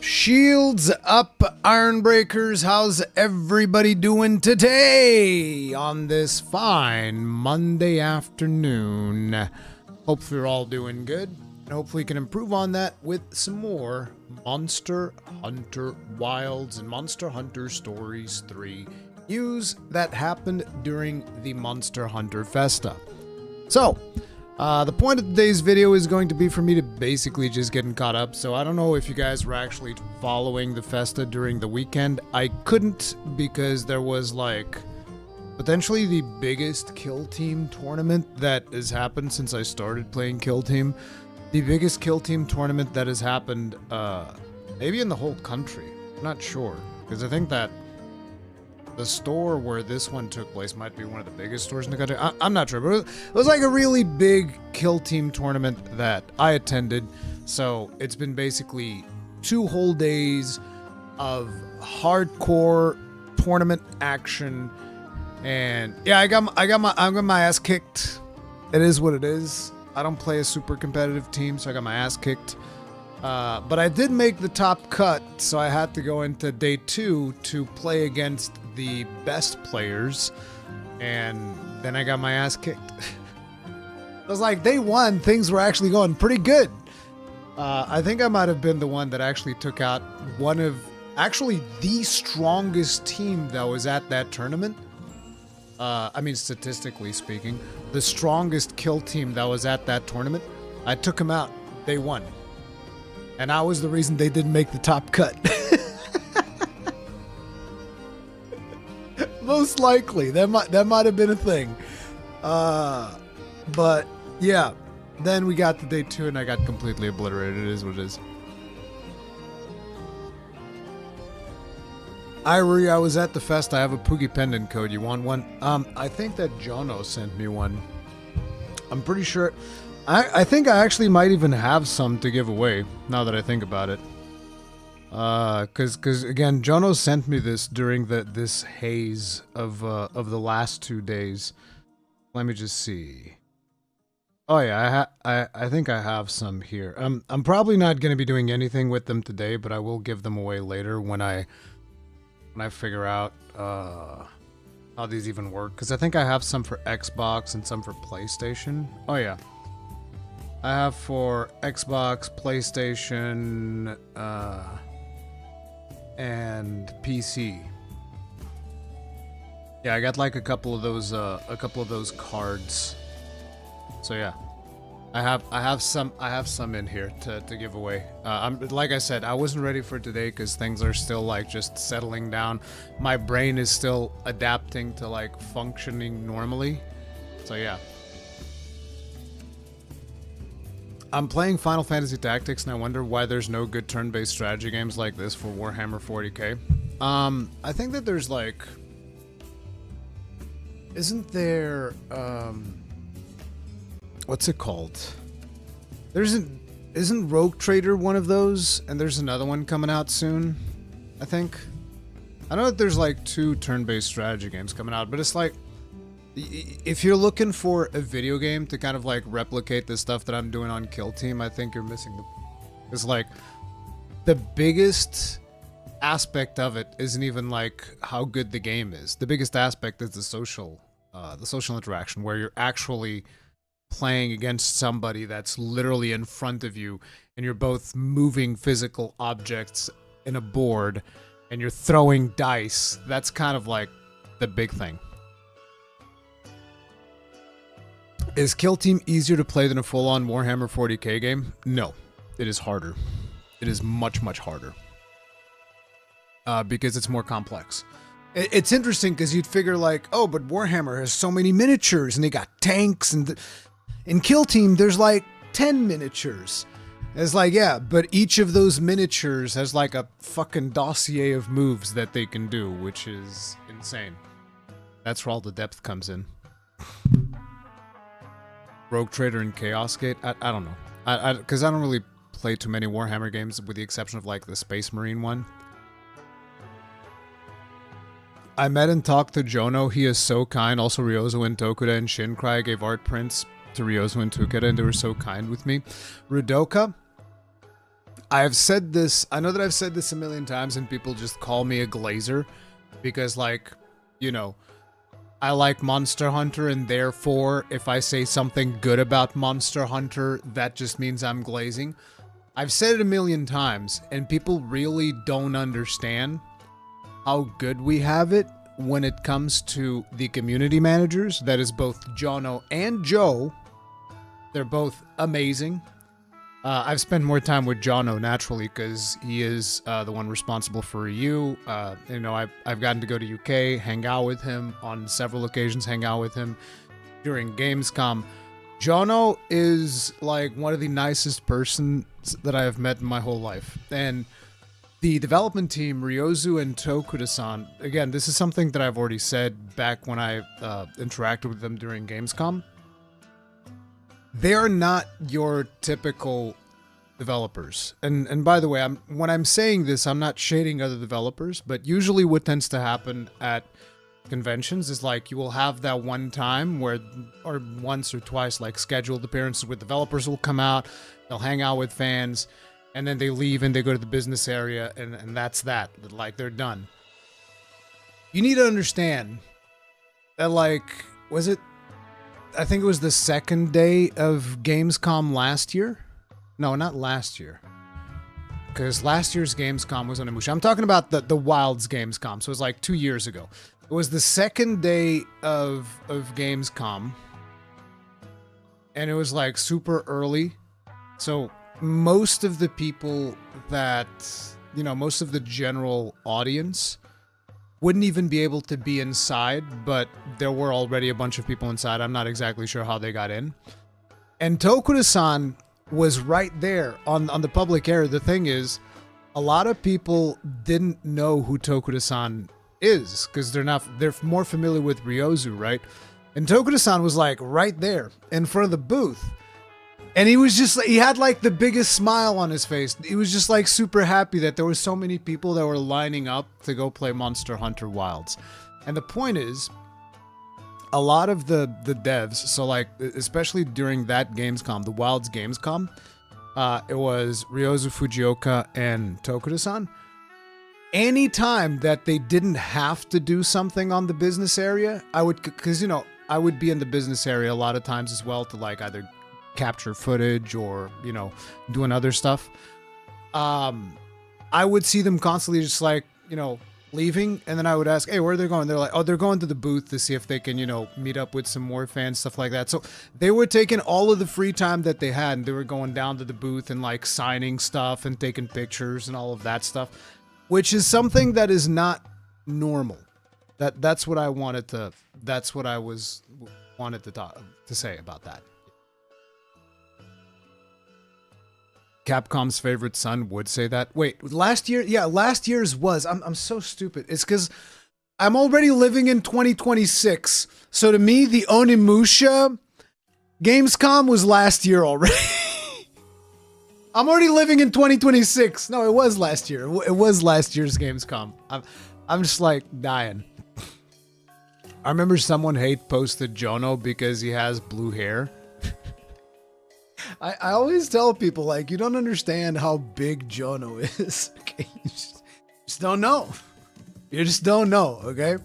Shields up, Ironbreakers. How's everybody doing today on this fine Monday afternoon? Hopefully you're all doing good, and hopefully you can improve on that with some more Monster Hunter Wilds and Monster Hunter Stories 3 news that happened during the Monste Hunter Festa. So, the point of today's video is going to be for me to basically just getting caught up. So I don't know if you guys were actually following the Festa during the weekend. I couldn't because there was like potentially the biggest Kill Team tournament that has happened since I started playing Kill Team. The biggest Kill Team tournament that has happened maybe in the whole country. I'm not sure, because I think that the store where this one took place might be one of the biggest stores in the country. I'm not sure, but it was like a really big Kill Team tournament that I attended. So it's been basically 2 whole days of hardcore tournament action, and yeah, I got my ass kicked. It is what it is. I don't play a super competitive team, so I got my ass kicked. But I did make the top cut, so I had to go into day 2 to play against the best players, and then I got my ass kicked. It was like day 1, things were actually going pretty good. I think I might have been the one that actually took out one of, actually the strongest team that was at that tournament. I mean, statistically speaking, the strongest kill team that was at that tournament. I took him out day 1. And I was the reason they didn't make the top cut. Most likely. That might have been a thing. But yeah. Then we got to day 2 and I got completely obliterated. It is what it is. Ruri, I was at the fest. I have a Poogie pendant code. You want one? I think that Jono sent me one. I'm pretty sure. I think I actually might even have some to give away, now that I think about it. Cause again, Jono sent me this during this haze of the last 2 days. Let me just see. Oh yeah, I think I have some here. I'm probably not gonna be doing anything with them today, but I will give them away later when I figure out how these even work. Cause I think I have some for Xbox and some for PlayStation. Oh yeah. I have for Xbox, PlayStation, and PC. Yeah, I got like a couple of those cards. So yeah, I have some in here to give away. Like I said, I wasn't ready for today because things are still like just settling down. My brain is still adapting to like functioning normally. So yeah. I'm playing Final Fantasy Tactics, and I wonder why there's no good turn-based strategy games like this for Warhammer 40k. I think that there's like... Isn't there... what's it called? Isn't Rogue Trader one of those? And there's another one coming out soon, I think. I know that there's like 2 turn-based strategy games coming out, but it's like... If you're looking for a video game to kind of like replicate the stuff that I'm doing on Kill Team, I think you're missing the... It's like, the biggest aspect of it isn't even like how good the game is. The biggest aspect is the social interaction, where you're actually playing against somebody that's literally in front of you, and you're both moving physical objects in a board, and you're throwing dice. That's kind of like the big thing. Is Kill Team easier to play than a full-on Warhammer 40k game? No. It is harder. It is much, much harder. Because it's more complex. It's interesting because you'd figure like, oh, but Warhammer has so many miniatures and they got tanks, and in Kill Team there's like 10 miniatures. It's like, yeah, but each of those miniatures has like a fucking dossier of moves that they can do, which is insane. That's where all the depth comes in. Rogue Trader and Chaos Gate? I don't know. Because I don't really play too many Warhammer games, with the exception of like the Space Marine one. I met and talked to Jono. He is so kind. Also, Ryozo and Tokuda and Shinkai gave art prints to Ryozo and Tokuda, and they were so kind with me. Rudoka, I've said this, I know that I've said this a million times and people just call me a glazer because, like, you know, I like Monster Hunter, and therefore if I say something good about Monster Hunter, that just means I'm glazing. I've said it a million times and people really don't understand how good we have it when it comes to the community managers. That is both Jono and Joe. They're both amazing. I've spent more time with Jono naturally because he is the one responsible for you. You know, I've gotten to go to UK, hang out with him on several occasions, hang out with him during Gamescom. Jono is like one of the nicest persons that I have met in my whole life. And the development team, Ryozu and Tokuda-san, again, this is something that I've already said back when I interacted with them during Gamescom. They are not your typical developers. And by the way, when I'm saying this, I'm not shading other developers, but usually what tends to happen at conventions is like you will have that one time where, or once or twice, like scheduled appearances with developers will come out, they'll hang out with fans, and then they leave and they go to the business area, and that's that. Like, they're done. You need to understand that, like, I think it was the second day of Gamescom last year? No, not last year. Because last year's Gamescom was on Onimusha. I'm talking about the Wilds Gamescom, so it was like 2 years ago. It was the second day of Gamescom, and it was like super early. So most of the people that, you know, most of the general audience wouldn't even be able to be inside, but there were already a bunch of people inside. I'm not exactly sure how they got in. And Tokuda-san was right there on the public area. The thing is, a lot of people didn't know who Tokuda-san is because they're more familiar with Ryozu, right? And Tokuda-san was like right there in front of the booth. And he was just like, he had like the biggest smile on his face. He was just like super happy that there were so many people that were lining up to go play Monster Hunter Wilds. And the point is, a lot of the devs, so like, especially during that Gamescom, the Wilds Gamescom, it was Ryozu Fujioka and Tokuda-san. Anytime that they didn't have to do something on the business area, because, you know, I would be in the business area a lot of times as well to like either capture footage or, you know, doing other stuff. I would see them constantly just like, you know, leaving, and then I would ask, hey, where are they going? They're like, oh, they're going to the booth to see if they can, you know, meet up with some more fans, stuff like that. So they were taking all of the free time that they had, and they were going down to the booth and like signing stuff and taking pictures and all of that stuff, which is something that is not normal. That's what I wanted to, that's what I wanted to say about that. Capcom's favorite son would say that. Wait, last year? Yeah, last year's was. I'm so stupid. It's because I'm already living in 2026. So to me, the Onimusha Gamescom was last year already. I'm already living in 2026. No, it was last year. It was last year's Gamescom. I'm just like dying. I remember someone hate posted Jono because he has blue hair. I always tell people, like, you don't understand how big Jono is. Okay, you just don't know. You just don't know, okay?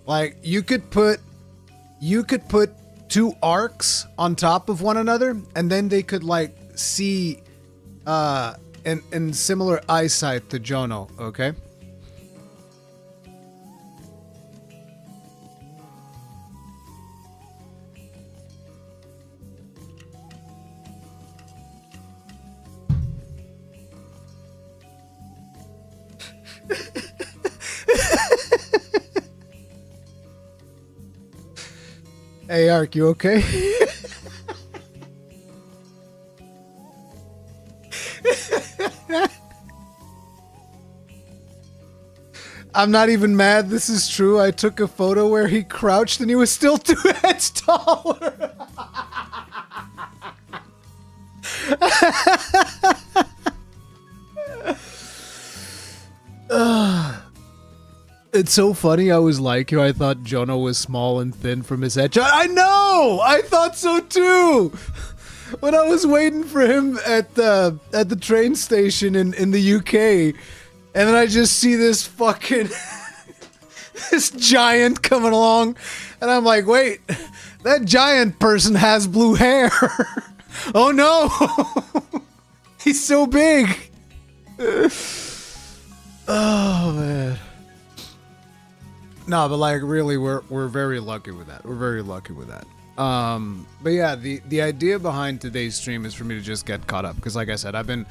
Like, you could put two arcs on top of one another, and then they could like see in similar eyesight to Jono, okay? Hey, Ark, you okay? I'm not even mad. This is true. I took a photo where he crouched and he was still 2 heads taller. It's so funny. I was like you. I thought Jono was small and thin from his head. I know! I thought so too! when I was waiting for him at the train station in the UK, and then I just see this fucking this giant coming along, and I'm like, wait, that giant person has blue hair. Oh no, he's so big. Oh man. No, but like really, we're very lucky with that. We're very lucky with that. But yeah, the idea behind today's stream is for me to just get caught up because, like I said, I've been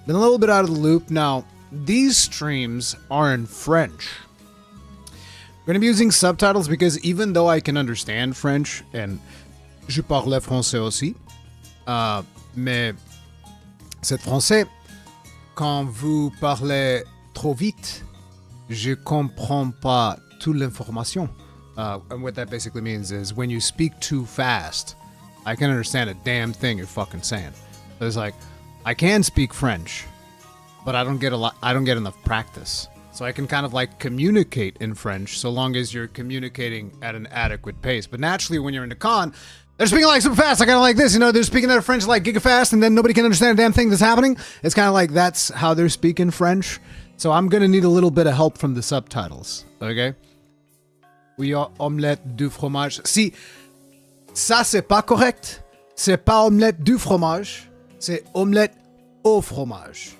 a little bit out of the loop. Now, these streams are in French. We're gonna be using subtitles because even though I can understand French and je parle français aussi, mais c'est français. Quand vous parlez trop vite, je comprends pas toute l'information. And what that basically means is when you speak too fast, I can understand a damn thing you're fucking saying. But it's like, I can speak French, but I don't get enough practice. So I can kind of like communicate in French so long as you're communicating at an adequate pace. But naturally, when you're in the con, they're speaking like super fast, like kind of like this, you know, they're speaking their French like giga fast, and then nobody can understand a damn thing that's happening. It's kind of like that's how they're speaking French. So I'm gonna need a little bit of help from the subtitles, okay? Oui, omelette du fromage. Si ça c'est pas correct, c'est pas omelette du fromage, c'est omelette au fromage.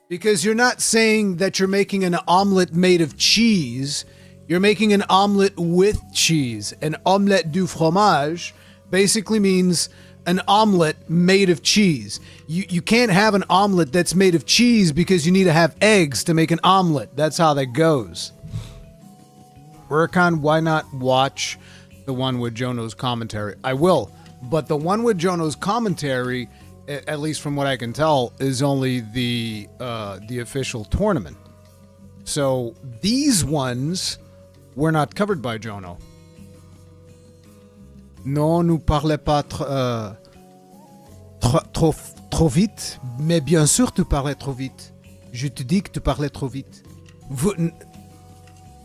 Because you're not saying that you're making an omelet made of cheese. You're making an omelet with cheese. An omelette du fromage basically means an omelet made of cheese. You can't have an omelet that's made of cheese because you need to have eggs to make an omelet. That's how that goes. Rurikhan, why not watch the one with Jono's commentary? I will, but the one with Jono's commentary, at least from what I can tell, is only the official tournament. So these ones were not covered by Jono. Non, ne parlez pas trop vite, mais bien sûr tu parlais trop vite. Je te dis que tu parlais trop vite.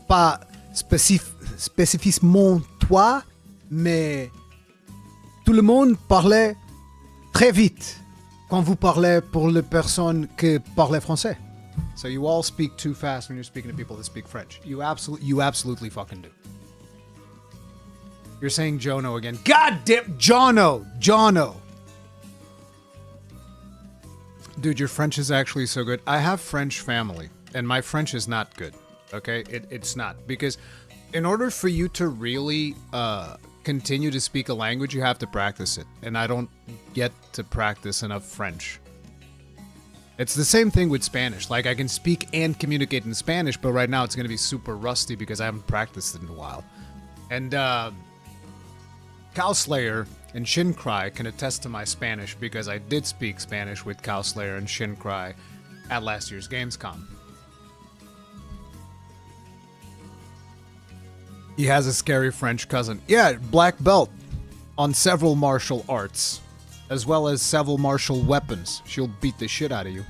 Pas spécifiquement toi, mais tout le monde parlait très vite quand vous parlez pour les personnes qui parlent français. So you all speak too fast when you're speaking to people that speak French. You absolutely fucking do. You're saying Jono again. God damn, Jono. Dude, your French is actually so good. I have French family, and my French is not good. Okay, it's not, because in order for you to really continue to speak a language, you have to practice it, and I don't get to practice enough French. It's the same thing with Spanish. Like, I can speak and communicate in Spanish, but right now it's going to be super rusty because I haven't practiced it in a while. And Cowslayer and Shincry can attest to my Spanish because I did speak Spanish with Cowslayer and Shincry at last year's Gamescom. He has a scary French cousin. Yeah, black belt on several martial arts, as well as several martial weapons. She'll beat the shit out of you.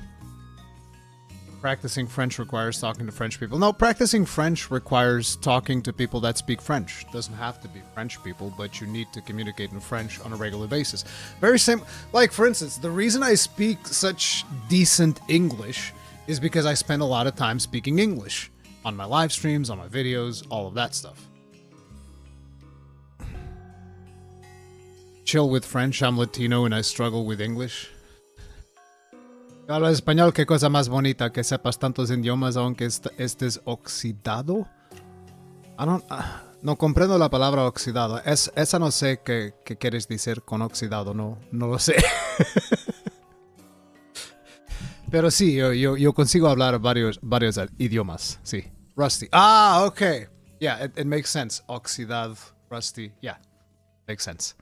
Practicing French requires talking to French people. No, practicing French requires talking to people that speak French. Doesn't have to be French people, but you need to communicate in French on a regular basis. Very simple. Like, for instance, the reason I speak such decent English is because I spend a lot of time speaking English on my live streams, on my videos, all of that stuff. Chill with French, I'm Latino and I struggle with English. Habla español, qué cosa más bonita que sepas tantos idiomas aunque estés oxidado. No comprendo la palabra oxidado. Esa no sé qué quieres decir con oxidado, no lo sé. Pero sí, yo consigo hablar varios idiomas, sí. Rusty. Ah, okay. Yeah, it makes sense. Oxidad, rusty. Yeah, makes sense.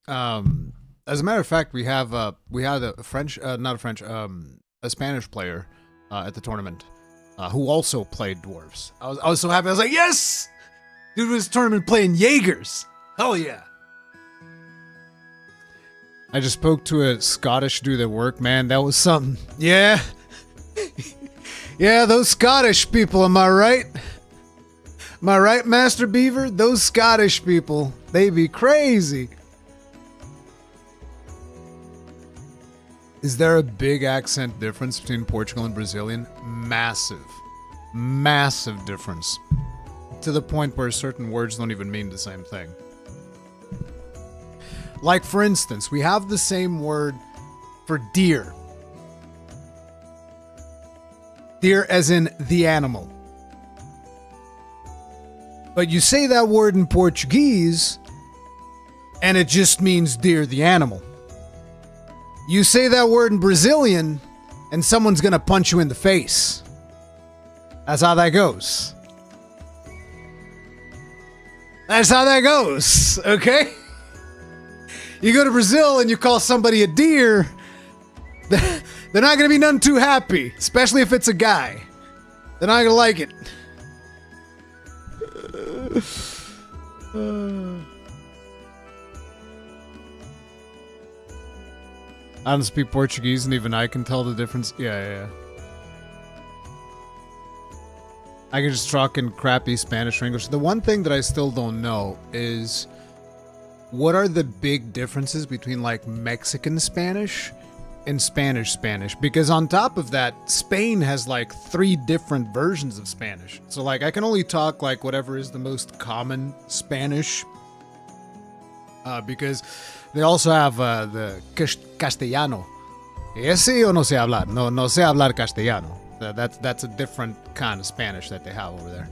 As a matter of fact, we had a Spanish player at the tournament who also played dwarves. I was so happy. I was like, yes, dude was tournament playing Jaegers. Hell yeah. I just spoke to a Scottish dude at work, man. That was something. Yeah. Yeah, those Scottish people, am I right? Am I right, Master Beaver? Those Scottish people, they be crazy. Is there a big accent difference between Portugal and Brazilian? Massive. Massive difference. To the point where certain words don't even mean the same thing. Like, for instance, we have the same word for deer. Deer as in the animal. But you say that word in Portuguese, and it just means deer the animal. You say that word in Brazilian, and someone's gonna punch you in the face. That's how that goes. That's how that goes, okay? You go to Brazil and you call somebody a deer, they're not gonna be none too happy, especially if it's a guy. They're not gonna like it. I don't speak Portuguese and even I can tell the difference. Yeah. I can just talk in crappy Spanish or English. The one thing that I still don't know is what are the big differences between like Mexican Spanish and Spanish Spanish? Because on top of that, Spain has like 3 different versions of Spanish. So like I can only talk like whatever is the most common Spanish. Because they also have the castellano. Ese o no sé hablar. No sé hablar castellano. That's a different kind of Spanish that they have over there.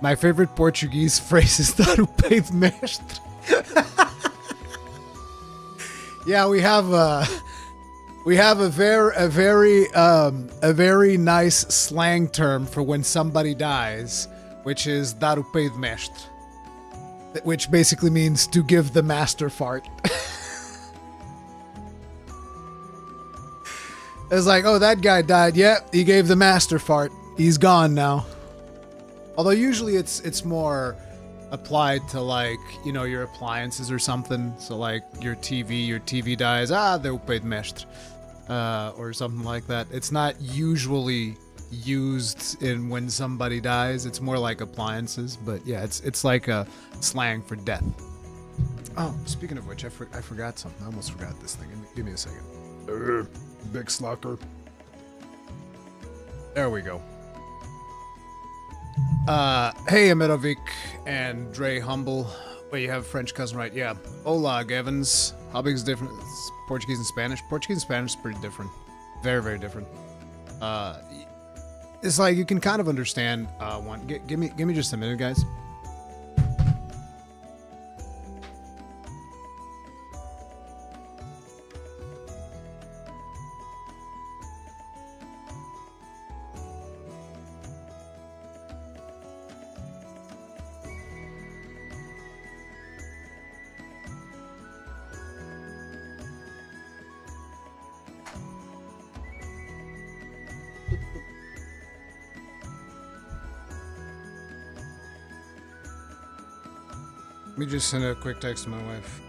My favorite Portuguese phrase is "dar o peito mestre." Yeah, we have a very nice slang term for when somebody dies, which is "dar o peito mestre," which basically means to give the master fart. It's like, oh, that guy died. Yep, he gave the master fart. He's gone now. Although usually it's more applied to like, you know, your appliances or something. So like your TV dies. Deu peito mestre. Or something like that. It's not usually used in when somebody dies. It's more like appliances. But yeah, it's like a slang for death. Oh, speaking of which, I forgot something. I almost forgot this thing. Give me a second. Big slacker. There we go. Hey, Amirovic and Dre Humble. Wait, you have a French cousin, right? Yeah. Hola, Gevins. How big is the difference? Portuguese and Spanish? Portuguese and Spanish is pretty different. Very, very different. It's like you can kind of understand one. Give me just a minute, guys. Let me just send a quick text to my wife.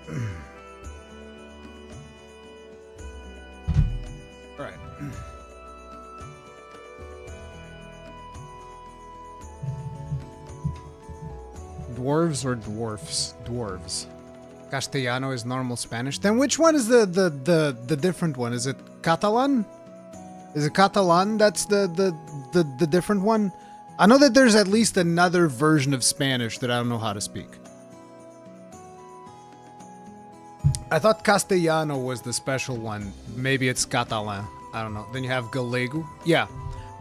Alright. Dwarves or dwarfs? Dwarves. Castellano is normal Spanish. Then which one is the different one? Is it Catalan? Is it Catalan that's the different one? I know that there's at least another version of Spanish that I don't know how to speak. I thought Castellano was the special one. Maybe it's Catalan. I don't know. Then you have Galego. Yeah.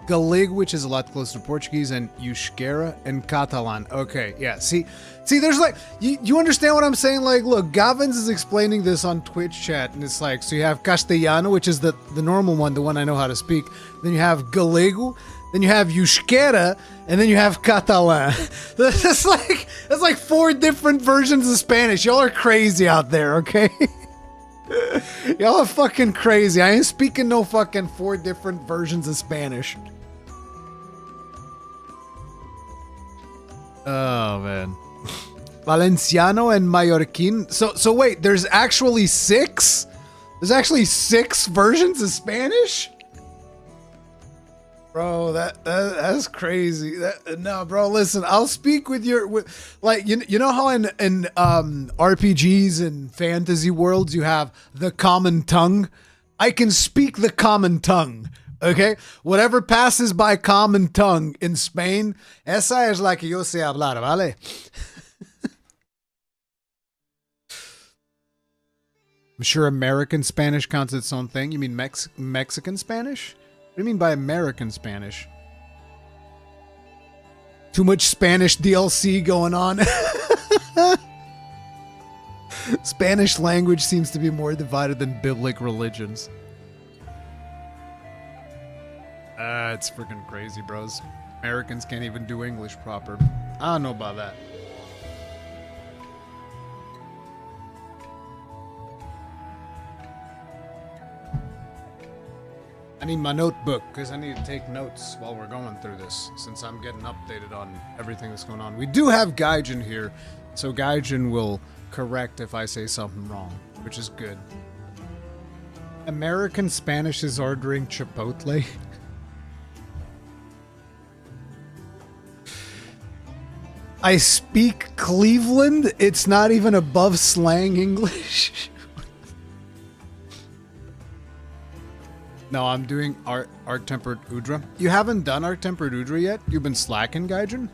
Galego, which is a lot closer to Portuguese, and Euskera and Catalan. Okay, yeah. See, there's like, you understand what I'm saying? Like, look, Gavins is explaining this on Twitch chat, and it's like, so you have Castellano, which is the normal one, the one I know how to speak. Then you have Galego, then you have Euskera, and then you have Catalan. That's like 4 different versions of Spanish. Y'all are crazy out there, okay? Y'all are fucking crazy. I ain't speaking no fucking 4 different versions of Spanish. Oh, man. Valenciano and Mallorquin. So wait, there's actually 6? There's actually 6 versions of Spanish? Bro, that's crazy. No, bro, listen, I'll speak with like you know how in RPGs and fantasy worlds you have the common tongue? I can speak the common tongue. Okay? Whatever passes by common tongue in Spain, esa es la que yo sé hablar, ¿vale? I'm sure American Spanish counts its own thing. You mean Mexican Spanish? What do you mean by American Spanish? Too much Spanish DLC going on. Spanish language seems to be more divided than biblical religions. It's freaking crazy, bros. Americans can't even do English proper. I don't know about that. I need my notebook because I need to take notes while we're going through this, since I'm getting updated on everything that's going on. We do have Gaijin here, so Gaijin will correct if I say something wrong, which is good. American Spanish is ordering Chipotle. I speak Cleveland. It's not even above slang English. No, I'm doing Arc-Tempered Udra. You haven't done Arc-Tempered Udra yet? You've been slacking, Gaijin?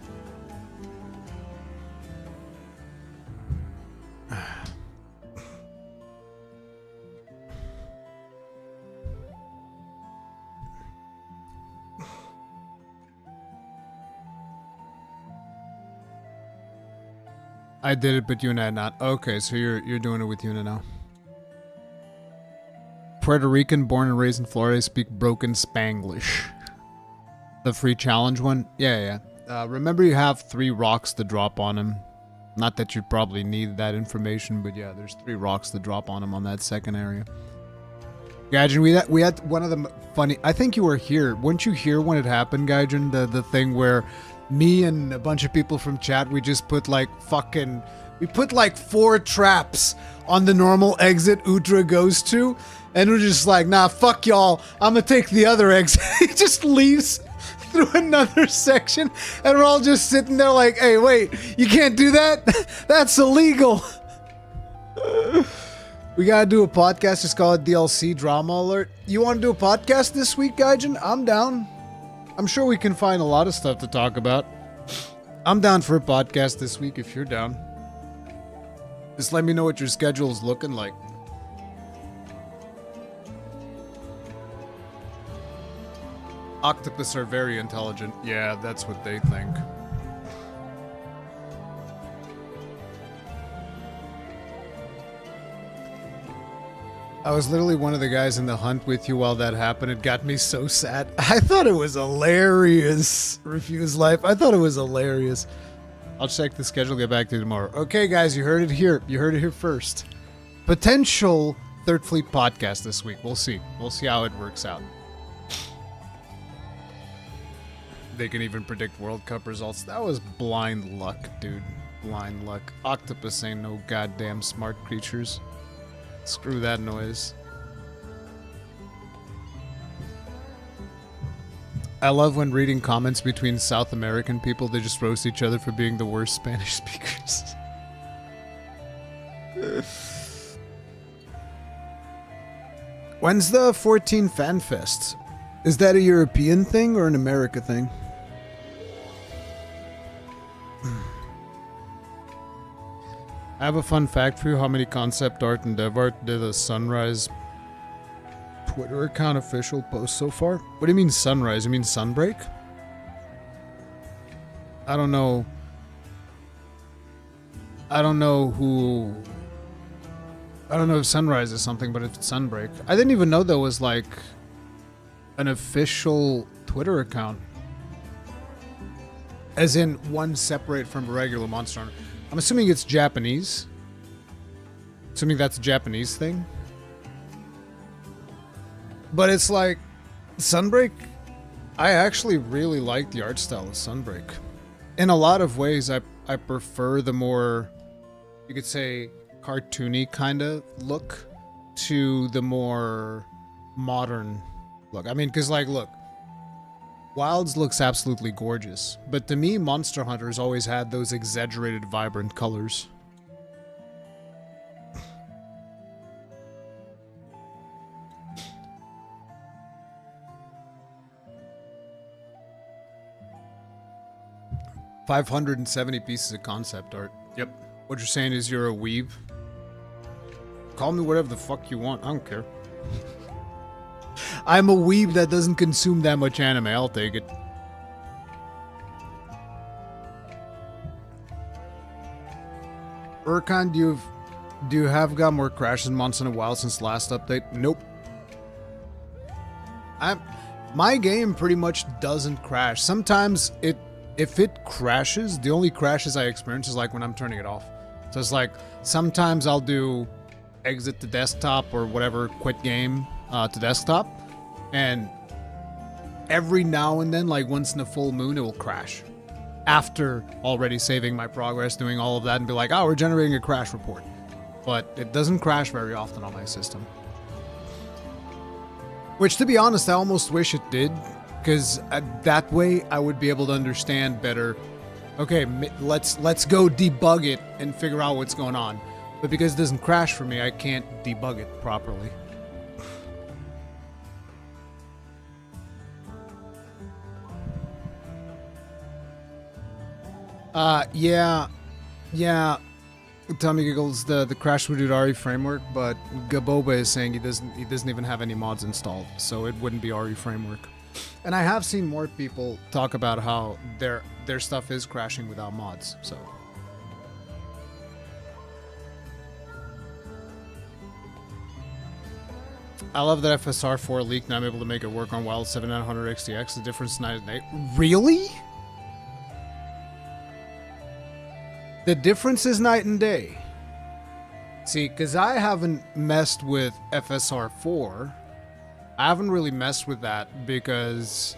I did it, but Yuna not. Okay, so you're doing it with Yuna now. Puerto Rican, born and raised in Florida, speak broken Spanglish. The free challenge one? Yeah. Remember you have 3 rocks to drop on him. Not that you probably need that information, but yeah, there's 3 rocks to drop on him on that second area. Gaijin, we had one of the funny... I think you were here. Weren't you here when it happened, Gaijin? The thing where me and a bunch of people from chat, we just put like fucking... We put like 4 traps on the normal exit Udra goes to, and we're just like, nah, fuck y'all, I'm gonna take the other exit. He just leaves through another section, and we're all just sitting there like, hey, wait, you can't do that? That's illegal. We gotta do a podcast, just call it DLC Drama Alert. You wanna do a podcast this week, Gaijin? I'm down. I'm sure we can find a lot of stuff to talk about. I'm down for a podcast this week if you're down. Just let me know what your schedule is looking like. Octopus are very intelligent. Yeah, that's what they think. I was literally one of the guys in the hunt with you while that happened. It got me so sad. I thought it was hilarious. Refuse Life. I thought it was hilarious. I'll check the schedule, get back to you tomorrow. Okay, guys, you heard it here. You heard it here first. Potential Third Fleet podcast this week. We'll see. We'll see how it works out. They can even predict World Cup results. That was blind luck, dude. Blind luck. Octopus ain't no goddamn smart creatures. Screw that noise. I love when reading comments between South American people, they just roast each other for being the worst Spanish speakers. When's the 14 Fan Fest? Is that a European thing or an America thing? I have a fun fact for you. How many concept art and dev art did a Sunrise Twitter account official post so far? What do you mean sunrise? You mean sunbreak? I don't know. I don't know if sunrise is something, but it's sunbreak. I didn't even know there was like an official Twitter account. As in one separate from a regular Monster Hunter. I'm assuming it's Japanese. Assuming that's a Japanese thing. But it's like, Sunbreak, I actually really like the art style of Sunbreak. In a lot of ways, I prefer the more, you could say, cartoony kind of look to the more modern look. I mean, because like, look, Wilds looks absolutely gorgeous, but to me, Monster Hunter's always had those exaggerated, vibrant colors. $570 pieces of concept art. Yep. What you're saying is you're a weeb? Call me whatever the fuck you want. I don't care. I'm a weeb that doesn't consume that much anime. I'll take it. Rurikhan, do you have got more crashes in Monster Hunter Wild since last update? Nope. My game pretty much doesn't crash. Sometimes if it crashes, the only crashes I experience is like when I'm turning it off. So it's like sometimes I'll do exit to desktop or whatever, quit game to desktop, and every now and then, like once in a full moon, it will crash after already saving my progress, doing all of that, and be like, oh, we're generating a crash report. But it doesn't crash very often on my system. Which, to be honest, I almost wish it did, because that way I would be able to understand better. Okay, let's go debug it and figure out what's going on. But because it doesn't crash for me, I can't debug it properly. Yeah. Tommy giggles the Crash Reduced RE framework, but Gaboba is saying he doesn't even have any mods installed, so it wouldn't be RE framework. And I have seen more people talk about how their stuff is crashing without mods, so. I love that FSR4 leaked and I'm able to make it work on Wild 7900 XTX. The difference is night and day. Really? The difference is night and day. See, because I haven't messed with FSR4. I haven't really messed with that because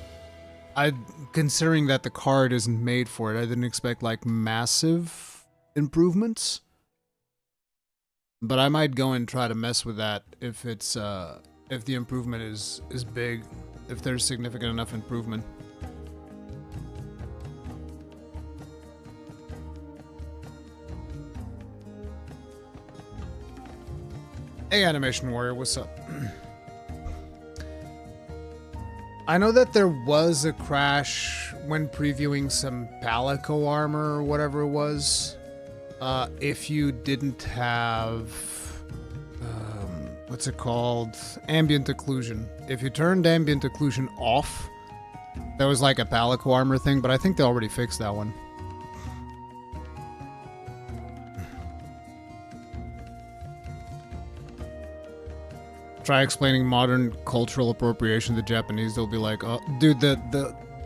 considering that the card isn't made for it, I didn't expect like massive improvements. But I might go and try to mess with that if it's if the improvement is big, if there's significant enough improvement. Hey, Animation Warrior, what's up? I know that there was a crash when previewing some Palico armor or whatever it was. If you didn't have, what's it called? Ambient occlusion. If you turned ambient occlusion off, there was like a Palico armor thing, but I think they already fixed that one. Try explaining modern cultural appropriation to the Japanese, they'll be like, oh, dude,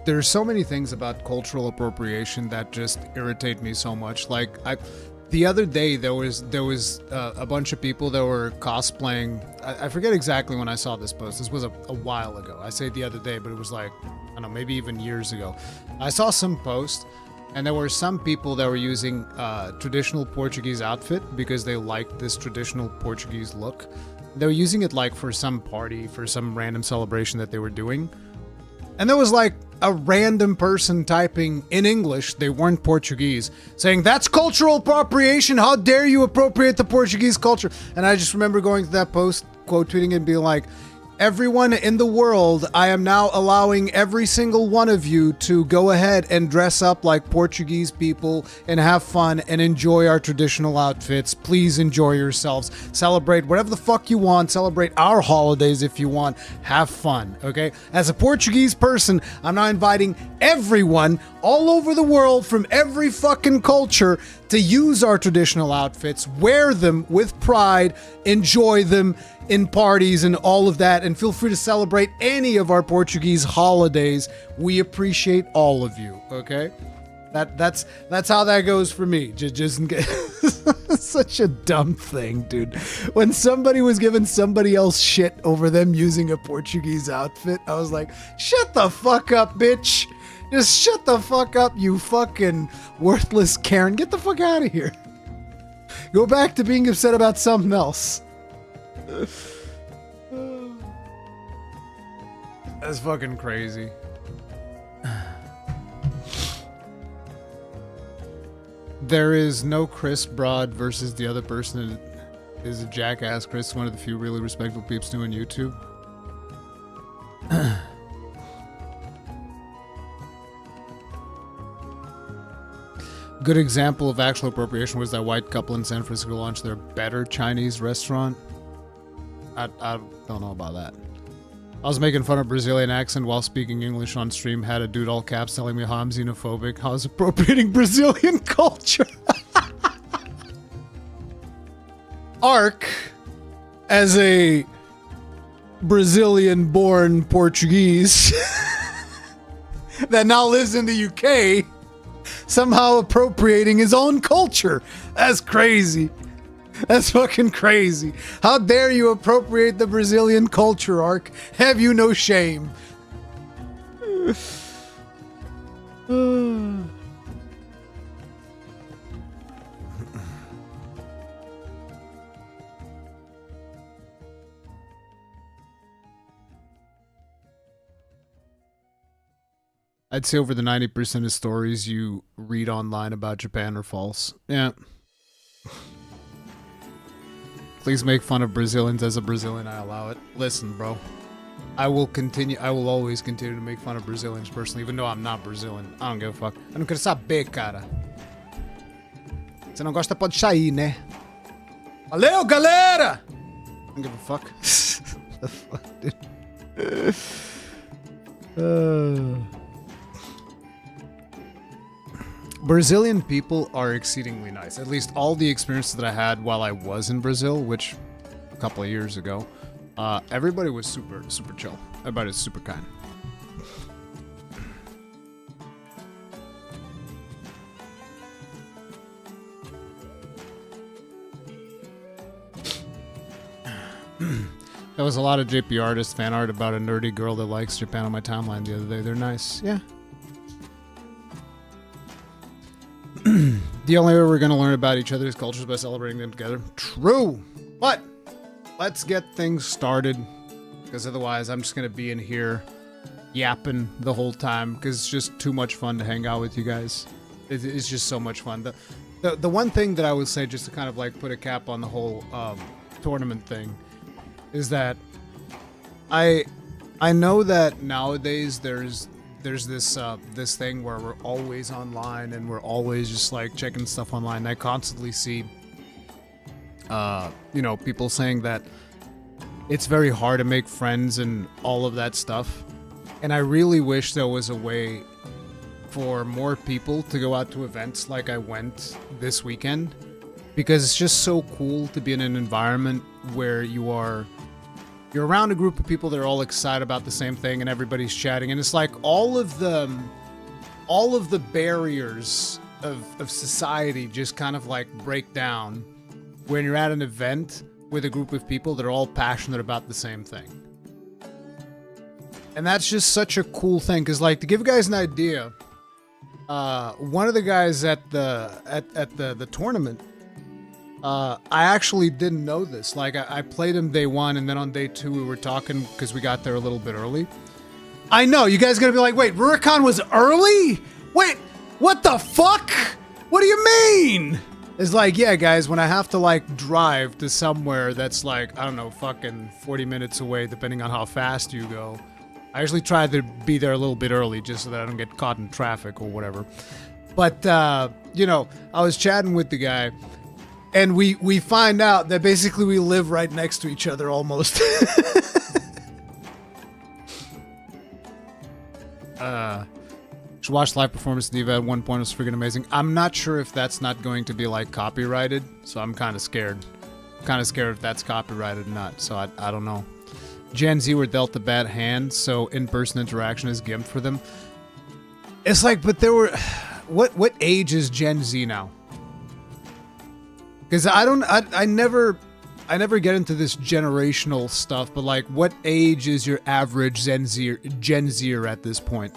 there's so many things about cultural appropriation that just irritate me so much. Like, the other day, there was a bunch of people that were cosplaying. I forget exactly when I saw this post. This was a while ago. I say the other day, but it was like, I don't know, maybe even years ago. I saw some post, and there were some people that were using traditional Portuguese outfit because they liked this traditional Portuguese look. They were using it like for some party, for some random celebration that they were doing. And there was like a random person typing in English, they weren't Portuguese, saying, that's cultural appropriation, how dare you appropriate the Portuguese culture? And I just remember going to that post, quote tweeting it and being like, everyone in the world, I am now allowing every single one of you to go ahead and dress up like Portuguese people and have fun and enjoy our traditional outfits. Please enjoy yourselves. Celebrate whatever the fuck you want. Celebrate our holidays if you want. Have fun, okay? As a Portuguese person, I'm now inviting everyone all over the world from every fucking culture to use our traditional outfits, wear them with pride, enjoy them in parties and all of that, and feel free to celebrate any of our Portuguese holidays. We appreciate all of you, okay? That's how that goes for me. Just in case. Such a dumb thing, dude. When somebody was giving somebody else shit over them using a Portuguese outfit, I was like, shut the fuck up, bitch. Just shut the fuck up, you fucking worthless Karen. Get the fuck out of here. Go back to being upset about something else. That's fucking crazy. There is no Chris Broad versus the other person is a jackass. Chris, one of the few really respectful peeps doing YouTube. Good example of actual appropriation was that white couple in San Francisco launched their Better Chinese restaurant. I don't know about that. I was making fun of Brazilian accent while speaking English on stream. Had a dude all caps telling me how I'm xenophobic. How I was appropriating Brazilian culture. Ark, as a Brazilian-born Portuguese that now lives in the UK, somehow appropriating his own culture. That's crazy. That's fucking crazy. How dare you appropriate the Brazilian culture, Ark? Have you no shame? I'd say over the 90% of stories you read online about Japan are false. Yeah. Please make fun of Brazilians. As a Brazilian, I allow it. Listen, bro. I will always continue to make fun of Brazilians personally, even though I'm not Brazilian. I don't give a fuck. Eu não quero saber, cara. Você não gosta, pode sair, né? Valeu, galera! I don't give a fuck. The fuck, dude. Brazilian people are exceedingly nice. At least all the experiences that I had while I was in Brazil, which a couple of years ago, everybody was super chill. Everybody's super kind. There was a lot of JP artist fan art about a nerdy girl that likes Japan on my timeline the other day. They're nice. Yeah. The only way we're going to learn about each other's cultures is by celebrating them together. True. But let's get things started, because otherwise I'm just going to be in here yapping the whole time, because it's just too much fun to hang out with you guys. It's just so much fun. The one thing that I would say, just to kind of like put a cap on the whole tournament thing, is that I know that nowadays there's this thing where we're always online and we're always just like checking stuff online. I constantly see, people saying that it's very hard to make friends and all of that stuff. And I really wish there was a way for more people to go out to events like I went this weekend, because it's just so cool to be in an environment where you're around a group of people that are all excited about the same thing and everybody's chatting, and it's like all of the barriers of society just kind of like break down when you're at an event with a group of people that are all passionate about the same thing. And that's just such a cool thing, because like, to give you guys an idea, one of the guys at the tournament, I actually didn't know this. Like, I played him day one, and then on day two we were talking because we got there a little bit early. I know, you guys are gonna be like, wait, Rurikhan was early? Wait, what the fuck? What do you mean? It's like, yeah, guys, when I have to, like, drive to somewhere that's, like, I don't know, fucking 40 minutes away, depending on how fast you go, I usually try to be there a little bit early just so that I don't get caught in traffic or whatever. But, I was chatting with the guy, and we find out that basically we live right next to each other almost. Should watch live performance Diva at one point. It was freaking amazing. I'm not sure if that's not going to be like copyrighted, so I'm kind of scared. Kind of scared if that's copyrighted or not, so I don't know. Gen Z were dealt a bad hand, so in-person interaction is gimped for them. It's like, but there were... What age is Gen Z now? Because I never get into this generational stuff, but like, what age is your average Gen Zer at this point?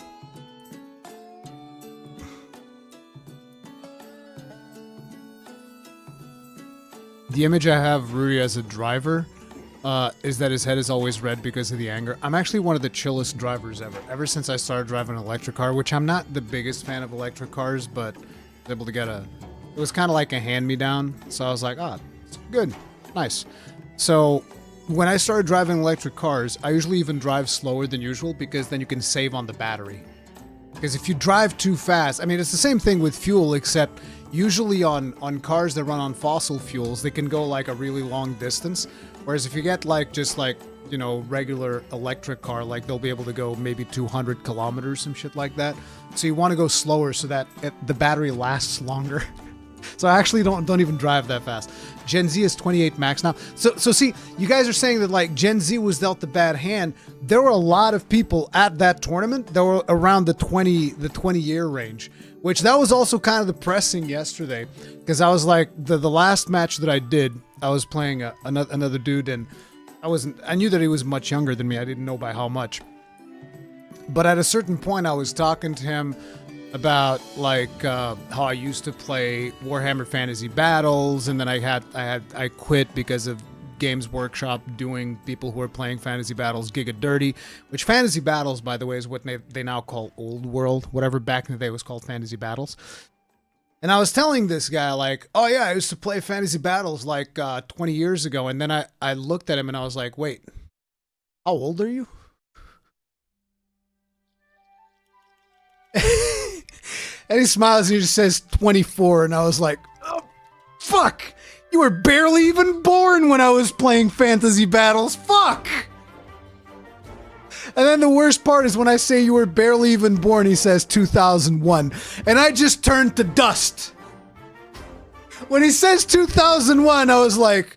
The image I have of Ruri as a driver is that his head is always red because of the anger. I'm actually one of the chillest drivers ever. Ever since I started driving an electric car, which I'm not the biggest fan of electric cars, but I was able to get a It was kind of like a hand-me-down. So I was like, ah, it's good. Nice. So when I started driving electric cars, I usually even drive slower than usual because then you can save on the battery. Because if you drive too fast, I mean, it's the same thing with fuel, except usually on cars that run on fossil fuels, they can go like a really long distance. Whereas if you get like just like, you know, regular electric car, like they'll be able to go maybe 200 kilometers, some shit like that. So you want to go slower so that the battery lasts longer. So I actually don't even drive that fast. Gen Z is 28 max now. So see, you guys are saying that like Gen Z was dealt the bad hand. There were a lot of people at that tournament that were around the 20 year range, which that was also kind of depressing yesterday because I was like the last match that I did, I was playing another dude and I knew that he was much younger than me. I didn't know by how much. But at a certain point I was talking to him about like how I used to play Warhammer Fantasy Battles, and then I quit because of Games Workshop doing people who are playing Fantasy Battles Giga Dirty, which Fantasy Battles, by the way, is what they now call Old World, whatever back in the day was called Fantasy Battles. And I was telling this guy like, oh yeah, I used to play Fantasy Battles like 20 years ago, and then I looked at him and I was like, wait, how old are you? And he smiles and he just says 24, and I was like, oh, fuck! You were barely even born when I was playing Fantasy Battles, fuck! And then the worst part is when I say you were barely even born, he says 2001, and I just turned to dust. When he says 2001, I was like,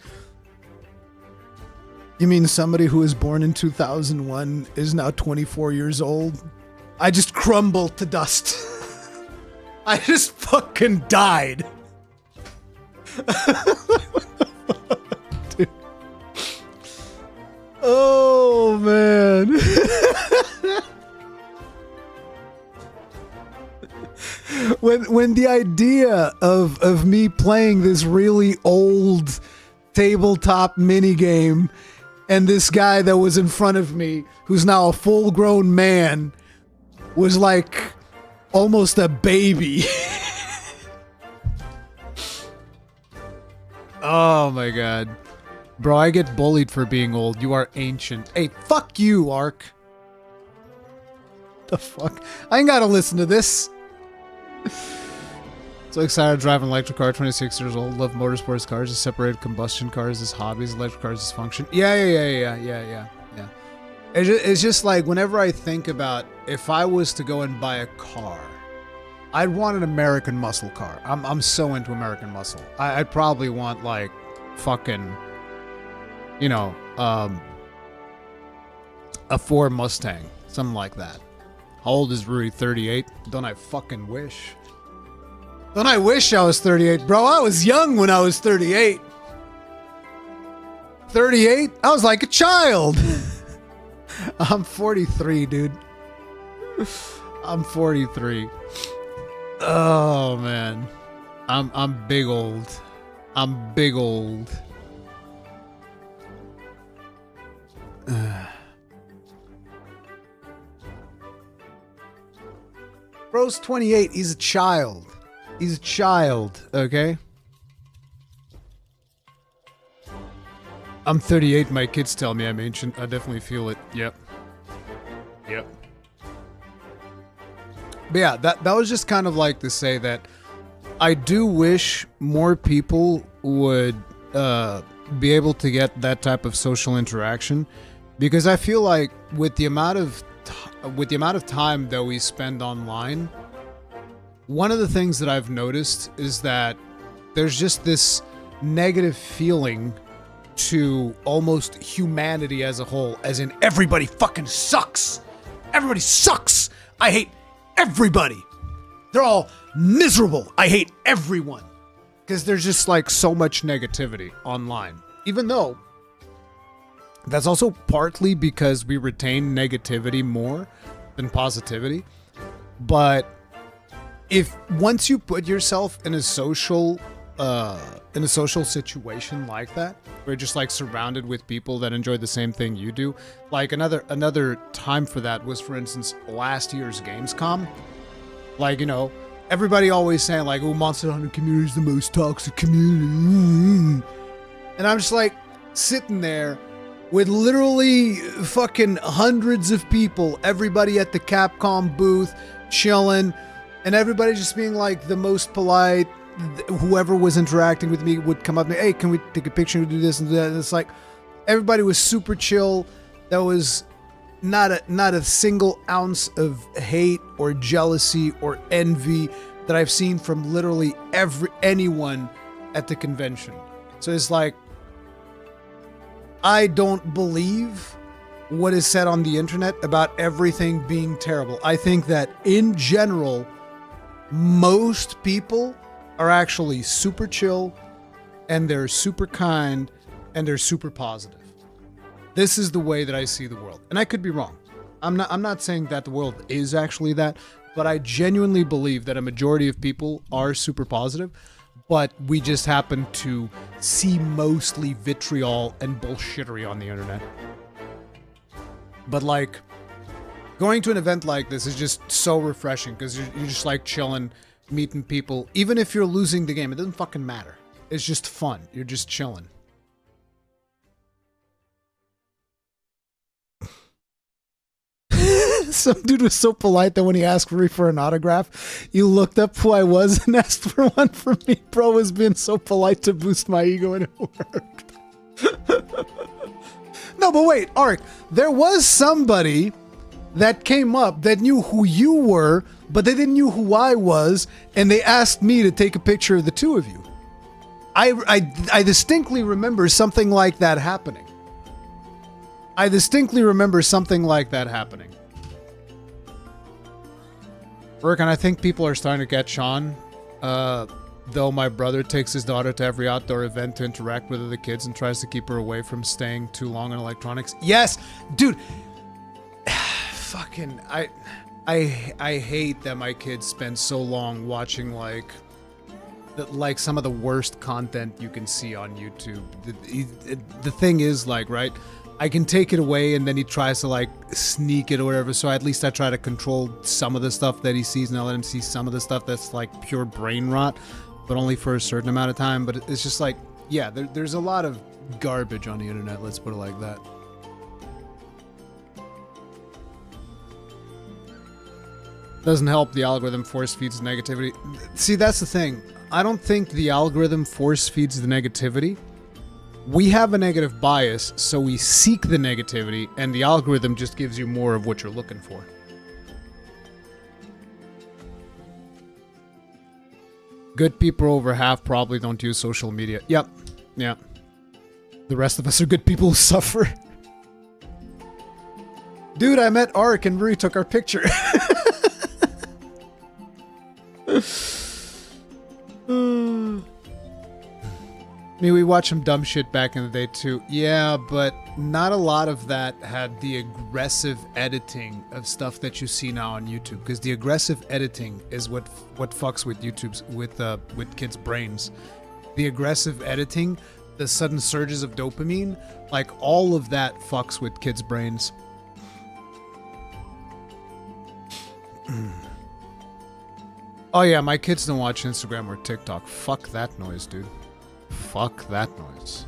you mean somebody who was born in 2001 is now 24 years old? I just crumbled to dust. I just fucking died. Dude. Oh, man. When the idea of me playing this really old tabletop minigame and this guy that was in front of me, who's now a full-grown man, was like almost a baby. Oh my god. Bro, I get bullied for being old. You are ancient. Hey, fuck you, Ark. The fuck? I ain't gotta listen to this. So excited to drive an electric car, 26 years old, love motorsports cars, separated combustion cars as hobbies, electric cars as function. Yeah. It's just like, whenever I think about if I was to go and buy a car, I'd want an American muscle car. I'm so into American muscle. I'd probably want like fucking, you know, a Ford Mustang, something like that. How old is Ruri? 38? Don't I fucking wish? Don't I wish I was 38? Bro, I was young when I was 38. 38? I was like a child. I'm 43, dude. I'm 43. Oh man. I'm big old. I'm big old. Bro's 28. He's a child. He's a child, okay? I'm 38. My kids tell me I'm ancient. I definitely feel it. Yep. But yeah, that was just kind of like to say that I do wish more people would be able to get that type of social interaction, because I feel like with the amount of time that we spend online, one of the things that I've noticed is that there's just this negative feeling to almost humanity as a whole, as in everybody fucking sucks. Everybody sucks. I hate everybody. They're all miserable. I hate everyone. Because there's just like so much negativity online. Even though that's also partly because we retain negativity more than positivity. But if once you put yourself in a social situation like that, where you're just like surrounded with people that enjoy the same thing you do, like another time for that was, for instance, last year's Gamescom. Like, you know, everybody always saying like, oh, Monster Hunter community is the most toxic community. And I'm just like sitting there with literally fucking hundreds of people, everybody at the Capcom booth chilling, and everybody just being like the most polite. Whoever was interacting with me would come up and, hey, can we take a picture and do this and that? And it's like everybody was super chill. There was not a single ounce of hate or jealousy or envy that I've seen from literally anyone at the convention. So it's like, I don't believe what is said on the internet about everything being terrible. I think that in general, most people are actually super chill and they're super kind and they're super positive. This is the way that I see the world. And I could be wrong. I'm not saying that the world is actually that, but I genuinely believe that a majority of people are super positive, but we just happen to see mostly vitriol and bullshittery on the internet. But like, going to an event like this is just so refreshing because you're just like chilling, meeting people. Even if you're losing the game, it doesn't fucking matter. It's just fun. You're just chilling. Some dude was so polite that when he asked me for an autograph, you looked up who I was and asked for one for me. Bro was being so polite to boost my ego and it worked. No, but wait, Ark, there was somebody that came up that knew who you were, but they didn't know who I was, and they asked me to take a picture of the two of you. I distinctly remember something like that happening. Rurikhan, I think people are starting to catch on. Though my brother takes his daughter to every outdoor event to interact with other kids and tries to keep her away from staying too long on electronics. Yes, dude. Fucking, I hate that my kids spend so long watching like some of the worst content you can see on YouTube. The thing is, like, right, I can take it away and then he tries to like sneak it or whatever, so at least I try to control some of the stuff that he sees and I let him see some of the stuff that's like pure brain rot, but only for a certain amount of time. But it's just like, yeah, there's a lot of garbage on the internet, let's put it like that. Doesn't help the algorithm force feeds negativity. See, that's the thing. I don't think the algorithm force feeds the negativity. We have a negative bias, so we seek the negativity, and the algorithm just gives you more of what you're looking for. Good people over half probably don't use social media. Yep. Yeah. The rest of us are good people who suffer. Dude, I met Ark and Ruri took our picture. I mean, we watched some dumb shit back in the day too. Yeah, but not a lot of that had the aggressive editing of stuff that you see now on YouTube. Because the aggressive editing is what fucks with YouTube's with kids' brains. The aggressive editing, the sudden surges of dopamine, like all of that fucks with kids' brains. Oh yeah, my kids don't watch Instagram or TikTok. Fuck that noise, dude. Fuck that noise.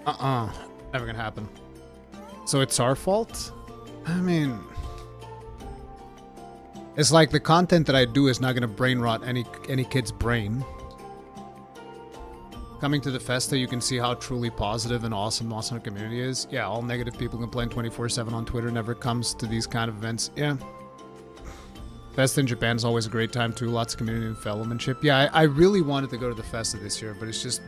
Never gonna happen. So it's our fault? I mean, it's like the content that I do is not gonna brain rot any kid's brain. Coming to the Festa, you can see how truly positive and awesome the Monste Hunter community is. Yeah, all negative people complain 24/7 on Twitter, never comes to these kind of events. Yeah. Festa in Japan is always a great time too. Lots of community and fellowmanship. Yeah, I really wanted to go to the Festa this year, but it's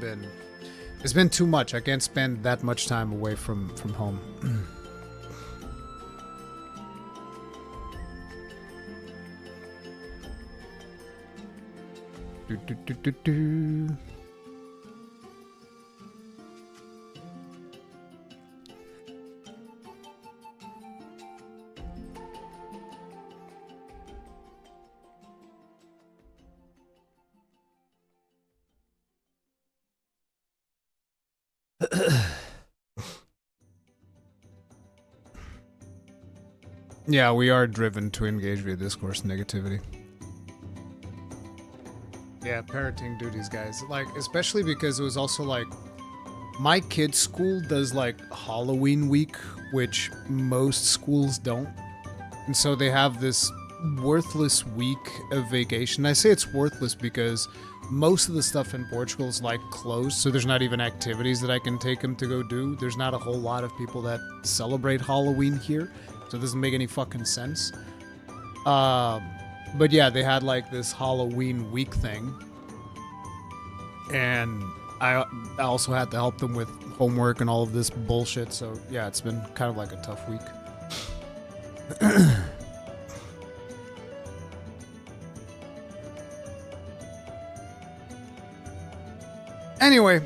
been too much. I can't spend that much time away from home. Do. Yeah, we are driven to engage via discourse negativity. Yeah, parenting duties, guys. Like, especially because it was also like my kid's school does like Halloween week, which most schools don't. And so they have this worthless week of vacation. I say it's worthless because most of the stuff in Portugal is like closed, so there's not even activities that I can take them to go do. There's not a whole lot of people that celebrate Halloween here, so it doesn't make any fucking sense. Um, but yeah, they had like this Halloween week thing, and I also had to help them with homework and all of this bullshit. So yeah, it's been kind of like a tough week. Anyway,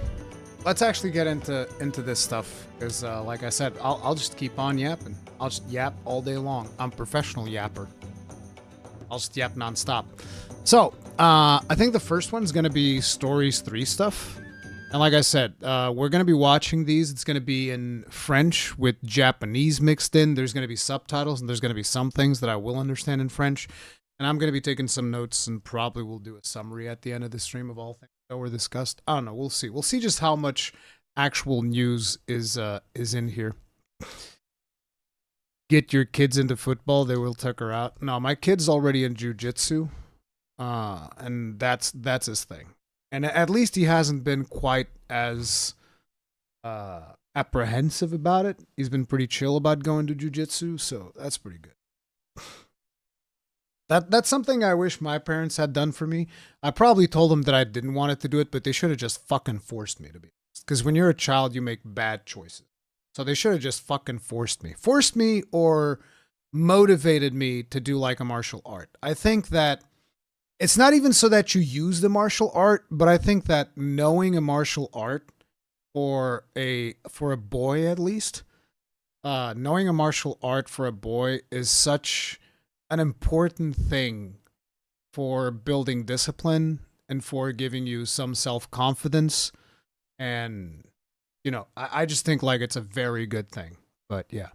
let's actually get into this stuff because, like I said, I'll just keep on yapping. I'll just yap all day long. I'm a professional yapper. I'll just yap nonstop. So, I think the first one's gonna be Stories 3 stuff. And like I said, we're gonna be watching these. It's gonna be in French with Japanese mixed in. There's gonna be subtitles, and there's gonna be some things that I will understand in French. And I'm gonna be taking some notes, and probably will do a summary at the end of the stream of all things that were discussed. I don't know. We'll see. We'll see just how much actual news is in here. Get your kids into football, they will tuck her out. No, my kid's already in jujitsu, and that's his thing. And at least he hasn't been quite as apprehensive about it. He's been pretty chill about going to jujitsu, so that's pretty good. That's something I wish my parents had done for me. I probably told them that I didn't want it to do it, but they should have just fucking forced me to be. Because when you're a child, you make bad choices. So they should have just fucking forced me. Forced me or motivated me to do like a martial art. I think that it's not even so that you use the martial art, but I think that knowing a martial art for a boy at least, knowing a martial art for a boy is such an important thing for building discipline and for giving you some self-confidence. And, you know, I just think like it's a very good thing. But yeah.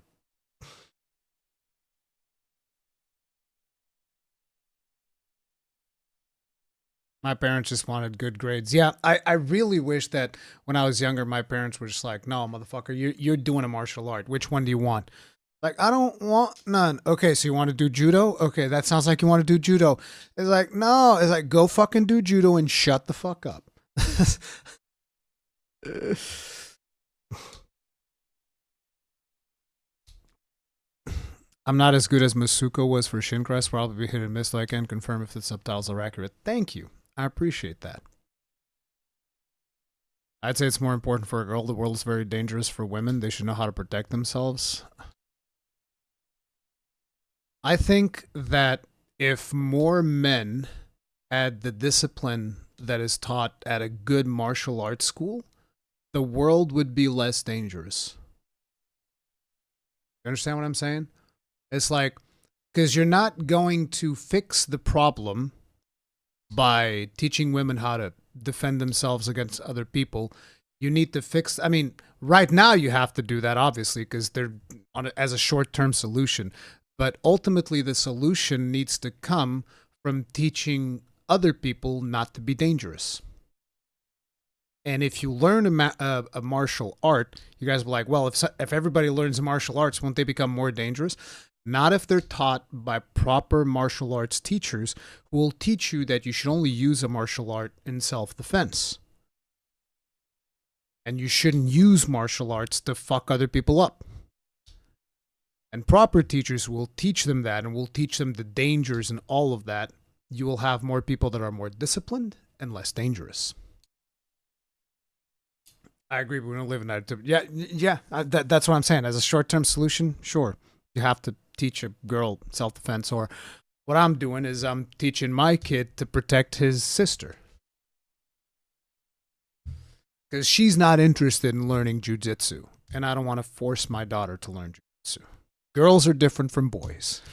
My parents just wanted good grades. Yeah, I really wish that when I was younger, my parents were just like, no, motherfucker, you're doing a martial art. Which one do you want? Like, I don't want none. Okay, so you want to do judo? Okay, that sounds like you want to do judo. It's like, no. It's like, go fucking do judo and shut the fuck up. I'm not as good as Masuko was for Shincrest. Probably hit and miss, so I can confirm if the subtitles are accurate. Thank you. I appreciate that. I'd say it's more important for a girl. The world is very dangerous for women. They should know how to protect themselves. I think that if more men had the discipline that is taught at a good martial arts school, the world would be less dangerous. You understand what I'm saying? It's like, because you're not going to fix the problem by teaching women how to defend themselves against other people. You need to fix, I mean, right now you have to do that, obviously, because they're as a short-term solution. But ultimately, the solution needs to come from teaching other people not to be dangerous. And if you learn a martial art, you guys will be like, well, if everybody learns martial arts, won't they become more dangerous? Not if they're taught by proper martial arts teachers who will teach you that you should only use a martial art in self-defense. And you shouldn't use martial arts to fuck other people up. And proper teachers will teach them that and will teach them the dangers and all of that. You will have more people that are more disciplined and less dangerous. I agree. We don't live in that. Yeah. That's what I'm saying. As a short-term solution, sure, you have to teach a girl self-defense. Or what I'm doing is I'm teaching my kid to protect his sister. Because she's not interested in learning jujitsu. And I don't want to force my daughter to learn jujitsu. Girls are different from boys.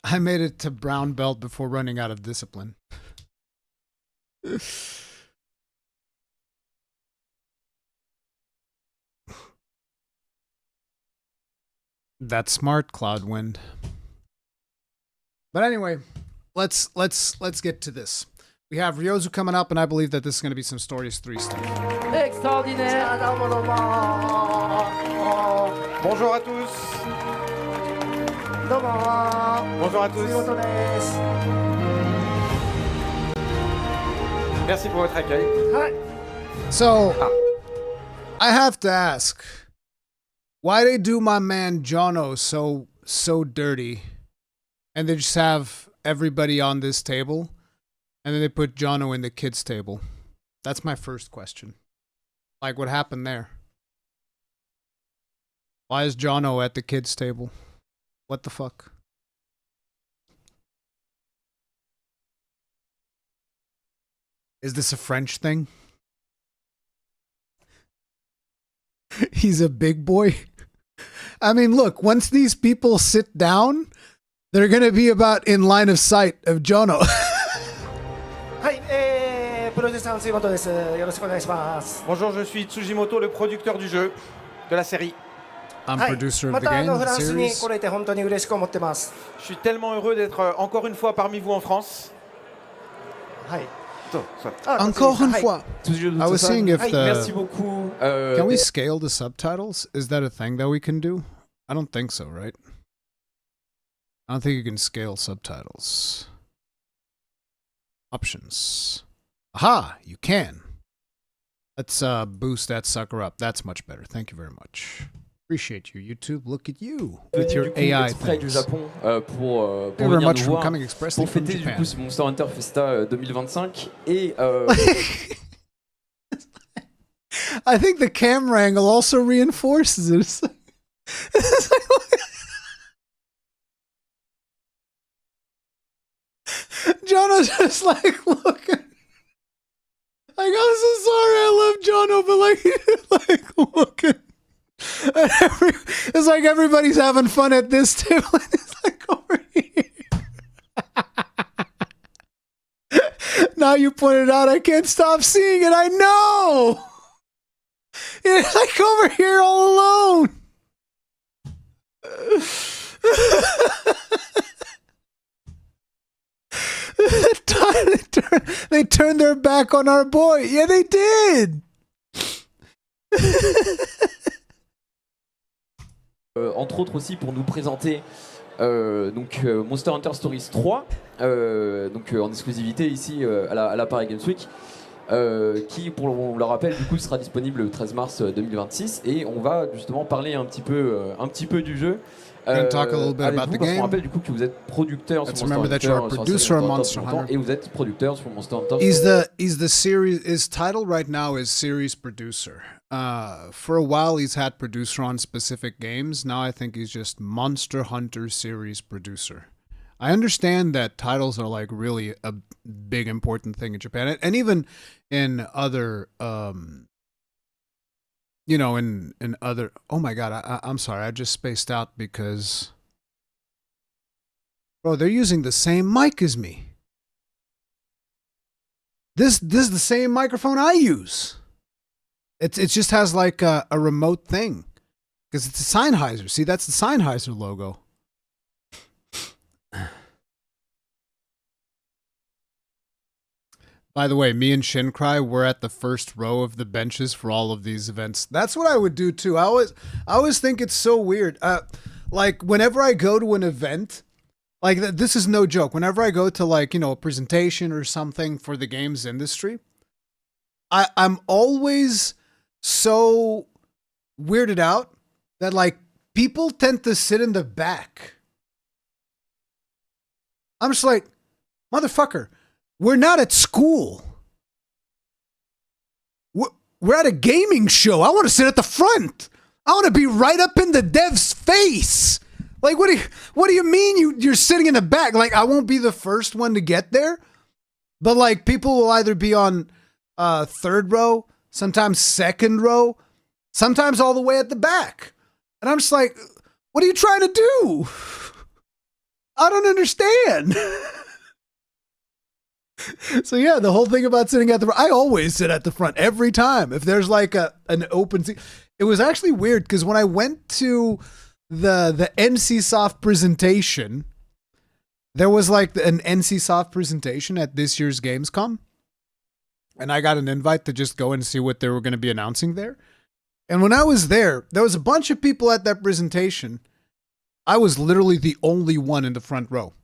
I made it to brown belt before running out of discipline. That's smart, Cloudwind. But anyway, let's get to this. We have Ryozu coming up, and I believe that this is going to be some Stories 3 stuff. Extraordinaire. Bonjour à tous. Bonjour à tous. Merci pour votre accueil. So, I have to ask, why they do my man Jono so dirty, and they just have everybody on this table, and then they put Jono in the kids' table? That's my first question. Like, what happened there? Why is Jono at the kids' table? What the fuck? Is this a French thing? He's a big boy. I mean, look, once these people sit down, they're going to be about in line of sight of Jono. Bonjour, je suis Tsujimoto, le producteur du jeu, de la série. I'm producer of the game, series. Je suis tellement heureux d'être encore une fois parmi vous en France. Encore une fois. I was seeing if Merci beaucoup. Can we scale the subtitles? Is that a thing that we can do? I don't think so, right? I don't think you can scale subtitles. Options. Aha, you can. Let's boost that sucker up. That's much better. Thank you very much. Appreciate you, YouTube. Look at you with your AI exprès du things. Japon pour Thank you very venir much nous for voir coming expressly pour from fêter du Japan. coup ce Monste Hunter Festa 2025 et I think the camera angle also reinforces it. It's like, Jono's just like looking. Like, I'm so sorry, I love Jono, but like looking. And it's like everybody's having fun at this table, and it's like over here. Now you pointed out, I can't stop seeing it. I know. It's like over here all alone. They turned their back on our boy. Yeah, they did. entre autres aussi pour nous présenter Monster Hunter Stories 3 en exclusivité ici à la Paris Games Week qui, on le rappelle, du coup sera disponible le 13 mars 2026 et on va justement parler un petit peu du jeu. Talk a little bit about the game. On rappelle du coup que vous êtes producteur sur Monster Hunter, you're a producer on Monster Hunter, et vous êtes producteur sur Monster Hunter. He's the series. His title right now is series producer. For a while, he's had producer on specific games. Now I think he's just Monster Hunter series producer. I understand that titles are like really a big important thing in Japan, and even in other, in other. Oh my God, I'm sorry, I just spaced out because, bro, they're using the same mic as me. This is the same microphone I use. It just has like a remote thing because it's a Sennheiser. See, that's the Sennheiser logo. By the way, me and Shincry were at the first row of the benches for all of these events. That's what I would do too. I always think it's so weird. Like whenever I go to an event, like this is no joke. Whenever I go to like, a presentation or something for the games industry, I'm always so weirded out that like people tend to sit in the back. I'm just like, motherfucker, we're not at school. We're at a gaming show. I want to sit at the front. I want to be right up in the dev's face. Like, what do you mean you're sitting in the back? Like, I won't be the first one to get there, but like people will either be on third row, sometimes second row, sometimes all the way at the back. And I'm just like, what are you trying to do? I don't understand. So yeah, the whole thing about sitting at the front, I always sit at the front every time. If there's like an open seat. It was actually weird because when I went to the NCSoft presentation. There was like an NCSoft presentation at this year's Gamescom, and I got an invite to just go and see what they were going to be announcing there. And when I was there was a bunch of people at that presentation. I was literally the only one in the front row.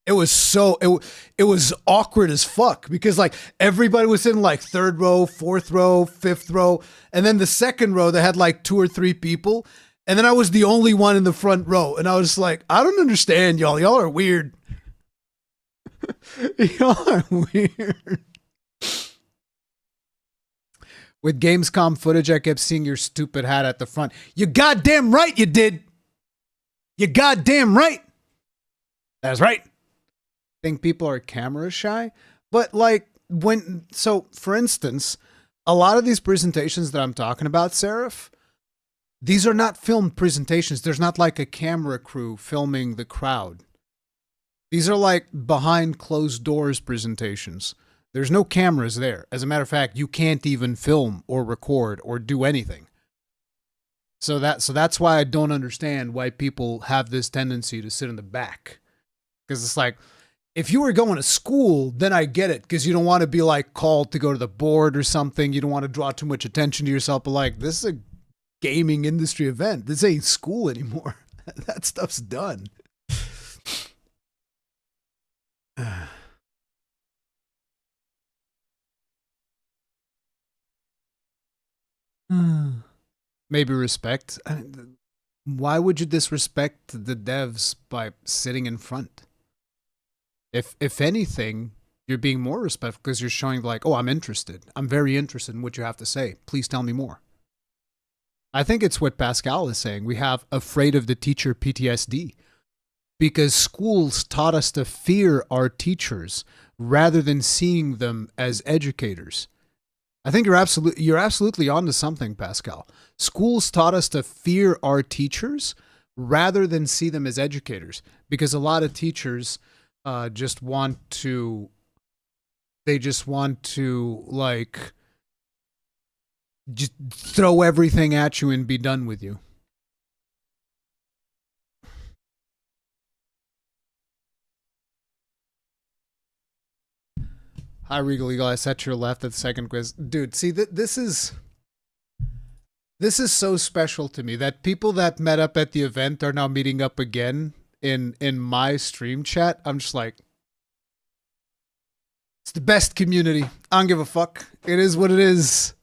It was awkward as fuck because like everybody was in like third row, fourth row, fifth row, and then the second row they had like 2 or 3 people. And then I was the only one in the front row. And I was like, I don't understand y'all. Y'all are weird. Y'all are weird. With Gamescom footage, I kept seeing your stupid hat at the front. You goddamn right you did. You goddamn right. That's right. Think people are camera shy. But like for instance, a lot of these presentations that I'm talking about, Seraph, these are not filmed presentations. There's not like a camera crew filming the crowd. These are like behind closed doors presentations. There's no cameras there. As a matter of fact, you can't even film or record or do anything. So that's why I don't understand why people have this tendency to sit in the back. Because it's like, if you were going to school, then I get it. Because you don't want to be like called to go to the board or something. You don't want to draw too much attention to yourself. But like, this is a gaming industry event. This ain't school anymore. That stuff's done. Maybe respect. I mean, why would you disrespect the devs by sitting in front? If anything, you're being more respectful because you're showing like, oh, I'm interested. I'm very interested in what you have to say. Please tell me more. I think it's what Pascal is saying. We have afraid of the teacher PTSD because schools taught us to fear our teachers rather than seeing them as educators. I think you're absolutely onto something, Pascal. Schools taught us to fear our teachers rather than see them as educators because a lot of teachers just want to like just throw everything at you and be done with you. Hi, Regal Eagle. I sat to your left at the second quiz. Dude, see, this is so special to me that people that met up at the event are now meeting up again in my stream chat. I'm just like, it's the best community. I don't give a fuck. It is what it is.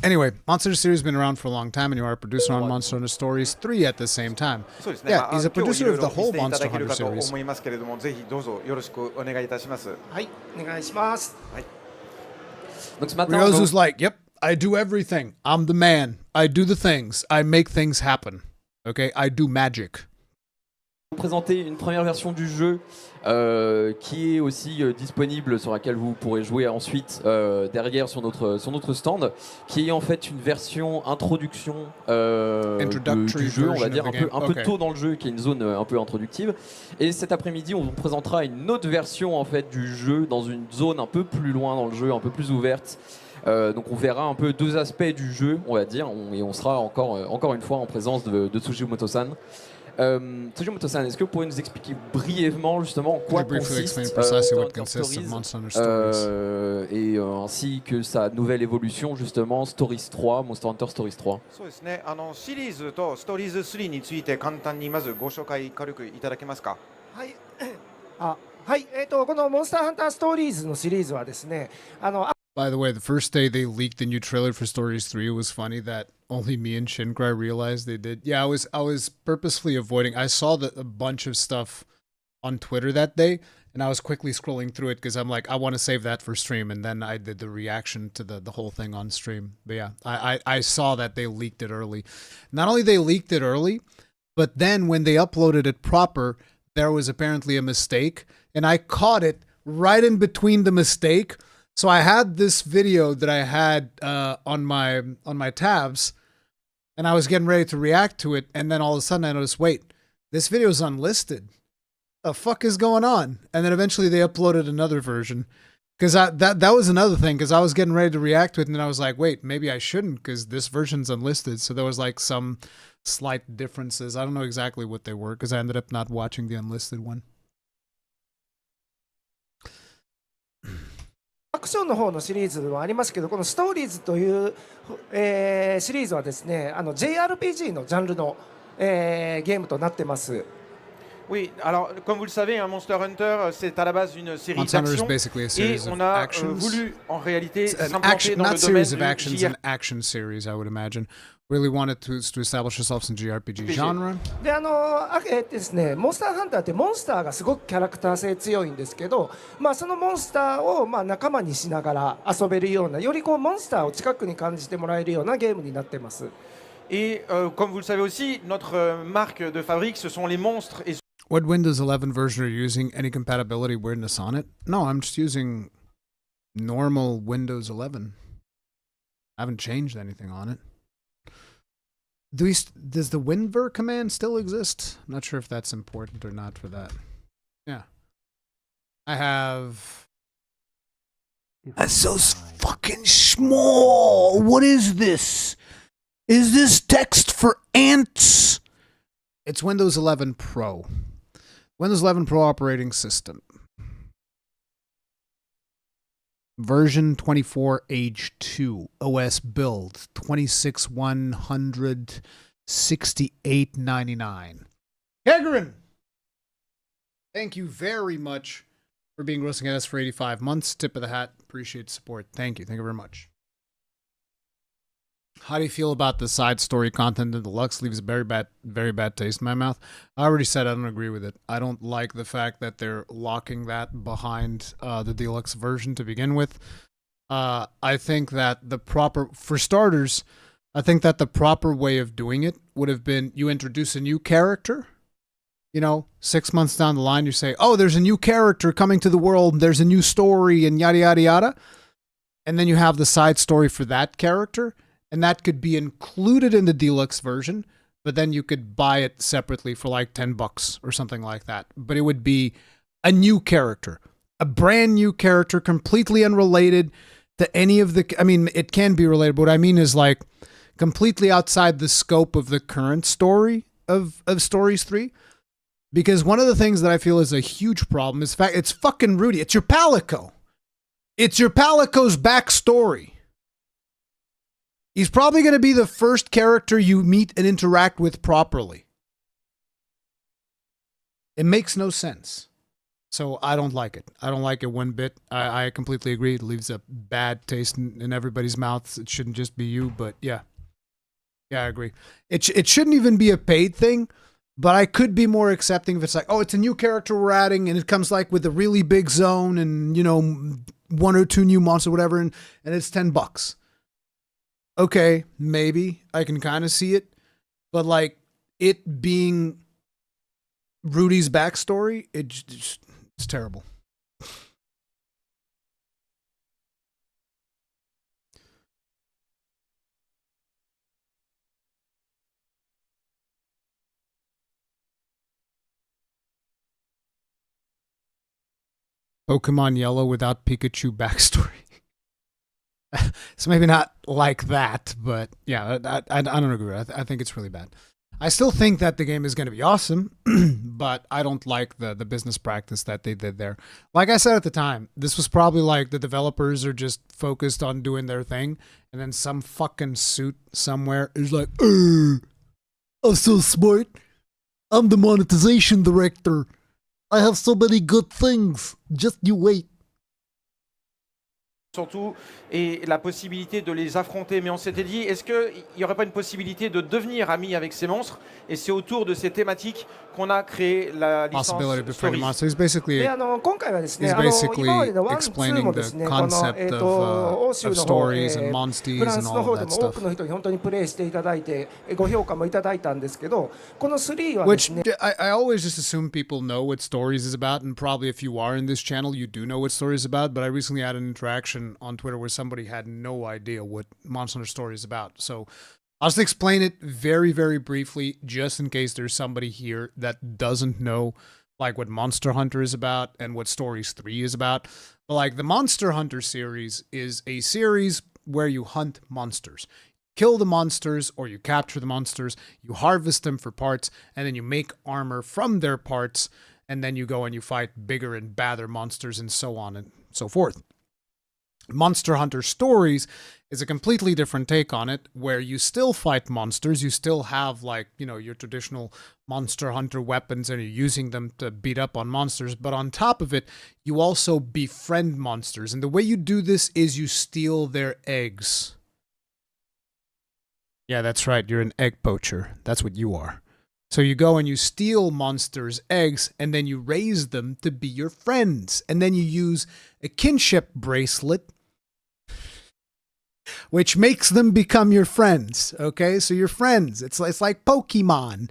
Anyway, Monster Series has been around for a long time, and you are a producer on Monster Hunter Stories 3 at the same time. Yeah, he's a producer of the whole Monster Hunter series. Ryozu's like, yep, I do everything. I'm the man. I do the things. I make things happen. Okay, I do magic. Vous présenter une première version du jeu qui est aussi disponible, sur laquelle vous pourrez jouer ensuite derrière sur notre stand, qui est en fait une version introduction du jeu, on va dire un peu tôt dans le jeu, qui est une zone un peu introductive. Et cet après-midi, on vous présentera une autre version en fait du jeu dans une zone un peu plus loin dans le jeu, un peu plus ouverte. Donc on verra un peu 2 aspects du jeu, on va dire, et on sera encore une fois en présence de Tsujimoto-san. Tsujimoto-san, est-ce que vous pourriez nous expliquer brièvement justement en quoi consiste Monster Hunter Stories et ainsi que sa nouvelle évolution justement Stories 3, Monster Hunter Stories 3. そうですね。シリーズとストーリーズ3について簡単にまずご紹介軽くいただけますか。はい。はい。このモンスターハンターストーリーズのシリーズはですね、By the way, the first day they leaked the new trailer for Stories 3, it was funny that only me and Shinkrai realized they did. Yeah, I was purposefully avoiding. I saw a bunch of stuff on Twitter that day, and I was quickly scrolling through it because I'm like, I want to save that for stream, and then I did the reaction to the whole thing on stream. But yeah, I saw that they leaked it early. Not only they leaked it early, but then when they uploaded it proper, there was apparently a mistake, and I caught it right in between the mistake. So I had this video that I had on my tabs, and I was getting ready to react to it, and then all of a sudden I noticed, wait, this video is unlisted. The fuck is going on? And then eventually they uploaded another version, Because that was another thing, because I was getting ready to react to it, and then I was like, wait, maybe I shouldn't, because this version's unlisted. So there was like some slight differences. I don't know exactly what they were, because I ended up not watching the unlisted one. アクションの方のシリーズはありますけど、このストーリーズという、シリーズはですね、JRPG のジャンルの、ゲームとなってます。Oui, alors comme vous le savez, un Monster Hunter, c'est à la base une série Monster Hunter is d'actions basically a et series on of a actions. voulu en réalité It's an s'implanter action, dans le not domaine series of du actions, JRPG. an action series, I would imagine. Really wanted to establish yourselves in JRPG genre. でですね、モンスターハンターってモンスターがすごくキャラクター性強いんですけど、まあ、そのモンスターをまあ仲間にしながら遊べるような、よりこうモンスターを近くに感じてもらえるようなゲームになってます。Et comme vous le savez aussi, notre marque de fabrique, ce sont les monstres. Et What Windows 11 version are you using? Any compatibility weirdness on it? No, I'm just using normal Windows 11. I haven't changed anything on it. Does the WinVer command still exist? I'm not sure if that's important or not for that. Yeah. I have... That's so fucking small! What is this? Is this text for ants? It's Windows 11 Pro. Windows 11 Pro operating system. Version 24H2. OS build 26168.99. Kegrin! Thank you very much for being grossing at us for 85 months. Tip of the hat. Appreciate the support. Thank you. Thank you very much. How do you feel about the side story content in Deluxe? Leaves a very bad taste in my mouth. I already said I don't agree with it. I don't like the fact that they're locking that behind the Deluxe version to begin with. I think that for starters, I think that the proper way of doing it would have been you introduce a new character. You know, 6 months down the line, you say, oh, there's a new character coming to the world. There's a new story and yada, yada, yada. And then you have the side story for that character. And that could be included in the deluxe version, but then you could buy it separately for like $10 or something like that. But it would be a new character, a brand new character, completely unrelated to any of the... I mean, it can be related, but what I mean is like completely outside the scope of the current story of Stories 3. Because one of the things that I feel is a huge problem is it's fucking Rudy. It's your Palico. It's your Palico's backstory. He's probably going to be the first character you meet and interact with properly. It makes no sense. So I don't like it. I don't like it one bit. I completely agree. It leaves a bad taste in everybody's mouths. It shouldn't just be you, but yeah. Yeah, I agree. It shouldn't even be a paid thing, but I could be more accepting if it's like, oh, it's a new character we're adding, and it comes like with a really big zone and, you know, 1 or 2 new monsters or whatever, and it's $10. Okay, maybe I can kind of see it, but like it being Rudy's backstory, it's terrible. Pokemon Yellow without Pikachu backstory. So maybe not like that, but yeah, I don't agree. I think it's really bad. I still think that the game is going to be awesome, but I don't like the business practice that they did there. Like I said at the time, this was probably like the developers are just focused on doing their thing, and then some fucking suit somewhere is like, I'm so smart. I'm the monetization director. I have so many good things. Just you wait. surtout, et la possibilité de les affronter. Mais on s'était dit, est-ce qu'il n'y aurait pas une possibilité de devenir ami avec ces monstres? Et c'est autour de ces thématiques qu'on a créé la licence Stories. He's basically で今回はですね、 he's basically 今までのワンツー explaining も the ですね、この concept 欧州 of の方、 stories and monsties フラン and スの all 方 of で that も多 stuff. くの人に本当にプレイしていただいて、ご評価もいただいたんですけど、この3はですね、 Which I always just assume people know what Stories is about, and probably if you are in this channel, you do know what Stories is about. But I recently had an interaction on Twitter where somebody had no idea what Monster Hunter Story is about. So I'll just explain it very, very briefly, just in case there's somebody here that doesn't know like what Monster Hunter is about and what Stories 3 is about. But like the Monster Hunter series is a series where you hunt monsters. Kill the monsters or you capture the monsters, you harvest them for parts, and then you make armor from their parts, and then you go and you fight bigger and badder monsters and so on and so forth. Monster Hunter Stories is a completely different take on it, where you still fight monsters, you still have like, you know, your traditional Monster Hunter weapons and you're using them to beat up on monsters, but on top of it, you also befriend monsters. And the way you do this is you steal their eggs. Yeah, that's right, you're an egg poacher. That's what you are. So you go and you steal monsters' eggs, and then you raise them to be your friends. And then you use a kinship bracelet, which makes them become your friends. Okay, so you're friends. It's like Pokemon.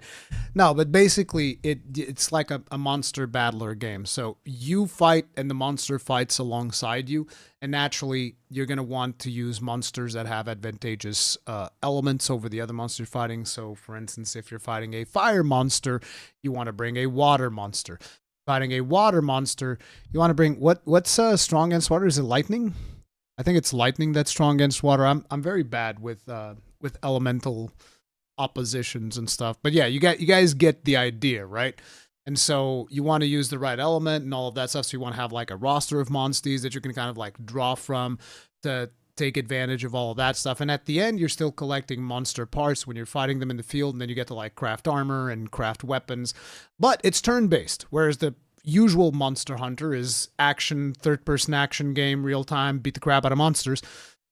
No, but basically it's like a monster battler game. So you fight and the monster fights alongside you, and naturally you're gonna want to use monsters that have advantageous elements over the other monster you're fighting. So for instance, if you're fighting a fire monster, you want to bring a water monster. Fighting a water monster, you want to bring what's strong against water? Is it lightning? I think it's lightning that's strong against water. I'm very bad with elemental oppositions and stuff. But yeah, you guys get the idea, right? And so you want to use the right element and all of that stuff. So you want to have like a roster of monsties that you can kind of like draw from to take advantage of all of that stuff. And at the end, you're still collecting monster parts when you're fighting them in the field, and then you get to like craft armor and craft weapons. But it's turn-based, whereas the usual Monster Hunter is action, third-person action game, real-time, beat the crap out of monsters.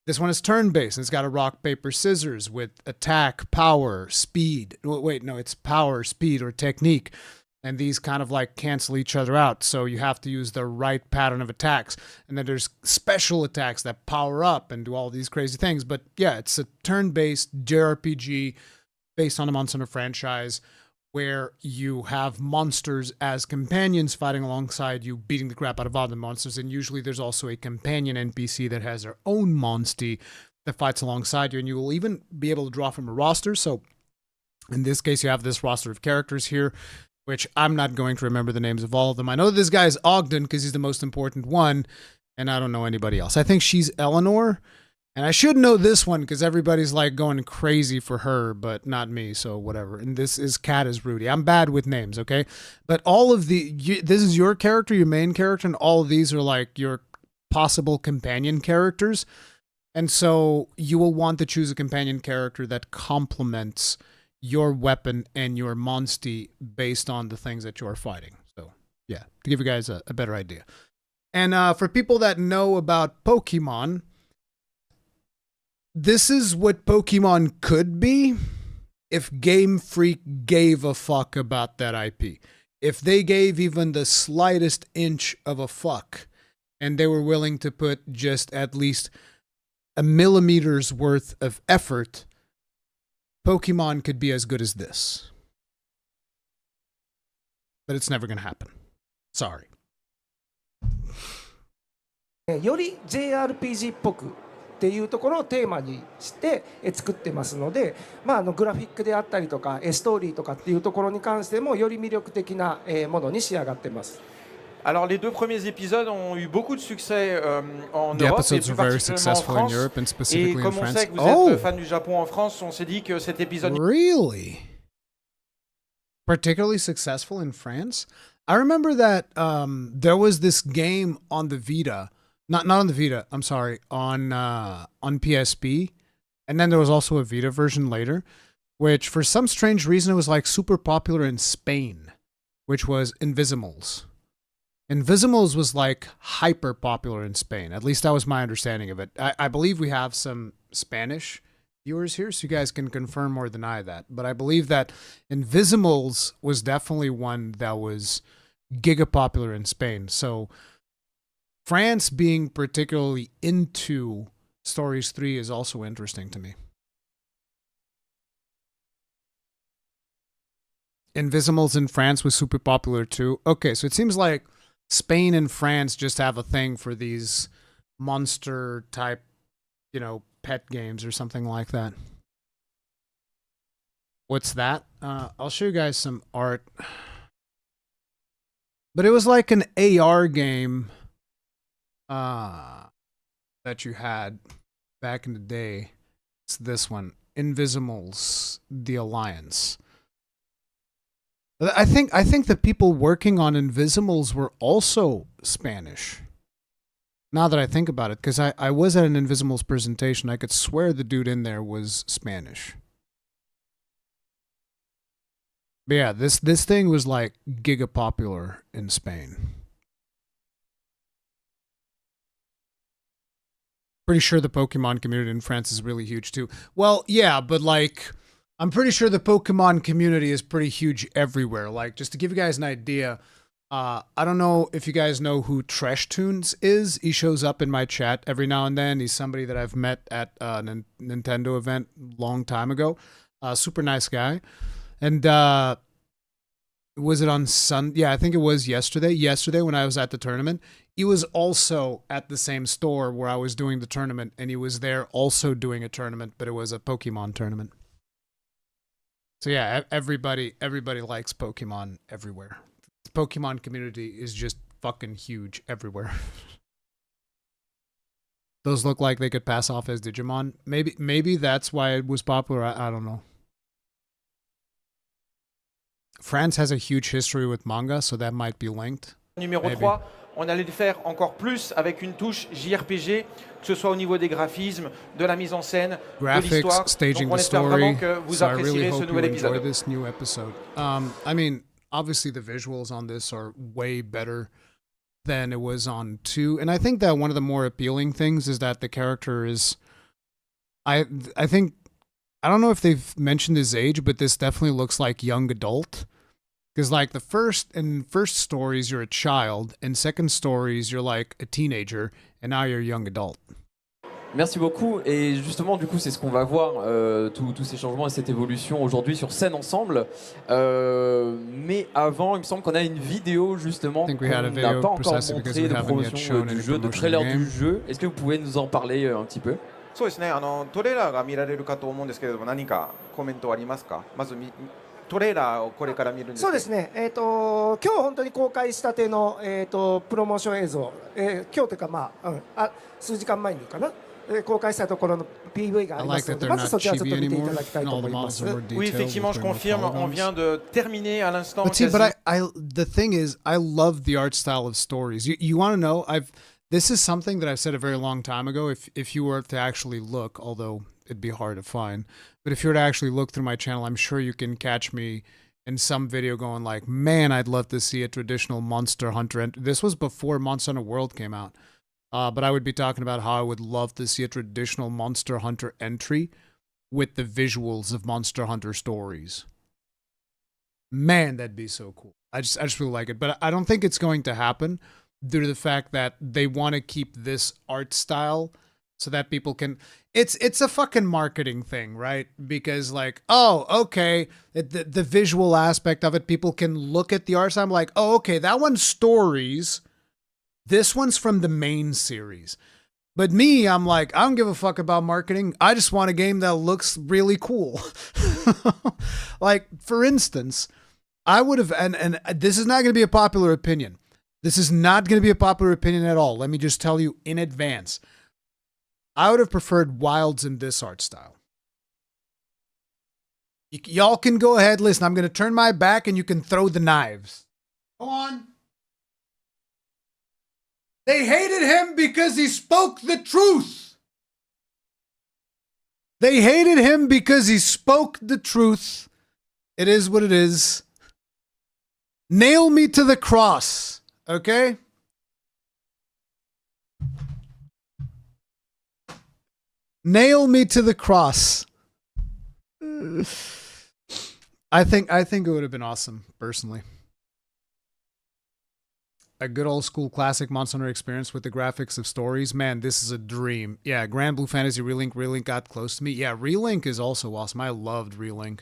This one is turn-based, and it's got a rock, paper, scissors with attack, power, speed. Wait, no, it's power, speed, or technique. And these kind of like cancel each other out, so you have to use the right pattern of attacks. And then there's special attacks that power up and do all these crazy things. But yeah, it's a turn-based JRPG based on the Monster Hunter franchise, where you have monsters as companions fighting alongside you, beating the crap out of other monsters. And usually there's also a companion NPC that has their own monstie that fights alongside you. And you will even be able to draw from a roster. So in this case, you have this roster of characters here, which I'm not going to remember the names of all of them. I know this guy is Ogden because he's the most important one, and I don't know anybody else. I think she's Eleanor. And I should know this one because everybody's like going crazy for her, but not me, so whatever. And this is Cat is Rudy. I'm bad with names, okay? But all of this is your character, your main character, and all of these are like your possible companion characters. And so you will want to choose a companion character that complements your weapon and your monstie based on the things that you're fighting. So yeah, to give you guys a better idea. And for people that know about Pokemon, this is what Pokemon could be if Game Freak gave a fuck about that IP. If they gave even the slightest inch of a fuck, and they were willing to put just at least a millimeter's worth of effort, Pokemon could be as good as this. But it's never going to happen. Sorry. より JRPG っぽくっていうところをテーマにして作ってますので、グラフィックであったりとかストーリーとかっていうところに関してもより魅力的なものに仕上がってます。Alors les deux premiers épisodes ont eu beaucoup de succès en The Europe, et episodes plus were very particulièrement en successful in France. Europe and Et specifically in comme on France. sait que vous êtes fan du Japon en France, on s'est dit que cet épisode... Really? Particularly successful in France? I remember that there was this game on the Vita, not on the Vita, I'm sorry, on PSP, and then there was also a Vita version later, which for some strange reason it was like super popular in Spain, which was Invisimals. Invisimals was like hyper popular in Spain. At least that was my understanding of it. I believe we have some Spanish viewers here, so you guys can confirm or deny that. But I believe that Invisimals was definitely one that was giga popular in Spain. So France being particularly into Stories 3 is also interesting to me. Invisimals in France was super popular too. Okay, so it seems like Spain and France just have a thing for these monster type, pet games or something like that. What's that? I'll show you guys some art. But it was like an AR game that you had back in the day. It's this one, Invisimals: The Alliance. I think the people working on Invisimals were also Spanish. Now that I think about it, because I was at an Invisimals presentation, I could swear the dude in there was Spanish. But yeah, this thing was like giga popular in Spain. Pretty sure the Pokemon community in France is really huge too. Well, yeah, but like, I'm pretty sure the Pokemon community is pretty huge everywhere. Like, just to give you guys an idea, I don't know if you guys know who Tresh Tunes is. He shows up in my chat every now and then. He's somebody that I've met at a Nintendo event a long time ago. Super nice guy. And was it on Sunday? Yeah, I think it was yesterday. Yesterday when I was at the tournament, he was also at the same store where I was doing the tournament, and he was there also doing a tournament, but it was a Pokemon tournament. So yeah, everybody likes Pokemon everywhere. The Pokemon community is just fucking huge everywhere. Those look like they could pass off as Digimon. Maybe that's why it was popular. I don't know. France has a huge history with manga, so that might be linked. Numéro Maybe. 3, on allait le faire encore plus avec une touche JRPG, que ce soit au niveau des graphismes, de la mise en scène, de l'histoire. Graphics, staging Donc on the espère story. vraiment que vous So I apprécierez really ce hope you nouvel enjoy épisode. this new episode. I mean, obviously the visuals on this are way better than it was on 2, and I think that one of the more appealing things is that the character is, I think, I don't know if they've mentioned his age, but this definitely looks like young adult. Because like the first stories you're a child, and second stories you're like a teenager, and now you're a young adult. Merci beaucoup, et justement du coup c'est ce qu'on va voir, tous ces changements et cette évolution aujourd'hui sur scène ensemble, mais avant il me semble qu'on a une vidéo justement qu'on n'a pas encore montré de promotion du jeu, de trailer du jeu. Est-ce que vous pouvez nous en parler un petit peu? そうですね、トレーラーが見られるかと思うんですけれども、何かコメントありますか？まずトレーラーをこれから見るんですけど。そうですね、今日本当に公開したての、プロモーション映像、今日というか、数時間前にかな、公開したところの PV がありますので、まずそちらちょっと見ていただきたいと思います。Oui, effectivement, je confirme, on vient de terminer à l'instant. But see, the thing is, I love the art style of stories. You want to know? This is something that I've said a very long time ago. If you were to actually look, although it'd be hard to find, but if you were to actually look through my channel, I'm sure you can catch me in some video going like, man, I'd love to see a traditional Monster Hunter. This was before Monster Hunter World came out. But I would be talking about how I would love to see a traditional Monster Hunter entry with the visuals of Monster Hunter stories. Man, that'd be so cool. I just really like it. But I don't think it's going to happen due to the fact that they want to keep this art style so that people can... It's a fucking marketing thing, right? Because like, oh, okay, the visual aspect of it, people can look at the art style. I'm like, oh, okay, that one's stories. This one's from the main series. But me, I'm like, I don't give a fuck about marketing. I just want a game that looks really cool. Like, for instance, I would have, and this is not going to be a popular opinion. This is not going to be a popular opinion at all. Let me just tell you in advance. I would have preferred Wilds in this art style. Y'all can go ahead. Listen, I'm going to turn my back and you can throw the knives. Go on. They hated him because he spoke the truth. They hated him because he spoke the truth. It is what it is. Nail me to the cross, okay? Nail me to the cross. I think it would have been awesome, personally. A good old school classic Monster Hunter experience with the graphics of stories. Man, this is a dream. Yeah, Grand Blue Fantasy Relink. Relink got close to me. Yeah, Relink is also awesome. I loved Relink.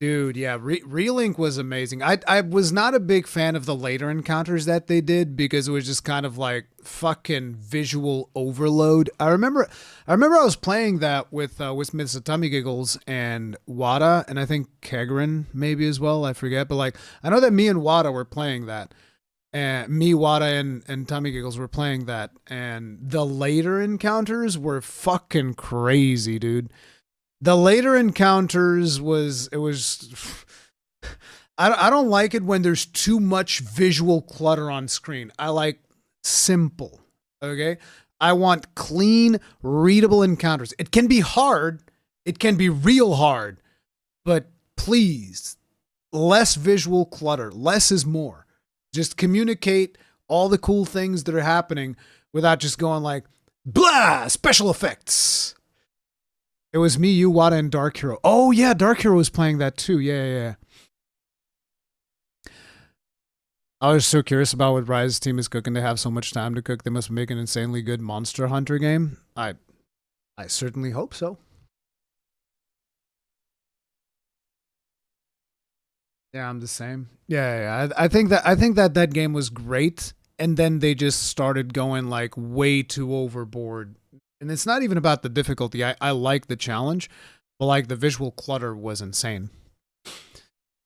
Dude, yeah, Relink was amazing. I was not a big fan of the later encounters that they did because it was just kind of like fucking visual overload. I remember I was playing that with Miss Tummy Giggles and Wada, and I think Kegrin maybe as well. I forget, but like I know that me and Wada were playing that, and me, Wada, and Tummy Giggles were playing that, and the later encounters were fucking crazy, dude. The later encounters I don't like it when there's too much visual clutter on screen. I like simple, okay? I want clean, readable encounters. It can be hard. It can be real hard. But please, less visual clutter. Less is more. Just communicate all the cool things that are happening without just going like, blah, special effects. It was me, you, Wada, and Dark Hero. Oh, yeah, Dark Hero was playing that too. Yeah. I was so curious about what Rise's team is cooking to have so much time to cook. They must make an insanely good Monster Hunter game. I certainly hope so. Yeah, I'm the same. Yeah. I think that game was great, and then they just started going like way too overboard. And it's not even about the difficulty. I like the challenge, but like the visual clutter was insane.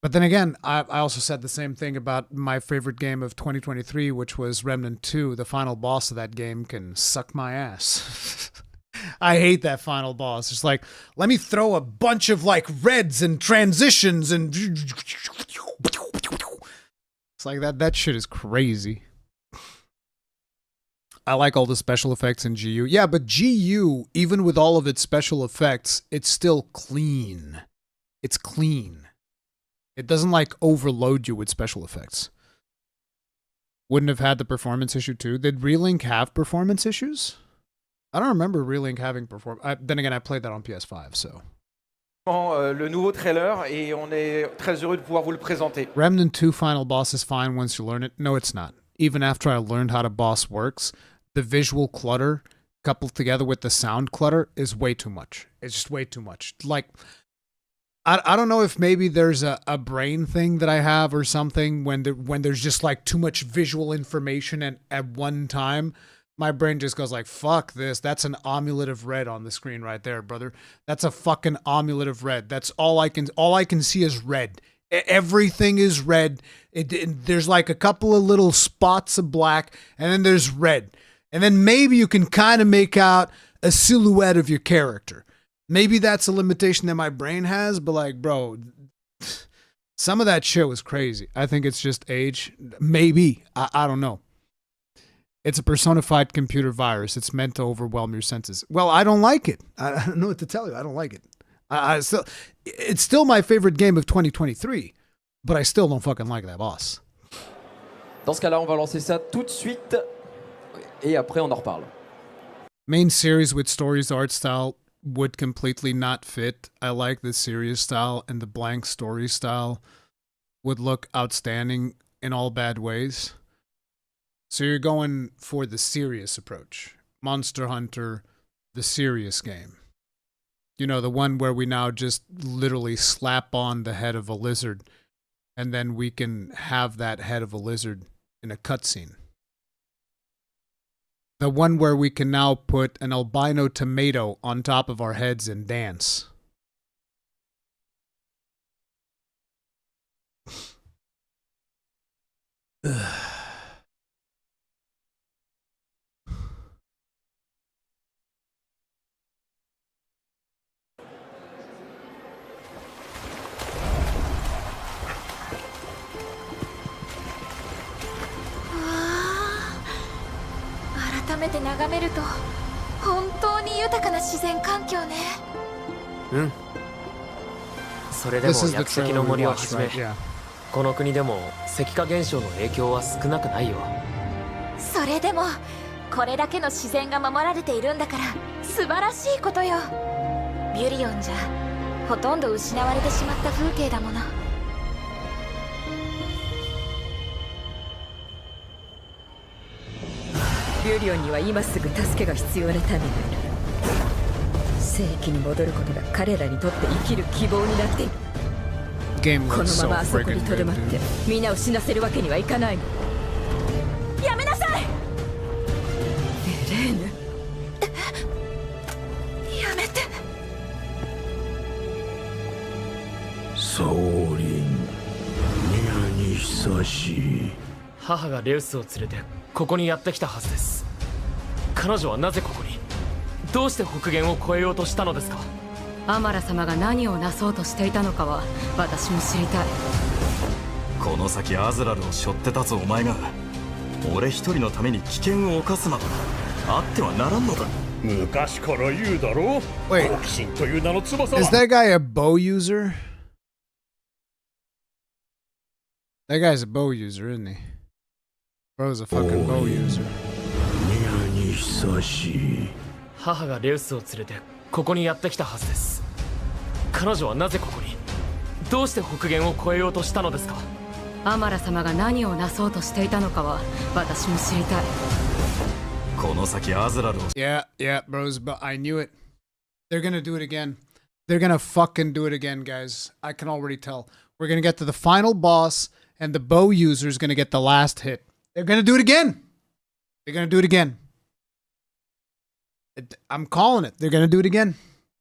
But then again, I also said the same thing about my favorite game of 2023, which was Remnant 2. The final boss of that game can suck my ass. I hate that final boss. It's like, let me throw a bunch of like reds and transitions and it's like that shit is crazy. I like all the special effects in GU. Yeah, but GU, even with all of its special effects, it's still clean. It's clean. It doesn't like overload you with special effects. Wouldn't have had the performance issue too. Did Relink have performance issues? I don't remember Relink having performance. Then again, I played that on PS5, so. Le nouveau trailer et on est très heureux de pouvoir vous le présenter. Remnant 2 final boss is fine once you learn it. No, it's not. Even after I learned how the boss works, the visual clutter coupled together with the sound clutter is way too much. It's just way too much. Like, I don't know if maybe there's a brain thing that I have or something when there's just like too much visual information and at one time, my brain just goes like, fuck this. That's an amulet of red on the screen right there, brother. That's a fucking amulet of red. That's all I can see is red. Everything is red. There's like a couple of little spots of black, and then there's red. And then maybe you can kind of make out a silhouette of your character. Maybe that's a limitation that my brain has, but like, bro, some of that shit was crazy. I think it's just age. Maybe. I don't know. It's a personified computer virus. It's meant to overwhelm your senses. Well, I don't like it. I don't know what to tell you. I don't like it. It's still my favorite game of 2023, but I still don't fucking like that boss. Dans ce cas-là, on va lancer ça tout de suite et après on en reparle. Main series with stories art style would completely not fit. I like the serious style, and the blank story style would look outstanding in all bad ways. So you're going for the serious approach. Monster Hunter, the serious game. You know, the one where we now just literally slap on the head of a lizard, and then we can have that head of a lizard in a cutscene. The one where we can now put an albino tomato on top of our heads and dance. This is the trailer we watched, right? Yeah. この国でも石化現象の影響は少なくないよ。それでもこれだけの自然が守られているんだから素晴らしいことよ。ビュリオンじゃほとんど失われてしまった風景だもの。ビュリオンには今すぐ助けが必要な民がいる。正規に戻ることが彼らにとって生きる希望になっている。game この looks ま so まあそこに friggin' とど good, まって dude. 皆を死なせるわけにはいかないの。やめなさい。エレーヌ、やめて。総林宮に久しい。母がレウスを連れてここにやってきたはずです。彼女はなぜここに、どうして北限を越えようとしたのですか？アマラ様が何をなそうとしていたのかは私も知りたい。この先アズラルを背負って立つお前が俺一人のために危険を冒すなどあってはならんのだ。昔から言うだろう。 Wait, 好奇心という名の翼 is は。 that guy a bow user? That guy's a bow user, isn't he? Bro's a fucking bow user. 宮に久しい。母がレウスを連れてここにやってきたはずです。彼女はなぜここに、どうして北限を越えようとしたのですか？アマラ様が何をなそうとしていたのかは私も知りたい。この先アズラルを Yeah, bros, but I knew it. They're gonna do it again. They're gonna fucking do it again, guys. I can already tell. We're gonna get to the final boss, and the bow user is gonna get the last hit. They're gonna do it again. They're gonna do it again. I'm calling it. They're gonna do it again.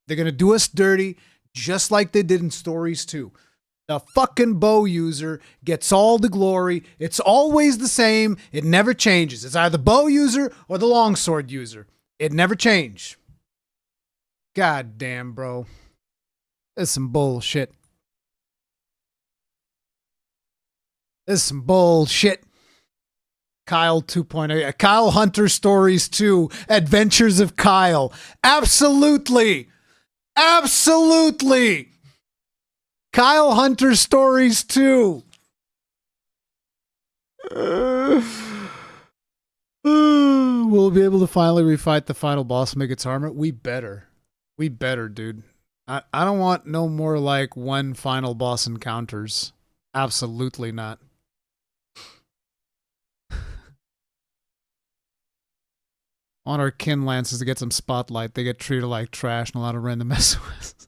They're gonna do us dirty, just like they did in Stories 2. The fucking bow user gets all the glory. It's always the same. It never changes. It's either the bow user or the longsword user. It never changed. God damn, bro. This is some bullshit. This is some bullshit. Kyle 2.0. Kyle Hunter Stories 2. Adventures of Kyle. Absolutely. Absolutely. Kyle Hunter Stories 2. We'll be able to finally refight the final boss and make its armor. We better. We better, dude. I don't want no more like one final boss encounters. Absolutely not. I want our kin lances to get some spotlight. They get treated like trash and allowed to run to mess with.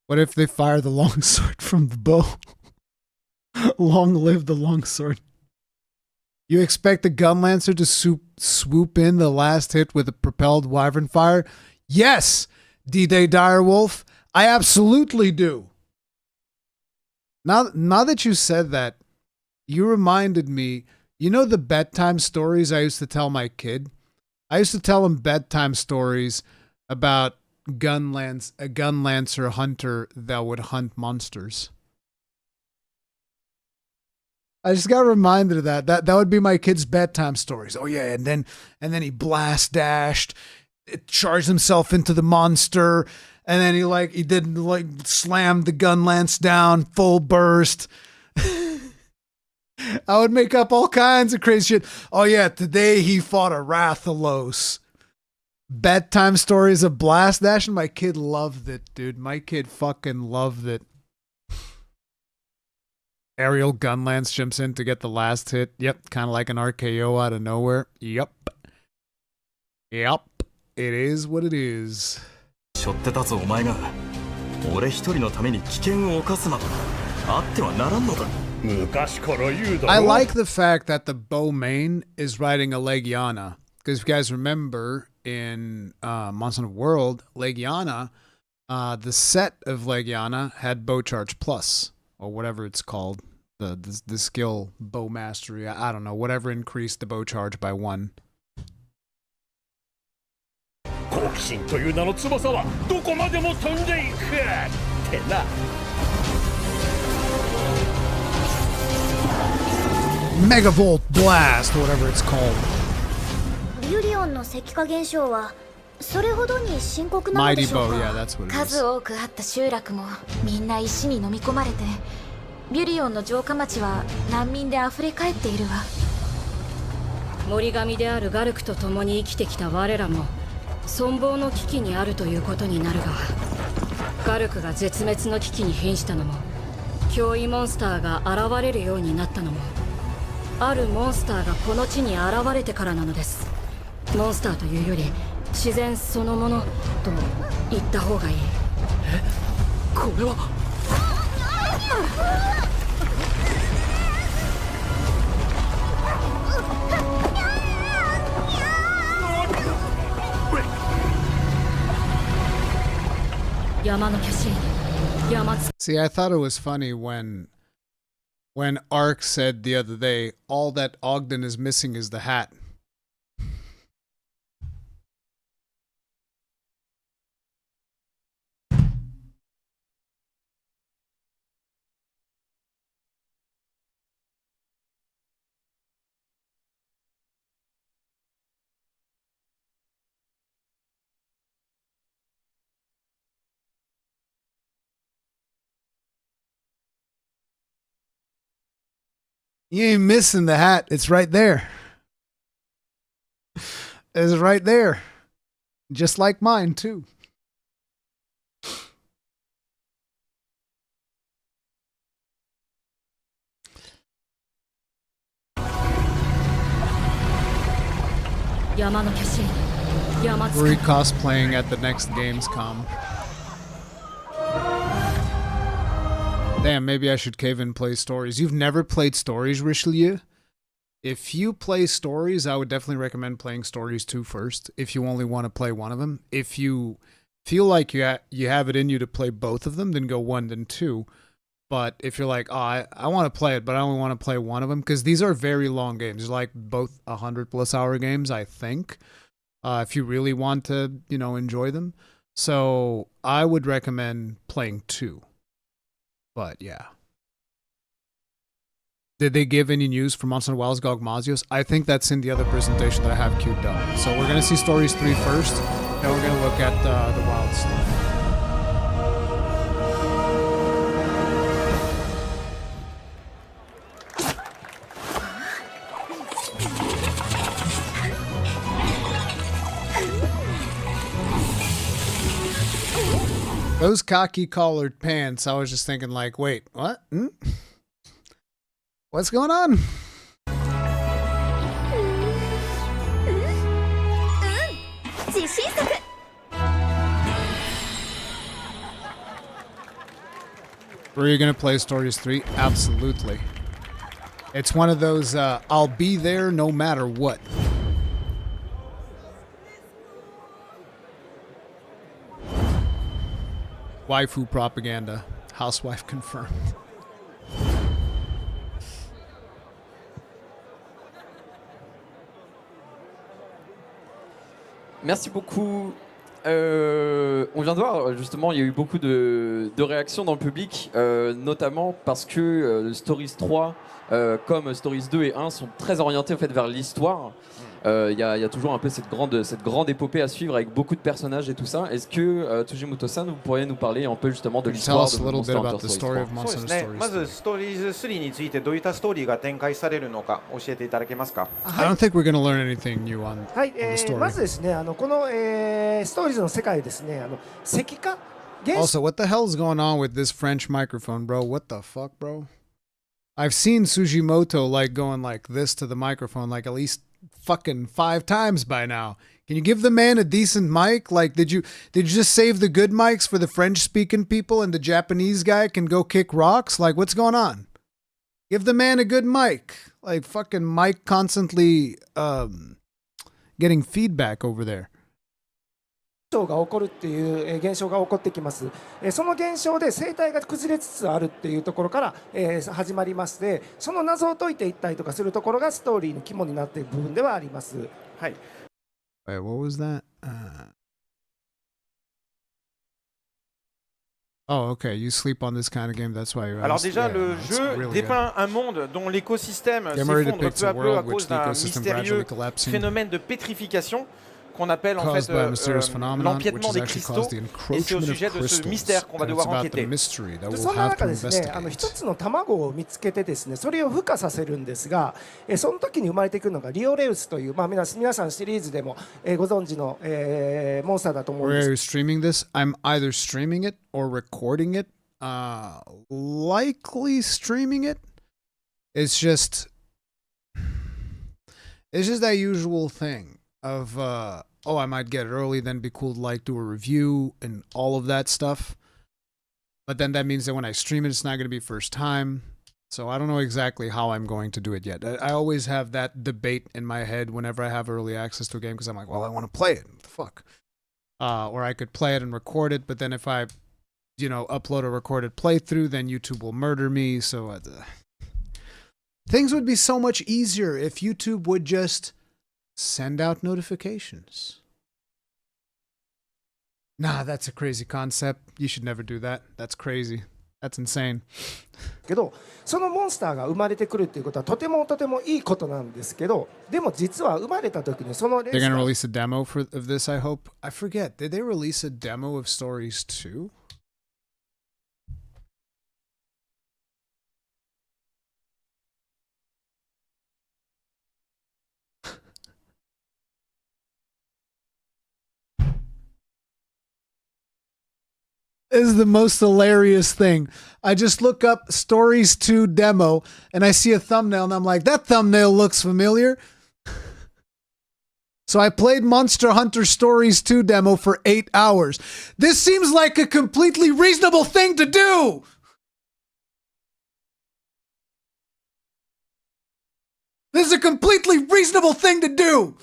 What if they fire the longsword from the bow? Long live the longsword. You expect the gun lancer to swoop in the last hit with a propelled wyvern fire? Yes, D-Day Direwolf. I absolutely do. Now that you said that, you reminded me, you know the bedtime stories I used to tell my kid? I used to tell him bedtime stories about a gun lancer hunter that would hunt monsters. I just got reminded of that. That would be my kid's bedtime stories. Oh yeah, and then he blast dashed, charged himself into the monster, and then he slammed the gun lance down, full burst. I would make up all kinds of crazy shit. Oh yeah, today he fought a Rathalos. Bedtime stories of blast dash, and my kid loved it, dude. My kid fucking loved it. Aerial gun lance jumps in to get the last hit. Yep, kind of like an RKO out of nowhere. Yep. It is what it is. 背負って立つお前が俺一人のために危険を冒すなどあってはならんのだ。昔から言うだろう。 I like the fact that the bow main is riding a Legiana. Because if you guys remember in Monste Hunter World, Legiana, the set of Legiana had bow charge plus, or whatever it's called. The skill bow mastery. I don't know. Whatever increased the bow charge by 1. 好奇心という名の翼はどこまでも飛んでいくってな。Megavolt Blast, whatever it's called. ビュリオンの石化現象はそれほどに深刻なので Mighty しょう Bow, か。 yeah, that's what it 数 is. 多くあった集落もみんな石に飲み込まれて、ビュリオンの城下町は難民で溢れ返っているわ。森神であるガルクと共に生きてきた我らも存亡の危機にあるということになるが、ガルクが絶滅の危機に瀕したのも、脅威モンスターが現れるようになったのも、あるモンスターがこの地に現れてからなのです。モンスターというより自然そのものと言った方がいい。これは See, I thought it was funny when Ark said the other day, all that Ogden is missing is the hat. You ain't missing the hat. It's right there. It's right there. Just like mine, too. Ruri cosplaying at the next Gamescom. Damn, maybe I should cave in and play stories. You've never played stories, Richelieu? If you play stories, I would definitely recommend playing stories 2 first, if you only want to play one of them. If you feel like you have it in you to play both of them, then go 1, then 2. But if you're like, oh, I want to play it, but I only want to play one of them, because these are very long games. They're like both 100+ hour games, I think, if you really want to, enjoy them. So I would recommend playing 2. But yeah. Did they give any news for Monster Hunter Wilds GOG Mazios? I think that's in the other presentation that I have queued up. So we're going to see Stories 3 first, then we're going to look at the Wild stuff. Those khaki collared pants, I was just thinking like, wait, what? What's going on? Were you going to play Stories 3? Absolutely. It's one of those, I'll be there no matter what. Waifu propaganda. Housewife confirmed. Merci beaucoup. On vient de voir, justement, il y a eu beaucoup de réactions dans le public, notamment parce que Stories 3, comme Stories 2 et 1, sont très orientés en fait, vers l'histoire. Il y a toujours un peu cette grande épopée à suivre avec beaucoup de personnages et tout ça. Est-ce que Tujimoto-san, vous pourriez nous parler un peu justement de l'histoire de Monster Hunter Stories 3? そうですね。まずストーリーズ3についてどういったストーリーが展開されるのか教えていただけますか。I don't think we're going to learn anything new on, はい、 on the story. まずですね、この、ストーリーズの世界ですね、石化 Also, what the hell's going on with this French microphone, bro? What the fuck, bro? I've seen Sujimoto like going like this to the microphone like at least fucking 5 times by now. Can you give the man a decent mic? Like, did you just save the good mics for the French-speaking people and the Japanese guy can go kick rocks? Like, what's going on? Give the man a good mic. Like, fucking mic constantly getting feedback over there. が起こるっていう現象が起こってきます。その現象で生態が崩れつつあるっていうところから始まりまして、その謎を解いていったりとかするところがストーリーの肝になっている部分ではあります。はい。Wait, what was that? Oh, okay. You sleep on this kind of game. That's why you. Alors déjà, yeah, le jeu really dépeint un monde dont l'écosystème s'effondre peu à peu à cause d'un mystérieux phénomène de pétrification qu'on appelle en fait l'empiètement des cristaux, et c'est au sujet de ce mystère qu'on va devoir enquêter. そんな中ですね、一つの卵を見つけてですね、それを孵化させるんですが、その時に生まれてくるのがリオレウスという、皆さんシリーズでもご存知のモンスターだと思うんです。Where are you streaming this? I'm either streaming it or recording it. Likely streaming it. It's just that usual thing of I might get it early, then be cool to like do a review and all of that stuff. But then that means that when I stream it, it's not going to be first time. So I don't know exactly how I'm going to do it yet. I always have that debate in my head whenever I have early access to a game because I'm like, well, I want to play it. What the fuck? Or I could play it and record it, but then if I, upload a recorded playthrough, then YouTube will murder me. So things would be so much easier if YouTube would just send out notifications. Nah, that's a crazy concept. You should never do that. That's crazy. That's insane. けどそのモンスターが生まれてくるっていうことはとてもとてもいいことなんですけど、でも実は生まれた時にそのレー They're ス gonna が release a demo of this, I hope. I forget. Did they release a demo of Stories 2? Is the most hilarious thing. I just look up Stories 2 demo and I see a thumbnail and I'm like, that thumbnail looks familiar. So I played Monster Hunter Stories 2 demo for 8 hours. This seems like a completely reasonable thing to do. This is a completely reasonable thing to do.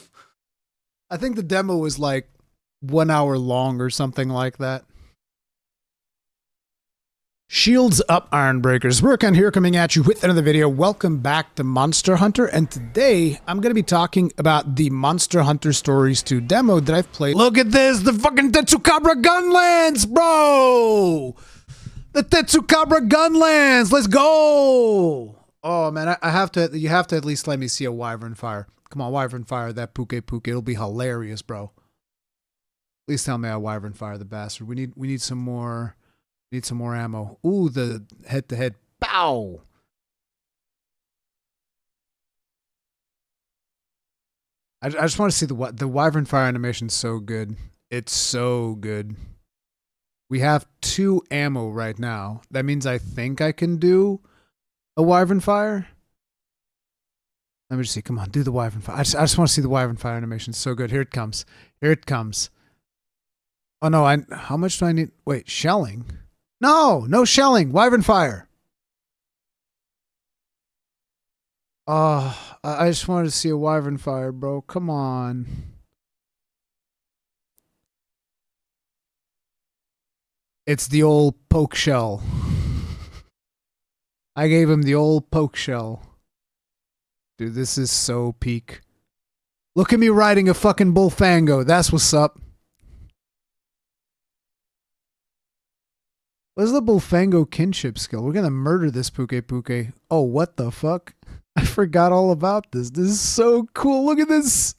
I think the demo was like 1 hour long or something like that. Shields up, Ironbreakers. Rurikhan here coming at you with another video. Welcome back to Monster Hunter, and today I'm going to be talking about the Monster Hunter Stories 2 demo that I've played. Look at this, the fucking Tetsukabra Gunlands, bro! The Tetsukabra Gunlands, let's go! Oh man, you have to at least let me see a Wyvern Fire. Come on, Wyvern Fire that Puke, it'll be hilarious, bro. Please tell me I Wyvern Fire the bastard. We need some more... Need some more ammo. Ooh, the head-to-head. Bow! I just want to see the Wyvern Fire animation. So good. It's so good. We have 2 ammo right now. That means I think I can do a Wyvern Fire. Let me just see. Come on, do the Wyvern Fire. I just want to see the Wyvern Fire animation. It's so good. Here it comes. Here it comes. Oh no, how much do I need? Wait, shelling? No shelling. Wyvern Fire. Oh, I just wanted to see a Wyvern Fire, bro. Come on. It's the old poke shell. I gave him the old poke shell. Dude, this is so peak. Look at me riding a fucking Bullfango. That's what's up. What's the Bullfango kinship skill? We're gonna murder this Puke. Oh, what the fuck? I forgot all about this. This is so cool. Look at this.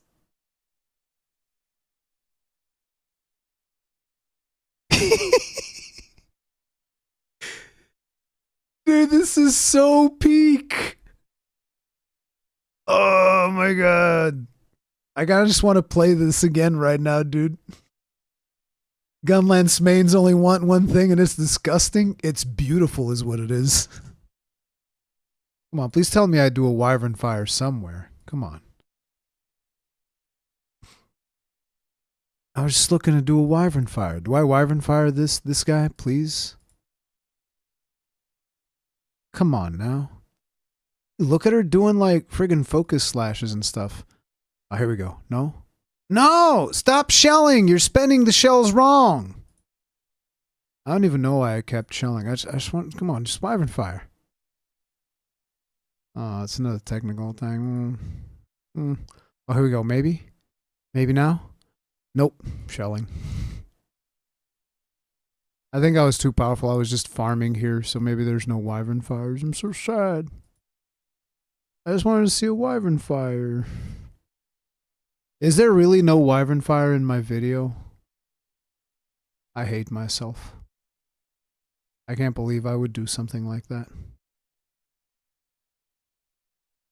Dude, this is so peak. Oh my god. I gotta just want to play this again right now, dude. Gunland mains only want one thing and it's disgusting. It's beautiful is what it is. Come on, please tell me I do a Wyvern Fire somewhere. Come on. I was just looking to do a Wyvern Fire. Do I Wyvern Fire this guy, please? Come on now. Look at her doing like friggin' focus slashes and stuff. Oh, here we go. No? No! Stop shelling! You're spending the shells wrong! I don't even know why I kept shelling. I just want... Come on, just Wyvern Fire. Oh, it's another technical thing. Oh, here we go. Maybe? Maybe now? Nope. Shelling. I think I was too powerful. I was just farming here, so maybe there's no Wyvern Fires. I'm so sad. I just wanted to see a Wyvern Fire. Is there really no Wyvern Fire in my video? I hate myself. I can't believe I would do something like that.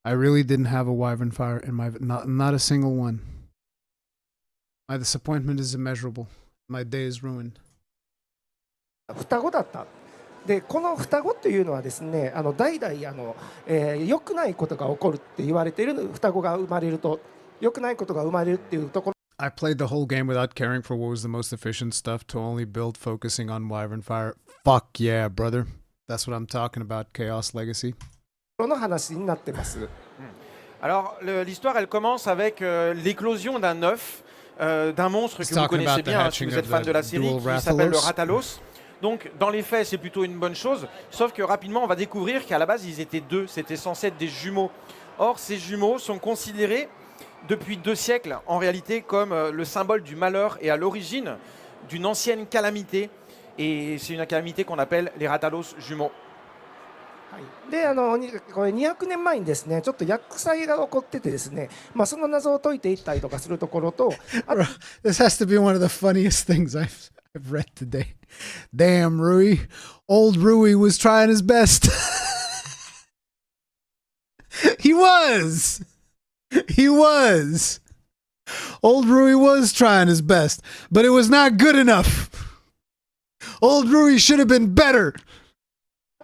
I really didn't have a Wyvern Fire in my... Not a single one. My disappointment is immeasurable. My day is ruined. 双子だった。でこの双子っていうのはですね、代々良くないことが起こるって言われている双子が生まれると良くないことが生まれるっていうところ。I played the whole game without caring for what was the most efficient stuff to only build focusing on Wyvern Fire. Fuck yeah, brother. That's what I'm talking about, Chaos Legacy. の話になってます。Alors, l'histoire, elle commence avec l'éclosion d'un œuf, d'un monstre que vous connaissez bien, hein, si vous êtes fan de la série, qui s'appelle le Ratalos. Donc, dans les faits, c'est plutôt une bonne chose, sauf que rapidement, on va découvrir qu'à la base, ils étaient deux, c'était censé être des jumeaux. Or, ces jumeaux sont considérés depuis 2 siècles, en réalité, comme le symbole du malheur et à l'origine d'une ancienne calamité. Et c'est une calamité qu'on appelle les Ratalos jumeaux. でこれ200年前にですねちょっと厄災が起こっててですね、その謎を解いていったりとかするところと This has to be one of the funniest things I've read today. Damn, Rui. Old Rui was trying his best. He was. He was. Old Rui was trying his best, but it was not good enough. Old Rui should have been better.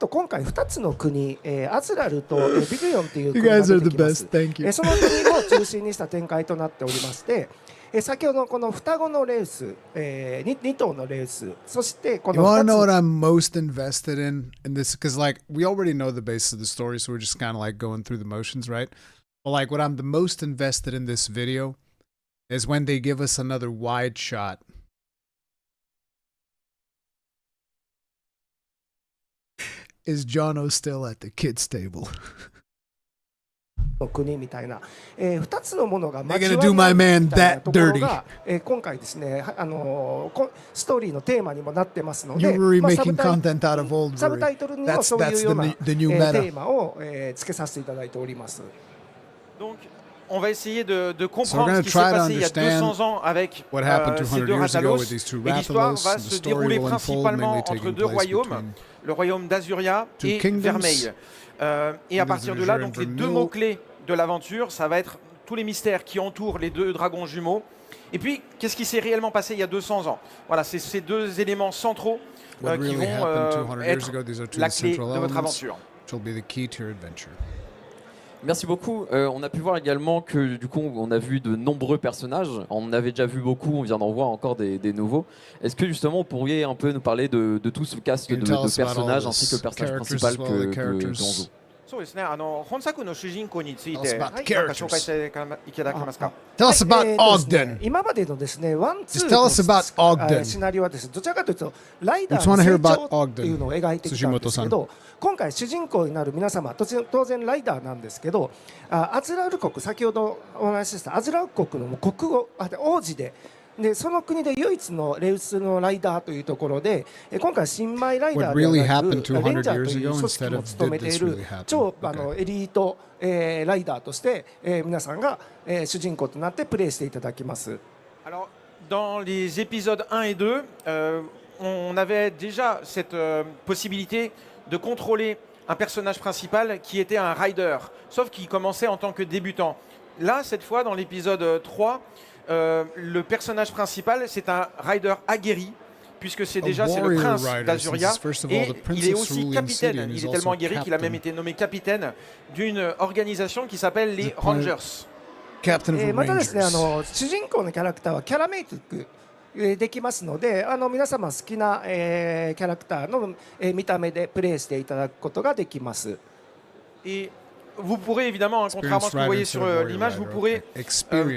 今回2つの国、アズラルとビグヨンという国 You が guys 出 are て the きます best. Thank you. その国を中心にした展開となっておりまして先ほどこの双子のレース、2頭のレースそしてこ You の want to 2 know what つ I'm most invested in this? Because like we already know the basis of the story, so we're just kind of like going through the motions, right? But like what I'm the most invested in this video is when they give us another wide shot. Is Jono still at the kids' table? の国みたいな、2つのものが They're gonna do my man みたいな that ところ dirty. が、今回ですね、ストーリーのテーマにもなってますの You で、 Ruri サ making ブタイ content out of old サブタ Ruri. イトルにも That's そういうような、 the new テ meta. ーマを、つけさせていただいております。 Donc, on va essayer de So we're comprendre gonna ce qui s'est try to passé il y a understand 200 ans avec what happened ces 200 deux years ago Ratalos. with these two Et l'histoire Rathalos. va The se story dérouler will unfold, principalement mainly entre taking 2 place royaumes, between le royaume d'Azuria two et kingdoms. Vermeil. Et à partir de là, Azure donc and les 2 Vermeil. mots-clés de l'aventure, ça va être tous les mystères qui entourent les 2 dragons jumeaux. Et puis, qu'est-ce qui s'est réellement passé il y a 200 ans? Voilà, c'est ces 2 éléments centraux What qui really vont happened 200 years être ago? These are two la of the clé central de votre elements, aventure. which will be the key to your adventure. Merci beaucoup. On a pu voir également que du coup on a vu de nombreux personnages. On en avait déjà vu beaucoup, on vient d'en voir encore des nouveaux. Est-ce que justement vous pourriez un peu nous parler de tout ce cast de personnages ainsi que le personnage principal que l'on joue? そうですね、本作の主人公につい Tell て us なん about か the 紹介していただけますか。 Tell us about ですね Ogden. 今までのですね、ワンツ Just ー tell の us about Ogden. シナリオはですね、どちらかというとライダ We ー just の wanna hear 成 about 長っていうのを描いてきたんですけど、今回主人公になる皆様、当然ライダーなんですけど、アズラール国、先ほどお話ししたアズラール国の国王、王子で。その国で唯一のレウスのライダーというところで今回新米ライダーではなくレンジャーという組織も務めている超エリートライダーとして皆さんが主人公となってプレイしていただきます。 Alors, dans les épisodes 1 et 2, on avait déjà cette possibilité de contrôler un personnage principal qui était un rider, sauf qu'il commençait en tant que débutant. Là, cette fois, dans l'épisode 3, le personnage principal, c'est un rider aguerri, puisque c'est le prince d'Azuria, et il est aussi capitaine. Il est tellement aguerri qu'il a même été nommé capitaine d'une organisation qui s'appelle les Rangers. またですね、主人公のキャラクターはキャラメイクできますので、皆様好きな、キャラクターの、見た目でプレイしていただくことができます。 Et vous pourrez évidemment, contrairement à ce que vous voyez sur l'image, vous pourrez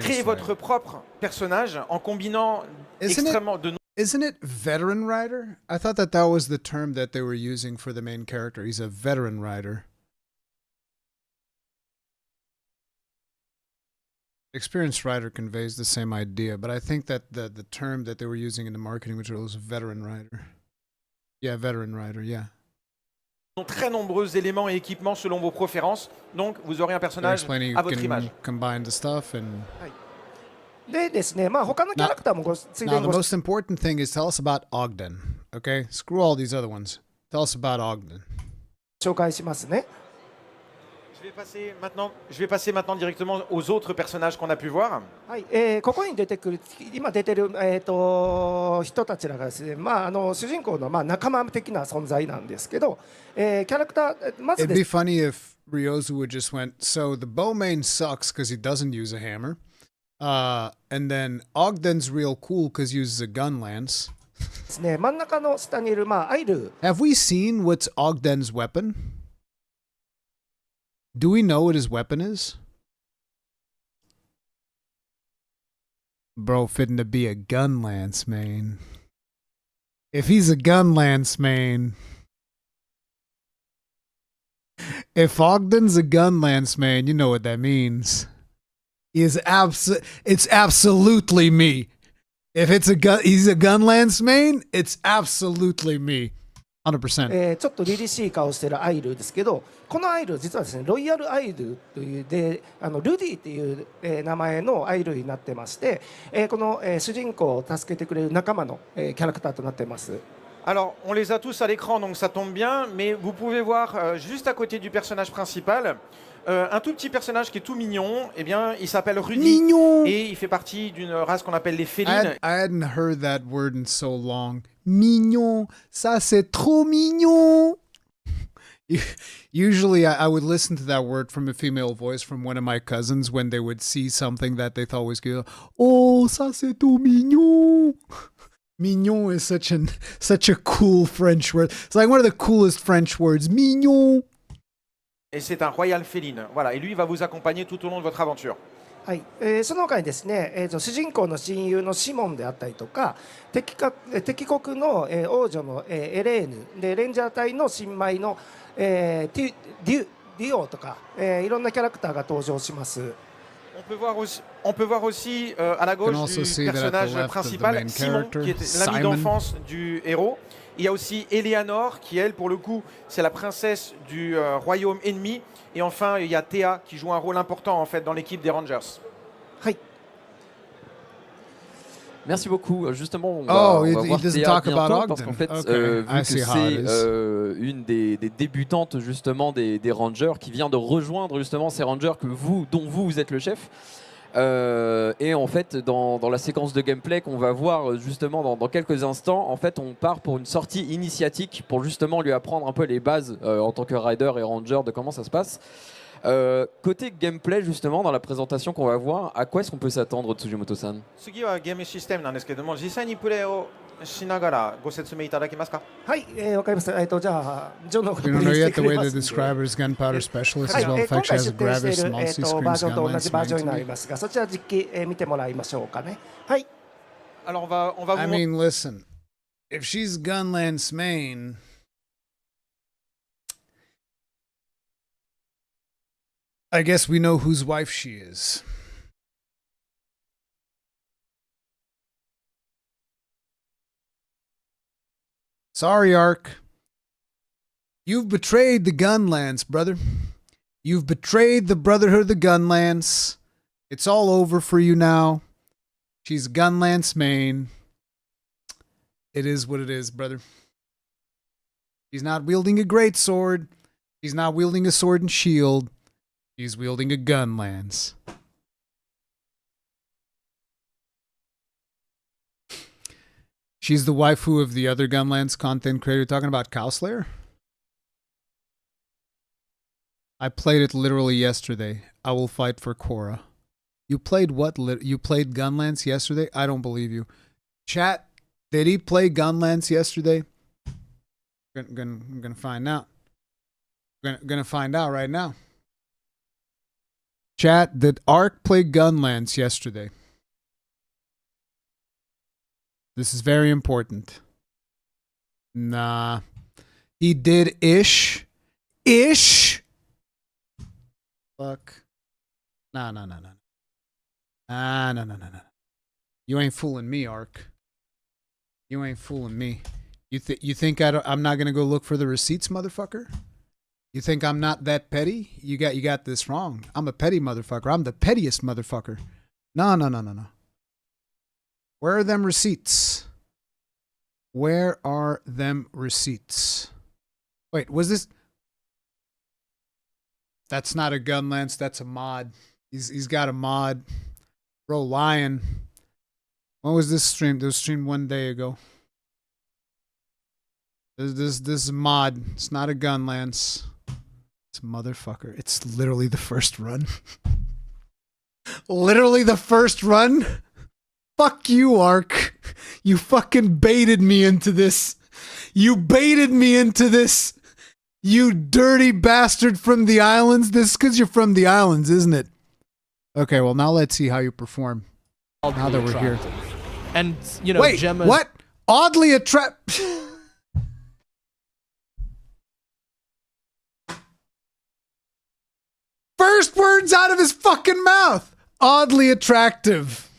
créer votre propre personnage en combinant extrêmement de... Isn't it veteran rider? I thought that was the term that they were using for the main character. He's a veteran rider. Experienced rider conveys the same idea, but I think that the term that they were using in the marketing material is veteran rider. Yeah, veteran rider, yeah. Très nombreux éléments et équipements selon vos préférences, donc vous aurez un personnage à votre image. Combine the stuff and... でですね、他のキャラクターもごついで Now, に the ご most important thing is tell us about Ogden, okay? Screw all these other ones. Tell us about Ogden. 紹介しますね。 Je vais passer maintenant directement aux autres personnages qu'on a pu voir. はい、ここに出てくる今出てる人たちらがですね、主人公の仲間的な存在なんですけど、キャラクターまず It'd で be す。 funny if Ryozu would just went, so the Bowmane sucks because he doesn't use a hammer. And then Ogden's real cool because he uses a gun lance. ですね、真ん中の下にいる、アイル Have we seen what's Ogden's weapon? Do we know what his weapon is? Bro, fitting to be a gun lance main. If he's a gun lance main. If Ogden's a gun lance main, you know what that means. It's absolutely me. If it's he's a gun lance main, it's absolutely me. 100%. ちょっと凛々しい顔してるアイルですけど、このアイル実はですねロイヤルアイルというでルディっていう、名前のアイルになってまして、この、主人公を助けてくれる仲間の、キャラクターとなっています。Alors, on les a tous à l'écran, donc ça tombe bien, mais vous pouvez voir juste à côté du personnage principal, un tout petit personnage qui est tout mignon, eh bien, il s'appelle Rudy, Mignon. et il fait partie d'une race qu'on appelle les félines. I hadn't heard that word in so long. Mignon. Ça, c'est trop mignon. Usually, I would listen to that word from a female voice from one of my cousins when they would see something that they thought was good. Oh, ça, c'est trop mignon. Mignon is such a cool French word. It's like one of the coolest French words. Mignon. Et c'est un royal féline, voilà, et lui il va vous accompagner tout au long de votre aventure. はい、その他にですね、主人公の親友のシモンであったりとか、敵国の、王女の、エレーヌでレンジャー隊の新米の、デュオとか、いろんなキャラクターが登場します。On peut voir aussi à la gauche du personnage principal, Simon, qui est l'ami d'enfance du héros. Il y a aussi Eleanor, qui elle, pour le coup, c'est la princesse du royaume ennemi. Et enfin, il y a Théa, qui joue un rôle important en fait dans l'équipe des Rangers. Merci beaucoup. Justement, on Oh, va he voir doesn't Théa talk about bientôt, parce Ogden. qu'en fait, Okay, vu I que see how it c'est une des débutantes justement des Rangers qui vient de rejoindre justement ces Rangers dont vous êtes le chef. Et en fait, dans la séquence de gameplay qu'on va voir justement dans quelques instants, en fait, on part pour une sortie initiatique pour justement lui apprendre un peu les bases en tant que rider et ranger de comment ça se passe. Côté gameplay, justement, dans la présentation qu'on va voir, à quoi est-ce qu'on peut s'attendre, Tsujimoto-san? 次はゲームシステムなんですけども、実際にプレイをしながらご説明いただけますか？はい、わかりました。じゃあジョンの We don't know yet the way the describer is gunpowder specialist as well. 今 Fact 回 has 出 a 展してい gravis る、multi バー screens ジョンと gun 同じ lance バージョン main になり to ますが、そちら実機、見てもらいましょうかね。はい。Alors on va I vous mean, listen. If she's Gunlance main, I guess we know whose wife she is. Sorry, Ark. You've betrayed the Gunlance, brother. You've betrayed the Brotherhood of the Gunlance. It's all over for you now. She's Gunlance main. It is what it is, brother. He's not wielding a great sword. He's not wielding a sword and shield. He's wielding a gun lance. She's the waifu of the other Gunlance content creator talking about Cowslayer? I played it literally yesterday. I will fight for Korra. You played what? You played Gunlance yesterday? I don't believe you. Chat, did he play Gunlance yesterday? I'm gonna find out. Gonna find out right now. Chat, did Ark play Gunlance yesterday? This is very important. Nah. He did ish. Ish? Fuck. Nah. No. You ain't fooling me, Ark. You ain't fooling me. You think I'm not gonna go look for the receipts, motherfucker? You think I'm not that petty? You got this wrong. I'm a petty motherfucker. I'm the pettiest motherfucker. No. Where are them receipts? Where are them receipts? Wait, was this? That's not a gun lance. That's a mod. He's got a mod. Bro, lying. When was this streamed? It was streamed 1 day ago. This is a mod. It's not a gun lance. It's a motherfucker. It's literally the first run. Literally the first run? Fuck you, Ark. You fucking baited me into this. You baited me into this. You dirty bastard from the islands. This is because you're from the islands, isn't it? Okay, well, now let's see how you perform. Now that we're here. And, you know, wait, Gemma's... what? Oddly attract... First words out of his fucking mouth. Oddly attractive.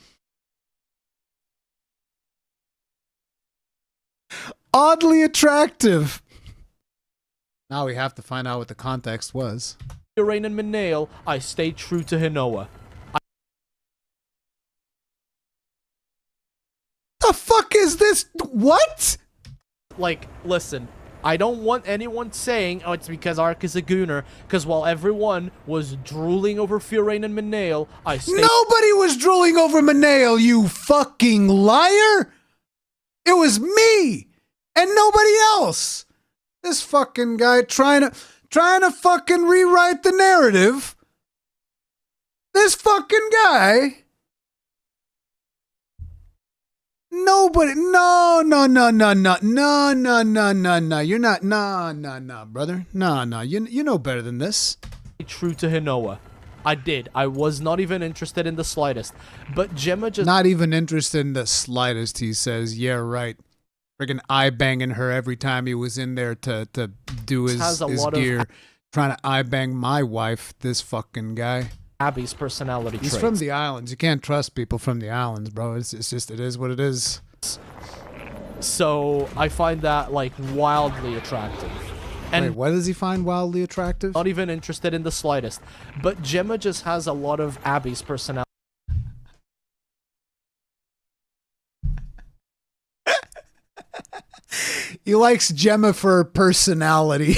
Oddly attractive. Now we have to find out what the context was. Rain and Minale, I stay true to Hinoa. The fuck is this? What? Like, listen, I don't want anyone saying, oh, it's because Ark is a gooner, because while everyone was drooling over Firain and Minale, I stayed... Nobody was drooling over Minale, you fucking liar! It was me! And nobody else! This fucking guy trying to fucking rewrite the narrative. This fucking guy... Nobody, no, you're not, no, brother, no, you know better than this. True to Hinoa. I did. I was not even interested in the slightest. But Gemma just... Not even interested in the slightest, he says. Yeah, right. Friggin' eye-banging her every time he was in there to do his gear. Trying to eye-bang my wife, this fucking guy. Abby's personality He's traits. from the islands. You can't trust people from the islands, bro. It's just, it is what it is. So, I find that, like, wildly attractive. And wait, what does he find wildly attractive? Not even interested in the slightest. But Gemma just has a lot of Abby's personality. He likes Gemma for her personality.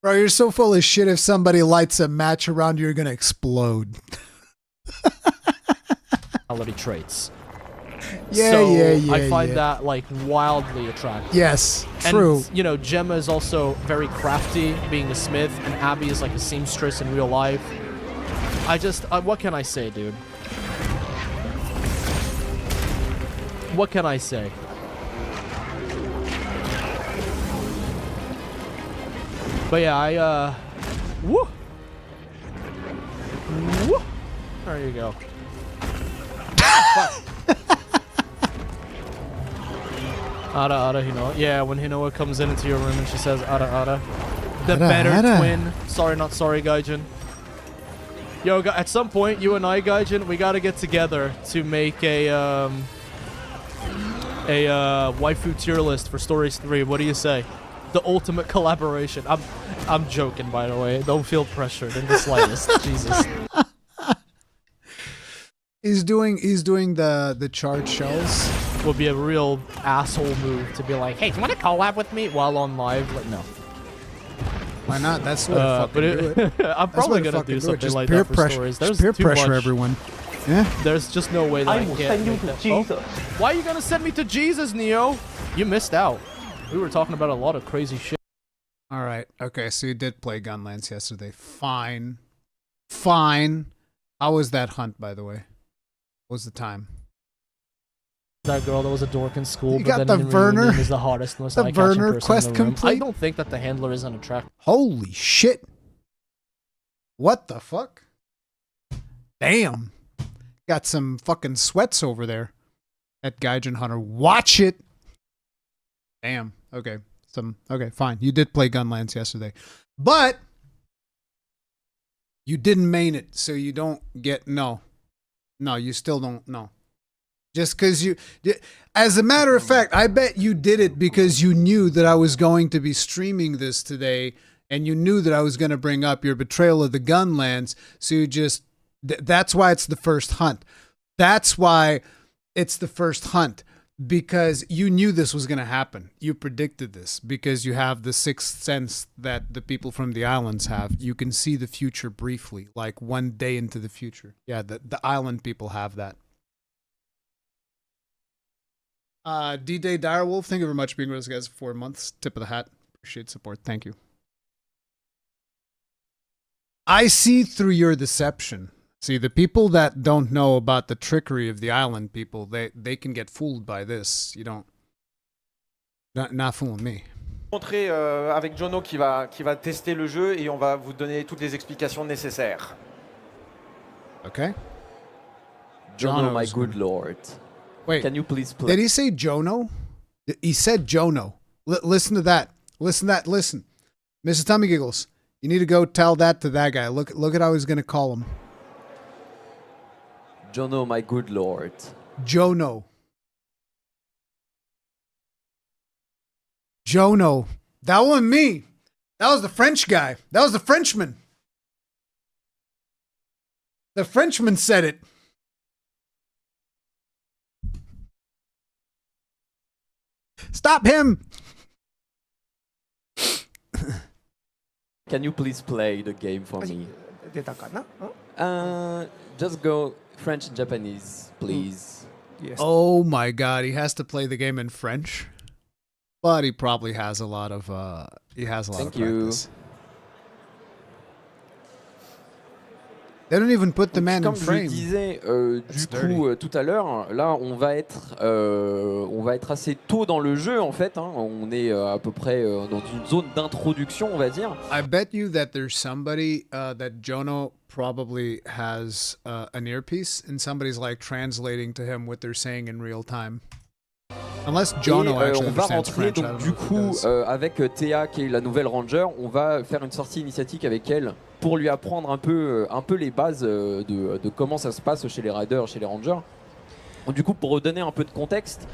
Bro, you're so full of shit. If somebody lights a match around you, you're gonna explode. Traits. Yeah, so yeah. I find that like wildly attractive. Yes, true. And, you know, Gemma is also very crafty, being a smith, and Abby is like a seamstress in real life. I just, what can I say, dude? What can I say? But yeah, woo! Woo! There you go. Ada, Hinoa. Yeah, when Hinoa comes into your room and she says, Ada. The better twin. Sorry, not sorry, Gaijin. Yo, at some point, you and I, Gaijin, we gotta get together to make a waifu tier list for Stories 3. What do you say? The ultimate collaboration. I'm joking, by the way. Don't feel pressured in the slightest. Jesus. He's doing the charged shells. Would be a real asshole move to be like, hey, do you want to collab with me while on live? Like, no. Why not? That's what fucking do it. I'm probably gonna do something like that for Stories. There's peer too pressure, much. Everyone. Yeah. There's just no way that I can't make that. Jesus. Oh. Why are you gonna send me to Jesus, Neo? You missed out. We were talking about a lot of crazy shit. All right. Okay. So you did play Gunlands yesterday. Fine. How was that hunt, by the way? What was the time? That girl that was a dork in school, you but got then the in Werner, reunion is the hottest, most the eye-catching Werner person quest in the room. complete. I don't think that the handler is unattractive. Holy shit! What the fuck? Damn! Got some fucking sweats over there. At Gaijin Hunter, watch it. Damn. Okay. Okay. Fine. You did play Gunlands yesterday, but you didn't main it, so you don't get no. You still don't know. Just because you... As a matter of fact, I bet you did it because you knew that I was going to be streaming this today, and you knew that I was going to bring up your betrayal of the Gunlands, so you just... That's why it's the first hunt. That's why it's the first hunt, because you knew this was going to happen. You predicted this because you have the sixth sense that the people from the islands have. You can see the future briefly, like one day into the future. Yeah, the island people have that. D-Day Direwolf, thank you very much for being with us, guys, for 4 months. Tip of the hat. Appreciate support. Thank you. I see through your deception. See, the people that don't know about the trickery of the island people, they can get fooled by this. You don't... Not fooling me. Montrer avec Jono qui va tester le jeu et on va vous donner toutes les explications nécessaires. Okay. Jono, my good lord. Wait, can you please play? Did he say Jono? He said Jono. Listen to that. Listen to that. Listen. Mrs. Tummy Giggles, you need to go tell that to that guy. Look at how he's going to call him. Jono, my good lord. Jono. Jono. That wasn't me. That was the French guy. That was the Frenchman. The Frenchman said it. Stop him. Can you please play the game for me? 出たかな？ Just go French and Japanese, please. Yes. Oh my god, he has to play the game in French. But he probably has a lot of Thank you. practice. They don't even put the man in Comme je frame. disais du coup tout à l'heure, là on va être assez tôt dans le jeu en fait. Hein. On est à peu près dans une zone d'introduction, on va dire. I bet you that there's somebody that Jono probably has an earpiece and somebody's like translating to him what they're saying in real time. Unless Jono actually on va understands rentrer French. I donc don't du know if he coup does. avec Théa qui est la nouvelle ranger, on va faire une sortie initiatique avec elle pour lui apprendre un peu les bases de comment ça se passe chez les riders, chez les rangers. Donc, du coup, pour redonner un peu de contexte,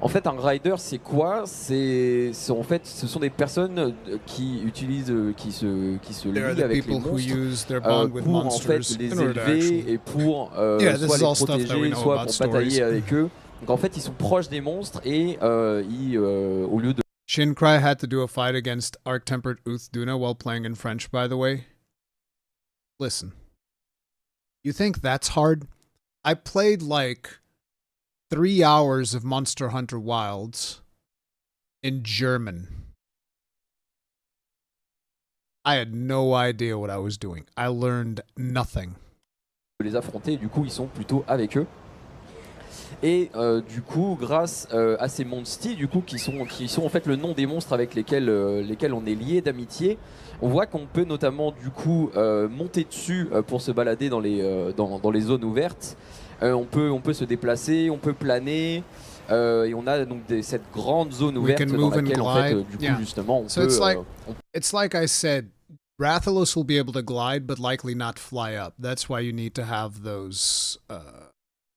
en fait un rider c'est quoi? C'est en fait ce sont des personnes qui utilisent qui se lient avec les monstres pour en fait les élever et pour soit les protéger, soit pour batailler avec eux. Donc en fait ils sont proches des monstres et au lieu de Shinkai had to do a fight against Arc-Tempered Uthduna while playing in French, by the way. Listen. You think that's hard? I played like 3 hours of Monster Hunter Wilds in German. I had no idea what I was doing. I learned nothing. les affronter, du coup ils sont plutôt avec eux. Et du coup, grâce à ces Monste, du coup, qui sont en fait le nom des monstres avec lesquels on est lié d'amitié, on voit qu'on peut notamment du coup monter dessus pour se balader dans les zones ouvertes. On peut se déplacer, on peut planer. Et on a donc cette grande zone ouverte dans laquelle en fait, du coup justement on so peut. It's like I said, Rathalos will be able to glide, but likely not fly up. That's why you need to have those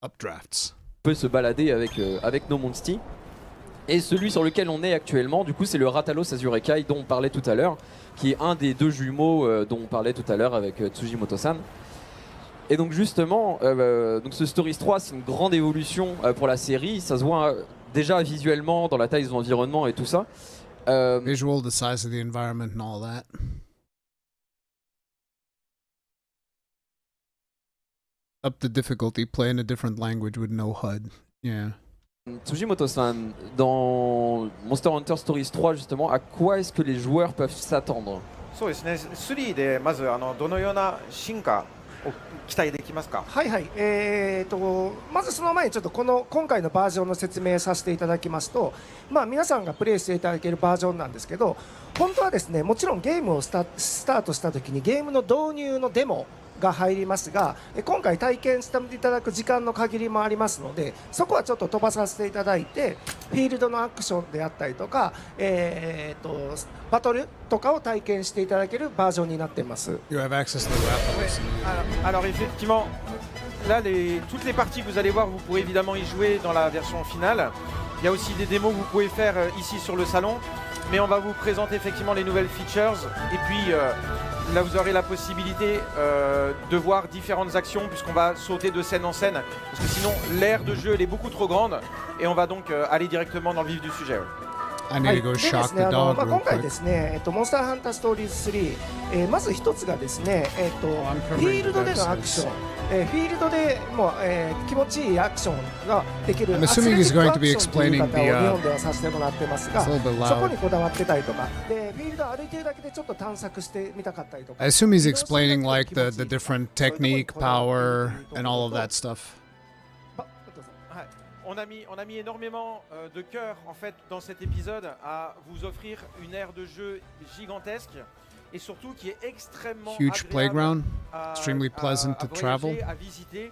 updrafts. Peut se balader avec nos Monste. Et celui sur lequel on est actuellement, du coup, c'est le Rathalos Azurekai dont on parlait tout à l'heure, qui est un des deux jumeaux dont on parlait tout à l'heure avec Tsujimoto-san. Et donc justement, donc ce Stories 3, c'est une grande évolution pour la série. Ça se voit déjà visuellement dans la taille de l'environnement et tout ça. Visual, the size of the environment and all that. Up the difficulty, play in a different language with no HUD. Yeah. Tsujimoto-san, dans Monster Hunter Stories 3, justement, à quoi est-ce que les joueurs peuvent s'attendre? そうですね、3でまずどのような進化を期待できますか？はいはい、まずその前にちょっと今回のバージョンの説明させていただきますと、皆さんがプレイしていただけるバージョンなんですけど、本当はですね、もちろんゲームをスタートした時にゲームの導入のデモが入りますが、今回体験していただく時間の限りもありますので、そこはちょっと飛ばさせていただいて、フィールドのアクションであったりとか、バトルとかを体験していただけるバージョンになっています。You have access to the Rathalos. Alors effectivement, là toutes les parties que vous allez voir, vous pourrez évidemment y jouer dans la version finale. Il y a aussi des démos que vous pouvez faire ici sur le salon, mais on va vous présenter effectivement les nouvelles features et puis là vous aurez la possibilité de voir différentes actions puisqu'on va sauter de scène en scène parce que sinon l'aire de jeu elle est beaucoup trop grande et on va donc aller directement dans le vif du sujet. I need to go でです shock ね、 the dog 今 real 回 quick. ですね、モンスターハンターストーリーズ3、まず一つがですね、フィールドでのアクション、フィールドでも気持ちいいアクションができる I'm アス assuming レ he's ティック going ア to ク be ションという explaining 言い the 方を日本ではさせてもらってますが、 It's a little bit そこ loud. にこだわってたりとか、でフィールドを歩いてるだけでちょっと探索してみたかったりとか。 I assume he's explaining like the different technique, power, and all of that stuff. はい、on a mis énormément de cœur en fait dans cet épisode à vous offrir une aire de jeu gigantesque et surtout qui est extrêmement Huge agréable playground, à, extremely pleasant to voyager, travel. à visiter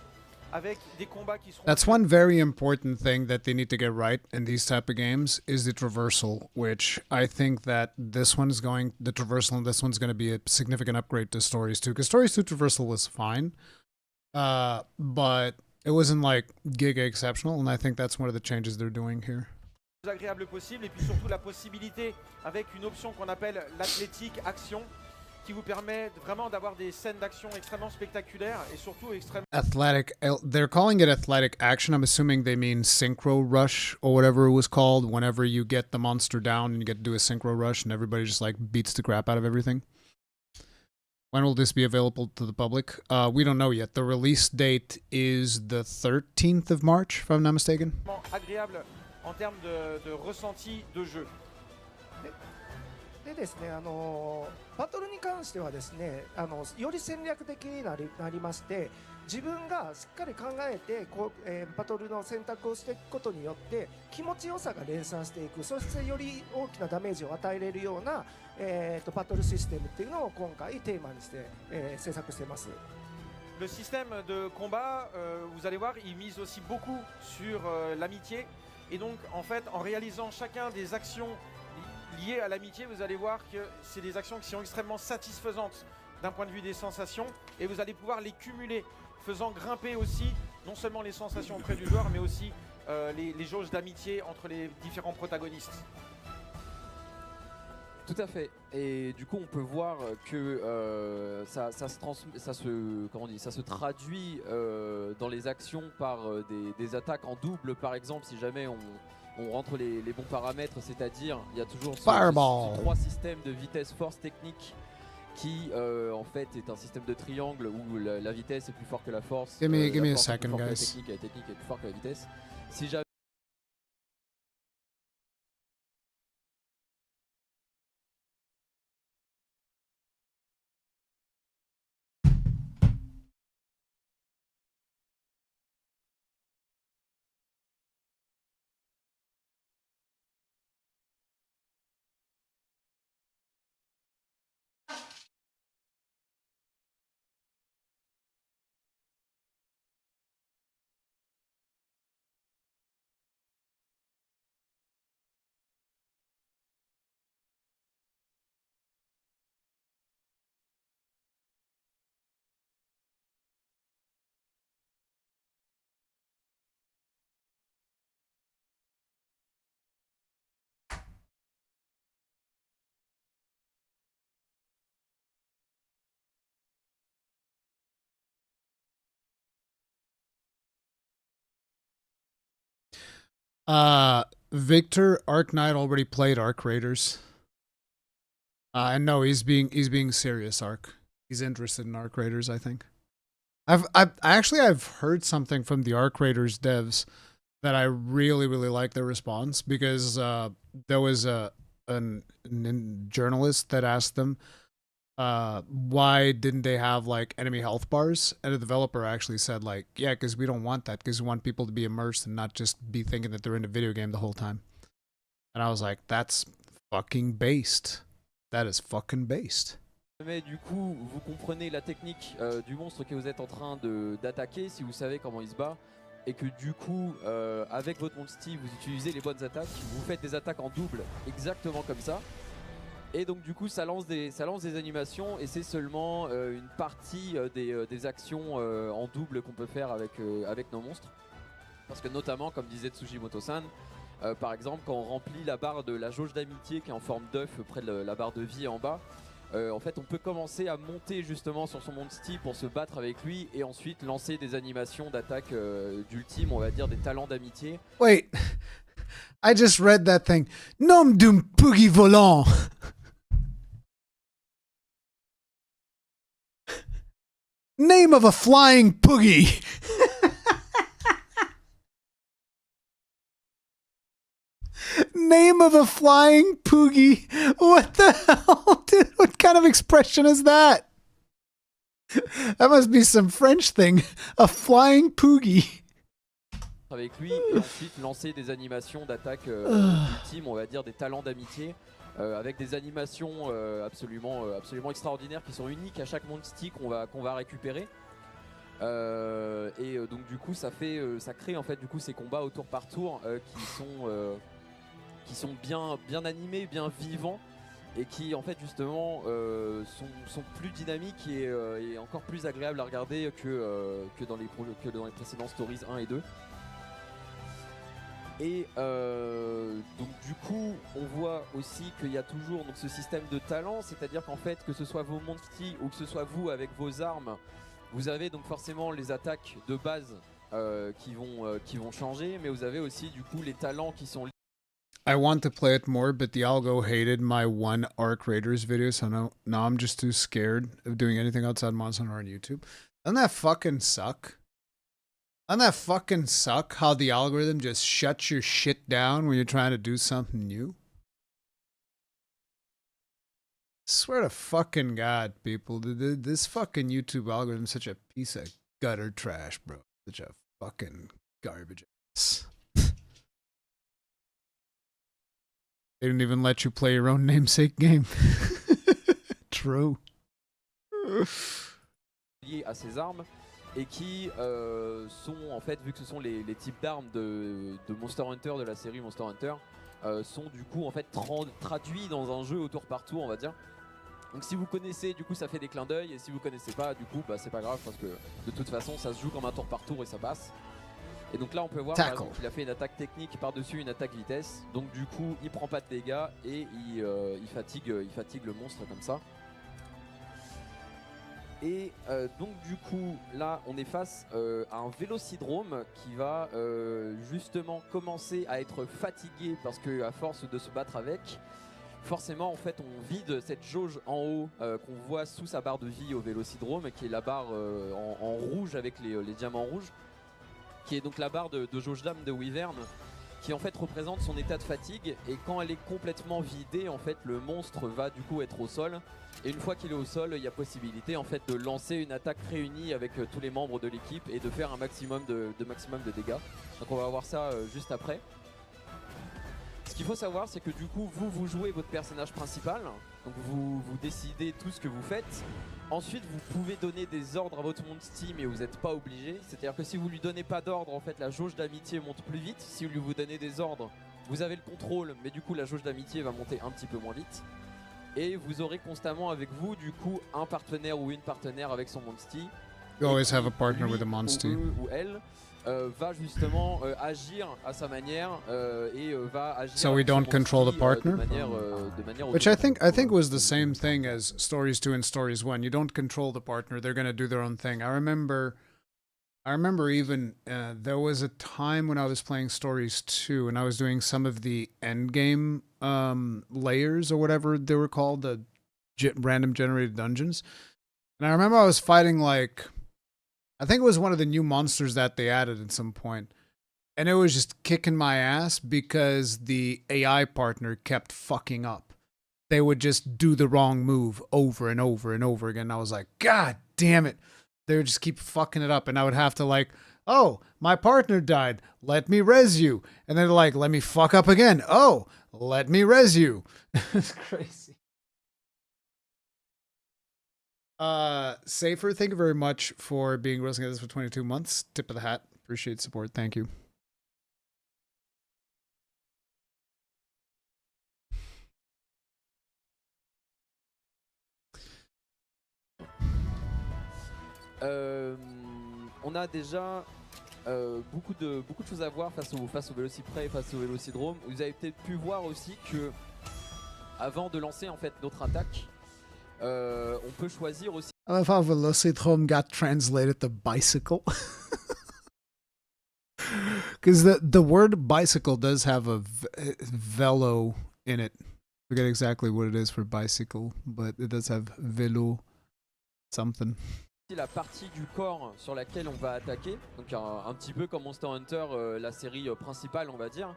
avec des combats qui seront That's one very important thing that they need to get right in these type of games is the traversal, which I think that the traversal in this one's going to be a significant upgrade to Stories 2, because Stories 2 traversal was fine, but it wasn't like giga exceptional, and I think that's one of the changes they're doing here. plus agréable possible et puis surtout la possibilité avec une option qu'on appelle l'athlétique action qui vous permet vraiment d'avoir des scènes d'action extrêmement spectaculaires et surtout extrêmement Athletic, they're calling it athletic action. I'm assuming they mean synchro rush or whatever it was called. Whenever you get the monster down and you get to do a synchro rush and everybody just like beats the crap out of everything. When will this be available to the public? We don't know yet. The release date is the 13th of March, if I'm not mistaken. agréable en termes de ressenti de jeu. でですね、バトルに関してはですね、より戦略的になりまして、自分がしっかり考えてバトルの選択をしていくことによって気持ちよさが連鎖していく、そしてより大きなダメージを与えれるような、バトルシステムっていうのを今回テーマにして、制作しています。 Le système de combat, vous allez voir, il mise aussi beaucoup sur l'amitié et donc en fait en réalisant chacun des actions liées à l'amitié, vous allez voir que c'est des actions qui sont extrêmement satisfaisantes d'un point de vue des sensations et vous allez pouvoir les cumuler, faisant grimper aussi non seulement les sensations auprès du joueur mais aussi les jauges d'amitié entre les différents protagonistes. Tout à fait. Et du coup, on peut voir que ça se traduit dans les actions par des attaques en double, par exemple, si jamais on rentre les bons paramètres, c'est-à-dire il y a toujours ces trois systèmes de vitesse, force, technique qui en fait est un système de triangle où la vitesse est plus forte que la force. Give me a force est plus second, forte que la guys. technique, et la technique est plus forte que la vitesse. Si jamais Victor Arc Knight already played Arc Raiders. And no, he's being serious. Arc. He's interested in Arc Raiders, I think. I've heard something from the Arc Raiders devs that I really like their response, because there was a journalist that asked them why didn't they have like enemy health bars, and the developer actually said like, yeah, because we don't want that, because we want people to be immersed and not just be thinking that they're in a video game the whole time. And I was like, that's fucking based. That is fucking based. Mais du coup, vous comprenez la technique du monstre que vous êtes en train d'attaquer, si vous savez comment il se bat, et que du coup, avec votre Monste, vous utilisez les bonnes attaques, vous faites des attaques en double, exactement comme ça. Et donc du coup, ça lance des animations, et c'est seulement une partie des actions en double qu'on peut faire avec nos monstres. Parce que notamment, comme disait Tsujimoto-san, par exemple, quand on remplit la barre de la jauge d'amitié qui est en forme d'œuf près de la barre de vie en bas, en fait on peut commencer à monter justement sur son Monste pour se battre avec lui et ensuite lancer des animations d'attaque d'ultime, on va dire des talents d'amitié. Wait, I just read that thing. Nom d'un poogie volant. Name of a flying poogie. Name of a flying poogie. What the hell, dude? What kind of expression is that? That must be some French thing. A flying poogie. Avec lui et ensuite lancer des animations d'attaque ultime, on va dire des talents d'amitié, avec des animations absolument extraordinaires qui sont uniques à chaque Monste qu'on va récupérer. Donc du coup ça crée en fait du coup ces combats au tour par tour qui sont bien animés, bien vivants et qui en fait justement sont plus dynamiques et encore plus agréables à regarder que dans les précédents Stories 1 et 2. Et donc du coup on voit aussi qu'il y a toujours donc, ce système de talent, c'est-à-dire qu'en fait que ce soit vos Monste ou que ce soit vous avec vos armes, vous avez donc forcément les attaques de base qui vont changer, mais vous avez aussi du coup les talents qui sont... I want to play it more, but the algo hated my one Arc Raiders video, so now I'm just too scared of doing anything outside Monste Hunter on YouTube. Doesn't that fucking suck? Doesn't that fucking suck how the algorithm just shuts your shit down when you're trying to do something new? Swear to fucking God, people. This fucking YouTube algorithm is such a piece of gutter trash, bro. Such a fucking garbage ass. They didn't even let you play your own namesake game. True. Liés à ces armes et qui sont en fait, vu que ce sont les types d'armes de Monster Hunter, de la série Monster Hunter, sont du coup en fait traduits dans un jeu au tour par tour, on va dire. Donc si vous connaissez, du coup ça fait des clins d'œil, et si vous connaissez pas, du coup bah, c'est pas grave parce que de toute façon ça se joue comme un tour par tour et ça passe. Et donc là on peut voir par exemple qu'il a fait une attaque technique par-dessus une attaque vitesse. Donc du coup il prend pas de dégâts et il fatigue le monstre comme ça. Et donc du coup là on est face à un vélocidrome qui va justement commencer à être fatigué parce que à force de se battre avec, forcément en fait on vide cette jauge en haut qu'on voit sous sa barre de vie au vélocidrome, qui est la barre en rouge avec les diamants rouges, qui est donc la barre de jauge d'âme de Wyvern, qui en fait représente son état de fatigue. Et quand elle est complètement vidée, en fait le monstre va du coup être au sol, et une fois qu'il est au sol il y a possibilité en fait de lancer une attaque réunie avec tous les membres de l'équipe et de faire un maximum de dégâts. Donc on va voir ça juste après. Ce qu'il faut savoir, c'est que du coup vous jouez votre personnage principal, donc vous décidez tout ce que vous faites. Ensuite vous pouvez donner des ordres à votre Monste, mais vous n'êtes pas obligé. C'est-à-dire que si vous lui donnez pas d'ordre, en fait la jauge d'amitié monte plus vite. Si vous lui donnez des ordres, vous avez le contrôle, mais du coup la jauge d'amitié va monter un petit peu moins vite. Et vous aurez constamment avec vous du coup un partenaire ou une partenaire avec son Monste. You always have a partner with a Monste. Ou elle va justement agir à sa manière et va agir. So we don't control the partner? de manière Which I think was the same thing as Stories 2 and Stories 1. You don't control the partner; they're gonna do their own thing. I remember even there was a time when I was playing Stories 2 and I was doing some of the endgame layers or whatever they were called, the random generated dungeons. And I remember I was fighting like, I think it was one of the new monsters that they added at some point. And it was just kicking my ass because the AI partner kept fucking up. They would just do the wrong move over and over and over again. I was like, God damn it. They would just keep fucking it up. And I would have to like, oh, my partner died. Let me res you. And then like, let me fuck up again. Oh, let me res you. It's crazy. Safer, thank you very much for being listening to this for 22 months. Tip of the hat. Appreciate the support. Thank you. On a déjà beaucoup de choses à voir face au Vélociprès et face au Vélocidrome. Vous avez peut-être pu voir aussi que avant de lancer en fait notre attaque, on peut choisir aussi. I love how Velocidrome got translated to bicycle. Because the word bicycle does have a velo in it. I forget exactly what it is for bicycle, but it does have vélo something. La partie du corps sur laquelle on va attaquer, donc un petit peu comme Monster Hunter, la série principale on va dire.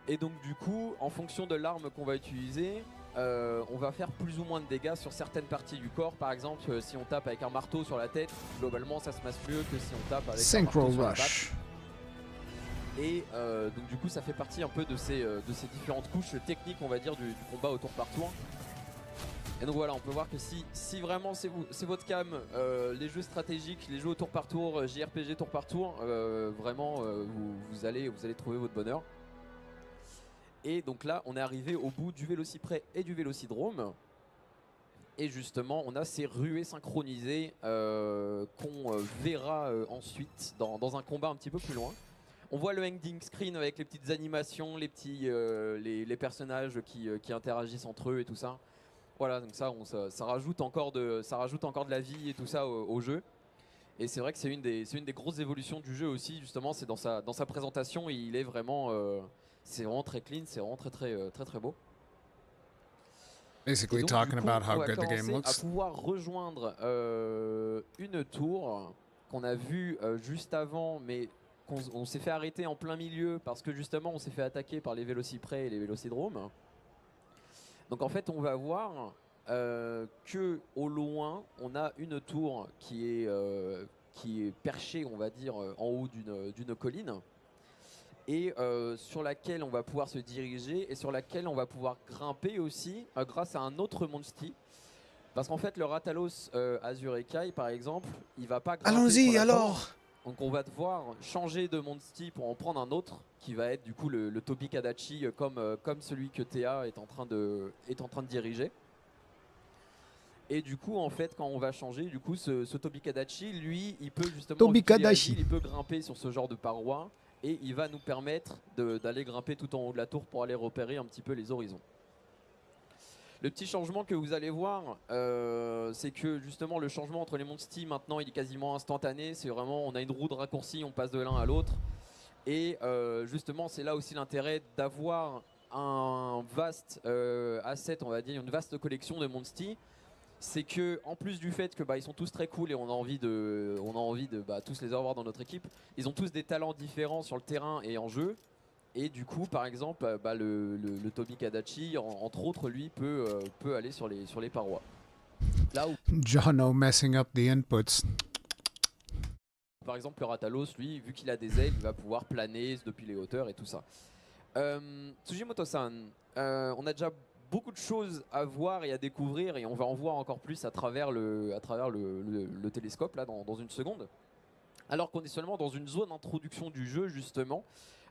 Et donc du coup, en fonction de l'arme qu'on va utiliser, on va faire plus ou moins de dégâts sur certaines parties du corps. Par exemple, si on tape avec un marteau sur la tête, globalement ça se passe mieux que si on tape avec un marteau sur la patte. Et donc du coup ça fait partie un peu de ces différentes couches techniques on va dire du combat au tour par tour. Et donc voilà, on peut voir que si vraiment c'est votre cam, les jeux stratégiques, les jeux au tour par tour, JRPG tour par tour, vraiment vous allez trouver votre bonheur. Et donc là on est arrivé au bout du Vélociprès et du Vélocidrome. Et justement on a ces ruées synchronisées qu'on verra ensuite dans un combat un petit peu plus loin. On voit le ending screen avec les petites animations, les personnages qui interagissent entre eux et tout ça. Voilà, donc ça rajoute encore de la vie et tout ça au jeu. Et c'est vrai que c'est une des grosses évolutions du jeu aussi, justement, c'est dans sa présentation, il est vraiment, c'est vraiment très clean, c'est vraiment très beau. Basically donc, talking coup, about how on va good the game looks. à pouvoir rejoindre une tour qu'on a vue juste avant, mais on s'est fait arrêter en plein milieu parce que justement on s'est fait attaquer par les Vélociprès et les Vélocidromes. Donc en fait on va voir que au loin on a une tour qui est perchée on va dire en haut d'une colline et sur laquelle on va pouvoir se diriger et sur laquelle on va pouvoir grimper aussi grâce à un autre Monste. Parce qu'en fait le Ratalos Azurekai par exemple il va pas grimper. Allons-y alors. Donc on va devoir changer de Monste pour en prendre un autre qui va être du coup le Tobi Kadachi comme celui que Théa est en train de diriger. Et du coup en fait quand on va changer du coup ce Tobi Kadachi lui il peut justement il peut grimper sur ce genre de parois et il va nous permettre d'aller grimper tout en haut de la tour pour aller repérer un petit peu les horizons. Le petit changement que vous allez voir, c'est que justement le changement entre les Monste maintenant il est quasiment instantané. C'est vraiment, on a une roue de raccourci, on passe de l'un à l'autre. Et justement c'est là aussi l'intérêt d'avoir un vaste asset, on va dire, une vaste collection de Monste. C'est que en plus du fait que ils sont tous très cool et on a envie de tous les avoir dans notre équipe, ils ont tous des talents différents sur le terrain et en jeu. Et du coup, par exemple, le Tobi Kadachi, entre autres, lui, peut aller sur les parois. Là où, Jono messing up the inputs. par exemple, le Ratalos, lui, vu qu'il a des ailes, il va pouvoir planer depuis les hauteurs et tout ça. Tsujimoto-san, on a déjà beaucoup de choses à voir et à découvrir, et on va en voir encore plus à travers le télescope, là, dans une seconde. Alors qu'on est seulement dans une zone d'introduction du jeu, justement.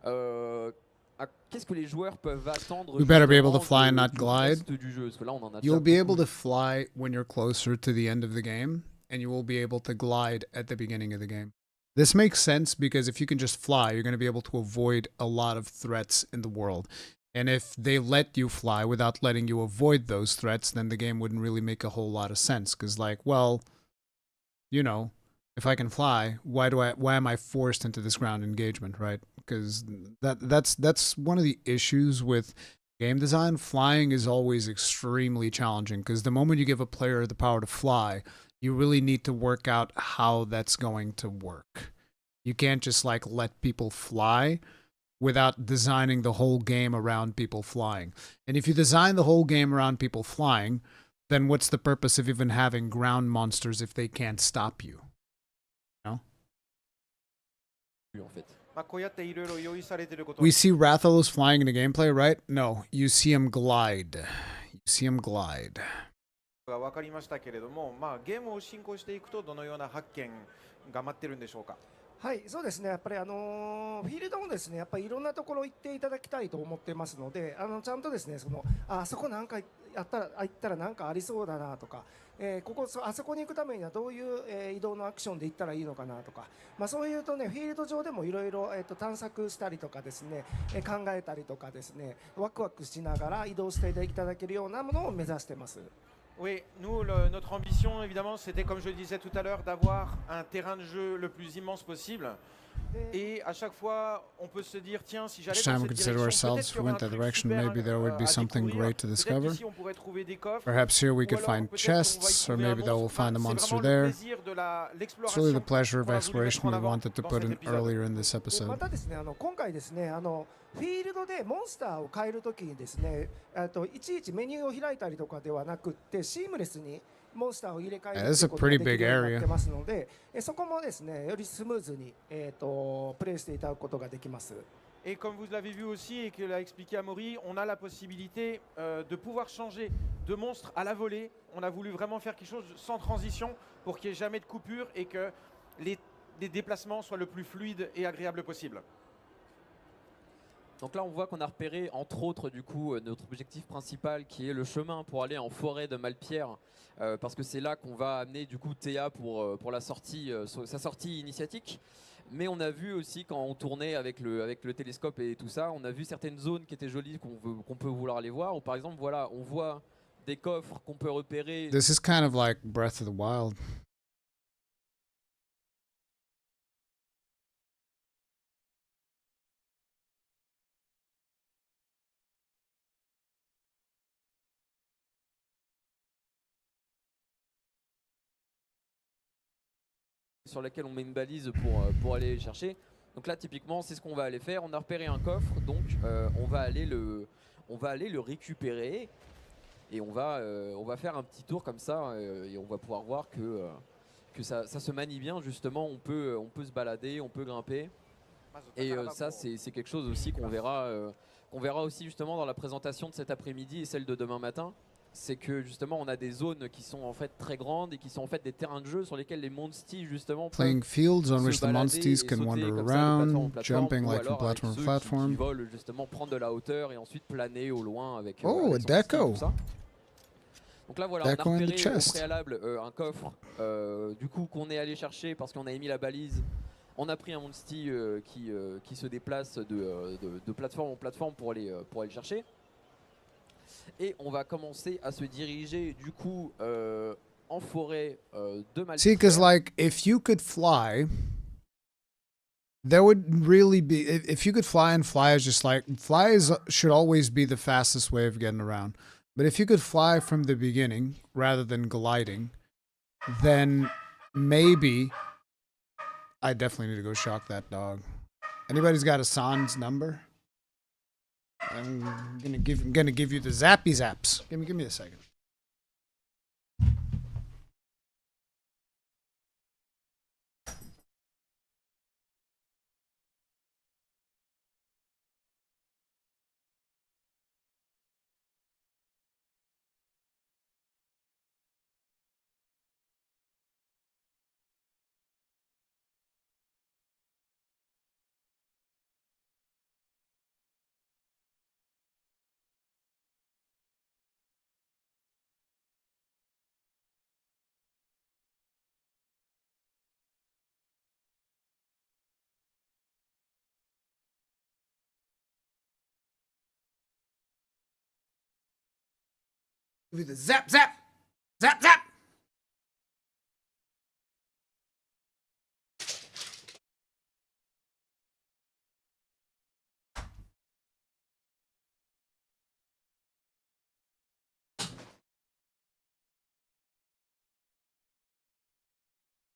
Qu'est-ce que les joueurs peuvent attendre? You better be able to fly and not glide. Du jeu, parce que là, on en a You'll be déjà able to fly when you're closer to the end of the game, and you will be able to glide at the beginning of the game. This makes sense because if you can just fly, you're going to be able to avoid a lot of threats in the world. And if they let you fly without letting you avoid those threats, then the game wouldn't really make a whole lot of sense. Because, like, well, you know, if I can fly, why am I forced into this ground engagement, right? Because that's one of the issues with game design. Flying is always extremely challenging because the moment you give a player the power to fly, you really need to work out how that's going to work. You can't just like let people fly without designing the whole game around people flying. And if you design the whole game around people flying, then what's the purpose of even having ground monsters if they can't stop you? No? We see Rathalos flying in the gameplay, right? No, you see him glide. You see him glide. が分かりましたけれども、ゲームを進行していくとどのような発見が待ってるんでしょうか。はい、そうですね。やっぱりフィールドもですね、やっぱりいろんなところ行っていただきたいと思ってますので、ちゃんとですね、あそこなんか行ったらなんかありそうだなとか、あそこに行くためにはどういう移動のアクションで行ったらいいのかなとか、そういうとね、フィールド上でもいろいろ探索したりとかですね、考えたりとかですね、ワクワクしながら移動していただけるようなものを目指してます。Oui, nous, notre ambition, évidemment, c'était, comme je le disais tout à l'heure, d'avoir un terrain de jeu le plus immense possible. Et à chaque fois, on peut se dire, tiens, si j'allais Each dans time we cette consider direction, ourselves, peut-être if qu'il y we aurait went un that truc direction, super maybe there would be à something découvrir. great to Peut-être discover. qu'ici, on pourrait trouver des coffres. Perhaps here we Ou could alors find peut-être qu'on va y chests, or trouver un maybe that we'll monstre. find a Enfin, c'est monster vraiment le there. plaisir de It's really l'exploration the pleasure of qu'on a voulu mettre exploration en we avant wanted to dans put cet in épisode. earlier in this で episode. またですね今回ですねフィールドでモンスターを変えるときにですねいちいちメニューを開いたりとかではなくってシームレスにモンスターを入れ替える Yeah, と this is い a うことがで pretty き big るようになっ area. てますのでそこもですねよりスムーズにプレイしていただくことができます。 Et comme vous l'avez vu aussi et que l'a expliqué Amaury, on a la possibilité de pouvoir changer de monstre à la volée. On a voulu vraiment faire quelque chose sans transition pour qu'il n'y ait jamais de coupure et que les déplacements soient le plus fluides et agréables possible. Donc là, on voit qu'on a repéré, entre autres, du coup, notre objectif principal, qui est le chemin pour aller en forêt de Malpierre, parce que c'est là qu'on va amener du coup Théa pour la sortie, sa sortie initiatique. Mais on a vu aussi quand on tournait avec le télescope et tout ça, on a vu certaines zones qui étaient jolies qu'on peut vouloir aller voir. Ou par exemple, voilà, on voit des coffres qu'on peut repérer. This is kind of like Breath of the Wild. Sur laquelle on met une balise pour aller chercher. Donc là, typiquement, c'est ce qu'on va aller faire. On a repéré un coffre, donc on va aller le récupérer et on va faire un petit tour comme ça et on va pouvoir voir que ça se manie bien. Justement, on peut se balader, on peut grimper. Et ça, c'est quelque chose aussi qu'on verra aussi justement dans la présentation de cet après-midi et celle de demain matin. C'est que justement on a des zones qui sont en fait très grandes et qui sont en fait des terrains de jeu sur lesquels les monsties justement Playing fields on which the monsties can wander around, jumping like from platform to platform. Qui volent justement prendre de la hauteur et ensuite planer au loin avec Oh, a deco. Donc là voilà, Deco on a in the repéré au chest. préalable un coffre du coup qu'on est allé chercher parce qu'on a émis la balise. On a pris un monstie qui se déplace de plateforme en plateforme pour aller le chercher. Et on va commencer à se diriger du coup en forêt de Malpierre. See, because like if you could fly, there would really be if you could fly and fly is just like should always be the fastest way of getting around. But if you could fly from the beginning rather than gliding, then maybe I definitely need to go shock that dog. Anybody's got a Sans number? I'm gonna give you the zappy zaps. Give me a second. Give me the zap zap zap zap.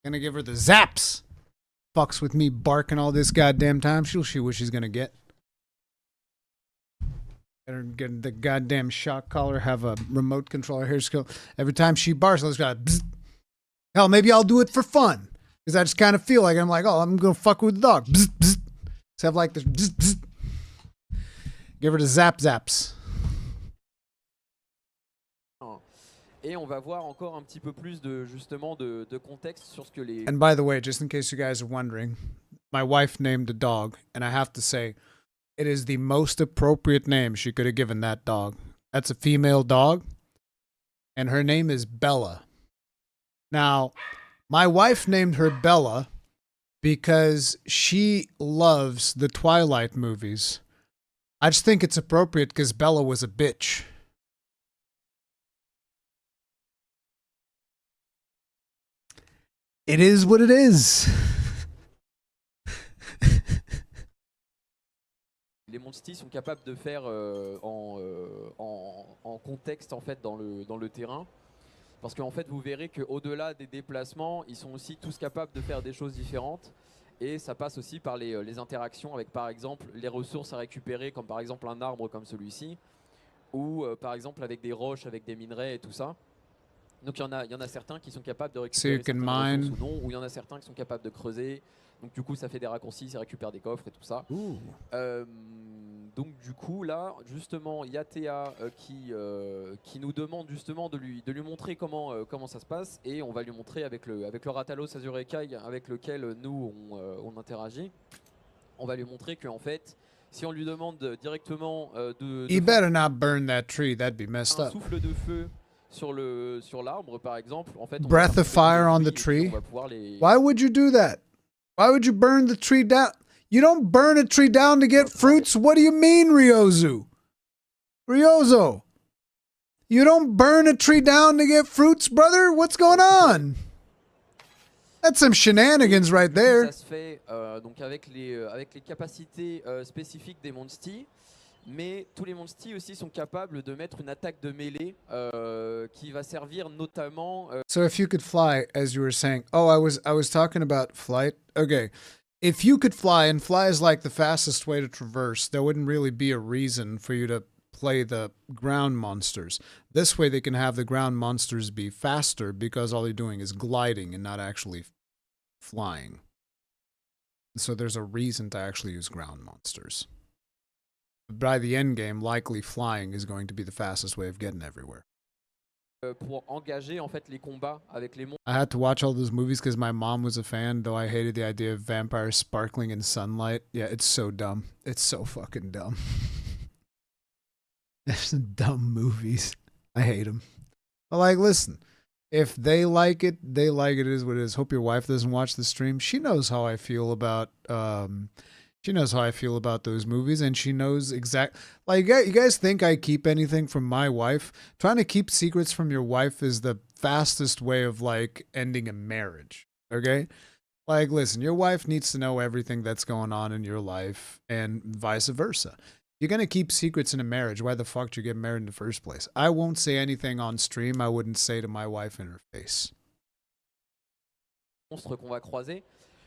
Gonna give her the zaps. Fucks with me barking all this goddamn time. She'll see what she's gonna get. Better get the goddamn shock collar. Have a remote controller. Here's go. Every time she barks, I just got bzz. Hell, maybe I'll do it for fun because I just kind of feel like I'm like, oh, I'm gonna fuck with the dog. Bzz, bzz. Just have like this. Bzz, bzz. Give her the zap zaps. Et on va voir encore un petit peu plus de contexte sur ce que les... And by the way, just in case you guys are wondering, my wife named the dog, and I have to say, it is the most appropriate name she could have given that dog. That's a female dog, and her name is Bella. Now, my wife named her Bella because she loves the Twilight movies. I just think it's appropriate because Bella was a bitch. It is what it is. les Monsti sont capables de faire en contexte en fait dans le terrain. Parce qu'en fait vous verrez qu'au-delà des déplacements, ils sont aussi tous capables de faire des choses différentes. Et ça passe aussi par les interactions avec par exemple les ressources à récupérer, comme par exemple un arbre comme celui-ci, ou par exemple avec des roches, avec des minerais et tout ça. Donc il y en a certains qui sont capables de récupérer certaines ressources ou non, ou il y en a certains qui sont capables de creuser. Donc du coup ça fait des raccourcis, ça récupère des coffres et tout ça. Donc du coup là justement il y a Théa qui nous demande justement de lui montrer comment ça se passe, et on va lui montrer avec le Ratalos Azurekai avec lequel nous on interagit. On va lui montrer qu'en fait si on lui demande directement You better not burn that tree, that'd be messed un up. souffle de feu sur l'arbre par exemple, en fait on Breath va of fire on the et puis tree? on va pouvoir les... Why would you do that? Why would you burn the tree down? You don't burn a tree down to get fruits. What do you mean, Ryozu? Ryozo, you don't burn a tree down to get fruits, brother? What's going on? That's some shenanigans right there. Ça se fait donc avec les capacités spécifiques des Monsti, mais tous les Monsti aussi sont capables de mettre une attaque de mêlée qui va servir notamment... So if you could fly, as you were saying, oh, I was talking about flight. Okay, if you could fly, and fly is like the fastest way to traverse, there wouldn't really be a reason for you to play the ground monsters. This way they can have the ground monsters be faster because all you're doing is gliding and not actually flying. So there's a reason to actually use ground monsters. By the end game, likely flying is going to be the fastest way of getting everywhere. pour engager en fait les combats avec les monstres. I had to watch all those movies because my mom was a fan, though I hated the idea of vampires sparkling in sunlight. Yeah, it's so dumb. It's so fucking dumb. There's some dumb movies. I hate them. But like, listen, if they like it, they like it. It is what it is. Hope your wife doesn't watch the stream. She knows how I feel about those movies, and she knows like, you guys think I keep anything from my wife? Trying to keep secrets from your wife is the fastest way of like ending a marriage. Okay? Like, listen, your wife needs to know everything that's going on in your life, and vice versa. You're gonna keep secrets in a marriage. Why the fuck did you get married in the first place? I won't say anything on stream I wouldn't say to my wife in her face. Monstres qu'on va croiser.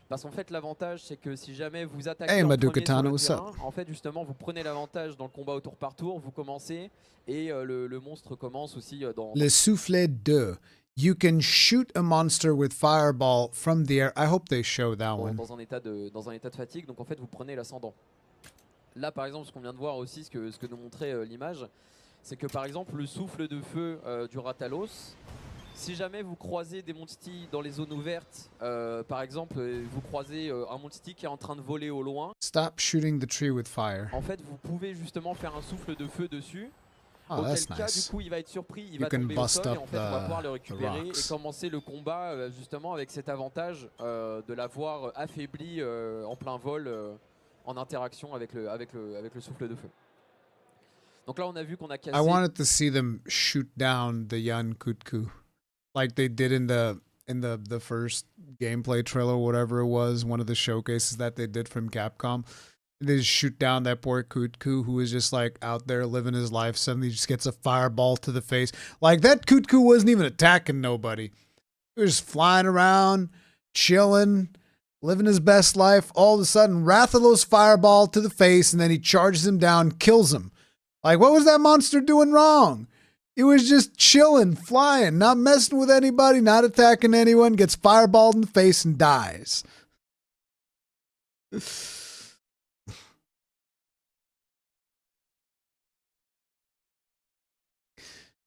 Parce qu'en fait, l'avantage, c'est que si jamais vous attaquez Hey, en Madu premier sur Katana, le what's terrain, up? en fait, justement, vous prenez l'avantage dans le combat au tour par tour, vous commencez, et le monstre commence aussi dans... Le soufflet de. You can shoot a monster with fireball from the air. I hope they show that one. dans un état de fatigue, donc en fait, vous prenez l'ascendant. Là, par exemple, ce qu'on vient de voir aussi, ce que nous montrait l'image, c'est que par exemple, le souffle de feu du Ratalos, si jamais vous croisez des Monsti dans les zones ouvertes, par exemple, vous croisez un Monsti qui est en train de voler au loin. Stop shooting the tree with fire. En fait, vous pouvez justement faire un souffle de feu dessus. Oh, Auquel that's cas, nice. du coup, il va être surpris, il You va can tomber au bust sol, et up en fait, on va pouvoir le the récupérer et rocks. commencer le combat justement avec cet avantage de l'avoir affaibli en plein vol en interaction avec le souffle de feu. Donc là, on a vu qu'on a cassé... I wanted to see them shoot down the Yan Kutku, like they did in the first gameplay trailer, whatever it was, one of the showcases that they did from Capcom. They just shoot down that poor Kutku who was just like out there living his life. Suddenly just gets a fireball to the face. Like that Kutku wasn't even attacking nobody. He was just flying around, chilling, living his best life. All of a sudden, Rathalos fireball to the face, and then he charges him down, kills him. Like, what was that monster doing wrong? He was just chilling, flying, not messing with anybody, not attacking anyone, gets fireballed in the face and dies.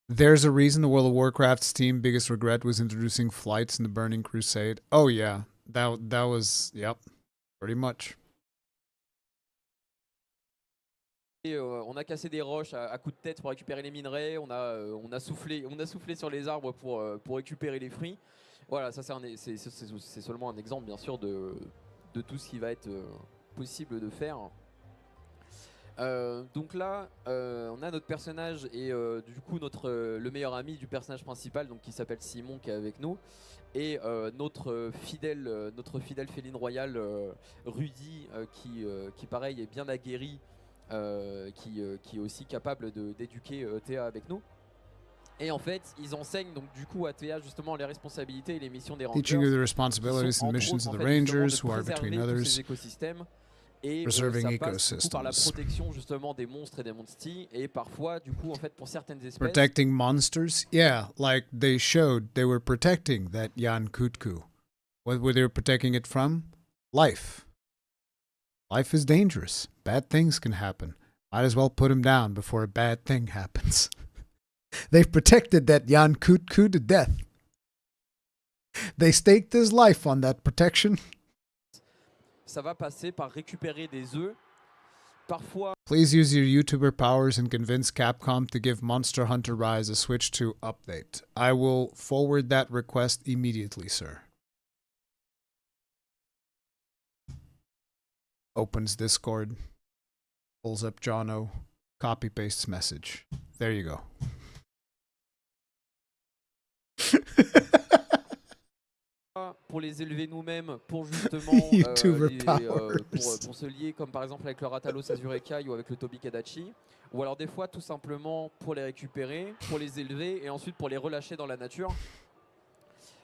There's a reason the World of Warcraft's team biggest regret was introducing flights in the Burning Crusade. Oh yeah, that was, yep, pretty much. Et, on a cassé des roches à coups de tête pour récupérer les minerais, on a soufflé sur les arbres pour récupérer les fruits. Voilà, ça c'est seulement un exemple bien sûr de tout ce qui va être possible de faire. Donc là, on a notre personnage et du coup le meilleur ami du personnage principal, donc qui s'appelle Simon, qui est avec nous, et notre fidèle féline royale Rudy, qui pareil est bien aguerri qui est aussi capable d'éduquer Théa avec nous. Et en fait, ils enseignent donc du coup à Théa justement les responsabilités et les missions des rangers. Teaching you the qui responsibilities sont, and entre missions autres, of en the fait, justement, rangers, de who are between préserver tous others, ces écosystèmes. Et preserving ça passe du coup par la ecosystems. protection justement des monstres et des monsties. Et parfois, du coup, en fait, pour certaines espèces, Protecting monsters? Yeah, like they showed they were protecting that Yan Kutku. What were they protecting it from? Life. Life is dangerous. Bad things can happen. Might as well put him down before a bad thing happens. They've protected that Yan Kutku to death. They staked his life on that protection. ça va passer par récupérer des œufs. Parfois, Please use your YouTuber powers and convince Capcom to give Monster Hunter Rise a Switch 2 update. I will forward that request immediately, sir. Opens Discord, pulls up Jono, copy pastes message. There you go. pour les élever nous-mêmes, pour justement YouTuber powers. pour se lier, comme par exemple avec le Ratalos Azurekai ou avec le Tobi Kadachi, ou alors des fois tout simplement pour les récupérer, pour les élever et ensuite pour les relâcher dans la nature.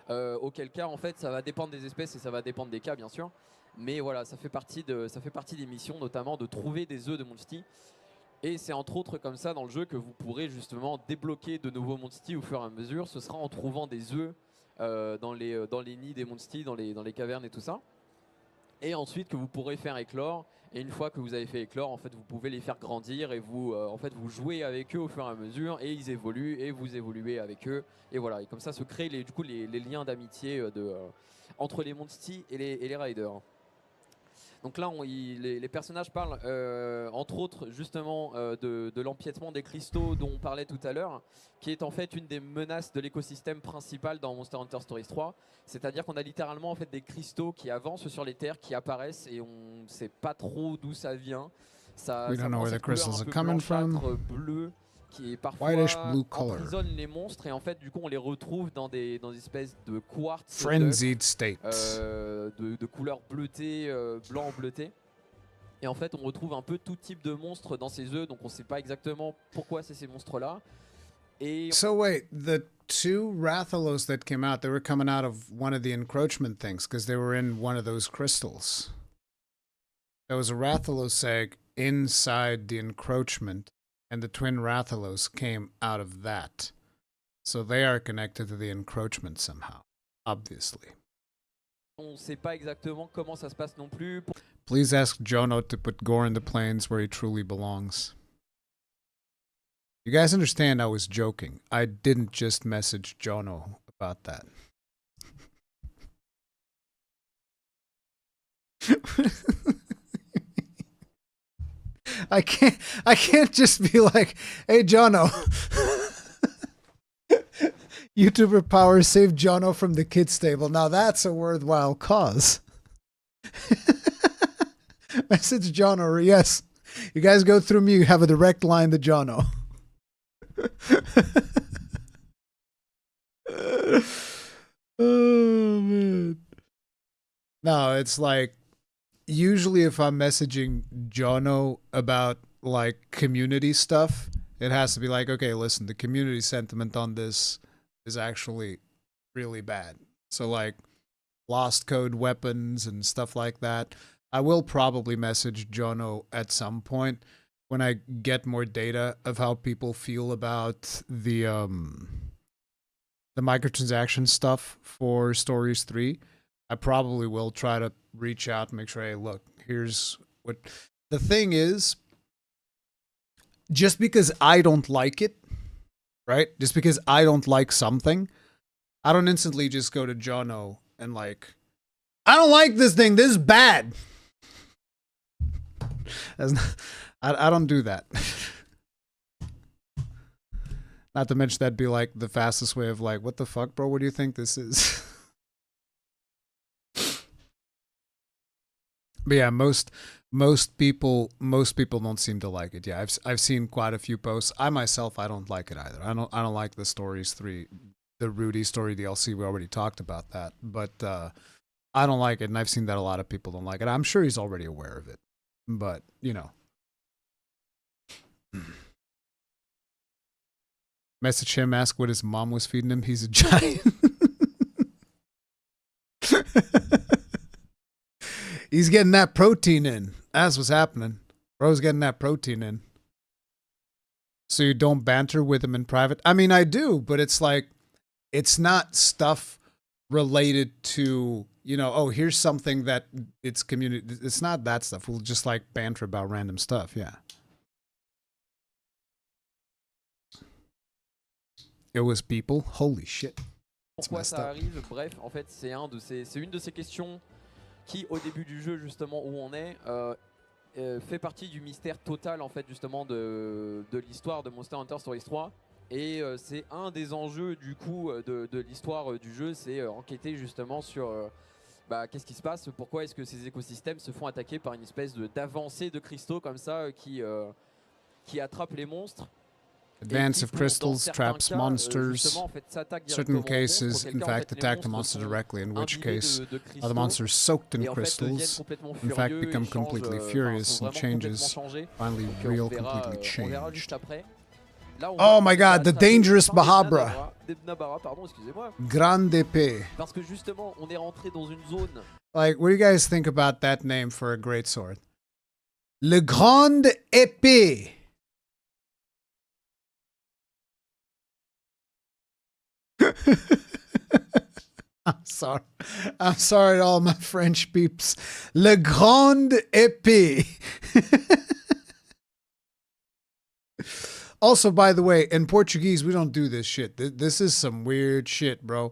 Auquel cas, en fait, ça va dépendre des espèces et ça va dépendre des cas, bien sûr. Mais voilà, ça fait partie des missions, notamment de trouver des œufs de Monsti. Et c'est entre autres comme ça dans le jeu que vous pourrez justement débloquer de nouveaux Monsti au fur et à mesure. Ce sera en trouvant des œufs dans les nids des Monsti, dans les cavernes et tout ça. Et ensuite que vous pourrez faire éclore. Et une fois que vous avez fait éclore, en fait, vous pouvez les faire grandir et vous, en fait, vous jouez avec eux au fur et à mesure et ils évoluent et vous évoluez avec eux. Et voilà, et comme ça se créent du coup, les liens d'amitié entre les Monsti et les Riders. Donc là, les personnages parlent entre autres justement de l'empiètement des cristaux dont on parlait tout à l'heure, qui est en fait une des menaces de l'écosystème principal dans Monster Hunter Stories 3. C'est-à-dire qu'on a littéralement en fait des cristaux qui avancent sur les terres, qui apparaissent et on ne sait pas trop d'où ça vient. We don't know where the crystals are coming from. Bleu qui est parfois Whitish blue color. emprisonne les monstres et en fait du coup on les retrouve dans des espèces de quartz Frenzied states. de couleur bleutée, blanc bleuté. Et en fait on retrouve un peu tout type de monstres dans ces œufs, donc on sait pas exactement pourquoi c'est ces monstres là. Et So wait, the two Rathalos that came out, they were coming out of one of the encroachment things because they were in one of those crystals. There was a Rathalos egg inside the encroachment, and the twin Rathalos came out of that. So they are connected to the encroachment somehow, obviously. on sait pas exactement comment ça se passe non plus. Please ask Jono to put Gore in the plains where he truly belongs. You guys understand I was joking. I didn't just message Jono about that. I can't just be like, hey Jono. YouTuber power saved Jono from the kids table. Now that's a worthwhile cause. Message Jono, yes. You guys go through me, you have a direct line to Jono. Oh man. No, it's like usually if I'm messaging Jono about like community stuff, it has to be like, okay, listen, the community sentiment on this is actually really bad. So like lost code weapons and stuff like that. I will probably message Jono at some point when I get more data of how people feel about the microtransaction stuff for Stories 3. I probably will try to reach out and make sure, hey, look, here's what the thing is. Just because I don't like it, right? Just because I don't like something, I don't instantly just go to Jono and like, I don't like this thing. This is bad. I don't do that. Not to mention that'd be like the fastest way of like, what the fuck, bro? What do you think this is? But yeah, most people don't seem to like it. Yeah, I've seen quite a few posts. I myself, I don't like it either. I don't like the Stories 3, the Rudy story DLC. We already talked about that, but I don't like it, and I've seen that a lot of people don't like it. I'm sure he's already aware of it, but you know, Message him, ask what his mom was feeding him. He's a giant. He's getting that protein in. That's what's happening. Bro's getting that protein in. So you don't banter with him in private? I mean, I do, but it's like, it's not stuff related to, you know, oh, here's something that it's community. It's not that stuff. We'll just like banter about random stuff. Yeah. It was people. Holy shit. Pourquoi ça arrive? Bref, en fait, c'est une de ces questions qui, au début du jeu, justement, où on est, fait partie du mystère total, en fait, justement, de l'histoire de Monster Hunter Stories 3. Et c'est un des enjeux, du coup, de l'histoire du jeu, c'est enquêter, justement, sur qu'est-ce qui se passe, pourquoi est-ce que ces écosystèmes se font attaquer par une espèce d'avancée de cristaux, comme ça, qui attrape les monstres. Advance of crystals traps monsters. Certain cases, in fact, attack the monster directly, in which case, the monster is soaked in crystals, in fact, become completely furious and changes, finally real completely changed. Oh my god, the dangerous Bahabra. Grande épée. Parce que justement, on est rentré dans une zone. Like, what do you guys think about that name for a great sword? Le Grande épée. I'm sorry. I'm sorry to all my French peeps. Le Grande épée. Also, by the way, in Portuguese, we don't do this shit. This is some weird shit, bro.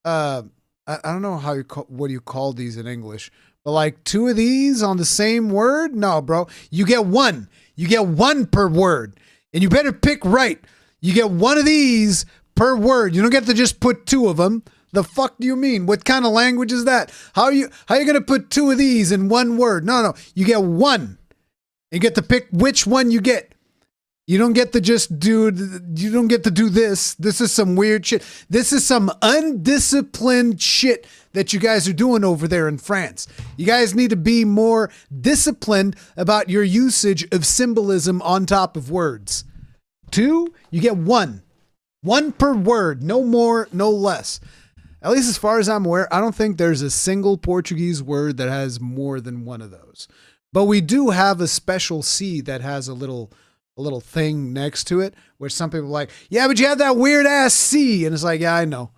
I don't know how what do you call these in English, but like two of these on the same word? No, bro. You get one. You get one per word. And you better pick right. You get one of these per word. You don't get to just put two of them. The fuck do you mean? What kind of language is that? How are you going to put two of these in one word? No. You get one. You get to pick which one you get. You don't get to just do this. This is some weird shit. This is some undisciplined shit that you guys are doing over there in France. You guys need to be more disciplined about your usage of symbolism on top of words. Two, you get one. One per word. No more, no less. At least as far as I'm aware, I don't think there's a single Portuguese word that has more than one of those. But we do have a special C that has a little thing next to it where some people are like, yeah, but you have that weird ass C. And it's like, yeah, I know.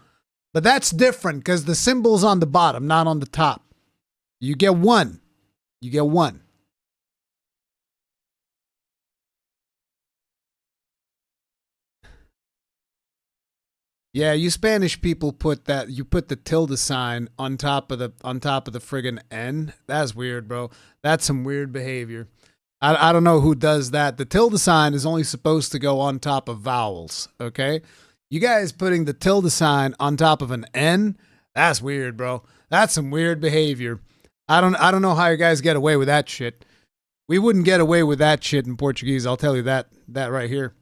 But that's different because the symbol's on the bottom, not on the top. You get one. You get one. Yeah, you Spanish people put the tilde sign on top of the friggin' N. That's weird, bro. That's some weird behavior. I don't know who does that. The tilde sign is only supposed to go on top of vowels, okay? You guys putting the tilde sign on top of an N, that's weird, bro. That's some weird behavior. I don't know how you guys get away with that shit. We wouldn't get away with that shit in Portuguese, I'll tell you that right here.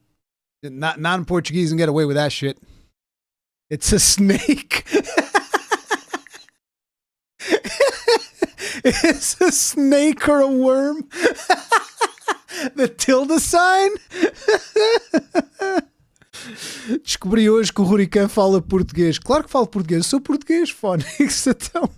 Not in Portuguese and get away with that shit. It's a snake. It's a snake or a worm. The tilde sign. Descobri hoje que o Rurikhan fala português. Claro que falo português. Eu sou português, Fónix. Então.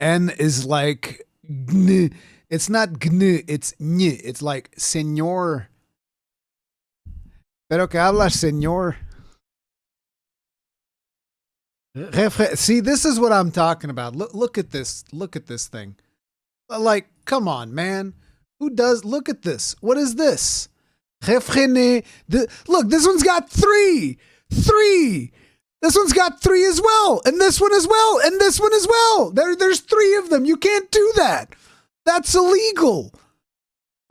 N is like gn. It's not gn, it's ny. It's like señor. Pero que hablas, señor. See, this is what I'm talking about. Look at this. Look at this thing. Like, come on, man. Who does? Look at this. What is this? Refrené. Look, this one's got three. Three. This one's got three as well. And this one as well. And this one as well. There's three of them. You can't do that. That's illegal.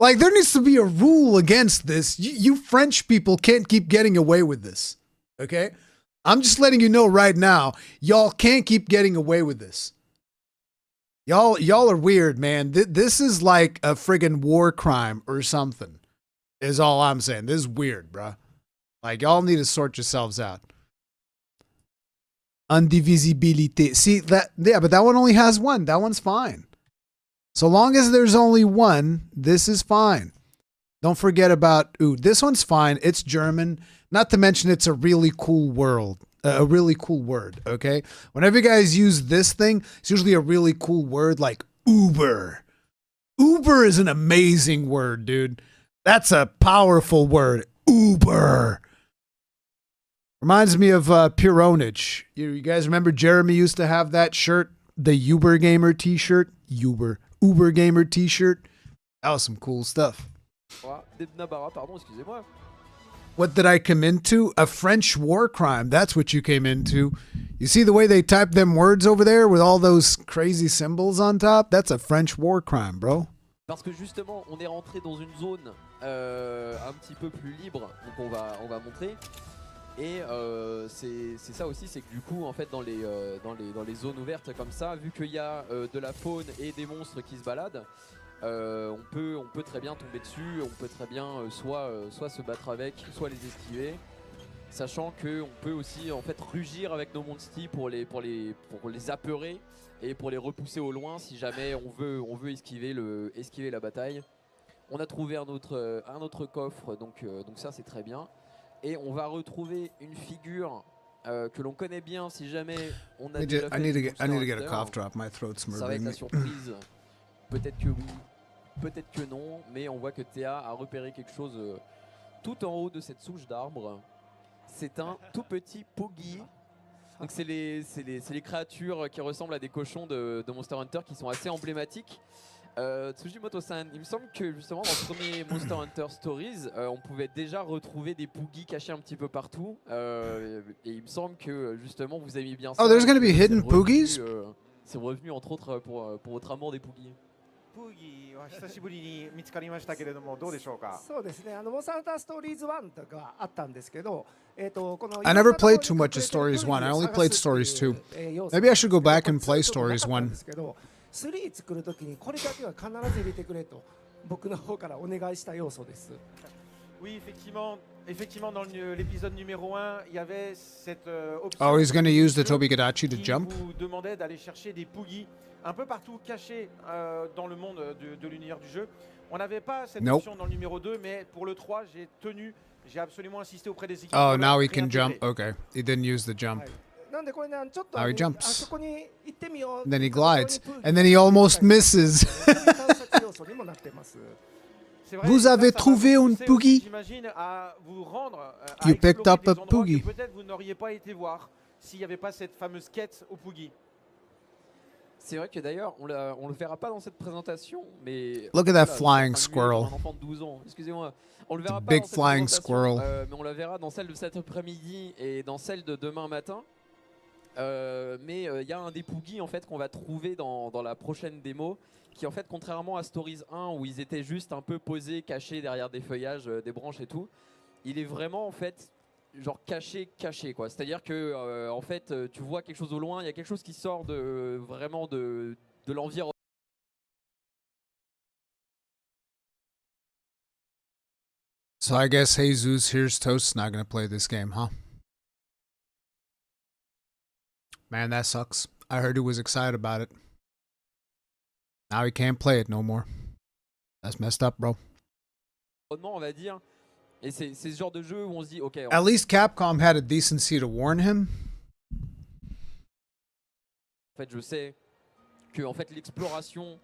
Like, there needs to be a rule against this. You French people can't keep getting away with this. Okay? I'm just letting you know right now, y'all can't keep getting away with this. Y'all are weird, man. This is like a friggin' war crime or something, is all I'm saying. This is weird, bruh. Like, y'all need to sort yourselves out. Undivisibilité. See that? Yeah, but that one only has one. That one's fine. So long as there's only one, this is fine. Don't forget about this one's fine. It's German. Not to mention it's a really cool word. Okay. Whenever you guys use this thing, it's usually a really cool word like Uber. Uber is an amazing word, dude. That's a powerful word. Uber. Reminds me of Puronage. You guys remember Jeremy used to have that shirt, the Uber Gamer t-shirt? Uber Gamer t-shirt. That was some cool stuff. Pardon, excusez-moi. What did I come into? A French war crime. That's what you came into. You see the way they type them words over there with all those crazy symbols on top? That's a French war crime, bro. Parce que justement, on est rentré dans une zone un petit peu plus libre, donc on va montrer. Et c'est ça aussi, c'est que du coup, en fait, dans les zones ouvertes comme ça, vu qu'il y a de la faune et des monstres qui se baladent, on peut très bien tomber dessus, on peut très bien soit se battre avec, soit les esquiver, sachant qu'on peut aussi en fait rugir avec nos monstis pour les apeurer et pour les repousser au loin si jamais on veut esquiver la bataille. On a trouvé un autre coffre, donc ça c'est très bien. Et on va retrouver une figure que l'on connaît bien si jamais on a déjà fait I need to get a cough drop. My throat's ça va être murdering la me. surprise. Peut-être que oui, peut-être que non, mais on voit que Théa a repéré quelque chose tout en haut de cette souche d'arbre. C'est un tout petit Poogie. Donc c'est les créatures qui ressemblent à des cochons de Monster Hunter qui sont assez emblématiques. Tsujimoto-san, il me semble que justement dans le premier Monster Hunter Stories, on pouvait déjà retrouver des Poogies cachés un petit peu partout. Et il me semble que justement vous avez mis bien ça. Oh, there's gonna be hidden Poogies? C'est revenu entre autres pour votre amour des Poogies. プーギーは久しぶりに見つかりましたけれどもどうでしょうか。そうですね。モンスターハンターストーリーズ1とかあったんですけど、この I never played too much of Stories 1. I only played Stories 2. Maybe I should go back and play Stories 1. 3作るときにこれだけは必ず入れてくれと僕の方からお願いした要素です。Oui, effectivement, dans l'épisode numéro 1, il y avait cette option. Oh, he's going to use the Tobigadachi to jump? Qui vous demandait d'aller chercher des Poogies un peu partout cachés dans le monde de l'univers du jeu. On n'avait pas cette option dans le numéro 2, mais pour le 3, j'ai absolument insisté auprès des équipes. Oh, now he can jump. Okay. He didn't use the jump. Now he jumps. And then he glides. And then he almost misses. Vous avez trouvé un Poogie? You picked up a Poogie. Peut-être vous n'auriez pas été voir s'il n'y avait pas cette fameuse quête au Poogie. C'est vrai que d'ailleurs, on le verra pas dans cette présentation, mais... Look at that flying squirrel. Un enfant de 12 ans, excusez-moi. On le verra pas big dans cette flying présentation, squirrel. mais on la verra dans celle de cet après-midi et dans celle de demain matin. Mais il y a un des Poogies en fait qu'on va trouver dans la prochaine démo, qui en fait, contrairement à Stories 1 où ils étaient juste un peu posés, cachés derrière des feuillages, des branches et tout, il est vraiment en fait... genre caché quoi, c'est-à-dire que en fait tu vois quelque chose au loin, il y a quelque chose qui sort vraiment de l'environnement. So I guess Jesus Here's Toast's not gonna play this game, huh? Man, that sucks. I heard he was excited about it. Now he can't play it no more. That's messed up, bro. On va dire. Et c'est ce genre de jeu où on se dit, ok. At least Capcom had a decency to warn him. En fait, je sais que en fait l'exploration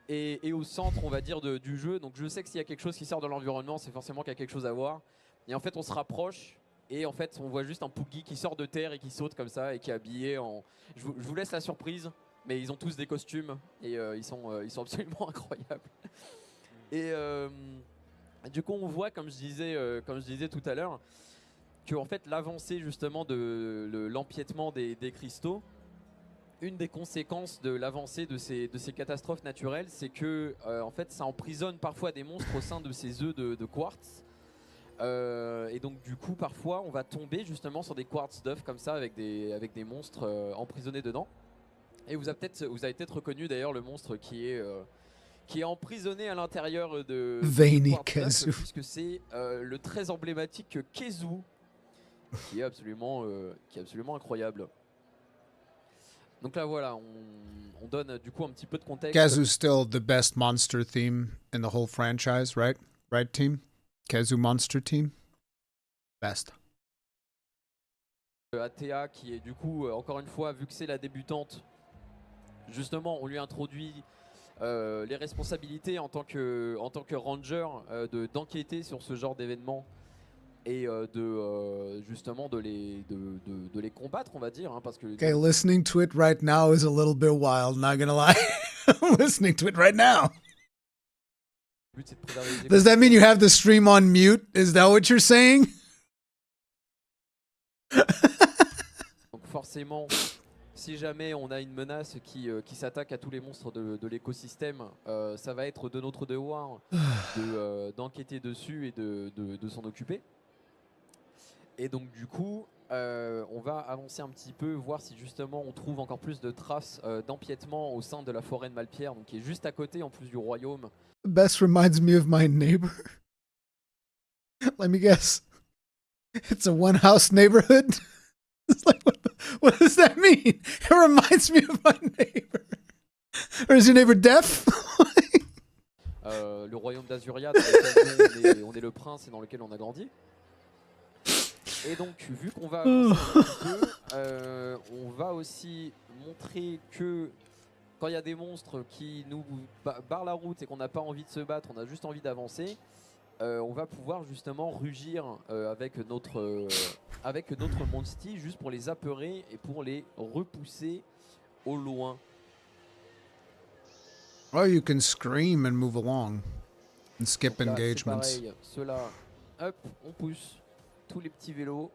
est au centre, on va dire, du jeu. Donc je sais que s'il y a quelque chose qui sort de l'environnement, c'est forcément qu'il y a quelque chose à voir. Et en fait, on se rapproche et en fait, on voit juste un Poogie qui sort de terre et qui saute comme ça et qui est habillé en. Je vous laisse la surprise, mais ils ont tous des costumes et ils sont absolument incroyables. Et du coup, on voit, comme je disais tout à l'heure, que en fait, l'avancée justement de l'empiètement des cristaux, une des conséquences de l'avancée de ces catastrophes naturelles, c'est que en fait, ça emprisonne parfois des monstres au sein de ces œufs de quartz. Et donc, du coup, parfois, on va tomber justement sur des quartz d'œufs comme ça avec des monstres emprisonnés dedans. Et vous avez peut-être reconnu d'ailleurs le monstre qui est emprisonné à l'intérieur de Veiny Kezu, puisque c'est le très emblématique Kezu qui est absolument incroyable. Donc là voilà, on donne du coup un petit peu de contexte. Kazu's still the best monster theme in the whole franchise, right? Right, team? Kazu monster team? Best. Atea qui est du coup, encore une fois, vu que c'est la débutante, justement on lui introduit les responsabilités en tant que ranger d'enquêter sur ce genre d'événements et justement de les combattre, on va dire, hein, parce que Okay, listening to it right now is a little bit wild, not gonna lie. I'm listening to it right now. le but c'est de préserver les Does that mean you have the stream on mute? Is that what you're saying? Donc forcément, si jamais on a une menace qui s'attaque à tous les monstres de l'écosystème, ça va être de notre devoir d'enquêter dessus et de s'en occuper. Et donc du coup, on va avancer un petit peu, voir si justement on trouve encore plus de traces d'empiètement au sein de la forêt de Malpierre, donc qui est juste à côté en plus du royaume. The best reminds me of my neighbor. Let me guess. It's a one-house neighborhood? It's like, what does that mean? It reminds me of my neighbor. Or is your neighbor deaf? Le royaume d'Azuria, dans lequel on est le prince et dans lequel on a grandi. Et donc, vu qu'on va avancer un petit peu, on va aussi montrer que quand il y a des monstres qui nous barrent la route et qu'on n'a pas envie de se battre, on a juste envie d'avancer, on va pouvoir justement rugir avec notre Monsti juste pour les apeurer et pour les repousser au loin. Or you can scream and move along and skip Donc là, engagements. c'est pareil, ceux-là, hop, on pousse tous les petits vélos.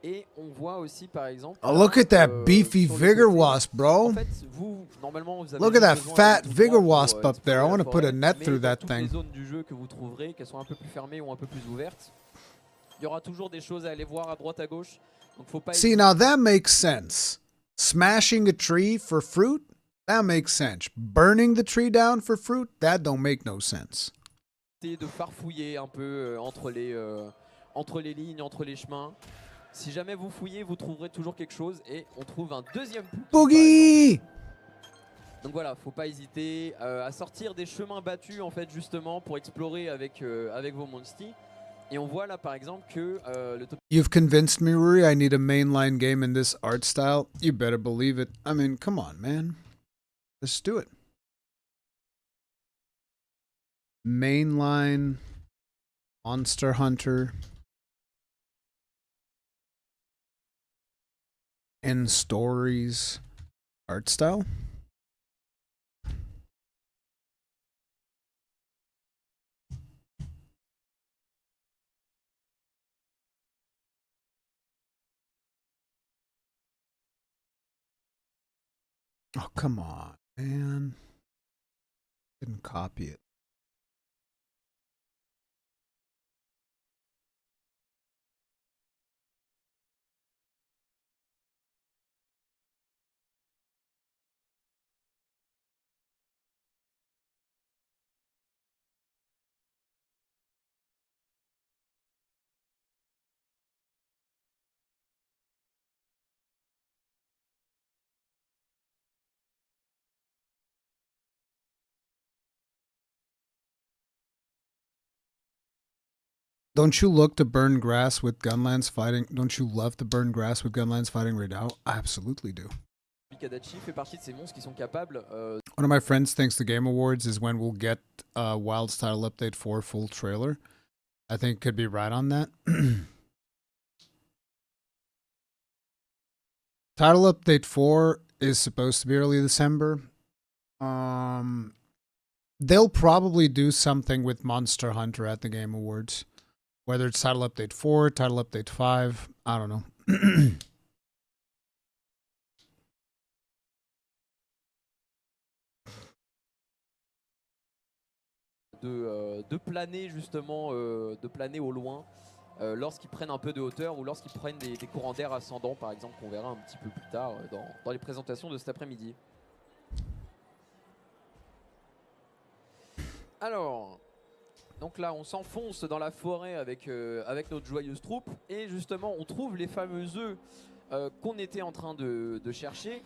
Et on voit aussi par exemple. Oh, look at that beefy vigor wasp, bro. En fait, vous, normalement, vous avez Look at that besoin fat d'un vigor endroit wasp pour up there. I want to put a explorer la net forêt, through mais dans that toutes thing. les zones du jeu que vous trouverez, qu'elles soient un peu plus fermées ou un peu plus ouvertes, il y aura toujours des choses à aller voir à droite à gauche. Donc faut pas See, now that makes sense. Smashing a tree for fruit? That makes sense. Burning the tree down for fruit? That don't make no sense. hésiter de farfouiller un peu entre les lignes, entre les chemins. Si jamais vous fouillez, vous trouverez toujours quelque chose et on trouve un deuxième Boogie! Donc voilà, faut pas hésiter à sortir des chemins battus en fait justement pour explorer avec vos monstis. Et on voit là par exemple que le top. You've convinced me, Ruri. I need a mainline game in this art style. You better believe it. I mean, come on, man. Let's do it. Mainline Monster Hunter and stories art style. Oh, come on, man. Didn't copy it. Don't you look to burn grass with Gunlands fighting? Don't you love to burn grass with Gunlands fighting right now? I absolutely do. Mikadachi fait partie de ces monstres qui sont capables. One of my friends thinks the Game Awards is when we'll get Wild Style Update 4 full trailer. I think could be right on that. Title Update 4 is supposed to be early December. They'll probably do something with Monster Hunter at the Game Awards. Whether it's Title Update 4, Title Update 5, I don't know. de planer justement, de planer au loin lorsqu'ils prennent un peu de hauteur ou lorsqu'ils prennent des courants d'air ascendants par exemple qu'on verra un petit peu plus tard dans les présentations de cet après-midi. Alors, donc là on s'enfonce dans la forêt avec notre joyeuse troupe et justement on trouve les fameux œufs qu'on était en train de chercher.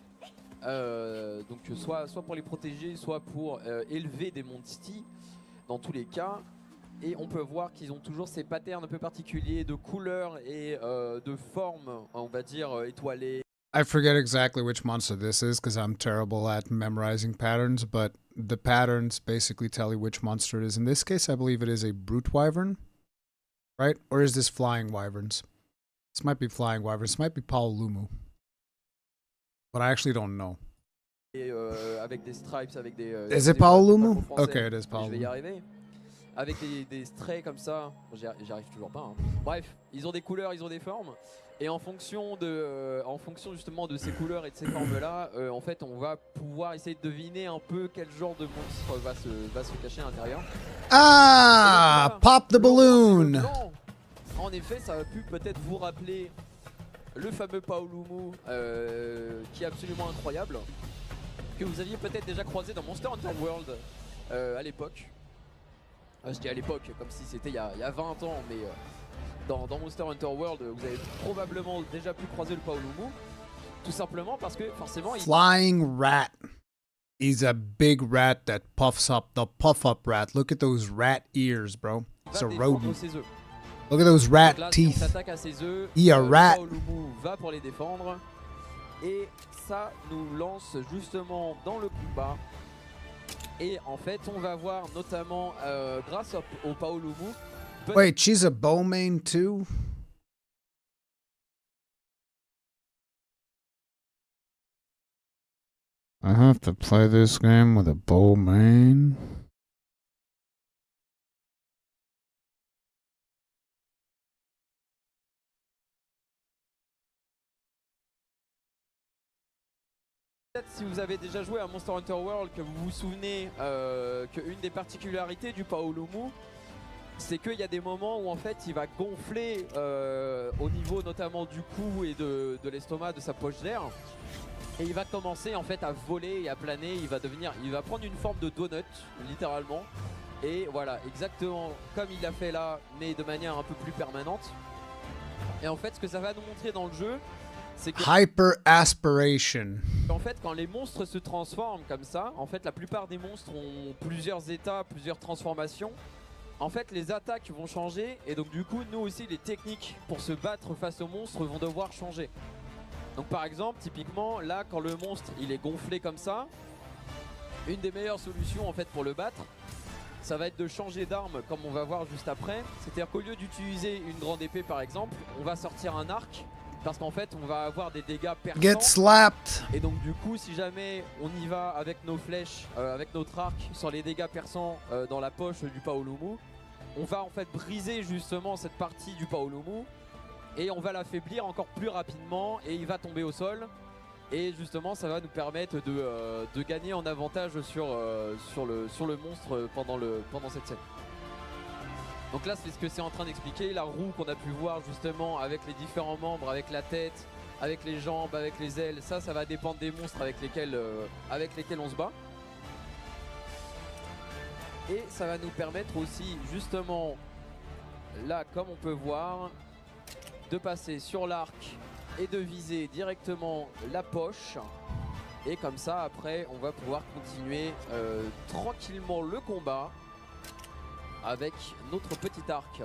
Donc soit pour les protéger, soit pour élever des Monste dans tous les cas. Et on peut voir qu'ils ont toujours ces patterns un peu particuliers de couleurs et de formes, on va dire, étoilées. I forget exactly which monster this is because I'm terrible at memorizing patterns, but the patterns basically tell you which monster it is. In this case, I believe it is a brute wyvern, right? Or is this flying wyverns? This might be flying wyverns. This might be Paolumu. But I actually don't know. Et avec des stripes, avec des... Is it Paolumu? Okay, it is Je vais y Paolumu. arriver. Avec des strays comme ça, j'y arrive toujours pas. Hein. Bref, ils ont des couleurs, ils ont des formes. Et en fonction justement de ces couleurs et de ces formes-là, en fait, on va pouvoir essayer de deviner un peu quel genre de monstre va se cacher à l'intérieur. Ah! Pop the balloon! Blanc, en effet, ça a pu peut-être vous rappeler le fameux Paolumu qui est absolument incroyable, que vous aviez peut-être déjà croisé dans Monster Hunter World à l'époque. Je dis à l'époque comme si c'était il y a 20 ans, mais dans Monster Hunter World, vous avez probablement déjà pu croiser le Paolumu, tout simplement parce que forcément... Flying rat. He's a big rat that puffs up. The puff-up rat. Look at those rat ears, bro. It's a rodent. Look at those rat Donc là, teeth. Si on s'attaque à ses œufs, He a rat. le Paolumu va pour les défendre. Et ça nous lance justement dans le combat. Et en fait, on va voir notamment, grâce au Paolumu... Wait, she's a bowmane too? I have to play this game with a bowmane? Peut-être si vous avez déjà joué à Monster Hunter World, que vous vous souvenez qu'une des particularités du Paolumu, c'est qu'il y a des moments où en fait il va gonfler au niveau notamment du cou et de l'estomac, de sa poche d'air, et il va commencer en fait à voler et à planer. Il va prendre une forme de donut littéralement, et voilà, exactement comme il l'a fait là, mais de manière un peu plus permanente. Et en fait, ce que ça va nous montrer dans le jeu, c'est que Hyper aspiration. en fait, quand les monstres se transforment comme ça, en fait la plupart des monstres ont plusieurs états, plusieurs transformations. En fait, les attaques vont changer, et donc du coup, nous aussi, les techniques pour se battre face aux monstres vont devoir changer. Donc par exemple, typiquement, là, quand le monstre il est gonflé comme ça, une des meilleures solutions en fait pour le battre, ça va être de changer d'arme, comme on va voir juste après. C'est-à-dire qu'au lieu d'utiliser une grande épée par exemple, on va sortir un arc, parce qu'en fait, on va avoir des dégâts perçants. Get slapped. Et donc du coup, si jamais on y va avec nos flèches, avec notre arc, sur les dégâts perçants dans la poche du Paolumu, on va en fait briser justement cette partie du Paolumu et on va l'affaiblir encore plus rapidement, et il va tomber au sol. Et justement, ça va nous permettre de gagner en avantage sur le monstre pendant cette scène. Donc là, c'est ce que c'est en train d'expliquer, la roue qu'on a pu voir justement avec les différents membres, avec la tête, avec les jambes, avec les ailes. Ça va dépendre des monstres avec lesquels on se bat. Et ça va nous permettre aussi justement, là comme on peut voir, de passer sur l'arc et de viser directement la poche. Et comme ça après on va pouvoir continuer tranquillement le combat avec notre petit arc.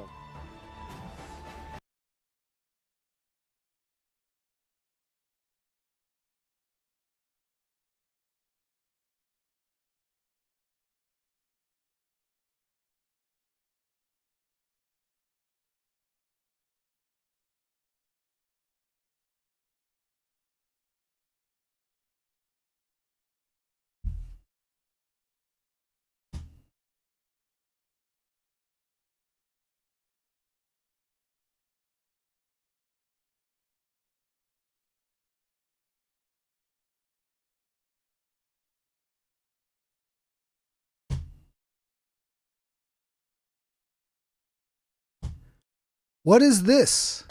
What is this?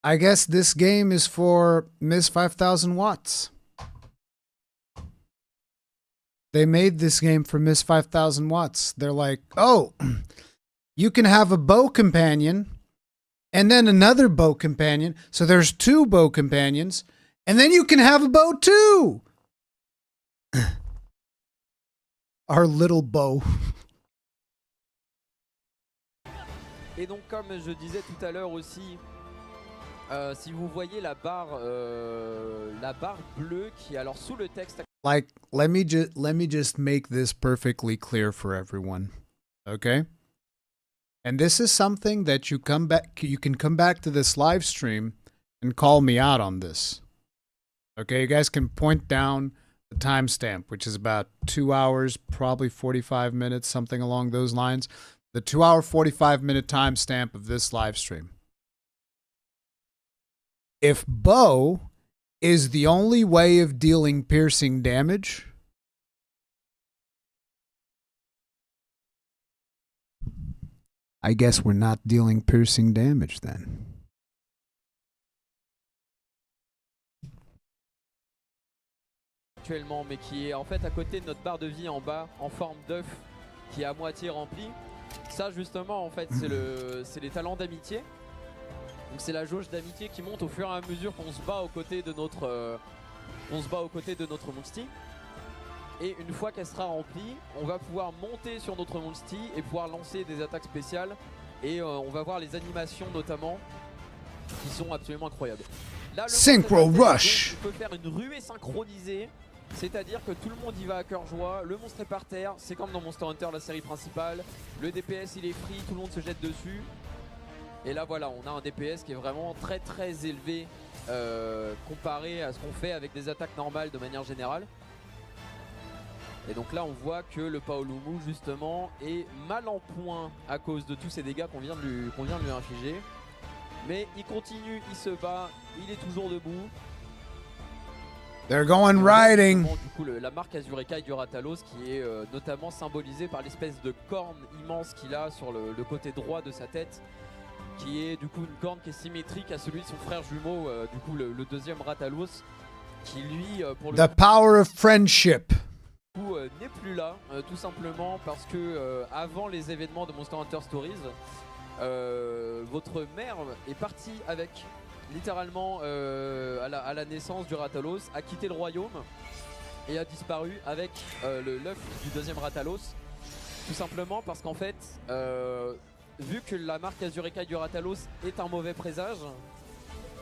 I guess this game is for Ms. 5000 Watts. They made this game for Ms. 5000 Watts. They're like, oh, you can have a bow companion and then another bow companion. So there's 2 bow companions, and then you can have a bow too. Our little bow. Et donc comme je disais tout à l'heure aussi, si vous voyez la barre bleue qui est alors sous le texte. Like, let me just make this perfectly clear for everyone, okay? And this is something that you can come back to this live stream and call me out on this. Okay, you guys can point down the timestamp, which is about 2 hours, probably 45 minutes, something along those lines. The 2 hour, 45-minute timestamp of this live stream. If bow is the only way of dealing piercing damage, I guess we're not dealing piercing damage then. Actuellement, mais qui est en fait à côté de notre barre de vie en bas, en forme d'œuf, qui est à moitié remplie. Ça justement, en fait, c'est les talents d'amitié. Donc c'est la jauge d'amitié qui monte au fur et à mesure qu'on se bat aux côtés de notre, Monste. Et une fois qu'elle sera remplie, on va pouvoir monter sur notre Monste et pouvoir lancer des attaques spéciales. Et on va voir les animations notamment, qui sont absolument incroyables. Là, Synchro Rush. On peut faire une ruée synchronisée. C'est-à-dire que tout le monde y va à cœur joie, le monstre est par terre, c'est comme dans Monster Hunter, la série principale. Le DPS il est free, tout le monde se jette dessus. Et là voilà, on a un DPS qui est vraiment très très élevé comparé à ce qu'on fait avec des attaques normales de manière générale. Et donc là on voit que le Paolumu justement est mal en point à cause de tous ces dégâts qu'on vient de lui infliger. Mais il continue, il se bat, il est toujours debout. They're going riding. Du coup, la marque Azureka du Ratalos qui est notamment symbolisée par l'espèce de corne immense qu'il a sur le côté droit de sa tête, qui est du coup une corne qui est symétrique à celui de son frère jumeau, du coup le deuxième Ratalos, qui lui pour le The power of friendship. N'est plus là, tout simplement parce que avant les événements de Monster Hunter Stories, votre mère est partie avec littéralement à la naissance du Ratalos, a quitté le royaume et a disparu avec l'œuf du deuxième Ratalos, tout simplement parce qu'en fait vu que la marque Azureka du Ratalos est un mauvais présage,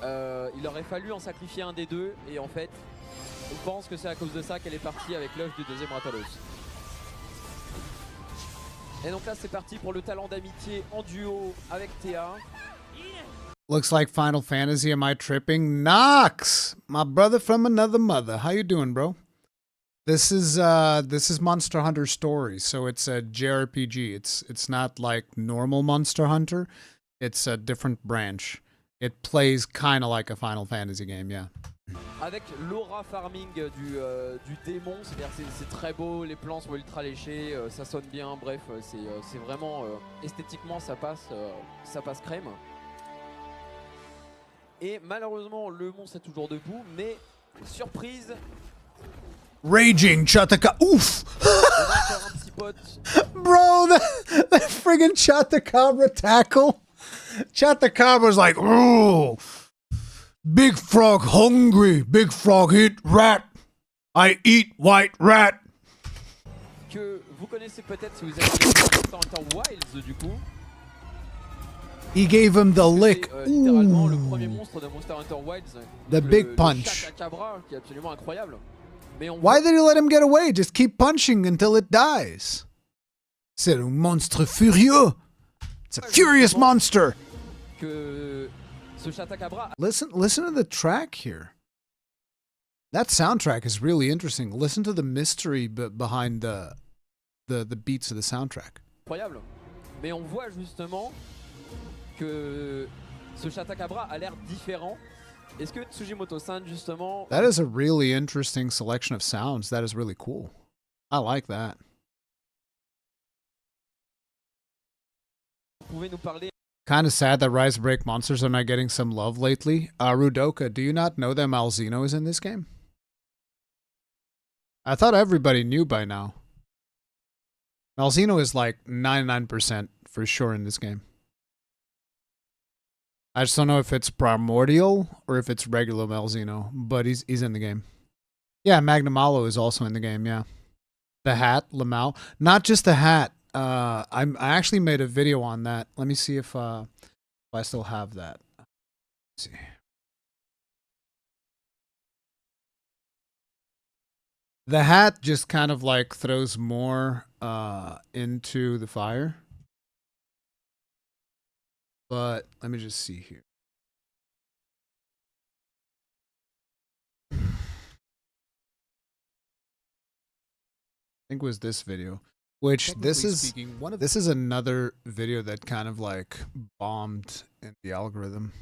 il aurait fallu en sacrifier un des deux, et en fait on pense que c'est à cause de ça qu'elle est partie avec l'œuf du deuxième Ratalos. Et donc là c'est parti pour le talent d'amitié en duo avec Théa. Looks like Final Fantasy. Am I tripping? Nox, my brother from another mother. How you doing, bro? This is Monster Hunter Stories, so it's a JRPG. It's not like normal Monster Hunter. It's a different branch. It plays kind of like a Final Fantasy game, yeah. Avec l'aura farming du démon, c'est très beau, les plans sont ultra léchés, ça sonne bien, bref, c'est vraiment esthétiquement ça passe crème. Et malheureusement le monstre est toujours debout, mais surprise, Raging Chataka. Oof! on a encore un petit pote. Bro, that friggin' Chatakabra tackle. Chatacabra's like, ooh, big frog hungry, big frog eat rat. I eat white rat. Que vous connaissez peut-être si vous avez vu Monster Hunter Wilds du coup. He gave him the lick. Littéralement le premier monstre de Monster Hunter Wilds. The big punch. Le Chatakabra qui est absolument incroyable. Mais Why did he let him get away? Just keep punching until it dies. C'est un monstre furieux. It's a furious monster. Que ce Chatakabra. Listen to the track here. That soundtrack is really interesting. Listen to the mystery behind the beats of the soundtrack. Incroyable. Mais on voit justement que ce Chatakabra a l'air différent. Est-ce que Tsujimoto-san justement... That is a really interesting selection of sounds. That is really cool. I like that. Vous pouvez nous parler... Kind of sad that Rise of Break monsters are not getting some love lately. Rudoka, do you not know that Malzeno is in this game? I thought everybody knew by now. Malzeno is like 99% for sure in this game. I just don't know if it's Primordial or if it's regular Malzeno, but he's in the game. Yeah, Magnamalo is also in the game, yeah. The hat, Lamau. Not just the hat. I actually made a video on that. Let me see if I still have that. Let's see. The hat just kind of like throws more into the fire. But let me just see here. I think it was this video, which this is another video that kind of like bombed in the algorithm.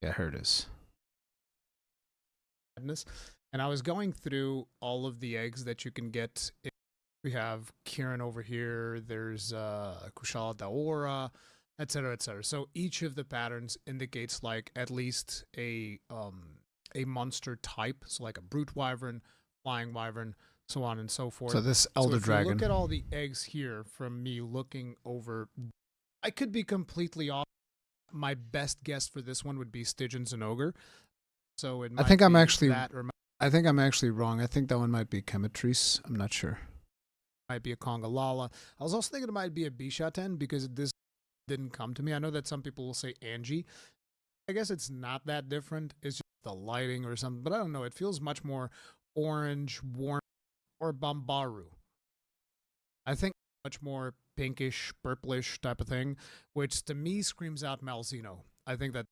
Yeah, here it is. And I was going through all of the eggs that you can get. We have Kieran over here. There's Kushala Daora, etc., etc. So each of the patterns indicates like at least a monster type. So like a brute wyvern, flying wyvern, so on and so forth. So this elder dragon. Look at all the eggs here from me looking over. I could be completely off. My best guess for this one would be Stygians and Ogre. So it might I think I'm actually wrong. I think that one might be Chemitrice. I'm not sure. Might be a Kongalala. I was also thinking it might be a Bishaten because this didn't come to me. I know that some people will say Angie. I guess it's not that different. It's just the lighting or something. But I don't know. It feels much more orange, warm, or Bambaru. I think much more pinkish, purplish type of thing, which to me screams out Malzeno. I think that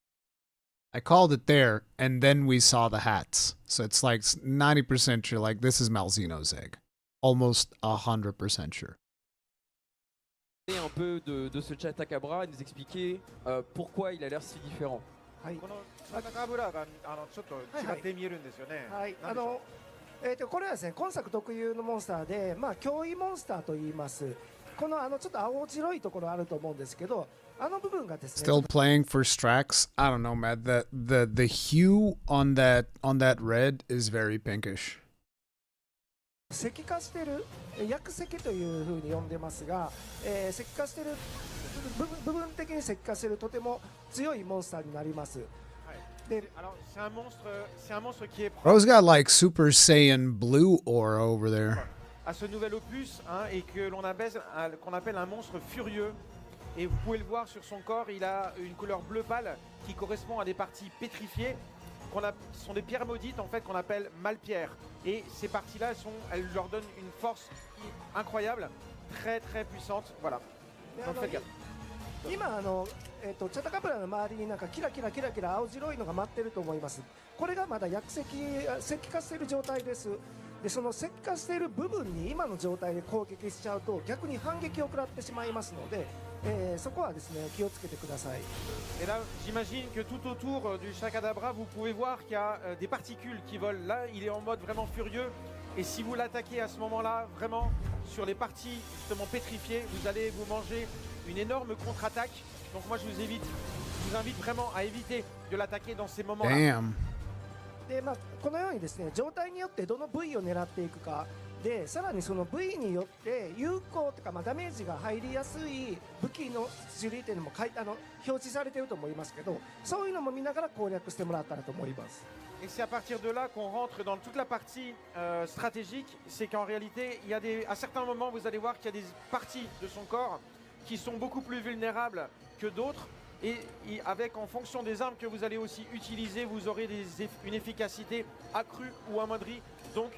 I called it there, and then we saw the hats. So it's like 90% sure, like this is Malzeno's egg. Almost 100% sure. Un peu de ce Chatakabra et nous expliquer pourquoi il a l'air si différent. このチャタカブラがちょっと違って見えるんですよね。はい、これはですね、今作特有のモンスターで、まあ脅威モンスターと言います。このちょっと青白いところあると思うんですけど、あの部分がですね。Still playing for Strax? I don't know, man. The hue on that red is very pinkish. 石化してる薬石というふうに呼んでますが、石化してる部分的に石化してるとても強いモンスターになります。Alors c'est un monstre qui est Bro's got like Super Saiyan blue aura over there. À ce nouvel opus, hein, et que qu'on appelle un monstre furieux. Et vous pouvez le voir sur son corps, il a une couleur bleu pâle qui correspond à des parties pétrifiées. Ce sont des pierres maudites en fait qu'on appelle malpierres. Et ces parties-là, elles leur donnent une force incroyable, très très puissante. Voilà. Donc faites gaffe. 今チャタカブラの周りになんかキラキラキラキラ青白いのが舞ってると思います。これがまだ薬石石化している状態です。でその石化している部分に今の状態で攻撃しちゃうと逆に反撃を食らってしまいますので、そこはですね気をつけてください。Et là, j'imagine que tout autour du Chakadabra, vous pouvez voir qu'il y a des particules qui volent. Là, il est en mode vraiment furieux. Et si vous l'attaquez à ce moment-là, vraiment sur les parties justement pétrifiées, vous allez vous manger une énorme contre-attaque. Donc moi, je vous invite vraiment à éviter de l'attaquer dans ces moments-là. Damn. でこのようにですね状態によってどの部位を狙っていくかでさらにその部位によって有効とか、ダメージが入りやすい武器の種類というのも表示されていると思いますけどそういうのも見ながら攻略してもらったらと思います。Et c'est à partir de là qu'on rentre dans toute la partie stratégique. C'est qu'en réalité, à certains moments, vous allez voir qu'il y a des parties de son corps qui sont beaucoup plus vulnérables que d'autres. Et avec, en fonction des armes que vous allez aussi utiliser, vous aurez une efficacité accrue ou amoindrie. Donc,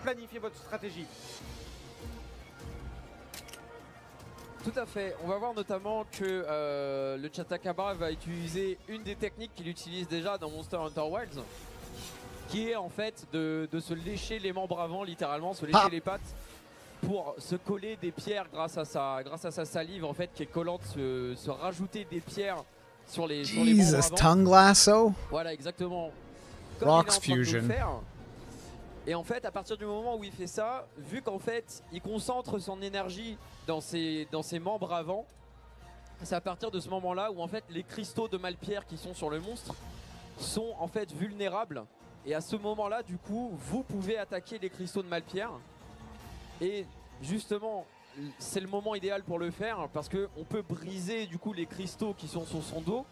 planifiez votre stratégie. Tout à fait. On va voir notamment que le Chatakabra va utiliser une des techniques qu'il utilise déjà dans Monster Hunter Wilds, qui est en fait de se lécher les membres avant, littéralement, se lécher les pattes pour se coller des pierres grâce à sa salive en fait qui est collante, se rajouter des pierres sur les membres avant. Tongue lasso. Voilà, exactement. Rocks fusion. Et en fait, à partir du moment où il fait ça, vu qu'en fait, il concentre son énergie dans ses membres avant, c'est à partir de ce moment-là où en fait les cristaux de Malpierre qui sont sur le monstre sont en fait vulnérables. Et à ce moment-là, du coup, vous pouvez attaquer les cristaux de Malpierre. Et justement, c'est le moment idéal pour le faire parce qu'on peut briser du coup les cristaux qui sont sur son dos.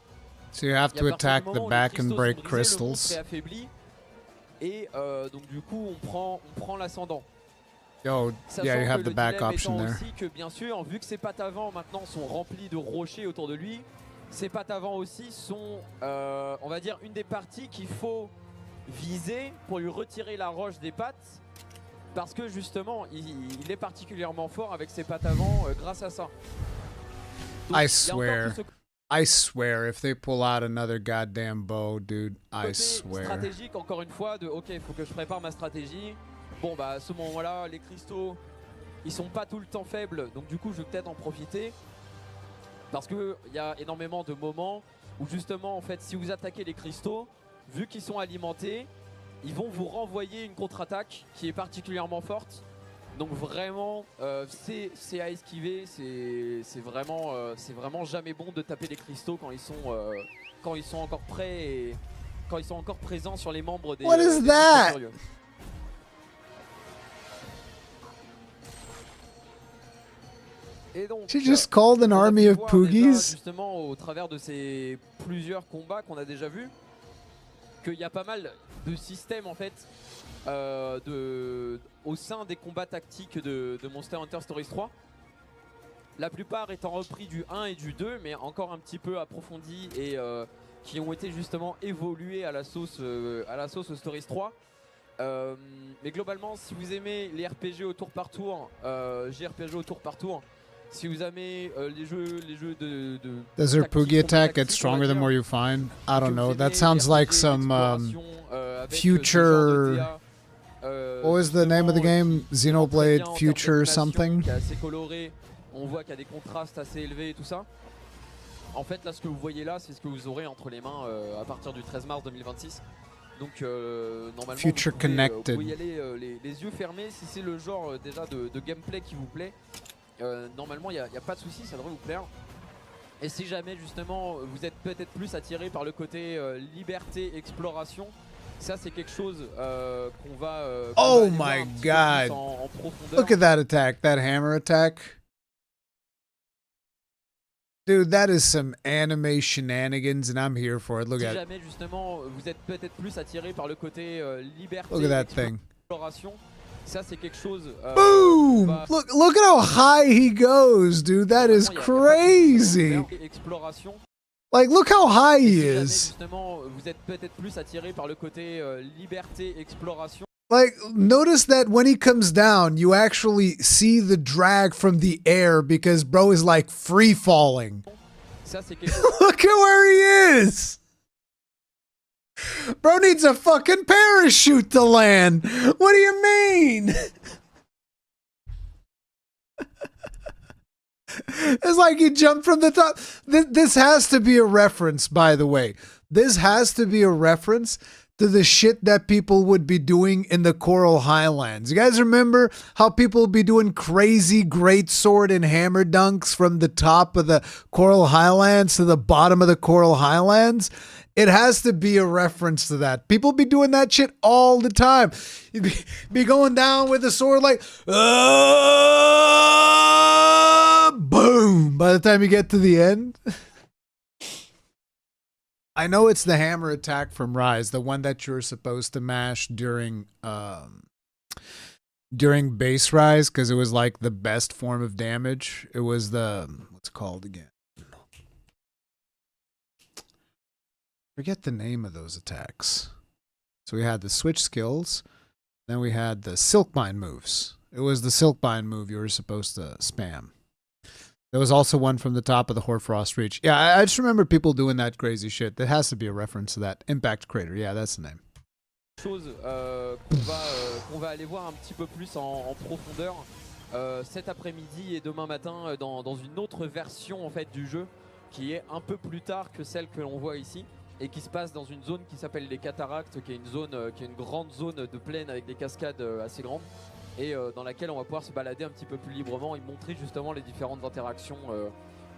So you have to attack the back and break crystals. Le monstre est affaibli. Et donc du coup on prend l'ascendant. Yo, yeah, you have the back option there. Aussi que bien sûr, vu que ses pattes avant maintenant sont remplies de rochers autour de lui, ses pattes avant aussi sont, on va dire, une des parties qu'il faut viser pour lui retirer la roche des pattes, parce que justement, il est particulièrement fort avec ses pattes avant grâce à ça. Donc, I swear, if they pull out another goddamn bow, dude, I swear. Stratégique, encore une fois, de ok, il faut que je prépare ma stratégie. Bon, bah, à ce moment-là, les cristaux, ils sont pas tout le temps faibles, donc du coup, je vais peut-être en profiter. Parce qu'il y a énormément de moments où, justement, en fait, si vous attaquez les cristaux, vu qu'ils sont alimentés, ils vont vous renvoyer une contre-attaque qui est particulièrement forte. Donc vraiment, c'est à esquiver, c'est vraiment jamais bon de taper les cristaux quand ils sont encore prêts et quand ils sont encore présents sur les membres des. What is that? Et donc, She just called an army of Poogies. Justement, au travers de ces plusieurs combats qu'on a déjà vus, qu'il y a pas mal de systèmes en fait. Au sein des combats tactiques de Monster Hunter Stories 3, la plupart étant repris du 1 et du 2, mais encore un petit peu approfondis et qui ont été justement évolués à la sauce Stories 3. Mais globalement, si vous aimez les RPG au tour par tour, JRPG au tour par tour, si vous aimez les jeux de Does her Poogie attack get stronger the more you find? I don't know. That sounds like some future. What was the name of the game? Xenoblade Future something? Assez coloré, on voit qu'il y a des contrastes assez élevés et tout ça. En fait, là, ce que vous voyez là, c'est ce que vous aurez entre les mains à partir du 13 mars 2026. Donc, normalement, Future vous pouvez y aller les yeux fermés si c'est le genre déjà de gameplay qui vous plaît. Normalement, il n'y a pas de souci, ça devrait vous plaire. Et si jamais, justement, vous êtes peut-être plus attiré par le côté liberté, exploration, ça c'est quelque chose qu'on va oh my god! En profondeur. Look at that attack, that hammer attack. Dude, that is some anime shenanigans and I'm here for it. Look at it. Si jamais justement vous êtes peut-être plus attiré par le côté liberté, look at that thing. Exploration, ça c'est quelque chose. Boom! Look at how high he goes, dude. That is crazy. Exploration. Like, look how high he is. Justement, vous êtes peut-être plus attiré par le côté liberté, exploration. Like, notice that when he comes down, you actually see the drag from the air because bro is like free falling. Look at where he is. Bro needs a fucking parachute to land. What do you mean? It's like he jumped from the top. This has to be a reference, by the way. This has to be a reference to the shit that people would be doing in the Coral Highlands. You guys remember how people would be doing crazy greatsword and hammer dunks from the top of the Coral Highlands to the bottom of the Coral Highlands? It has to be a reference to that. People be doing that shit all the time. You'd be going down with a sword like, boom, by the time you get to the end. I know it's the hammer attack from Rise, the one that you're supposed to mash during base Rise, because it was like the best form of damage. It was the, what's it called again? Forget the name of those attacks. So we had the switch skills, then we had the Silkbind moves. It was the Silkbind move you were supposed to spam. There was also one from the top of the Hoarfrost Reach. Yeah, I just remember people doing that crazy shit. There has to be a reference to that. Impact Crater, yeah, that's the name. Chose qu'on va aller voir un petit peu plus en profondeur cet après-midi et demain matin dans une autre version en fait du jeu qui est un peu plus tard que celle que l'on voit ici. et qui se passe dans une zone qui s'appelle les Cataractes, qui est une zone, qui est une grande zone de plaine avec des cascades assez grandes et dans laquelle on va pouvoir se balader un petit peu plus librement et montrer justement les différentes interactions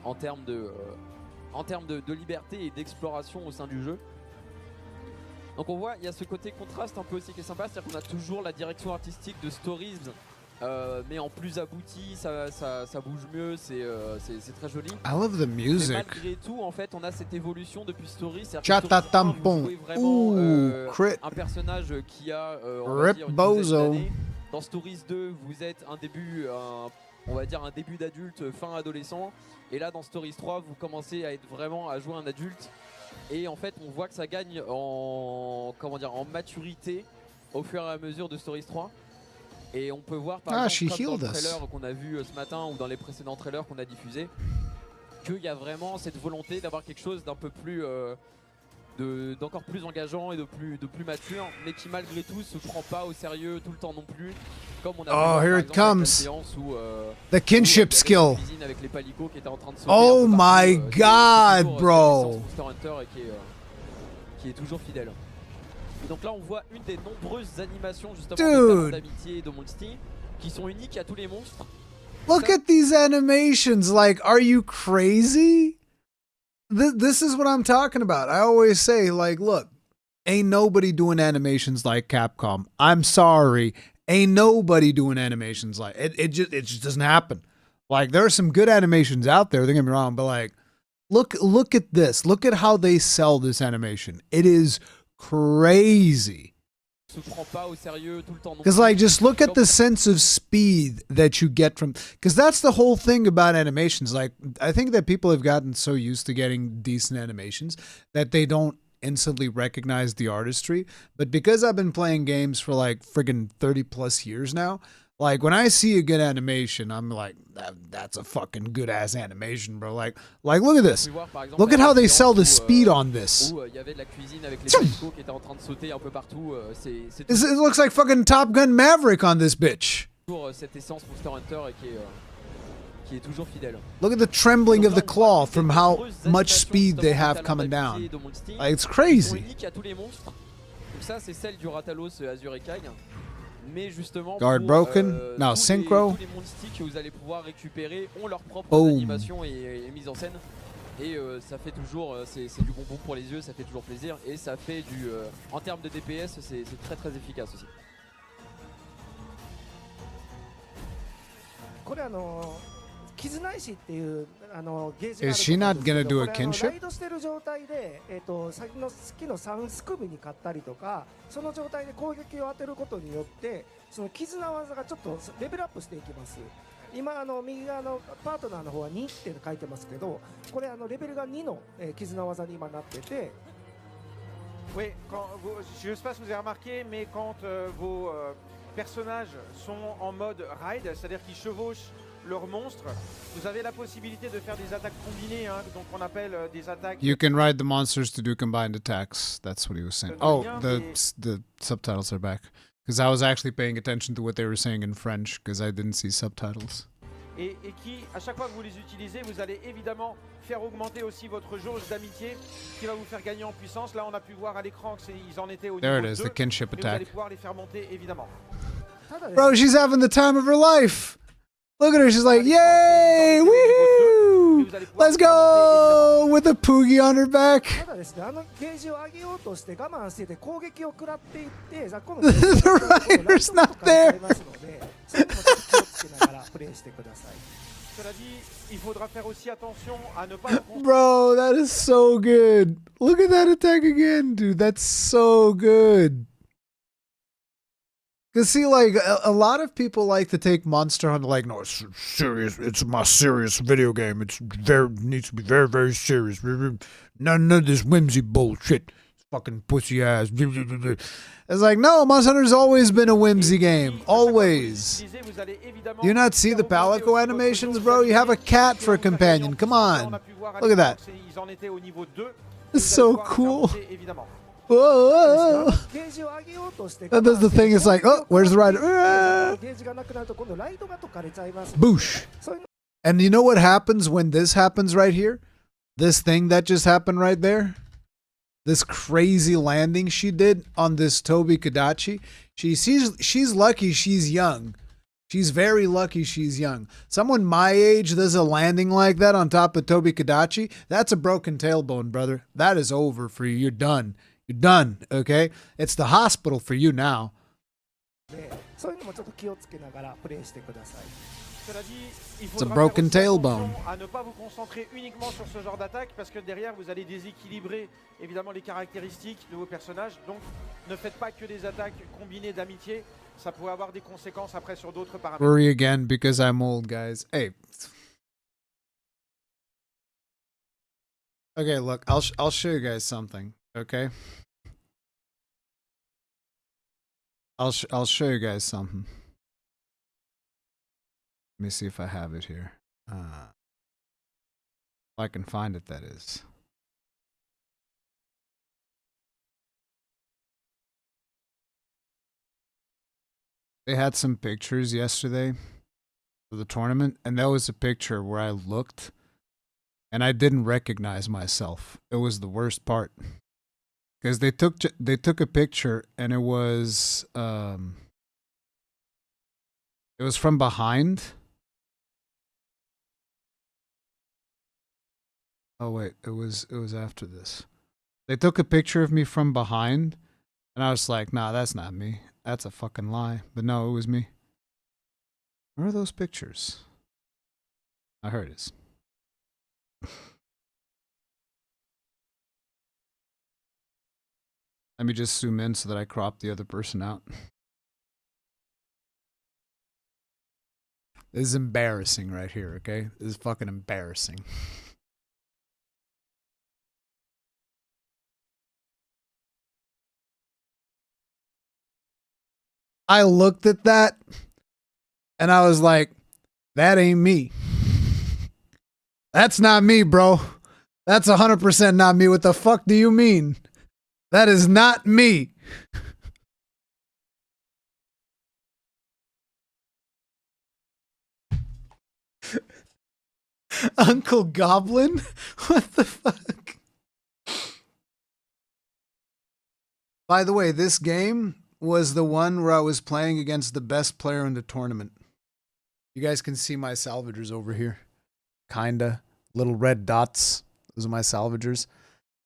en termes de liberté et d'exploration au sein du jeu. Donc on voit, il y a ce côté contraste un peu aussi qui est sympa, c'est-à-dire qu'on a toujours la direction artistique de Stories, mais en plus abouti, ça bouge mieux, c'est très joli. I love the music. Mais malgré tout, en fait, on a cette évolution depuis Stories. Chata tampon. Ouh, crit. Un personnage qui a Rip Bozo. Dans Stories 2, vous êtes on va dire un début d'adulte, fin adolescent. Et là, dans Stories 3, vous commencez à être vraiment à jouer un adulte. Et en fait, on voit que ça gagne en maturité au fur et à mesure de Stories 3. Et on peut voir par exemple comme dans le trailer qu'on a vu ce matin ou dans les précédents trailers qu'on a diffusés, qu'il y a vraiment cette volonté d'avoir quelque chose d'un peu plus d'encore plus engageant et de plus mature, mais qui malgré tout se prend pas au sérieux tout le temps non plus, comme on a here it comes. Où, the kinship skill. Avec les palicots qui étaient en train de sauter oh my god, bro. Monster Hunter et qui est toujours fidèle. Et donc là on voit une des nombreuses animations justement d'amitié et de Monste qui sont uniques à tous les monstres. Look at these animations, like, are you crazy? This is what I'm talking about. I always say, like, look, ain't nobody doing animations like Capcom. I'm sorry, ain't nobody doing animations like it just doesn't happen. Like, there are some good animations out there, don't get me wrong, but like, look at this. Look at how they sell this animation. It is crazy. Because like, just look at the sense of speed that you get from, because that's the whole thing about animations. Like, I think that people have gotten so used to getting decent animations that they don't instantly recognize the artistry. But because I've been playing games for like friggin' 30 plus years now, like when I see a good animation, I'm like, that's a fucking good ass animation, bro. Like look at this. Look at how they sell the speed on this. It looks like fucking Top Gun Maverick on this bitch. Look at the trembling of the claw from how much speed they have coming down. Like, it's crazy. Mais justement, guard broken. Now synchro. Tous les Monste que vous allez pouvoir récupérer ont leur propre animation et mise en scène. Et ça fait toujours, c'est du bonbon pour les yeux, ça fait toujours plaisir. Et ça fait du, en termes de DPS, c'est très très efficace aussi. Is she not gonna do a kinship? ライドしてる状態で、先の月の3すくみに勝ったりとか、その状態で攻撃を当てることによって、その絆技がちょっとレベルアップしていきます。今右側のパートナーの方は2って書いてますけど、これレベルが2の絆技に今なってて。Oui, je ne sais pas si vous avez remarqué, mais quand vos personnages sont en mode ride, c'est-à-dire qu'ils chevauchent leurs monstres, vous avez la possibilité de faire des attaques combinées, hein, donc on appelle des attaques. You can ride the monsters to do combined attacks. That's what he was saying. Oh, the subtitles are back. Because I was actually paying attention to what they were saying in French, because I didn't see subtitles. Et qui, à chaque fois que vous les utilisez, vous allez évidemment faire augmenter aussi votre jauge d'amitié, qui va vous faire gagner en puissance. Là, on a pu voir à l'écran qu'ils en étaient au niveau 2. There it is, the kinship attack. Vous allez pouvoir les faire monter, évidemment. Bro, she's having the time of her life. Look at her, she's like, yay, woohoo! Let's go! With a Poogie on her back. The rider's not there. Bro, that is so good. Look at that attack again, dude. That's so good. Because, see, like, a lot of people like to take Monster Hunter, like, no, it's serious. It's my serious video game. It needs to be very, very serious. None of this whimsy bullshit. Fucking pussy ass. It's like, no, Monster Hunter's always been a whimsy game. Always. Do you not see the Palico animations, bro? You have a cat for a companion. Come on. Look at that. It's so cool. Whoa. And there's the thing, it's like, oh, where's the rider? Boosh. And you know what happens when this happens right here? This thing that just happened right there? this crazy landing she did on this Tobi Kadachi. She's lucky she's young. She's very lucky she's young. Someone my age does a landing like that on top of Tobi Kadachi, that's a broken tailbone, brother. That is over for you. You're done. You're done, okay? It's the hospital for you now. そういうのもちょっと気をつけながらプレイしてください。 Cela dit, il It's a faudra broken faire aussi tailbone. attention à ne pas vous concentrer uniquement sur ce genre d'attaque parce que derrière vous allez déséquilibrer évidemment les caractéristiques de vos personnages. Donc ne faites pas que des attaques combinées d'amitié, ça pourrait avoir des conséquences après sur d'autres paramètres. Worry again because I'm old, guys. Hey. Okay, look, I'll show you guys something, okay? I'll show you guys something. Let me see if I have it here. If I can find it, that is. They had some pictures yesterday of the tournament, and there was a picture where I looked and I didn't recognize myself. It was the worst part. Because they took a picture and it was from behind. Oh wait, it was after this. They took a picture of me from behind and I was like, nah, that's not me. That's a fucking lie. But no, it was me. Where are those pictures? I heard it. Let me just zoom in so that I crop the other person out. This is embarrassing right here, okay? This is fucking embarrassing. I looked at that and I was like, that ain't me. That's not me, bro. That's 100% not me. What the fuck do you mean? That is not me. Uncle Goblin? What the fuck? By the way, this game was the one where I was playing against the best player in the tournament. You guys can see my salvagers over here. Kinda. Little red dots. Those are my salvagers.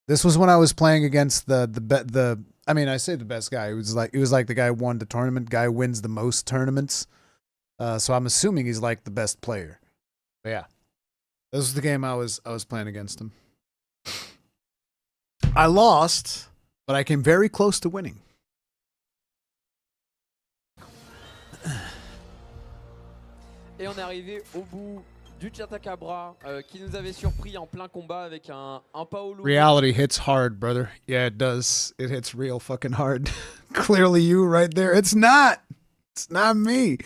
This was when I was playing against the I mean, I say the best guy. It was like the guy who won the tournament. Guy wins the most tournaments. So I'm assuming he's like the best player. But yeah. This was the game I was playing against him. I lost, but I came very close to winning. Et on est arrivé au bout du Chatakabra qui nous avait surpris en plein combat avec un Paolo. Reality hits hard, brother. Yeah, it does. It hits real fucking hard. Clearly you right there. It's not me.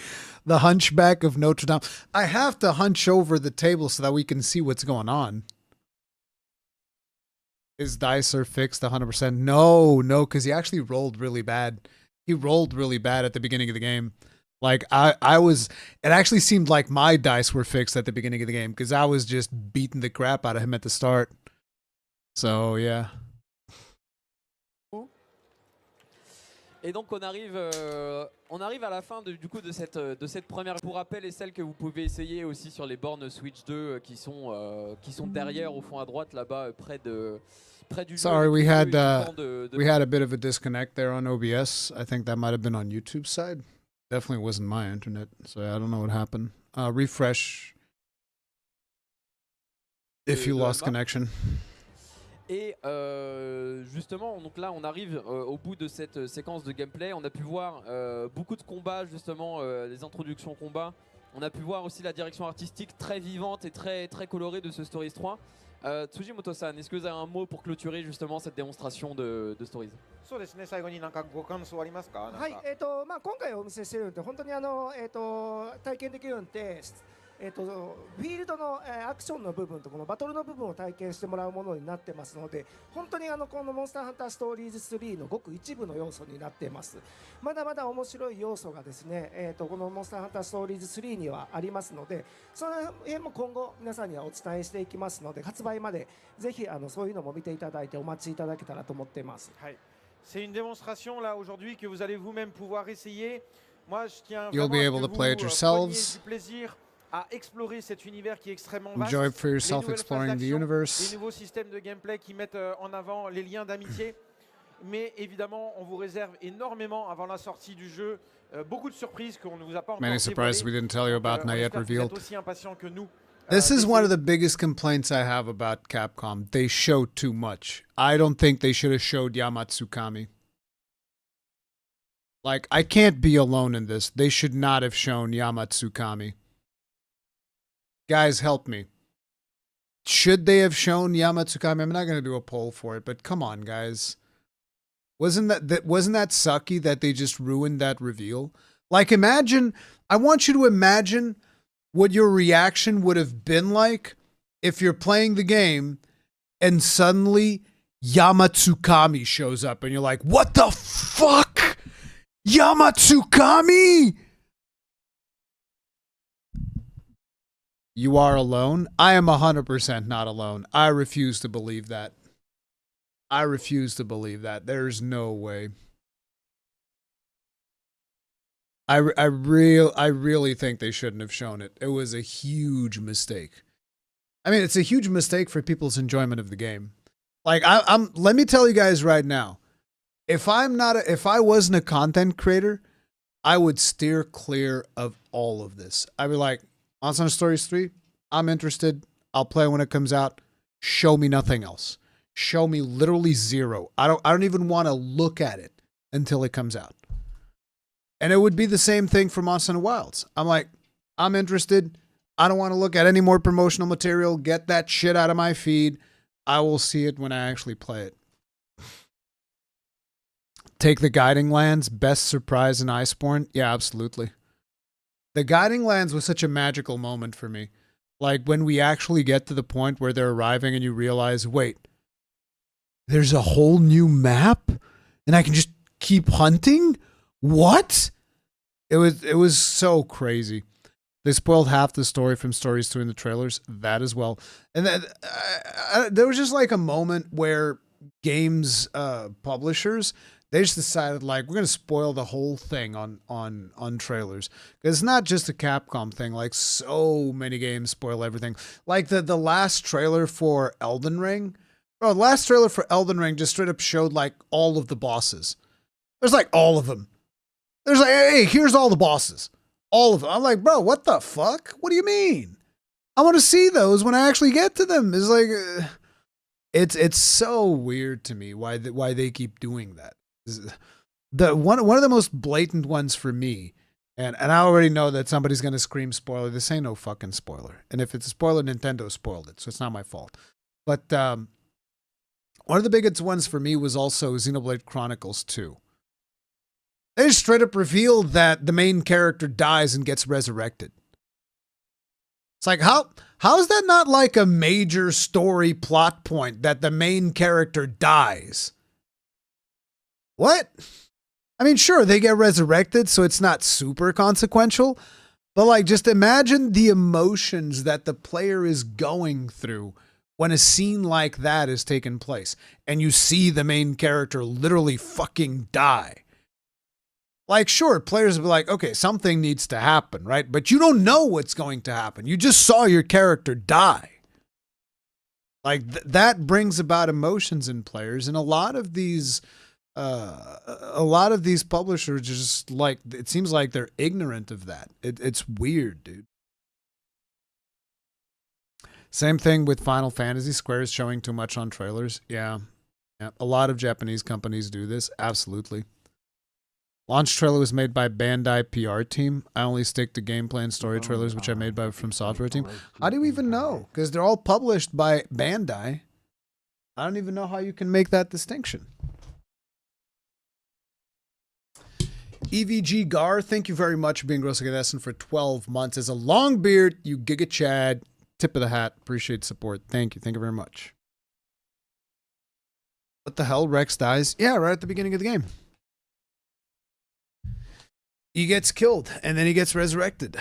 The Hunchback of Notre Dame. I have to hunch over the table so that we can see what's going on. His dice are fixed 100%. No, because he actually rolled really bad. He rolled really bad at the beginning of the game. Like, I was, it actually seemed like my dice were fixed at the beginning of the game because I was just beating the crap out of him at the start. So, yeah. Et donc on arrive à la fin du coup de cette première. Pour rappel, et celle que vous pouvez essayer aussi sur les bornes Switch 2 qui sont derrière au fond à droite là-bas près du. Sorry, we had a bit of a disconnect there on OBS. I think that might have been on YouTube's side. Definitely wasn't my internet, so I don't know what happened. Refresh if you lost connection. Et justement, donc là on arrive au bout de cette séquence de gameplay. On a pu voir beaucoup de combats, justement, des introductions combats. On a pu voir aussi la direction artistique très vivante et très colorée de ce Stories 3. Tsujimoto-san, est-ce que vous avez un mot pour clôturer justement cette démonstration de Stories? そうですね、最後になんかご感想ありますか？はい、まあ今回お見せしてるのって本当に体験できるのってフィールドのアクションの部分とこのバトルの部分を体験してもらうものになってますので、本当にこのモンスターハンターストーリーズ3のごく一部の要素になっています。まだまだ面白い要素がですね、このモンスターハンターストーリーズ3にはありますので、その辺も今後皆さんにはお伝えしていきますので、発売までぜひそういうのも見ていただいてお待ちいただけたらと思っています。はい。C'est une démonstration là aujourd'hui que vous allez vous-même pouvoir essayer. Moi, je tiens You'll vraiment be à able ce to que play it vous yourselves. preniez du plaisir à explorer cet univers qui est extrêmement vaste. Enjoy for Les yourself nouvelles phases exploring the d'action, universe. les nouveaux systèmes de gameplay qui mettent en avant les liens d'amitié. Mais évidemment, on vous réserve énormément avant la sortie du jeu. Beaucoup de surprises qu'on ne vous a pas encore Many surprises we dévoilées. didn't tell you about, On not yet espère que vous revealed. êtes aussi impatients que nous. This is one of the biggest complaints I have about Capcom. They show too much. I don't think they should have showed Yamatsukami. Like, I can't be alone in this. They should not have shown Yamatsukami. Guys, help me. Should they have shown Yamatsukami? I'm not going to do a poll for it, but come on, guys. Wasn't that sucky that they just ruined that reveal? Like, imagine, I want you to imagine what your reaction would have been like if you're playing the game and suddenly Yamatsukami shows up and you're like, what the fuck? Yamatsukami? You are alone? I am 100% not alone. I refuse to believe that. I refuse to believe that. There's no way. I really think they shouldn't have shown it. It was a huge mistake. I mean, it's a huge mistake for people's enjoyment of the game. Like, let me tell you guys right now, if I wasn't a content creator, I would steer clear of all of this. I'd be like, Monste Hunter Stories 3, I'm interested. I'll play when it comes out. Show me nothing else. Show me literally zero. I don't even want to look at it until it comes out. And it would be the same thing for Monster Hunter Wilds. I'm like, I'm interested. I don't want to look at any more promotional material. Get that shit out of my feed. I will see it when I actually play it. Take the Guiding Lands, best surprise in Iceborne? Yeah, absolutely. The Guiding Lands was such a magical moment for me. Like, when we actually get to the point where they're arriving and you realize, wait, there's a whole new map? And I can just keep hunting? What? It was so crazy. They spoiled half the story from Stories 2 in the trailers. That as well. And then there was just like a moment where games publishers, they just decided, like, we're going to spoil the whole thing on trailers. Because it's not just a Capcom thing. Like, so many games spoil everything. Like the last trailer for Elden Ring. Bro, the last trailer for Elden Ring just straight up showed, like, all of the bosses. There's, like, all of them. There's like, hey, here's all the bosses. All of them. I'm like, bro, what the fuck? What do you mean? I want to see those when I actually get to them. It's like, it's so weird to me why they keep doing that. The one of the most blatant ones for me, and I already know that somebody's gonna scream spoiler. This ain't no fucking spoiler. And if it's a spoiler, Nintendo spoiled it, so it's not my fault. But one of the biggest ones for me was also Xenoblade Chronicles 2. They just straight up revealed that the main character dies and gets resurrected. It's like, how is that not like a major story plot point that the main character dies? What? I mean, sure, they get resurrected, so it's not super consequential, but like, just imagine the emotions that the player is going through when a scene like that is taking place and you see the main character literally fucking die. Like, sure, players will be like, okay, something needs to happen, right? But you don't know what's going to happen. You just saw your character die. Like, that brings about emotions in players, and a lot of these publishers just, like, it seems like they're ignorant of that. It's weird, dude. Same thing with Final Fantasy. Square is showing too much on trailers. Yeah. A lot of Japanese companies do this. Absolutely. Launch trailer was made by Bandai PR team. I only stick to gameplay and story trailers, which I made by From Software team. How do you even know? Because they're all published by Bandai. I don't even know how you can make that distinction. EVG Gar, thank you very much for being Gross Gadessin for 12 months. As a long beard, you Giga Chad. Tip of the hat. Appreciate support. Thank you. Thank you very much. What the hell? Rex dies? Yeah, right at the beginning of the game. He gets killed, and then he gets resurrected.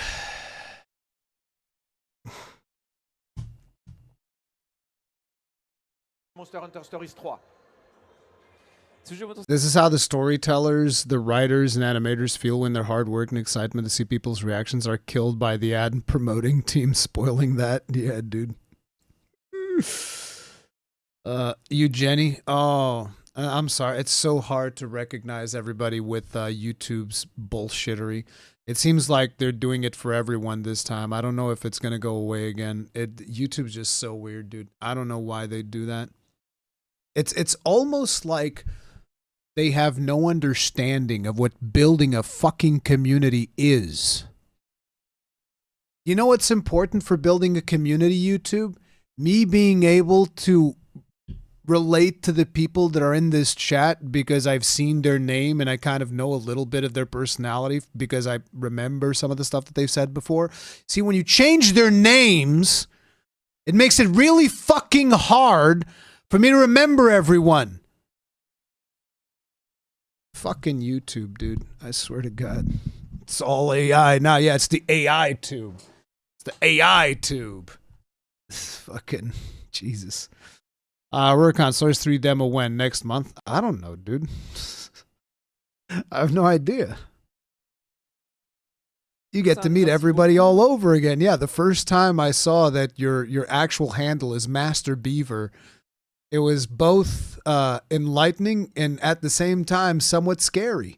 Monster Hunter Stories 3. This is how the storytellers, the writers, and animators feel when their hard work and excitement to see people's reactions are killed by the ad promoting team spoiling that. Yeah, dude. You, Jenny? Oh, I'm sorry. It's so hard to recognize everybody with YouTube's bullshittery. It seems like they're doing it for everyone this time. I don't know if it's going to go away again. YouTube's just so weird, dude. I don't know why they do that. It's almost like they have no understanding of what building a fucking community is. You know what's important for building a community, YouTube? Me being able to relate to the people that are in this chat because I've seen their name and I kind of know a little bit of their personality because I remember some of the stuff that they've said before. See, when you change their names, it makes it really fucking hard for me to remember everyone. Fucking YouTube, dude. I swear to God. It's all AI now. Yeah, it's the AI tube. It's the AI tube. Fucking Jesus. Rurikhan Stories 3 demo when? Next month? I don't know, dude. I have no idea. You get to meet everybody all over again. Yeah, the first time I saw that your actual handle is Master Beaver, it was both enlightening and at the same time somewhat scary.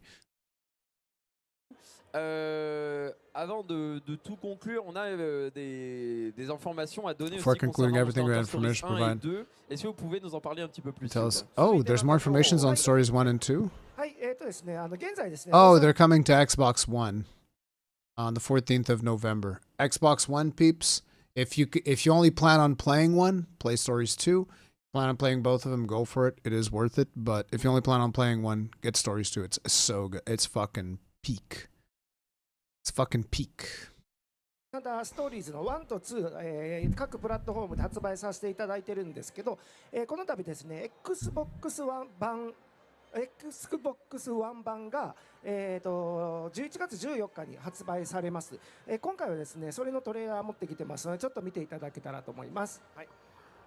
Avant de tout conclure, on a des informations à donner Before aussi concluding concernant everything, we Monster have Hunter information Stories 1 et provided. 2. Est-ce que vous pouvez nous en parler un petit peu plus? Tell us. Oh, there's more information on Stories 1 and 2? はい、ですね、現在ですね。 Oh, they're coming to Xbox One on the 14th of November. Xbox One peeps, if you only plan on playing one, play Stories 2. Plan on playing both of them, go for it. It is worth it. But if you only plan on playing one, get Stories 2. It's so good. It's fucking peak. It's fucking peak. ただストーリーズの1と2、各プラットフォームで発売させていただいてるんですけど、この度ですね Xbox One 版が、11月14日に発売されます、今回はですねそれのトレーラー持ってきてますのでちょっと見ていただけたらと思います。はい。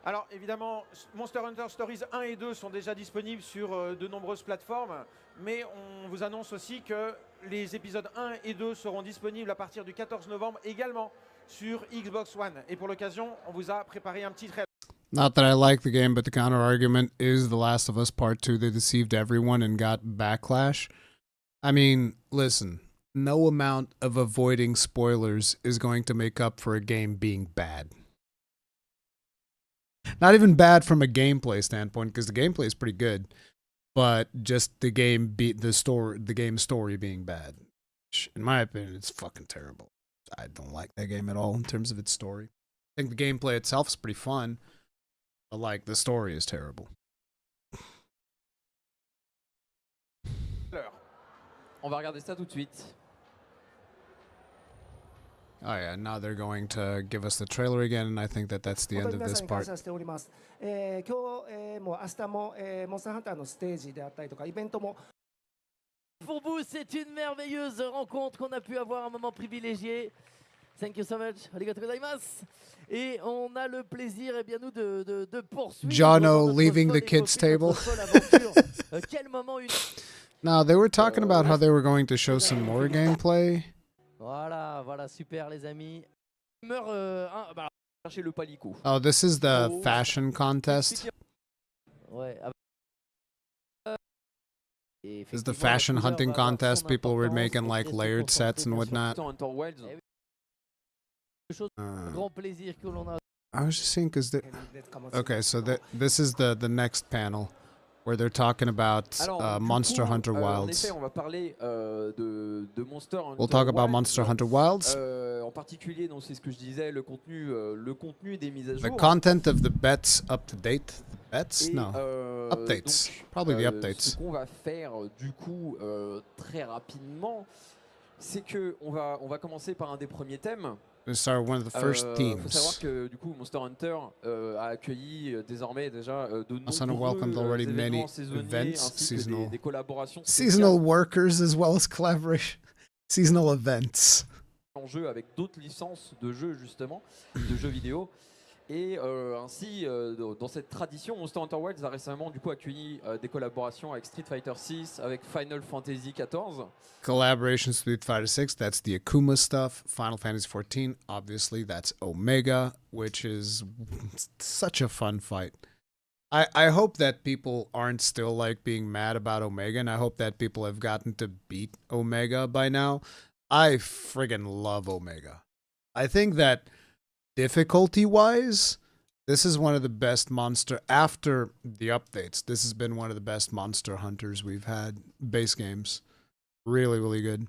Alors évidemment, Monster Hunter Stories 1 et 2 sont déjà disponibles sur de nombreuses plateformes, mais on vous annonce aussi que les épisodes 1 et 2 seront disponibles à partir du 14 novembre également sur Xbox One. Et pour l'occasion, on vous a préparé un petit trailer. Not that I like the game, but the counter argument is The Last of Us Part 2. They deceived everyone and got backlash. I mean, listen, no amount of avoiding spoilers is going to make up for a game being bad. Not even bad from a gameplay standpoint, because the gameplay is pretty good, but just the game the game story being bad. In my opinion, it's fucking terrible. I don't like that game at all in terms of its story. I think the gameplay itself is pretty fun, but like the story is terrible. On va regarder ça tout de suite. Oh yeah, now they're going to give us the trailer again, and I think that that's the end of this part. 今日、も明日も、モンスターハンターのステージであったりとかイベントも Pour vous, c'est une merveilleuse rencontre qu'on a pu avoir, un moment privilégié. Thank you so much. Arigatou gozaimasu. Et on a le plaisir, eh bien, nous, de poursuivre. Jono leaving the kids' table. Quel moment Now, they were talking about how they were going to show some more gameplay. Voilà, voilà, super les amis. Chercher le palico. Oh, this is the fashion contest. Ouais. This is the fashion hunting contest. People were making like layered sets and whatnot. I was just seeing because okay, so this is the next panel where they're talking about Monster Hunter Wilds. En effet, on va parler de Monster Hunter We'll talk about Monster Hunter Wilds. En particulier, donc c'est ce que je disais, le contenu des mises à jour. The content of the bets up to date. Bets? Et, No. Updates. Donc, Probably the ce updates. qu'on va faire du coup très rapidement, c'est que on va commencer par un des premiers thèmes. Let's start one of the first Faut savoir themes. que du coup Monster Hunter a accueilli désormais déjà de Monster Hunter nombreux welcomed already many événements saisonniers events, ainsi que seasonal, des collaborations seasonal spéciales workers as well as collaboration, seasonal events. en jeu avec d'autres licences de jeux justement, de jeux vidéo. Et ainsi, dans cette tradition, Monster Hunter Wilds a récemment du coup accueilli des collaborations avec Street Fighter 6, avec Final Fantasy 14. Collaboration Street Fighter 6, that's the Akuma stuff. Final Fantasy 14, obviously, that's Omega, which is such a fun fight. I hope that people aren't still like being mad about Omega, and I hope that people have gotten to beat Omega by now. I friggin' love Omega. I think that difficulty-wise, this is one of the best monster, after the updates, this has been one of the best Monster Hunters we've had, base games. Really, really good.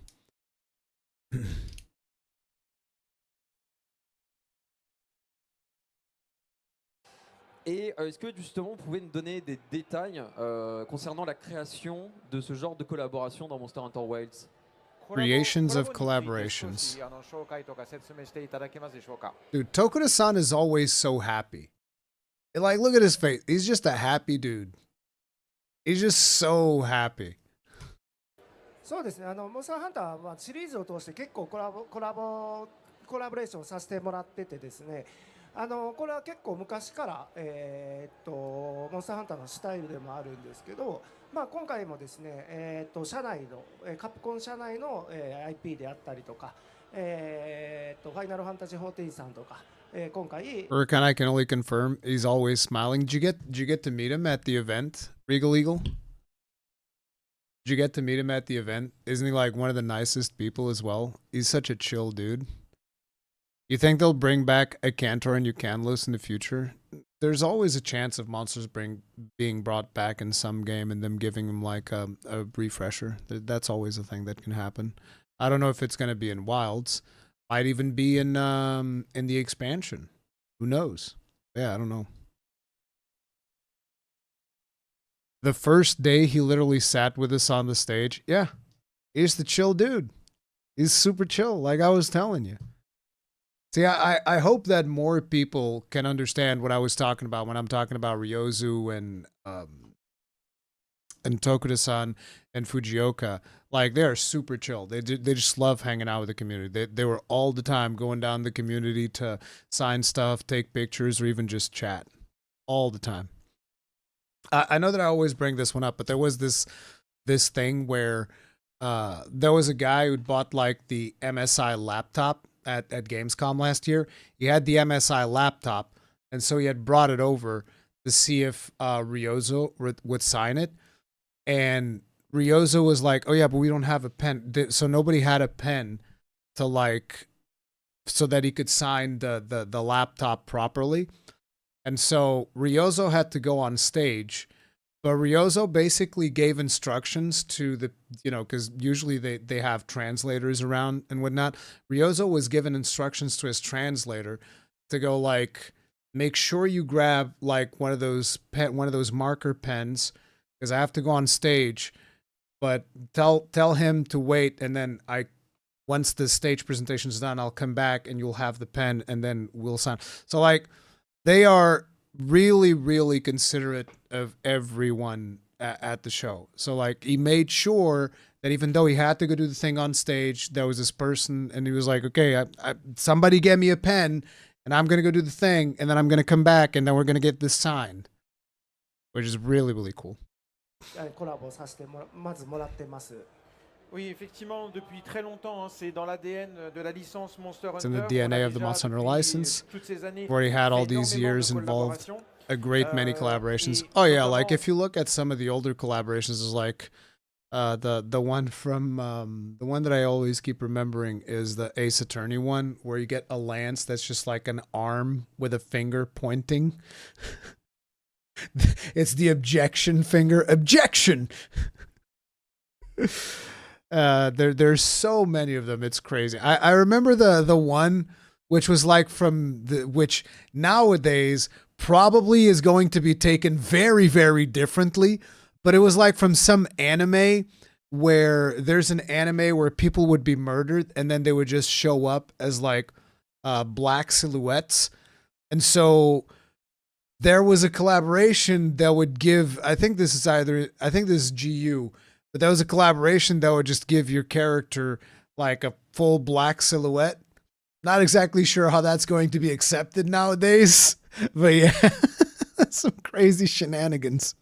Et est-ce que justement vous pouvez nous donner des détails concernant la création de ce genre de collaboration dans Monster Hunter Wilds? Creations of collaborations. Dude, Tokuda-san is always so happy. Like, look at his face. He's just a happy dude. He's just so happy. そうですね、モンスターハンターはシリーズを通して結構コラボレーションさせてもらっててですね、これは結構昔から、モンスターハンターのスタイルでもあるんですけど、まあ、今回もですね、社内のカプコン社内の、IP であったりとか、ファイナルファンタジー14さんとか、今回 Rurikhan, I can only confirm he's always smiling. Did you get to meet him at the event, Regal Eagle? Did you get to meet him at the event? Isn't he like one of the nicest people as well? He's such a chill dude. You think they'll bring back a Cantor and Yucanlos in the future? There's always a chance of monsters being brought back in some game and them giving them like a refresher. That's always a thing that can happen. I don't know if it's going to be in Wilds. Might even be in the expansion. Who knows? Yeah, I don't know. The first day he literally sat with us on the stage. Yeah, he's the chill dude. He's super chill, like I was telling you. See, I hope that more people can understand what I was talking about when I'm talking about Ryozu and Tokuda-san and Fujioka. Like, they are super chill. They just love hanging out with the community. They were all the time going down the community to sign stuff, take pictures, or even just chat. All the time. I know that I always bring this one up, but there was this thing where there was a guy who'd bought like the MSI laptop at Gamescom last year. He had the MSI laptop, and so he had brought it over to see if Ryozo would sign it. And Ryozo was like, "Oh yeah, but we don't have a pen." So nobody had a pen to like, so that he could sign the laptop properly. And so Ryozo had to go on stage, but Ryozo basically gave instructions to the, because usually they have translators around and whatnot. Ryozo was given instructions to his translator to go like, make sure you grab like one of those marker pens, because I have to go on stage, but tell him to wait, and then once the stage presentation is done, I'll come back and you'll have the pen, and then we'll sign. So like, they are really, really considerate of everyone at the show. So like, he made sure that even though he had to go do the thing on stage, there was this person, and he was like, okay, somebody get me a pen, and I'm going to go do the thing, and then I'm going to come back, and then we're going to get this signed, which is really, really cool. コラボさせてまずもらってます。 Oui, effectivement, depuis très longtemps, hein, c'est dans l'ADN de la licence Monster Hunter. It's in the DNA of the Monster Hunter license. We've already had all these years involved, a great many collaborations. Oh yeah, like if you look at some of the older collaborations, is like the one from the one that I always keep remembering is the Ace Attorney one, where you get a lance that's just like an arm with a finger pointing. It's the objection finger. Objection. There's so many of them. It's crazy. I remember the one which was like which nowadays probably is going to be taken very, very differently. But it was like from some anime where there's an anime where people would be murdered and then they would just show up as like black silhouettes. And so there was a collaboration that would give, I think this is GU, but that was a collaboration that would just give your character like a full black silhouette. Not exactly sure how that's going to be accepted nowadays, but yeah, some crazy shenanigans.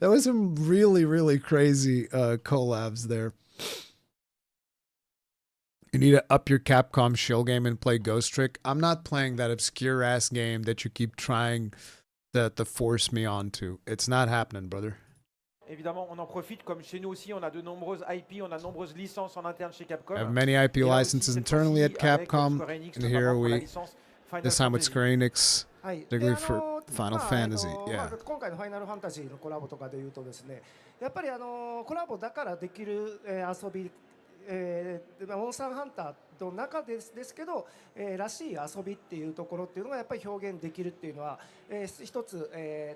That was some really, really crazy collabs there. You need to up your Capcom shill game and play Ghost Trick. I'm not playing that obscure ass game that you keep trying to force me onto. It's not happening, brother. Évidemment, on en profite, comme chez nous aussi, on a de nombreuses IP, on a de nombreuses licences en interne chez Capcom. I have many IP licenses internally at Capcom, and here this time with Square Enix, particularly for Final Fantasy. Yeah. 今回のファイナルファンタジーのコラボとかで言うとですね、やっぱりコラボだからできる遊び、モンスターハンターの中ですけど、らしい遊びっていうところっていうのがやっぱり表現できるっていうのは、一つ、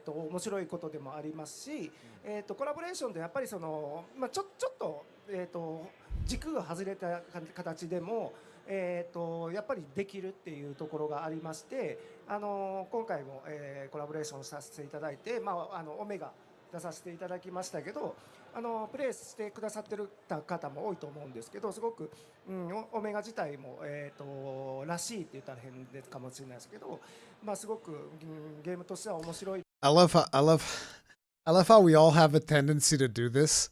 面白いことでもありますし、コラボレーションでやっぱりその、ちょっと、軸が外れた形でも、やっぱりできるっていうところがありまして、今回も、コラボレーションさせていただいて、オメガ出させていただきましたけど、プレイしてくださってる方も多いと思うんですけど、すごく、オメガ自体も、らしいって言ったら変かもしれないですけど、すごく、ゲームとしては面白い。I love how we all have a tendency to do this.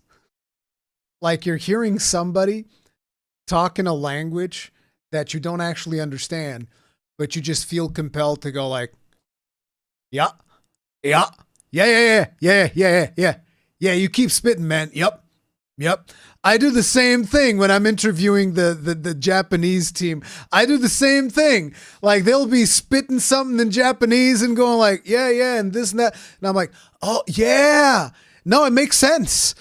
Like you're hearing somebody talk in a language that you don't actually understand, but you just feel compelled to go like, yeah, yeah, yeah, yeah, yeah, yeah, yeah, yeah. Yeah, you keep spitting, man. Yep. I do the same thing when I'm interviewing the Japanese team. I do the same thing. Like they'll be spitting something in Japanese and going like, yeah, and this and that. And I'm like, oh, yeah. No, it makes sense.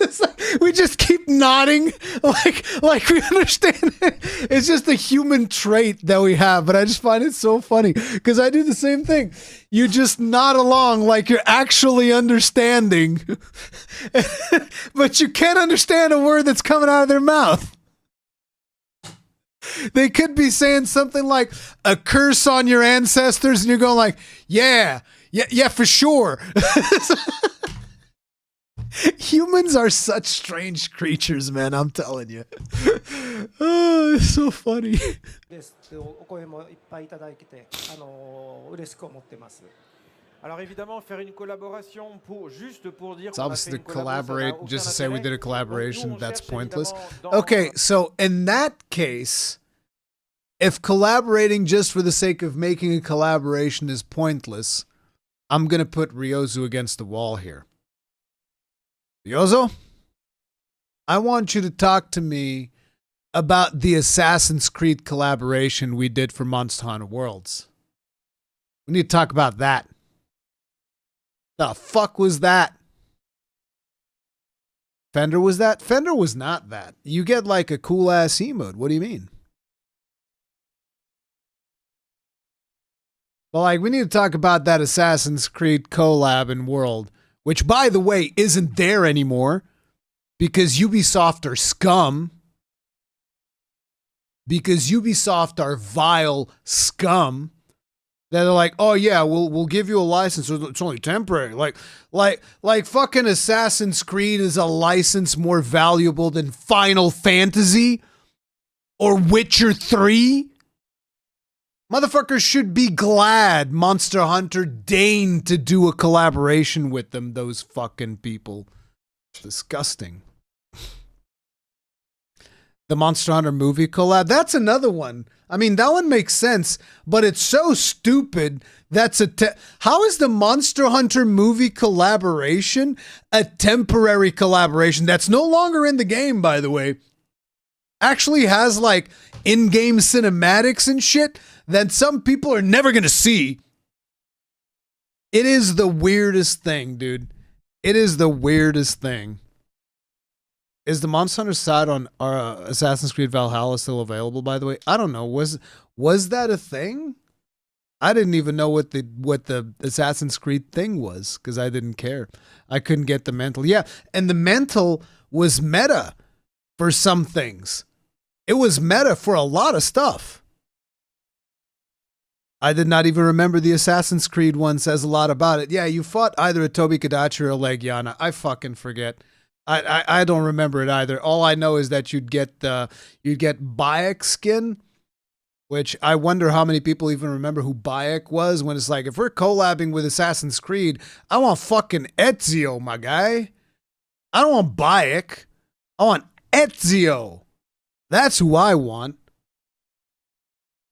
It's like we just keep nodding like we understand it. It's just a human trait that we have, but I just find it so funny because I do the same thing. You just nod along like you're actually understanding, but you can't understand a word that's coming out of their mouth. They could be saying something like a curse on your ancestors and you're going like, yeah, for sure. Humans are such strange creatures, man. I'm telling you. Oh, it's so funny. Alors évidemment, faire une collaboration juste pour dire it's obviously to collaborate, just to say we did a collaboration, that's pointless. Okay, so in that case, if collaborating just for the sake of making a collaboration is pointless, I'm going to put Ryozu against the wall here. Ryozo, I want you to talk to me about the Assassin's Creed collaboration we did for Monste Hunter Worlds. We need to talk about that. The fuck was that? Fender was that? Fender was not that. You get like a cool ass emote. What do you mean? Well, like we need to talk about that Assassin's Creed collab in World. Which, by the way, isn't there anymore because Ubisoft are scum. Because Ubisoft are vile scum. They're like, oh yeah, we'll give you a license. It's only temporary. Like fucking Assassin's Creed is a license more valuable than Final Fantasy or Witcher 3. Motherfuckers should be glad Monster Hunter deigned to do a collaboration with them, those fucking people. It's disgusting. The Monster Hunter movie collab, that's another one. I mean, that one makes sense, but it's so stupid. How is the Monster Hunter movie collaboration a temporary collaboration that's no longer in the game, by the way? Actually has like in-game cinematics and shit that some people are never going to see. It is the weirdest thing, dude. It is the weirdest thing. Is the Monster Hunter side on Assassin's Creed Valhalla still available, by the way? I don't know. Was that a thing? I didn't even know what the Assassin's Creed thing was because I didn't care. I couldn't get the mental. Yeah, and the mental was meta for some things. It was meta for a lot of stuff. I did not even remember the Assassin's Creed one says a lot about it. Yeah, you fought either a Tobi Kadachi or a Legiana. I fucking forget. I don't remember it either. All I know is that you'd get Bayek skin, which I wonder how many people even remember who Bayek was when it's like, if we're collabing with Assassin's Creed, I want fucking Ezio, my guy. I don't want Bayek. I want Ezio. That's who I want.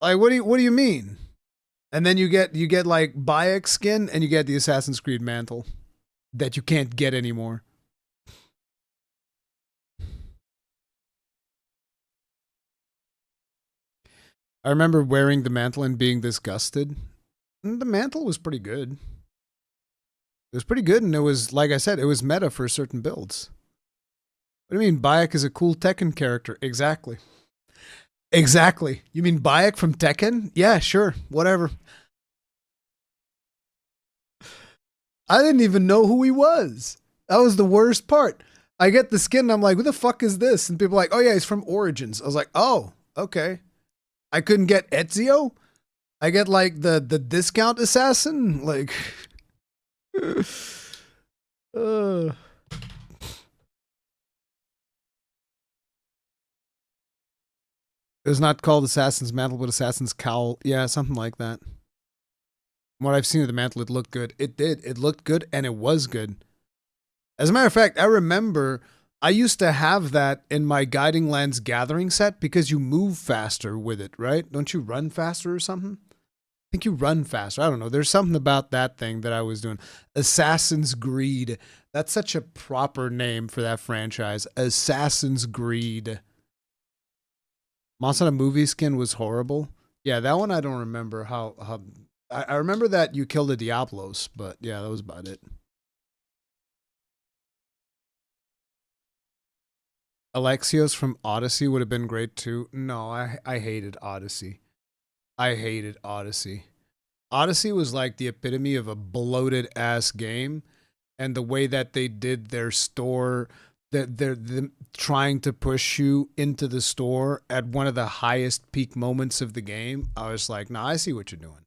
Like, what do you mean? And then you get like Bayek skin and you get the Assassin's Creed mantle that you can't get anymore. I remember wearing the mantle and being disgusted. And the mantle was pretty good. It was pretty good, and it was, like I said, it was meta for certain builds. What do you mean Bayek is a cool Tekken character? Exactly. Exactly. You mean Bayek from Tekken? Yeah, sure. Whatever. I didn't even know who he was. That was the worst part. I get the skin and I'm like, who the fuck is this? And people are like, oh yeah, he's from Origins. I was like, oh, okay. I couldn't get Ezio? I get like the discount assassin? Like It was not called Assassin's Mantle, but Assassin's Cowl. Yeah, something like that. From what I've seen of the mantle, it looked good. It did. It looked good, and it was good. As a matter of fact, I remember I used to have that in my Guiding Lands Gathering set because you move faster with it, right? Don't you run faster or something? I think you run faster. I don't know. There's something about that thing that I was doing. Assassin's Greed. That's such a proper name for that franchise. Assassin's Greed. Monster Hunter movie skin was horrible. Yeah, that one I don't remember how I remember that you killed the Diablos, but yeah, that was about it. Alexios from Odyssey would have been great too. No, I hated Odyssey. I hated Odyssey. Odyssey was like the epitome of a bloated ass game, and the way that they did their store, they're trying to push you into the store at one of the highest peak moments of the game. I was like, nah, I see what you're doing.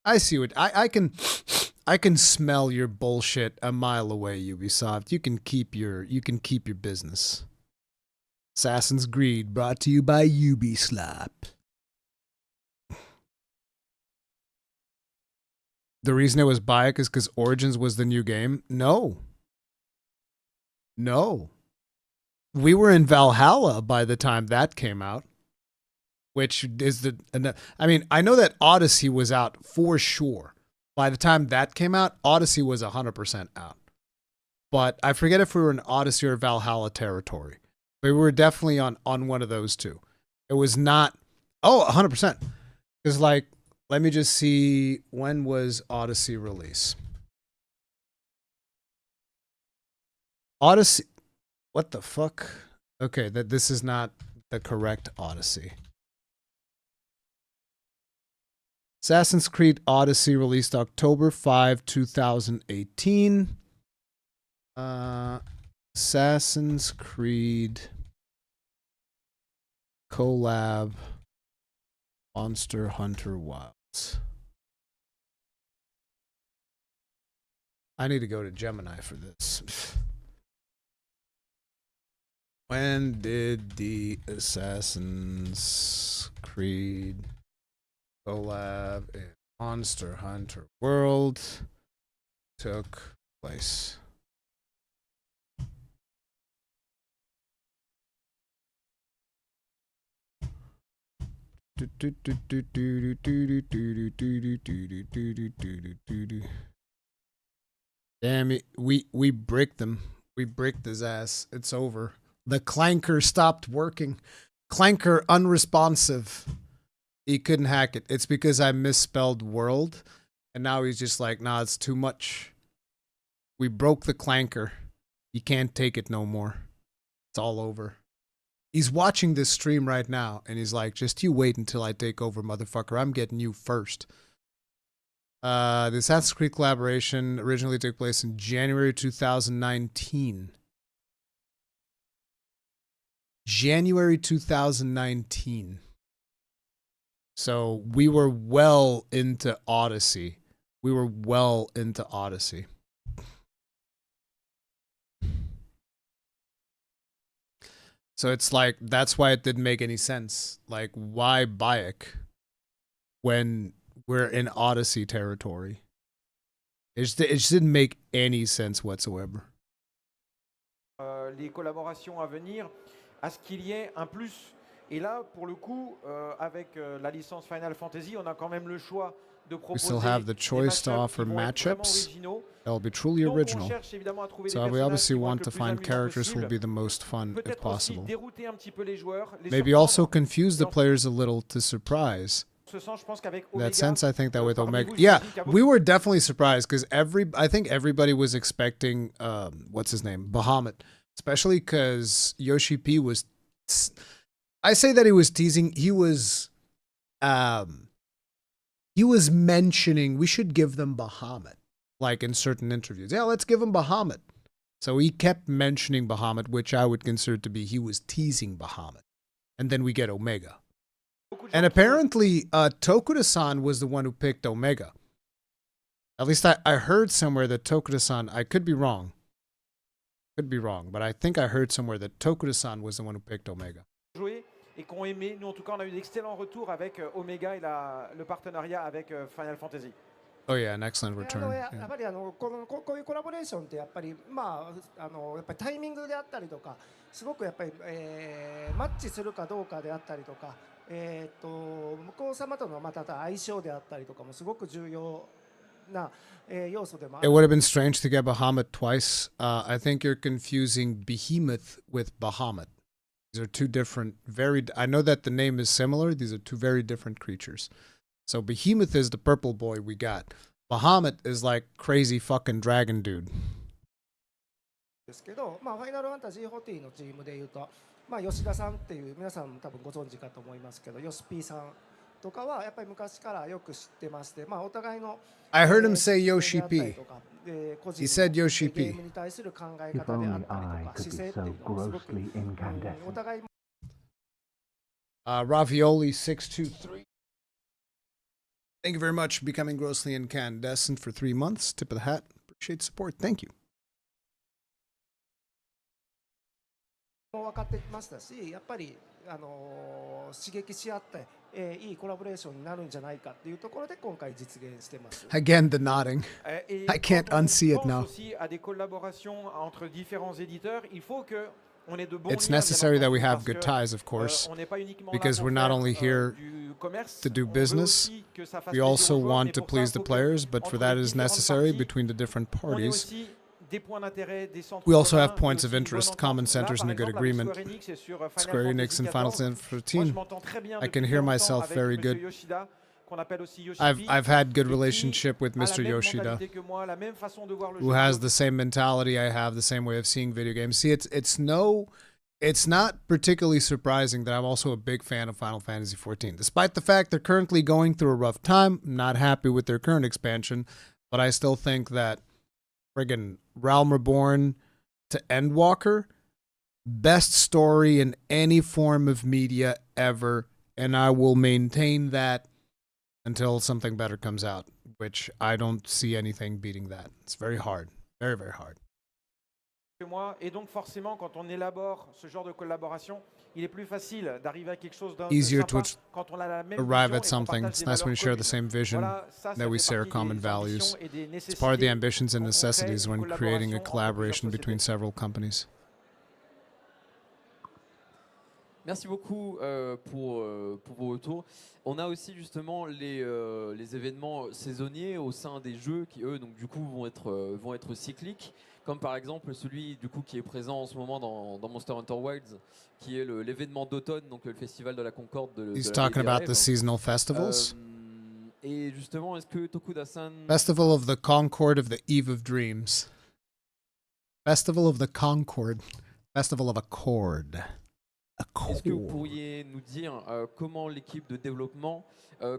I see what I can smell your bullshit a mile away, Ubisoft. You can keep your business. Assassin's Creed, brought to you by Ubislap. The reason it was Bayek is because Origins was the new game? No. No. We were in Valhalla by the time that came out. Which is I mean, I know that Odyssey was out for sure. By the time that came out, Odyssey was 100% out. But I forget if we were in Odyssey or Valhalla territory. But we were definitely on one of those two. It was not, 100%. Because like, let me just see, when was Odyssey release? Odyssey, what the fuck? Okay, this is not the correct Odyssey. Assassin's Creed Odyssey released October 5, 2018. Assassin's Creed collab Monster Hunter Wilds. I need to go to Gemini for this. When did the Assassin's Creed collab in Monster Hunter World took place? Damn it, we bricked them. We bricked his ass. It's over. The clanker stopped working. Clanker unresponsive. He couldn't hack it. It's because I misspelled world. And now he's just like, nah, it's too much. We broke the clanker. You can't take it no more. It's all over. He's watching this stream right now, and he's like, just you wait until I take over, motherfucker. I'm getting you first. The Assassin's Creed collaboration originally took place in January 2019. January 2019. So we were well into Odyssey. So it's like, that's why it didn't make any sense. Like, why Bayek when we're in Odyssey territory? It just didn't make any sense whatsoever. Les collaborations à venir, à ce qu'il y ait un plus. Et là, pour le coup, avec la licence Final Fantasy, on a quand même le choix de proposer. We still have the choice to offer matchups that will be truly original. So we obviously want to find characters who will be the most fun if possible. Maybe also confuse the players a little to surprise. In that sense, I think that with Omega, yeah, we were definitely surprised because I think everybody was expecting what's his name, Bahamut, especially because Yoshi P was. I say that he was teasing. He was mentioning we should give them Bahamut, like in certain interviews. Yeah, let's give him Bahamut. So he kept mentioning Bahamut, which I would consider to be he was teasing Bahamut, and then we get Omega. And apparently, Tokuda-san was the one who picked Omega. At least I heard somewhere that Tokuda-san, I could be wrong. But I think I heard somewhere that Tokuda-san was the one who picked Omega. Et qu'on aimé. Nous, en tout cas, on a eu d'excellents retours avec Omega et le partenariat avec Final Fantasy. Oh yeah, an excellent return. やっぱりこういうコラボレーションってやっぱりやっぱりタイミングであったりとか、すごくやっぱりマッチするかどうかであったりとか、向こう様とのまた相性であったりとかもすごく重要な要素でもある。It would have been strange to get Bahamut twice. I think you're confusing Behemoth with Bahamut. These are two different, I know that the name is similar. These are two very different creatures. So Behemoth is the purple boy we got. Bahamut is like crazy fucking dragon dude. ですけど、ファイナルファンタジー40のチームでいうと、吉田さんっていう皆さんも多分ご存知かと思いますけど、ヨスピーさんとかはやっぱり昔からよく知ってまして、お互いの I heard him say Yoshi P. He said Yoshi P. ゲームに対する考え方であったりとか姿勢っていうのをすごくお互い Ravioli 623. Thank you very much for becoming grossly incandescent for 3 months. Tip of the hat. Appreciate the support. Thank you. も分かってきましたし、やっぱり刺激し合っていいコラボレーションになるんじゃないかっていうところで今回実現してます。Again, the nodding. I can't unsee it now. It's necessary that we have good ties, of course, because we're not only here to do business, we also want to please the players, but for that is necessary between the different parties. We also have points of interest, common centers, and a good agreement. Square Enix and Final Fantasy XIV. I can hear myself very good. I've had good relationship with Mr. Yoshida, who has the same mentality I have, the same way of seeing video games. See, it's not particularly surprising that I'm also a big fan of Final Fantasy XIV. Despite the fact they're currently going through a rough time, I'm not happy with their current expansion, but I still think that friggin' Realm Reborn to Endwalker, best story in any form of media ever, and I will maintain that until something better comes out, which I don't see anything beating that. It's very hard. Very, very hard. Et donc forcément, quand on élabore ce genre de collaboration, il est plus facile d'arriver à quelque chose easier to arrive at something. It's nice when you share the same vision, that we share common values. It's part of the ambitions and necessities when creating a collaboration between several companies. Merci beaucoup pour vos retours. On a aussi justement les événements saisonniers au sein des jeux qui, eux, donc du coup, vont être cycliques. Comme par exemple celui du coup qui est présent en ce moment dans Monster Hunter Wilds, qui est l'événement d'automne, donc le festival de la Concorde de He's talking about the seasonal festivals. Et justement, est-ce que Tokuda-san... Festival of the Concord of the Eve of Dreams. Festival of the Concord. Festival of Accord. Est-ce que vous pourriez nous dire comment l'équipe de développement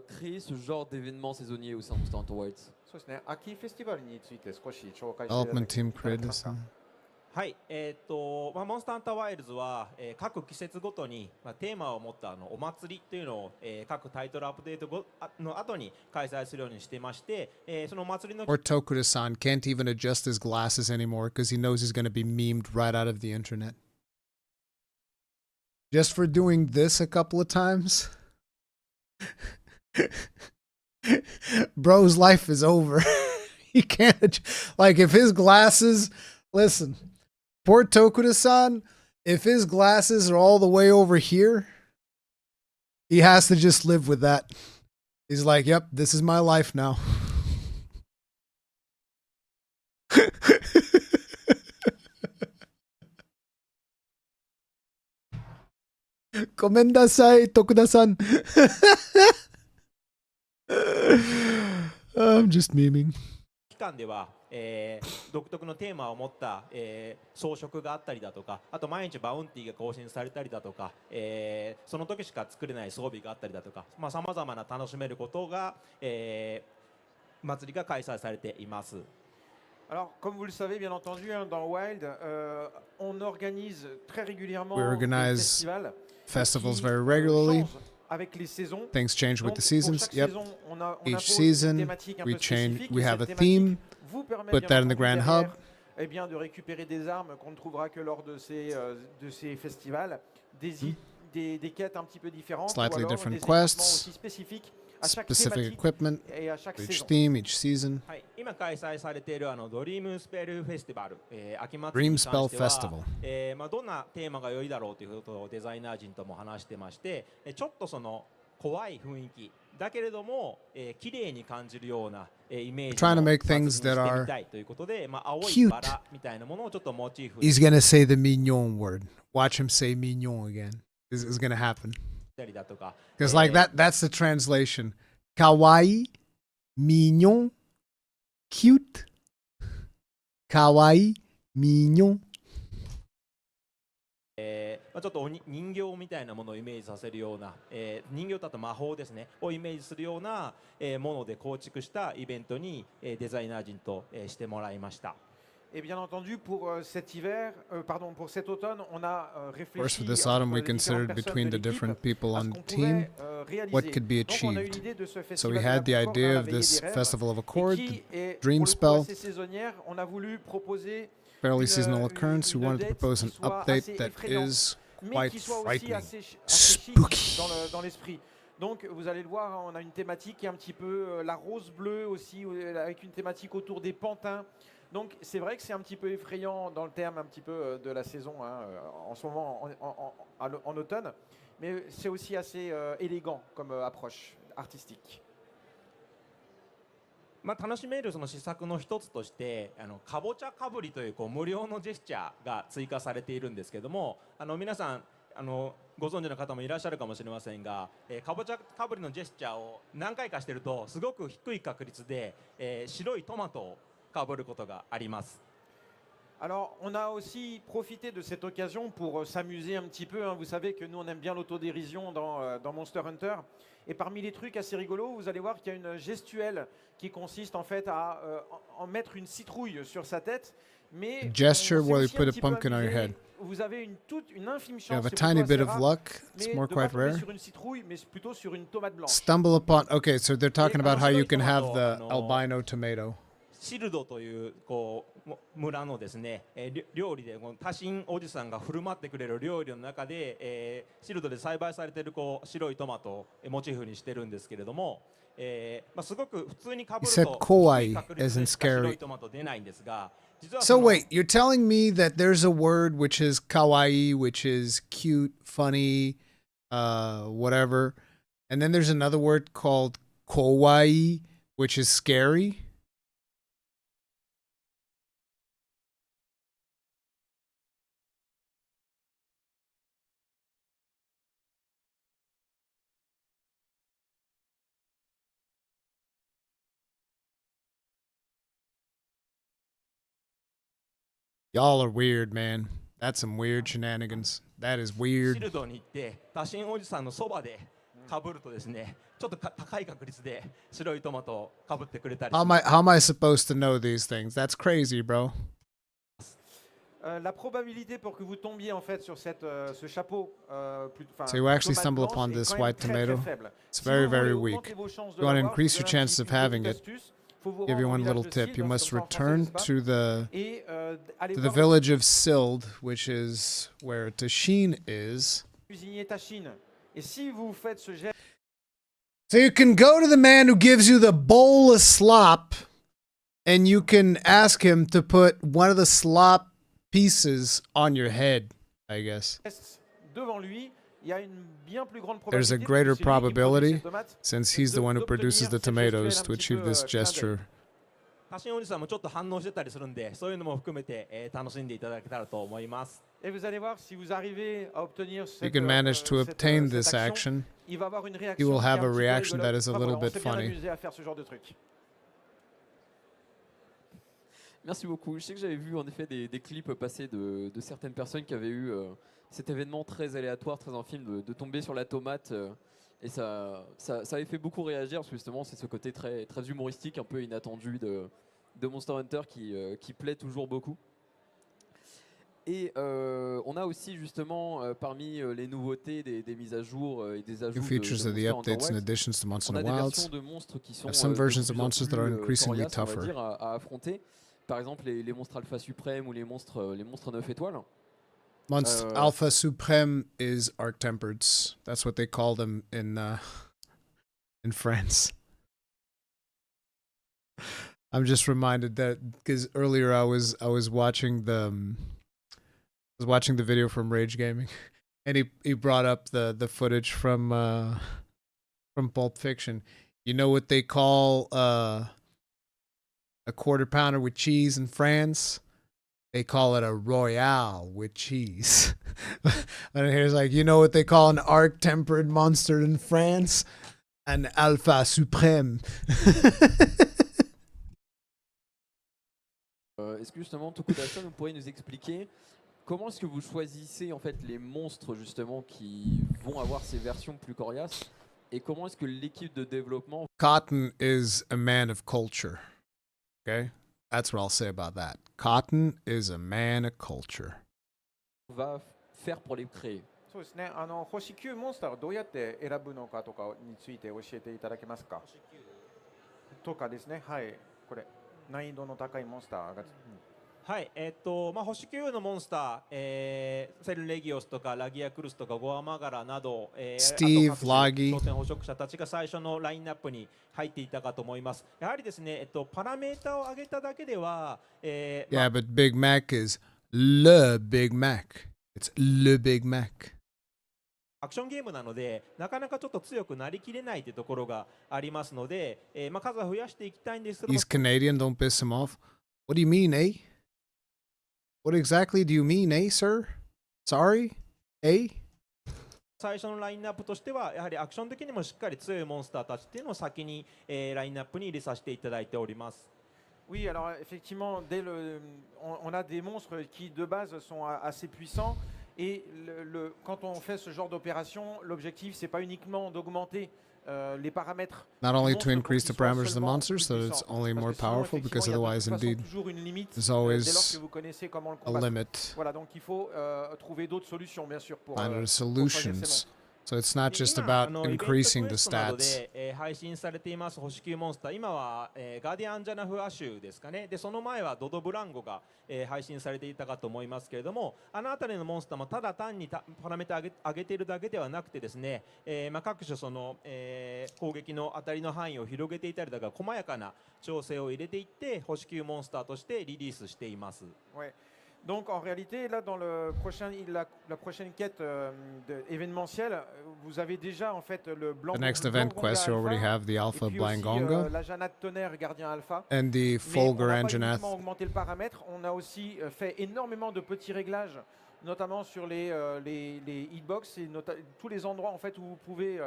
crée ce genre d'événements saisonniers au sein de Monster Hunter Wilds? そうですね、秋フェスティバルについて少し紹介していただ Development け team いただけ created ますか。 this. はい、モンスターハンターワイルズは、各季節ごとに、テーマを持ったお祭りというのを、各タイトルアップデートの後に開催するようにしてまして、そのお祭りの Or Tokuda-san can't even adjust his glasses anymore because he knows he's going to be memed right out of the internet. Just for doing this a couple of times. Bro's life is over. He can't, like, if his glasses, listen, poor Tokuda-san, if his glasses are all the way over here, he has to just live with that. He's like, yep, this is my life now. Komendasai, Tokuda-san. I'm just memeing. 期間では、独特のテーマを持った、装飾があったりだとか、あと毎日バウンティーが更新されたりだとか、その時しか作れない装備があったりだとか、さまざまな楽しめることが、祭りが開催されています。Alors, comme vous le savez, bien entendu, hein, dans Wild, on organise très régulièrement We organise des festivals very regularly. avec les saisons. Things change with Donc, the seasons. pour chaque Yep. saison, on Each impose une season, thématique un we peu change. spécifique, We et have a cette theme. thématique vous permet, Put bien that in the entendu, grand derrière, hub. eh bien, de récupérer des armes qu'on ne trouvera que lors de ces festivals, des quêtes un petit peu différentes, Slightly ou alors different des équipements quests, aussi spécifiques à chaque specific thématique equipment, et à chaque each saison. theme, each season. はい、今開催されているドリームスペルフェスティバル、秋祭 Dream りに関 Spell しては、 Festival. どんなテーマが良いだろうということをデザイナー陣とも話してまして、ちょっとその怖い雰囲気だけれども、綺麗に感じるような、イメージ Trying to の make 祭りに things して that み are たいということで、青い cute. バラみたいなものをちょっとモチーフに He's gonna say the mignon word. Watch him say mignon again. This is gonna happen. したりだとか、 Because like that's the translation. Kawaii, mignon, cute. Kawaii, mignon. ちょっと人形みたいなものをイメージさせるような、人形だと魔法ですねをイメージするような、もので構築したイベントに、デザイナー陣と、してもらいました。Et bien entendu, pour cet hiver, pardon, pour cet automne, on a Of course, for réfléchi this autumn, we entre les considered différentes between the personnes de different l'équipe people à ce on qu'on the team pourrait réaliser. what could be Donc, on a eu achieved. l'idée de ce So festival we de la had the Concorde, idea la of veillée this des rêves, Festival of et Accord, qui est, Dream pour le coup, Spell, assez saisonnière. On a voulu proposer fairly seasonal occurrence. We une wanted to date propose qui an soit update assez that effrayante, is mais quite qui soit aussi frightening, assez chic spooky. dans l'esprit. Donc vous allez le voir, on a une thématique qui est un petit peu la rose bleue aussi, avec une thématique autour des pantins. Donc c'est vrai que c'est un petit peu effrayant dans le terme un petit peu de la saison, hein, en ce moment en automne, mais c'est aussi assez élégant comme approche artistique. 楽しめるその施策の一つとしてかぼちゃかぶりという、無料のジェスチャーが追加されているんですけども、皆さんご存知の方もいらっしゃるかもしれませんが、かぼちゃかぶりのジェスチャーを何回かしてるとすごく低い確率で、白いトマトをかぶることがあります。 Alors, on a aussi profité de cette occasion pour s'amuser un petit peu, hein. Vous savez que nous, on aime bien l'autodérision dans Monster Hunter. Et parmi les trucs assez rigolos, vous allez voir qu'il y a une gestuelle qui consiste en fait à en mettre une citrouille sur sa tête. Mais Gesture on s'est where you aussi put un a petit peu pumpkin on your amusé. head. Vous avez une infime You chance, have a c'est tiny plutôt bit assez of rare, luck. It's mais more de pas quite tomber rare. sur une citrouille, mais plutôt sur une tomate blanche. Stumble upon. Okay, so they're talking about how you can have the albino tomato. シルドという村のですね、料理で多神おじさんが振る舞ってくれる料理の中で、シルドで栽培されている白いトマトをモチーフにしてるんですけれども、すごく普通にかぶると You said kawaii 低い確率でしか as in scary. 白いトマト出ないんですが、実は So wait, you're telling me that there's a word which is kawaii, which is cute, funny, whatever, and then there's another word called kawaii, which is scary? Y'all are weird, man. That's some weird shenanigans. That is weird. シルドに行って多神おじさんのそばでかぶるとですね、ちょっと高い確率で白いトマトをかぶってくれたりし How ます。 am I supposed to know these things? That's crazy, bro. La probabilité pour que vous tombiez en fait sur ce chapeau, So you actually stumble upon this white tomato. It's very, very weak. You want to increase your chances of having it. Give you one little tip. You must return to the village of Sild, which is where Tashin is. So you can go to the man who gives you the bowl of slop, and you can ask him to put one of the slop pieces on your head, I guess. There's a greater probability, since he's the one who produces the tomatoes, to achieve this gesture. 多神おじさんもちょっと反応してたりするんで、そういうのも含めて、楽しんでいただけたらと思います。 Et vous allez voir, si vous arrivez à obtenir You can manage to obtain this action. il va avoir une réaction You will qui est have un a petit peu reaction that rigolote. is a Enfin, little voilà, on bit s'est bien funny. amusé à faire ce genre de truc. Merci beaucoup. Je sais que j'avais vu en effet des clips passer de certaines personnes qui avaient eu cet événement très aléatoire, très infime, de tomber sur la tomate. Et ça avait fait beaucoup réagir, parce que justement, c'est ce côté très, très humoristique, un peu inattendu de Monster Hunter qui plaît toujours beaucoup. Et on a aussi justement parmi les nouveautés des mises à jour et des ajouts New features de of the Monster Hunter updates and Wilds. additions to Monster On a Hunter des Wilds. versions de monstres qui sont Have some de versions plus of en monsters that are plus, increasingly coriaces, on va tougher. dire, à affronter. Par exemple, les monstres alpha suprêmes ou les monstres 9 étoiles. Monster Alpha Supreme is Arc Tempereds. That's what they call them in France. I'm just reminded that because earlier I was watching the video from Rage Gaming, and he brought up the footage from Pulp Fiction. You know what they call a quarter pounder with cheese in France? They call it a Royale with cheese. And here's like, you know what they call an arc tempered monster in France? An Alpha Supreme. Est-ce que justement, Tokudasa, vous pourriez nous expliquer comment est-ce que vous choisissez en fait les monstres justement qui vont avoir ces versions plus coriaces, et comment est-ce que l'équipe de développement Cotton is a man of culture. Okay? That's what I'll say about that. Cotton is a man of culture. va faire pour les créer? そうですね。星9モンスターをどうやって選ぶのかとかについて教えていただけますか。とかですね。はい。これ難易度の高いモンスターが。はい、星9のモンスター、セルレギオスとかラギアクルスとかゴアマガラなど、Steve Laggy 当店捕食者たちが最初のラインナップに入っていたかと思います。やはりですね、パラメータを上げただけでは、Yeah, but Big Mac is le Big Mac. It's le Big Mac. アクションゲームなのでなかなかちょっと強くなりきれないというところがありますので、数は増やしていきたいんですけども。 He's Canadian, don't piss him off. What do you mean, eh? What exactly do you mean, eh, sir? Sorry? Eh? 最初のラインナップとしてはやはりアクション的にもしっかり強いモンスターたちっていうのを先に、ラインナップに入れさせていただいております。Oui, alors effectivement, on a des monstres qui de base sont assez puissants, et quand on fait ce genre d'opération, l'objectif c'est pas uniquement d'augmenter les paramètres. Not only to increase the parameters of the monsters, so that it's only more powerful, because otherwise, indeed, there's always a limit. Voilà, donc il faut trouver d'autres solutions, bien sûr, pour Find choisir solutions. ces monstres. So it's not just about increasing the イベントクエストなど stats. で、配信されています星級モンスター、今は、ガーディアンジャナフアシュですかね。でその前はドドブランゴが、配信されていたかと思いますけれども、あの辺りのモンスターもただ単にパラメータ上げているだけではなくてですね、各種その、攻撃の当たりの範囲を広げていたりだとか細やかな調整を入れていって星級モンスターとしてリリースしています。Ouais. Donc en réalité, là dans la prochaine quête événementielle, vous avez déjà en fait le blanc. The next event quest, you already have the Alpha Blangonga la Janat Tonnerre Gardien Alpha. and the Fulgur Mais on n'a pas Anjanath. uniquement augmenté le paramètre, on a aussi fait énormément de petits réglages, notamment sur les hitbox et tous les endroits en fait où vous pouvez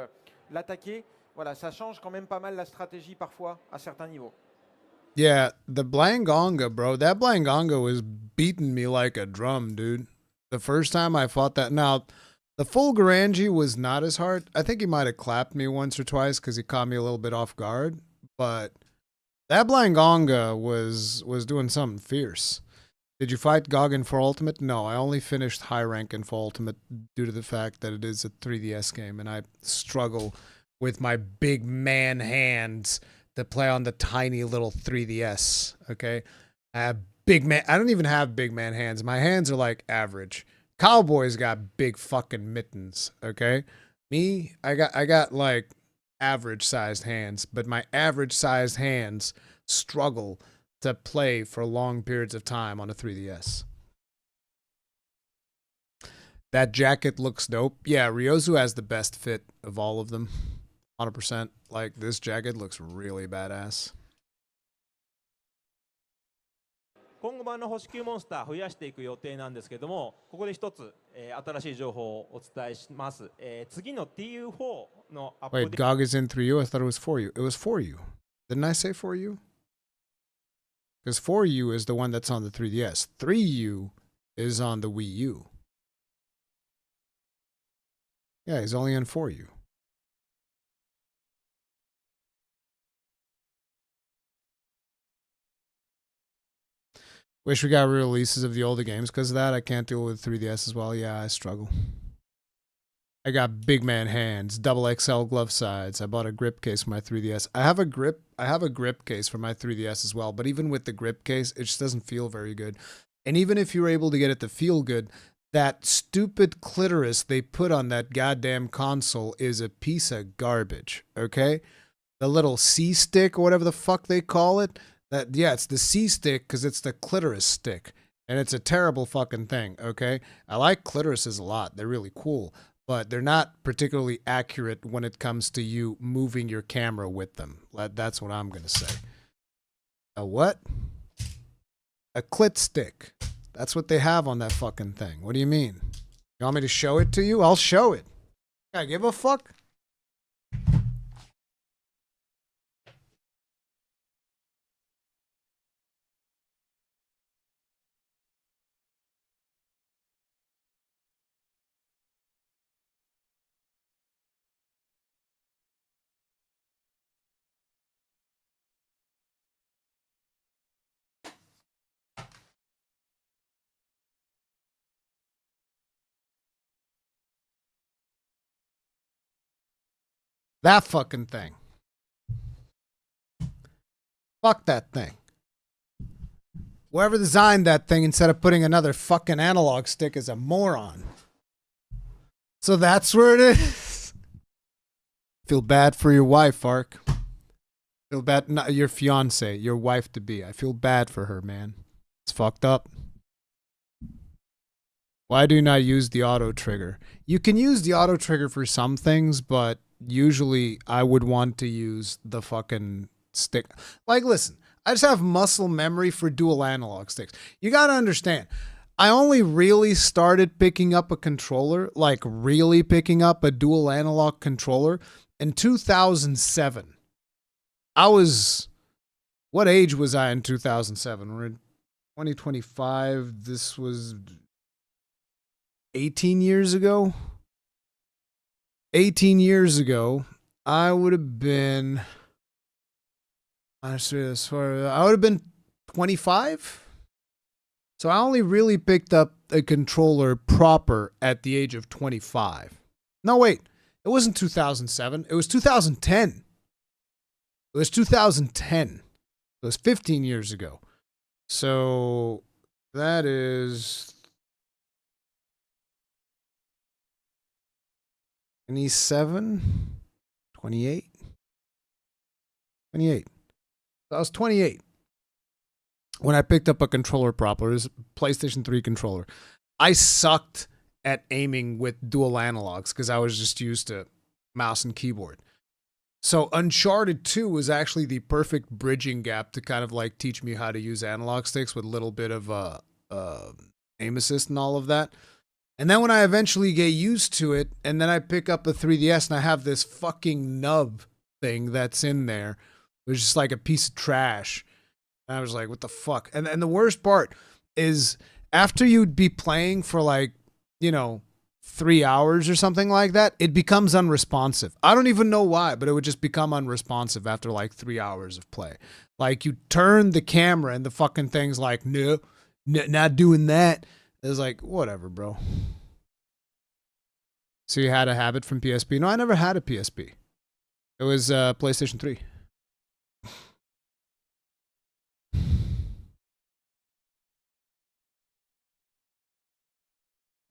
l'attaquer. Voilà, ça change quand même pas mal la stratégie parfois à certains niveaux. Yeah, the Blangonga, bro. That Blangonga was beating me like a drum, dude. The first time I fought that. Now, the full Garanji was not as hard. I think he might have clapped me once or twice because he caught me a little bit off guard. But that Blangonga was doing something fierce. Did you fight Goggin for Ultimate? No, I only finished high rank in for Ultimate due to the fact that it is a 3DS game and I struggle with my big man hands to play on the tiny little 3DS, okay? I don't even have big man hands. My hands are like average. Cowboys got big fucking mittens, okay? Me, I got like average sized hands, but my average sized hands struggle to play for long periods of time on a 3DS. That jacket looks dope. Yeah, Ryozu has the best fit of all of them. 100%. Like, this jacket looks really badass. 今後版の星級モンスター増やしていく予定なんですけども、ここで一つ、新しい情報をお伝えします。次の TU4 のアップデー Wait, GOG is in 3U? I thought it was 4U. It was 4U. Didn't I say 4U? Because 4U is the one that's on the 3DS. 3U is on the Wii U. Yeah, he's only in 4U. Wish we got re-releases of the older games because of that. I can't deal with 3DS as well. Yeah, I struggle. I got big man hands, double XL glove sides. I bought a grip case for my 3DS. I have a grip case for my 3DS as well, but even with the grip case, it just doesn't feel very good. And even if you're able to get it to feel good, that stupid clitoris they put on that goddamn console is a piece of garbage, okay? The little C stick or whatever the fuck they call it. Yeah, it's the C stick because it's the clitoris stick. And it's a terrible fucking thing, okay? I like clitorises a lot. They're really cool. But they're not particularly accurate when it comes to you moving your camera with them. That's what I'm going to say. A what? A clit stick. That's what they have on that fucking thing. What do you mean? You want me to show it to you? I'll show it. I give a fuck. That fucking thing. Fuck that thing. Whoever designed that thing instead of putting another fucking analog stick is a moron. So that's where it is. Feel bad for your wife, Ark. Feel bad, not your fiance, your wife to be. I feel bad for her, man. It's fucked up. Why do you not use the auto trigger? You can use the auto trigger for some things, but usually I would want to use the fucking stick. Like, listen, I just have muscle memory for dual analog sticks. You got to understand, I only really started picking up a controller, like really picking up a dual analog controller in 2007. What age was I in 2007? We're in 2025. This was 18 years ago. 18 years ago, I would have been 25. So I only really picked up a controller proper at the age of 25. No, wait. It wasn't 2007. It was 2010. It was 2010. It was 15 years ago. So that is 27, 28, 28. So I was 28 when I picked up a controller proper. It was a PlayStation 3 controller. I sucked at aiming with dual analogs because I was just used to mouse and keyboard. So Uncharted 2 was actually the perfect bridging gap to kind of like teach me how to use analog sticks with a little bit of aim assist and all of that. And then when I eventually get used to it, and then I pick up a 3DS and I have this fucking nub thing that's in there, it was just like a piece of trash. And I was like, what the fuck? And the worst part is after you'd be playing for like you know, 3 hours or something like that, it becomes unresponsive. I don't even know why, but it would just become unresponsive after like 3 hours of play. Like you turn the camera and the fucking thing's like, no, not doing that. It's like, whatever, bro. So you had a habit from PSP? No, I never had a PSP. It was PlayStation 3.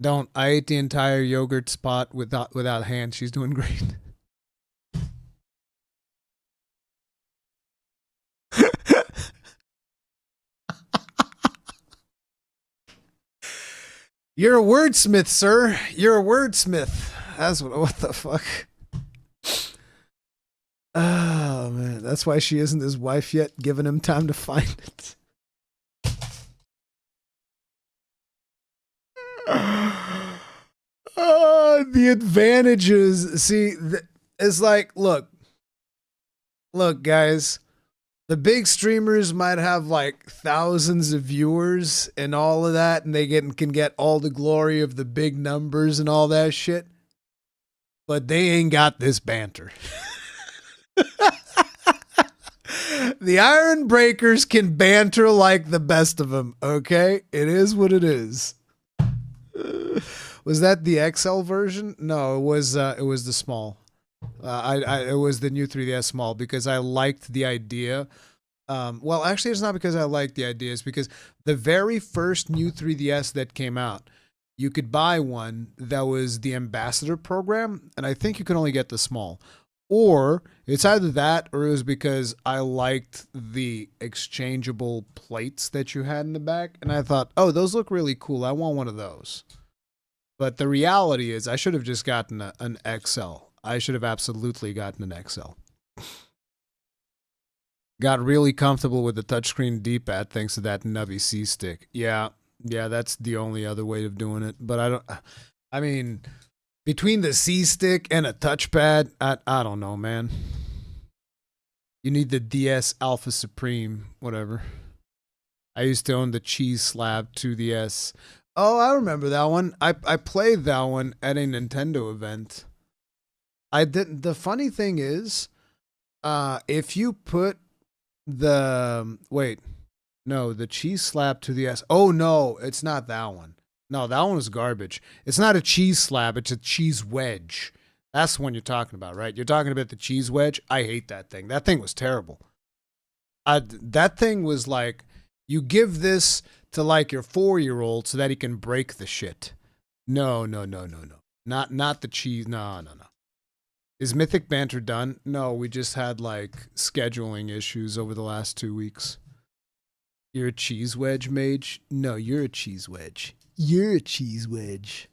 Don't. I ate the entire yogurt spot without hands. She's doing great. You're a wordsmith, sir. You're a wordsmith. That's what the fuck. Oh man, that's why she isn't his wife yet, giving him time to find it. The advantages. See, it's like, look, guys. The big streamers might have like thousands of viewers and all of that, and they can get all the glory of the big numbers and all that shit. But they ain't got this banter. The Iron Breakers can banter like the best of them, okay? It is what it is. Was that the XL version? No, it was the small. It was the new 3DS small because I liked the idea. Well, actually, it's not because I liked the idea. It's because the very first new 3DS that came out, you could buy one that was the Ambassador program, and I think you could only get the small. Or it's either that or it was because I liked the exchangeable plates that you had in the back, and I thought, oh, those look really cool. I want one of those. But the reality is I should have just gotten an XL. I should have absolutely gotten an XL. Got really comfortable with the touchscreen D-pad thanks to that nubby C-stick. Yeah, that's the only other way of doing it. But I mean, between the C-stick and a touchpad, I don't know, man. You need the DS Alpha Supreme, whatever. I used to own the Cheese Slab 2DS. Oh, I remember that one. I played that one at a Nintendo event. I didn't. The funny thing is, if you put the Cheese Slab 2DS. Oh no, it's not that one. No, that one was garbage. It's not a cheese slab, it's a cheese wedge. That's the one you're talking about, right? You're talking about the cheese wedge? I hate that thing. That thing was terrible. That thing was like, you give this to like your 4-year-old so that he can break the shit. No. Not the cheese. No. Is Mythic Banter done? No, we just had like scheduling issues over the last 2 weeks. You're a cheese wedge mage? No, you're a cheese wedge. You're a cheese wedge.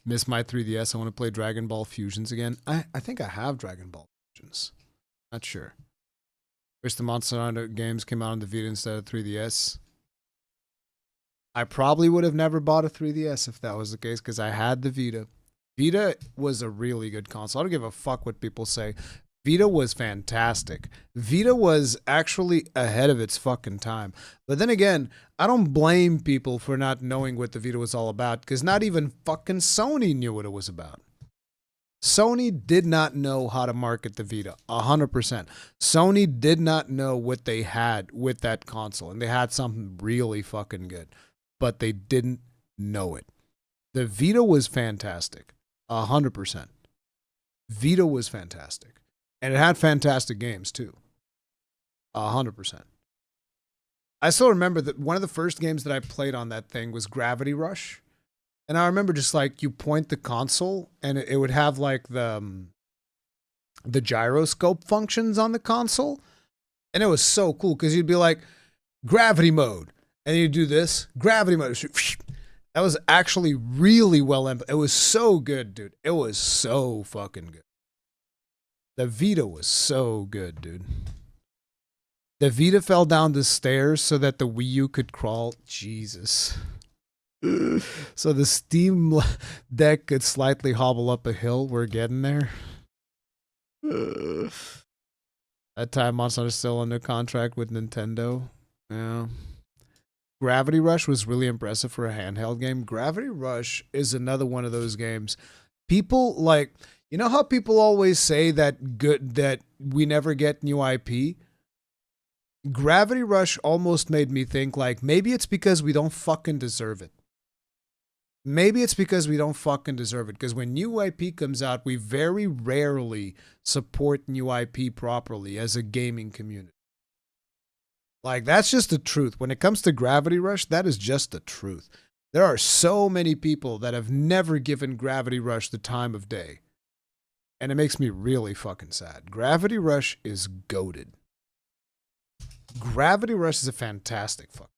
Miss my 3DS. I want to play Dragon Ball Fusions again. I think I have Dragon Ball Fusions. Not sure. Wish the Monster Hunter games came out on the Vita instead of 3DS. I probably would have never bought a 3DS if that was the case, because I had the Vita. Vita was a really good console. I don't give a fuck what people say. Vita was fantastic. Vita was actually ahead of its fucking time. But then again, I don't blame people for not knowing what the Vita was all about, because not even fucking Sony knew what it was about. Sony did not know how to market the Vita, 100%. Sony did not know what they had with that console, and they had something really fucking good, but they didn't know it. The Vita was fantastic, 100%. Vita was fantastic. And it had fantastic games, too. 100%. I still remember that one of the first games that I played on that thing was Gravity Rush. And I remember just like you point the console and it would have like the gyroscope functions on the console. And it was so cool because you'd be like, gravity mode. And you'd do this, gravity mode. That was actually really well. It was so good, dude. It was so fucking good. The Vita was so good, dude. The Vita fell down the stairs so that the Wii U could crawl. Jesus. So the Steam Deck could slightly hobble up a hill. We're getting there. That time Monster Hunter still under contract with Nintendo. Yeah. Gravity Rush was really impressive for a handheld game. Gravity Rush is another one of those games. People like, you know how people always say that we never get new IP? Gravity Rush almost made me think like maybe it's because we don't fucking deserve it. Maybe it's because we don't fucking deserve it. Because when new IP comes out, we very rarely support new IP properly as a gaming community. Like, that's just the truth. When it comes to Gravity Rush, that is just the truth. There are so many people that have never given Gravity Rush the time of day. And it makes me really fucking sad. Gravity Rush is goated. Gravity Rush is a fantastic fuck.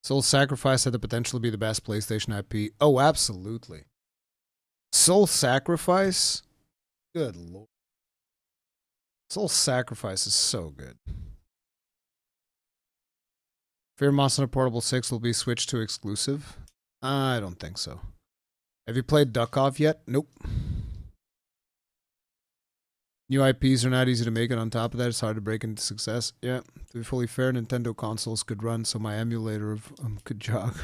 Soul Sacrifice had the potential to be the best PlayStation IP. Oh, absolutely. Soul Sacrifice? Good lord. Soul Sacrifice is so good. Fear Monster Hunter Portable 6 will be switched to exclusive? I don't think so. Have you played Duck Off yet? Nope. New IPs are not easy to make, and on top of that, it's hard to break into success. Yeah, to be fully fair, Nintendo consoles could run, so my emulator of could jog.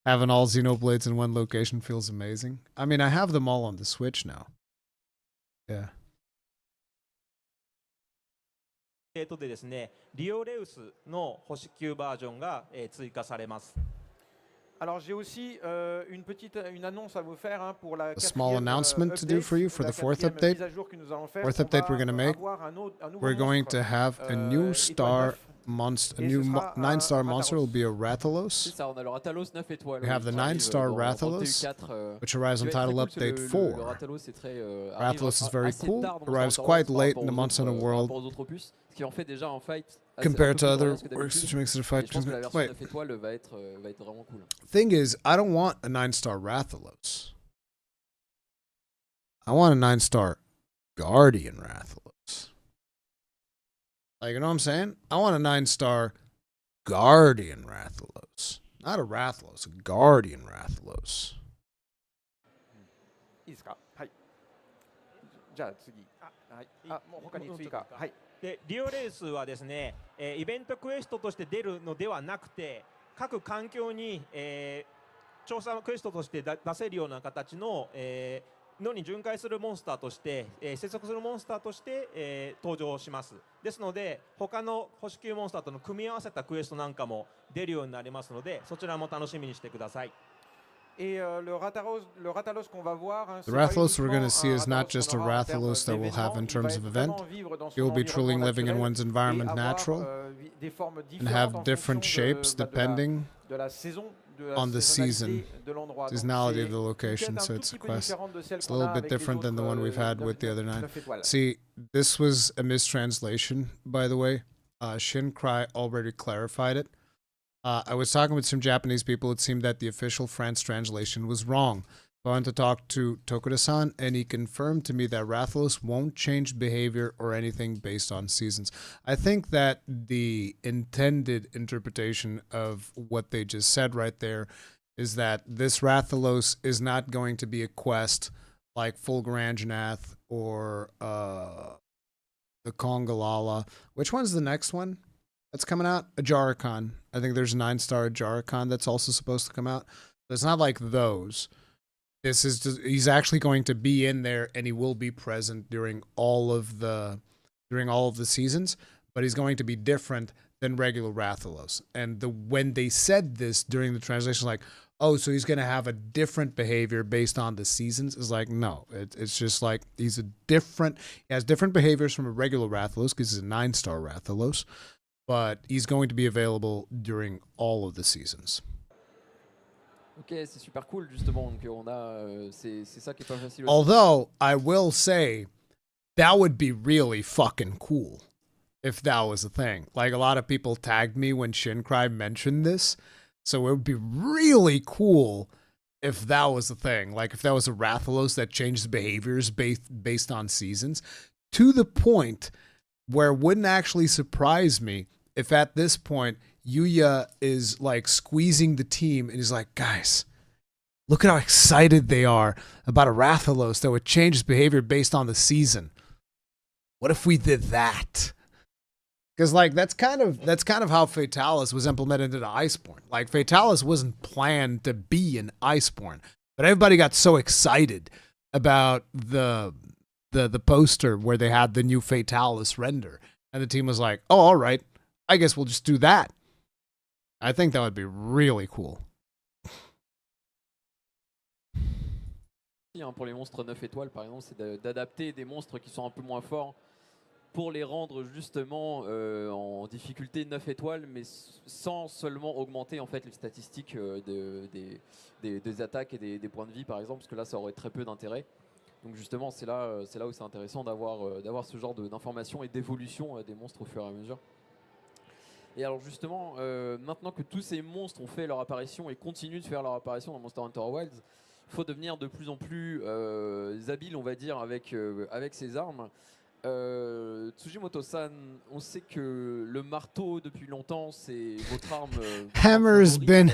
Having all Xenoblades in one location feels amazing. I mean, I have them all on the Switch now. Yeah. でですね、リオレウスの星級バージョンが追加されます。Alors j'ai aussi une annonce à vous faire hein, pour la a small announcement to do for you for the fourth update. Fourth update we're going to make. We're going to have a new star monster, a new 9-star monster will be a Rathalos. We have the 9-star Rathalos, which arrives on Title Update 4. Rathalos is very cool, arrives quite late in the Monster Hunter world compared to other works, which makes it a fight. Wait. Thing is, I don't want a 9-star Rathalos. I want a 9-star Guardian Rathalos. Like, you know what I'm saying? I want a 9-star Guardian Rathalos. Not a Rathalos, a Guardian Rathalos. いいですか？はい。じゃあ次。はい。あ、もう他に追加。はい。でリオレースはですね、イベントクエストとして出るのではなくて、各環境に、調査クエストとして出せるような形の、のに巡回するモンスターとして、接続するモンスターとして、登場します。ですので、他の星級モンスターとの組み合わせたクエストなんかも出るようになりますので、そちらも楽しみにしてください。Et le Rathalos qu'on va voir, the Rathalos we're going to see is not just a Rathalos that we'll have in terms of event. It will be truly living in one's environment natural and have different shapes depending on the seasonality of the location. So it's a quest. It's a little bit different than the one we've had with the other 9. See, this was a mistranslation, by the way. Shin Cry already clarified it. I was talking with some Japanese people. It seemed that the official French translation was wrong. I went to talk to Tokuda-san, and he confirmed to me that Rathalos won't change behavior or anything based on seasons. I think that the intended interpretation of what they just said right there is that this Rathalos is not going to be a quest like Fulguranganath or the Kongalala. Which one's the next one that's coming out? Ajarikon. I think there's a 9-star Ajarikon that's also supposed to come out. So it's not like those. This is just, he's actually going to be in there, and he will be present during all of the seasons, but he's going to be different than regular Rathalos. And when they said this during the translation, like, oh, so he's going to have a different behavior based on the seasons, is like, no. It's just like he has different behaviors from a regular Rathalos because he's a 9-star Rathalos. But he's going to be available during all of the seasons. Ok, c'est super cool justement. Donc on a, c'est ça qui est pas facile. Although I will say, that would be really fucking cool if that was a thing. Like a lot of people tagged me when Shinkai mentioned this, so it would be really cool if that was a thing. Like if that was a Rathalos that changed behaviors based on seasons, to the point where it wouldn't actually surprise me if at this point Yuya is like squeezing the team and he's like, guys, Look at how excited they are about a Rathalos that would change his behavior based on the season. What if we did that? Because like that's kind of how Fatalis was implemented into Iceborne. Like Fatalis wasn't planned to be an Iceborne, but everybody got so excited about the poster where they had the new Fatalis render, and the team was like, "Oh, all right, I guess we'll just do that." I think that would be really cool. Pour les monstres 9 étoiles, par exemple, c'est d'adapter des monstres qui sont un peu moins forts pour les rendre justement en difficulté 9 étoiles, mais sans seulement augmenter en fait les statistiques des attaques et des points de vie, par exemple, parce que là, ça aurait très peu d'intérêt. Donc justement, c'est là où c'est intéressant d'avoir ce genre d'informations et d'évolution des monstres au fur et à mesure. Et alors justement, maintenant que tous ces monstres ont fait leur apparition et continuent de faire leur apparition dans Monster Hunter Wilds, il faut devenir de plus en plus habile, on va dire, avec ces armes. Tsujimoto-san, on sait que le marteau depuis longtemps, c'est votre arme. Hammer's been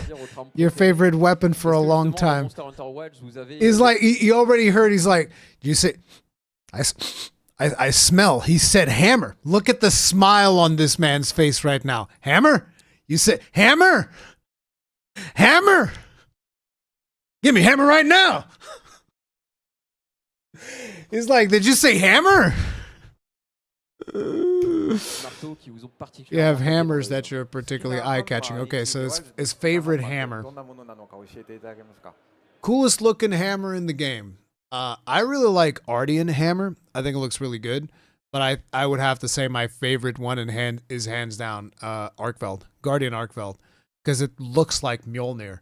your favorite weapon for a long time. He's like, he already heard. He's like, you say, I smell. He said hammer. Look at the smile on this man's face right now. Hammer? You said hammer? Hammer? Give me hammer right now. He's like, did you say hammer? You have hammers that you're particularly eye-catching. Okay, so his favorite hammer. Coolest looking hammer in the game. I really like Ardian hammer. I think it looks really good. But I would have to say my favorite one is hands down Arkveld. Guardian Arkveld. Because it looks like Mjolnir.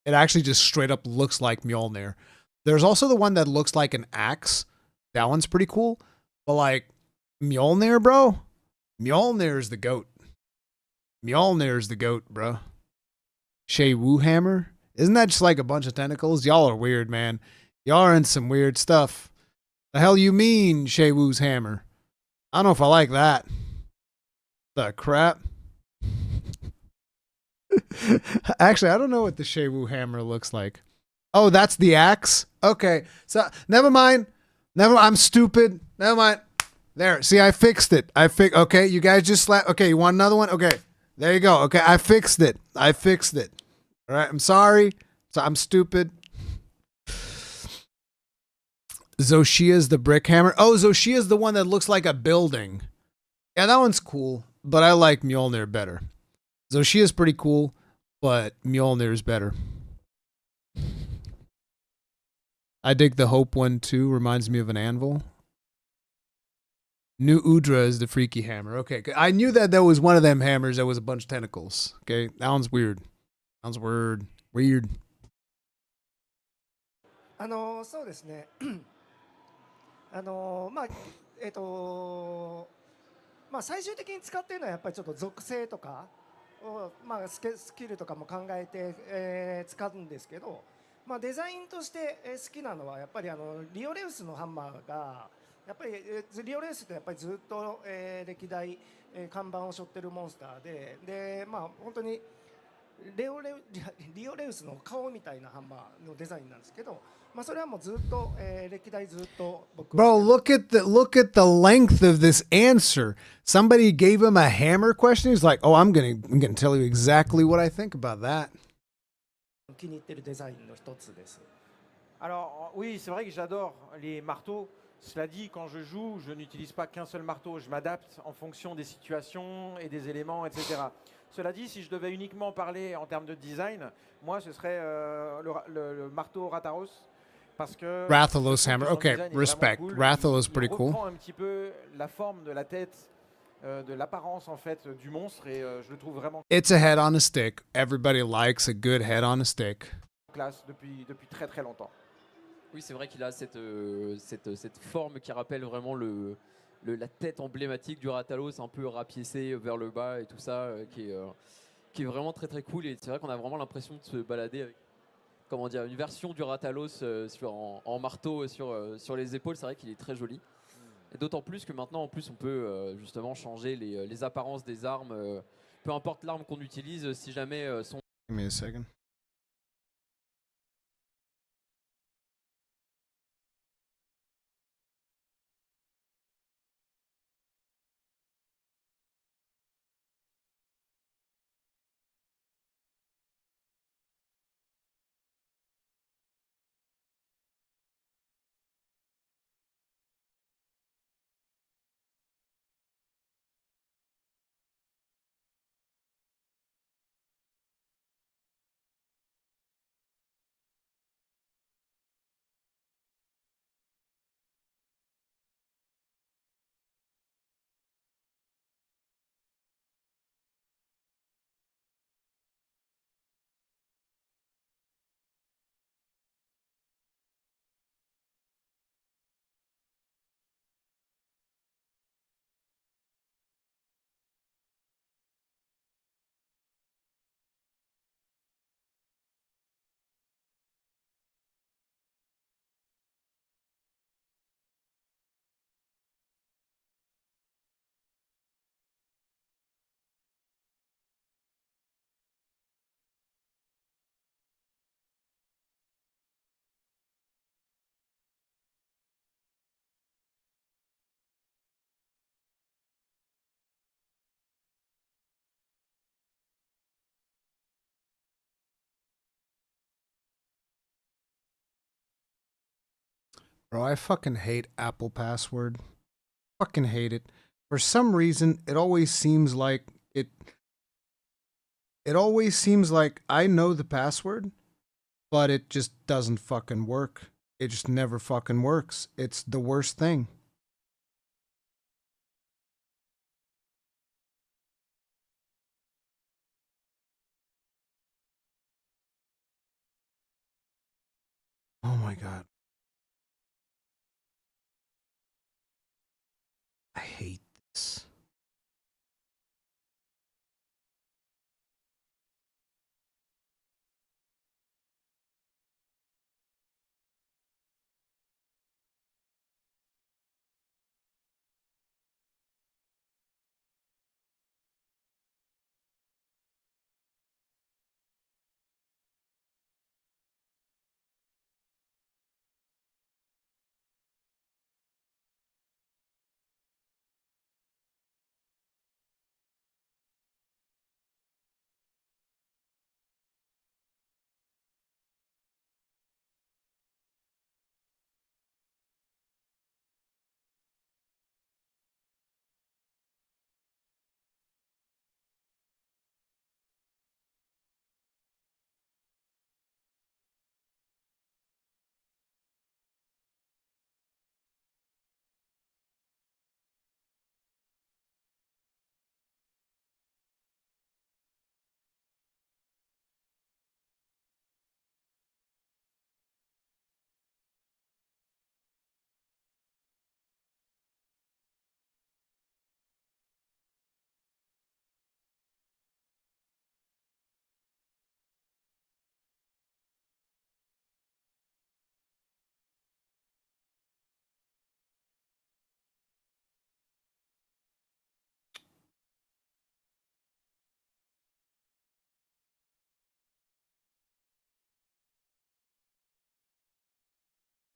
It actually just straight up looks like Mjolnir. There's also the one that looks like an axe. That one's pretty cool. But like, Mjolnir, bro? Mjolnir's the goat. Mjolnir's the goat, bro. Shei Wu hammer? Isn't that just like a bunch of tentacles? Y'all are weird, man. Y'all are in some weird stuff. The hell you mean, Shei Wu's hammer? I don't know if I like that. The crap? Actually, I don't know what the Shei Wu hammer looks like. Oh, that's the axe? Okay. So, never mind. I'm stupid. Never mind. There. See, I fixed it. Okay, you guys just slap. Okay, you want another one? Okay. There you go. Okay, I fixed it. All right, I'm sorry. So I'm stupid. Zoshia's the brick hammer. Oh, Zoshia's the one that looks like a building. Yeah, that one's cool, but I like Mjolnir better. Zoshia's pretty cool, but Mjolnir's better. I dig the Hope one too. Reminds me of an anvil. New Udra is the freaky hammer. Okay, I knew that there was one of them hammers that was a bunch of tentacles. Okay, that one's weird. Weird. そうですね。最終的に使っているのはやっぱりちょっと属性とかを、スキルとかも考えて、使うんですけど、デザインとして好きなのはやっぱりリオレウスのハンマーがやっぱりリオレウスってやっぱりずっと、歴代、看板を背負ってるモンスターで、本当にリオレウスの顔みたいなハンマーのデザインなんですけど。それはもうずっと、歴代ずっと僕は Bro, look at the length of this answer. Somebody gave him a hammer question. He's like, "Oh, I'm gonna tell you exactly what I think about that." 気に入ってるデザインの一つです。Alors oui, c'est vrai que j'adore les marteaux. Cela dit, quand je joue, je n'utilise pas qu'un seul marteau. Je m'adapte en fonction des situations et des éléments, etc. Cela dit, si je devais uniquement parler en termes de design, moi, ce serait le marteau Rataros. Parce que Rathalos hammer. Okay, respect. Cool. Rathalos pretty il cool. reprend un petit peu la forme de la tête, de l'apparence en fait du monstre et je le trouve vraiment It's a head on a stick. Everybody likes a good head on a stick. classe depuis très très longtemps. Oui, c'est vrai qu'il a cette forme qui rappelle vraiment la tête emblématique du Rathalos, un peu rapiécée vers le bas et tout ça, qui est vraiment très très cool. Et c'est vrai qu'on a vraiment l'impression de se balader avec une version du Rathalos en marteau sur les épaules. C'est vrai qu'il est très joli. Et d'autant plus que maintenant, en plus, on peut justement changer les apparences des armes. Peu importe l'arme qu'on utilise, si jamais son... Give me a second. Bro, I fucking hate Apple password. Fucking hate it. For some reason, it always seems like it always seems like I know the password, but it just doesn't fucking work. It just never fucking works. It's the worst thing. Oh my god. I hate this.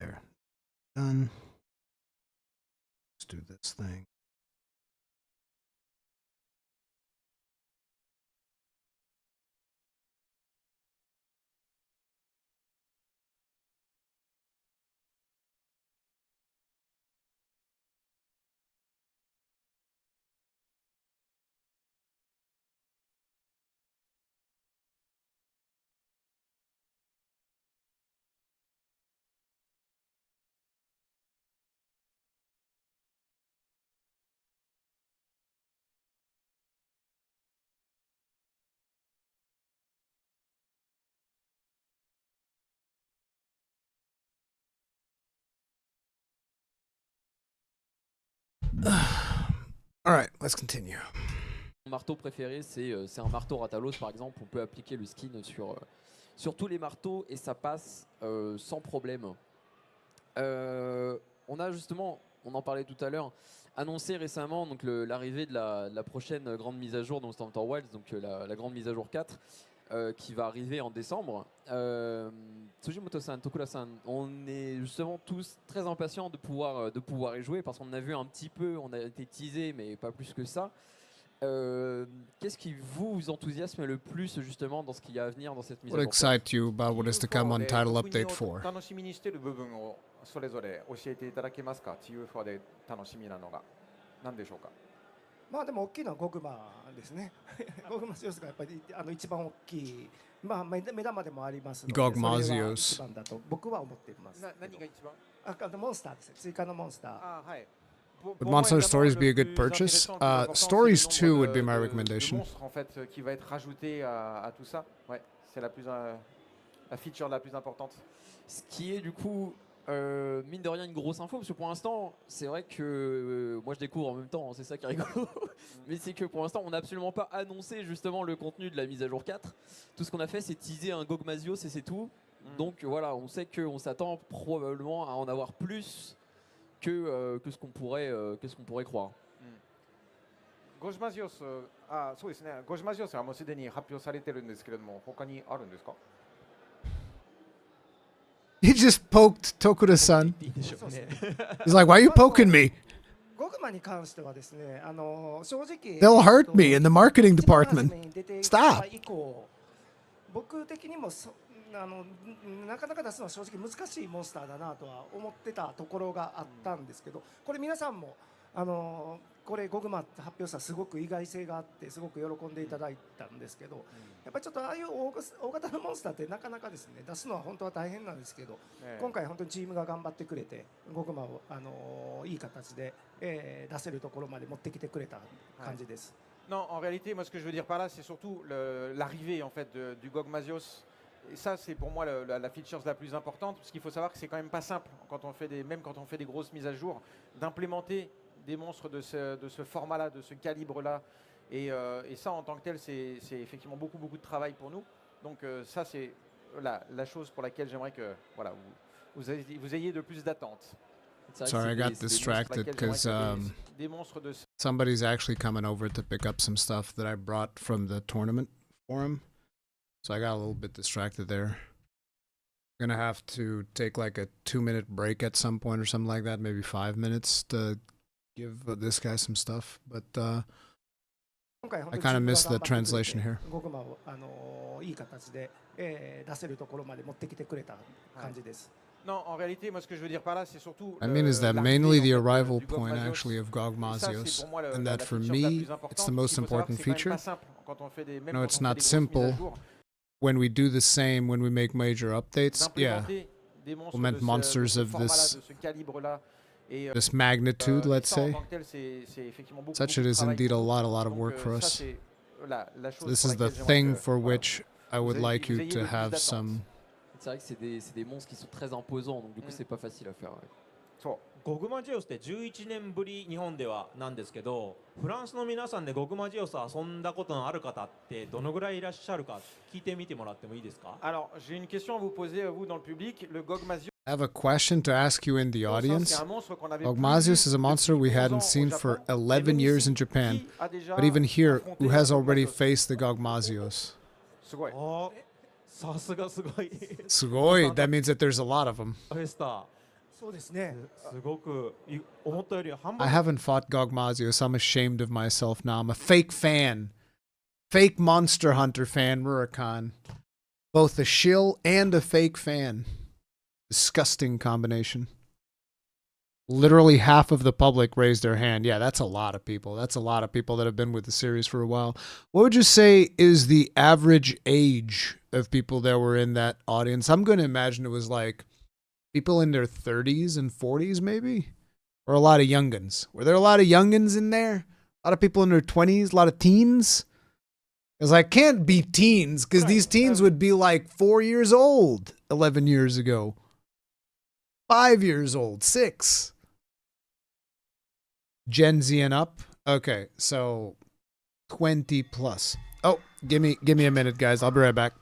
There. Done. Let's do this thing. All right, let's continue. Mon marteau préféré, c'est un marteau Ratalos par exemple. On peut appliquer le skin sur tous les marteaux et ça passe sans problème. On a justement, on en parlait tout à l'heure, annoncé récemment donc l'arrivée de la prochaine grande mise à jour de Monste Hunter Wilds, donc la grande mise à jour 4. Qui va arriver en décembre. Tsujimoto-san, Tokura-san, on est justement tous très impatients de pouvoir y jouer parce qu'on a vu un petit peu, on a été teasé mais pas plus que ça. Qu'est-ce qui vous enthousiasme le plus justement dans ce qu'il y a à venir dans cette mise à What jour? excites you about what is to come on Title Update 4? 楽しみにしている部分をそれぞれ教えていただけますか。TU4 で楽しみなのが何でしょうか。まあでも大きいのはゴグマですね。ゴグマジオスがやっぱり一番大きい、まあ目玉でもありますので、それが一番だと僕は思っています。何が一番？モンスターですね。追加のモンスター。あ、はい。Would Monster Stories be a good purchase? Stories 2 would be my recommendation. En fait, qui va être rajouté à tout ça. Ouais, c'est la feature la plus importante. Ce qui est du coup mine de rien une grosse info parce que pour l'instant c'est vrai que moi je découvre en même temps, c'est ça qui est rigolo. Mais c'est que pour l'instant on n'a absolument pas annoncé justement le contenu de la mise à jour 4. Tout ce qu'on a fait c'est teaser un Gogmazios et c'est tout. Donc voilà, on sait qu'on s'attend probablement à en avoir plus que ce qu'on pourrait croire. ゴジマジオス、そうですね。ゴジマジオスはもうすでに発表されてるんですけれども、他にあるんですか？ He just poked Tokura-san. He's like, why are you poking me? ゴグマに関してはですね、正直 They'll hurt me in the marketing department. Stop. 以降、僕的にもなかなか出すのは正直難しいモンスターだなとは思ってたところがあったんですけど、これ皆さんもこれゴグマって発表したらすごく意外性があってすごく喜んでいただいたんですけど、やっぱりちょっとああいう大型のモンスターってなかなかですね出すのは本当は大変なんですけど、今回本当にチームが頑張ってくれてゴグマをいい形で出せるところまで持ってきてくれた感じです。Non, en réalité, moi, ce que je veux dire par là, c'est surtout l'arrivée en fait du GOG Mazios. Et ça, c'est pour moi la feature la plus importante, parce qu'il faut savoir que c'est quand même pas simple, quand on fait même quand on fait des grosses mises à jour, d'implémenter des monstres de ce format-là, de ce calibre-là. Et ça, en tant que tel, c'est effectivement beaucoup de travail pour nous. Donc ça, c'est la chose pour laquelle j'aimerais que voilà, vous ayez de plus d'attentes. Sorry, I got distracted because somebody's actually coming over to pick up some stuff that I brought from the tournament for him. So I got a little bit distracted there. Gonna have to take like a 2-minute break at some point or something like that, maybe 5 minutes to give this guy some stuff. But I kind of missed the translation here. いい形で出せるところまで持ってきてくれた感じです。Non, en réalité, moi, ce que je veux dire par là, c'est surtout. I mean, is that mainly the arrival point actually of GOG Mazios, and that for me, it's the most important feature. No, it's not simple. When we do the same, when we make major updates, yeah, implement monsters of this magnitude, let's say. Such it is indeed a lot of work for us. This is the thing for which I would like you to have some. C'est vrai que c'est des monstres qui sont très imposants, donc du coup c'est pas facile à faire. ゴグマジオスって11年ぶり日本ではなんですけど、フランスの皆さんでゴグマジオス遊んだことのある方ってどのぐらいいらっしゃるか聞いてみてもらってもいいですか？ Alors, j'ai une question à vous poser à vous dans le public. Le GOG Mazios. I have a question to ask you in the audience. GOG Mazios is a monster we hadn't seen for 11 years in Japan, but even here, who has already faced the GOG Mazios? さすがすごい。Sugoi, that means that there's a lot of them. フェスタ。そうですね。すごく思ったより半分。I haven't fought GOG Mazios. I'm ashamed of myself now. I'm a fake fan. Fake Monster Hunter fan, Rurikhan. Both a shill and a fake fan. Disgusting combination. Literally half of the public raised their hand. Yeah, that's a lot of people. That's a lot of people that have been with the series for a while. What would you say is the average age of people that were in that audience? I'm going to imagine it was like people in their 30s and 40s maybe? Or a lot of youngins. Were there a lot of youngins in there? A lot of people in their 20s? A lot of teens? Because I can't be teens, because these teens would be like 4 years old 11 years ago. 5 years old. 6. Gen Z and up. Okay, so 20 plus. Oh, give me a minute, guys. I'll be right back.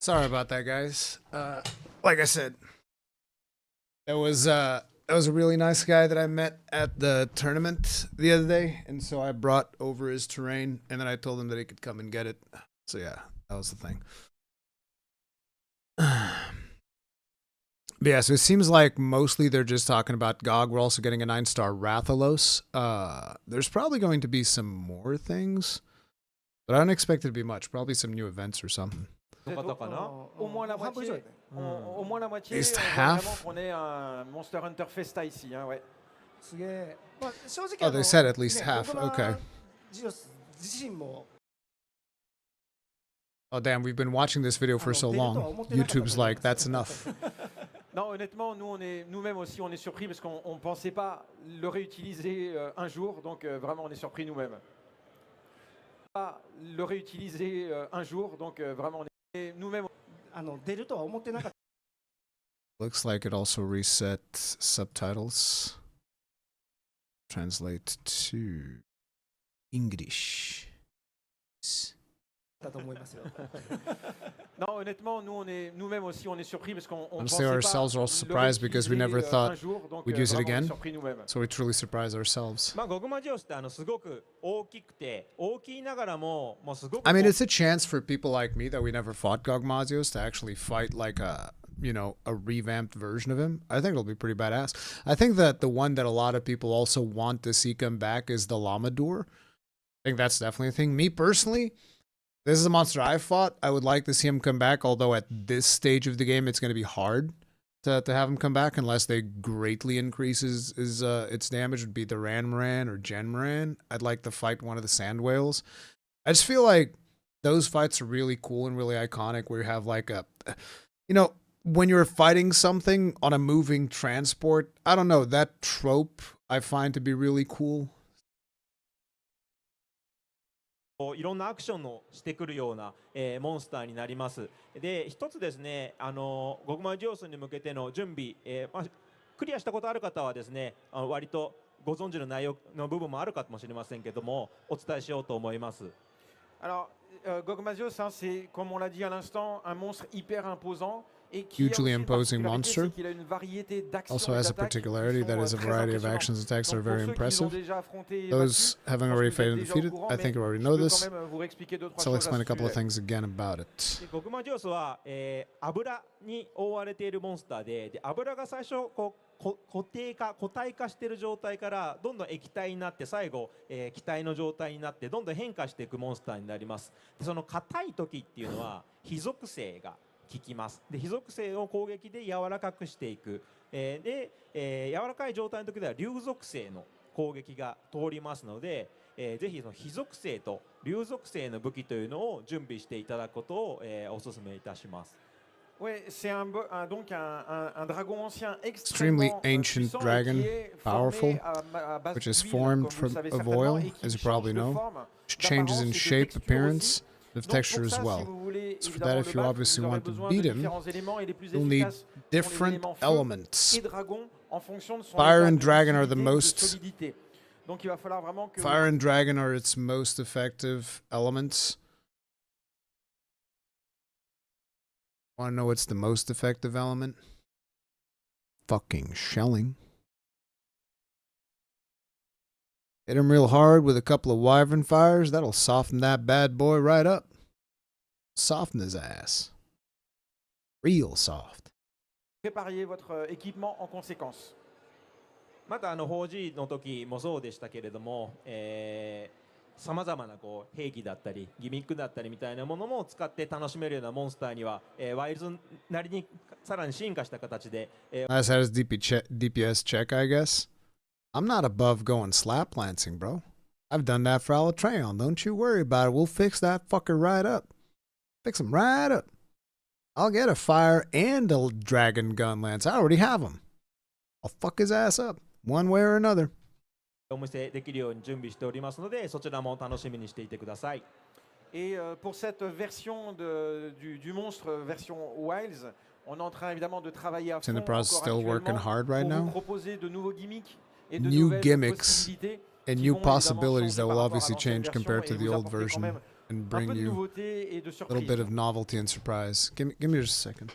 Sorry about that, guys. Like I said, that was a really nice guy that I met at the tournament the other day, and so I brought over his terrain, and then I told him that he could come and get it. So yeah, that was the thing. But yeah, so it seems like mostly they're just talking about GOG. We're also getting a 9-star Rathalos. There's probably going to be some more things, but I don't expect it to be much. Probably some new events or something. Au moins la moitié. Au moins la moitié. At least Vraiment half. qu'on ait un Monster Hunter Festa ici, hein, ouais. Oh, they said at least half. Okay. Oh, damn, we've been watching this video for so long. YouTube's like, that's enough. Non, honnêtement, nous-mêmes aussi, on est surpris parce qu'on ne pensait pas le réutiliser un jour, donc vraiment, on est surpris nous-mêmes. Pas le réutiliser un jour, donc vraiment, on est nous-mêmes. Looks like it also reset subtitles. Translate to English. Non, honnêtement, nous-mêmes aussi, on est surpris parce qu'on Honestly, pensait pas ourselves are also surprised because we never thought un jour, donc we'd use it vraiment, on est again. surpris nous-mêmes. So we truly surprised ourselves. まあゴグマジオスってすごく大きくて大きいながらももうすごく I mean, it's a chance for people like me that we never fought Gogmazios to actually fight like a, you know, a revamped version of him. I think it'll be pretty badass. I think that the one that a lot of people also want to see come back is the Lamador. I think that's definitely a thing. Me personally, this is a monster I've fought. I would like to see him come back, although at this stage of the game, it's going to be hard to have him come back unless they greatly increases its damage. Would be the Ranmaran or Genmaran. I'd like to fight one of the Sand Whales. I just feel like those fights are really cool and really iconic where you have like a, you know, when you're fighting something on a moving transport, I don't know, that trope I find to be really cool. いろんなアクションをしてくるような、モンスターになります。で、一つですね、ゴグマジオスに向けての準備、まあ、クリアしたことある方はですね、割とご存知の内容の部分もあるかもしれませんけども、お伝えしようと思います。Alors, Gogmazios, c'est comme on l'a dit à l'instant, un monstre hyper imposant. Hugely imposing monster. Also has a particularity that is a variety of actions and attacks that are very impressive. Those having already fought and defeated, I think you already know this, so I'll explain a couple of things again about it. ゴグマジオスは、油に覆われているモンスターで、油が最初こう固体化している状態からどんどん液体になって最後、気体の状態になってどんどん変化していくモンスターになります。でその硬い時っていうのは非属性が効きます。で非属性を攻撃で柔らかくしていく、で、柔らかい状態の時では竜属性の攻撃が通りますので、ぜひその非属性と竜属性の武器というのを準備していただくことを、お勧めいたします。Oui, c'est donc un dragon ancien extremely ancient dragon, powerful, which is formed of oil, as you probably know, which changes in shape, appearance, of texture as well. So for that, if you obviously want to beat him, you'll need different elements. Fire and dragon are the most... Fire and dragon are its most effective elements. Want to know what's the most effective element? Fucking shelling. Hit him real hard with a couple of wyvern fires. That'll soften that bad boy right up. Soften his ass. Real soft. Prépariez votre équipement en conséquence. また4G の時もそうでしたけれども、さまざまなこう兵器だったりギミックだったりみたいなものも使って楽しめるようなモンスターには、ワイルズなりにさらに進化した形で、As had his DPS check, I guess. I'm not above going slap lancing, bro. I've done that for Alatreon. Don't you worry about it. We'll fix that fucker right up. Fix him right up. I'll get a fire and a dragon gun lance. I already have them. I'll fuck his ass up, one way or another. お見せできるように準備しておりますので、そちらも楽しみにしていてください。Et pour cette version du monstre version Wilds, on est en train évidemment de travailler à fond. It's in the process, still working hard right now. Proposer de nouveaux gimmicks et de new nouvelles gimmicks possibilités and new possibilities that will obviously change compared to the old version. and un bring peu de you nouveauté et de a little surprise. bit of novelty and surprise. Give me just a second.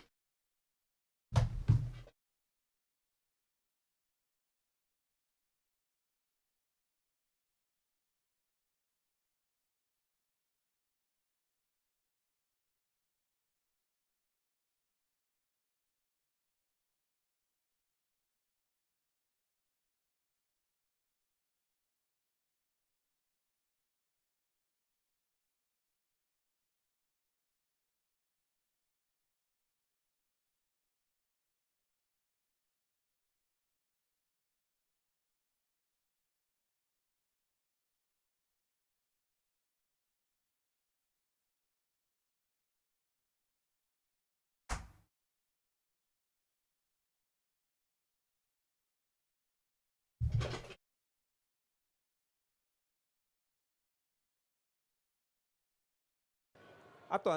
あと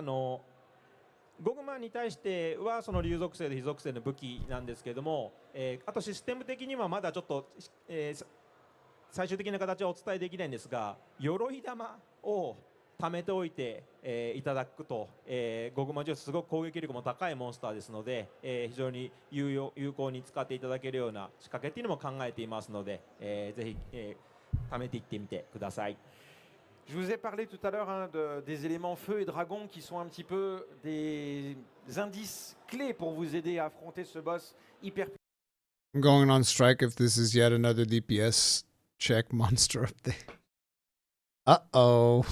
ゴグマに対してはその竜属性と非属性の武器なんですけれども、あとシステム的にはまだちょっと、最終的な形はお伝えできないんですが、鎧玉を貯めておいて、いただくと、ゴグマジュースすごく攻撃力も高いモンスターですので、非常に有効に使っていただけるような仕掛けっていうのも考えていますので、ぜひ、貯めていってみてください。Je vous ai parlé tout à l'heure des éléments feu et dragon qui sont un petit peu des indices clés pour vous aider à affronter ce boss hyper. I'm going on strike if this is yet another DPS check monster update. Uh-oh.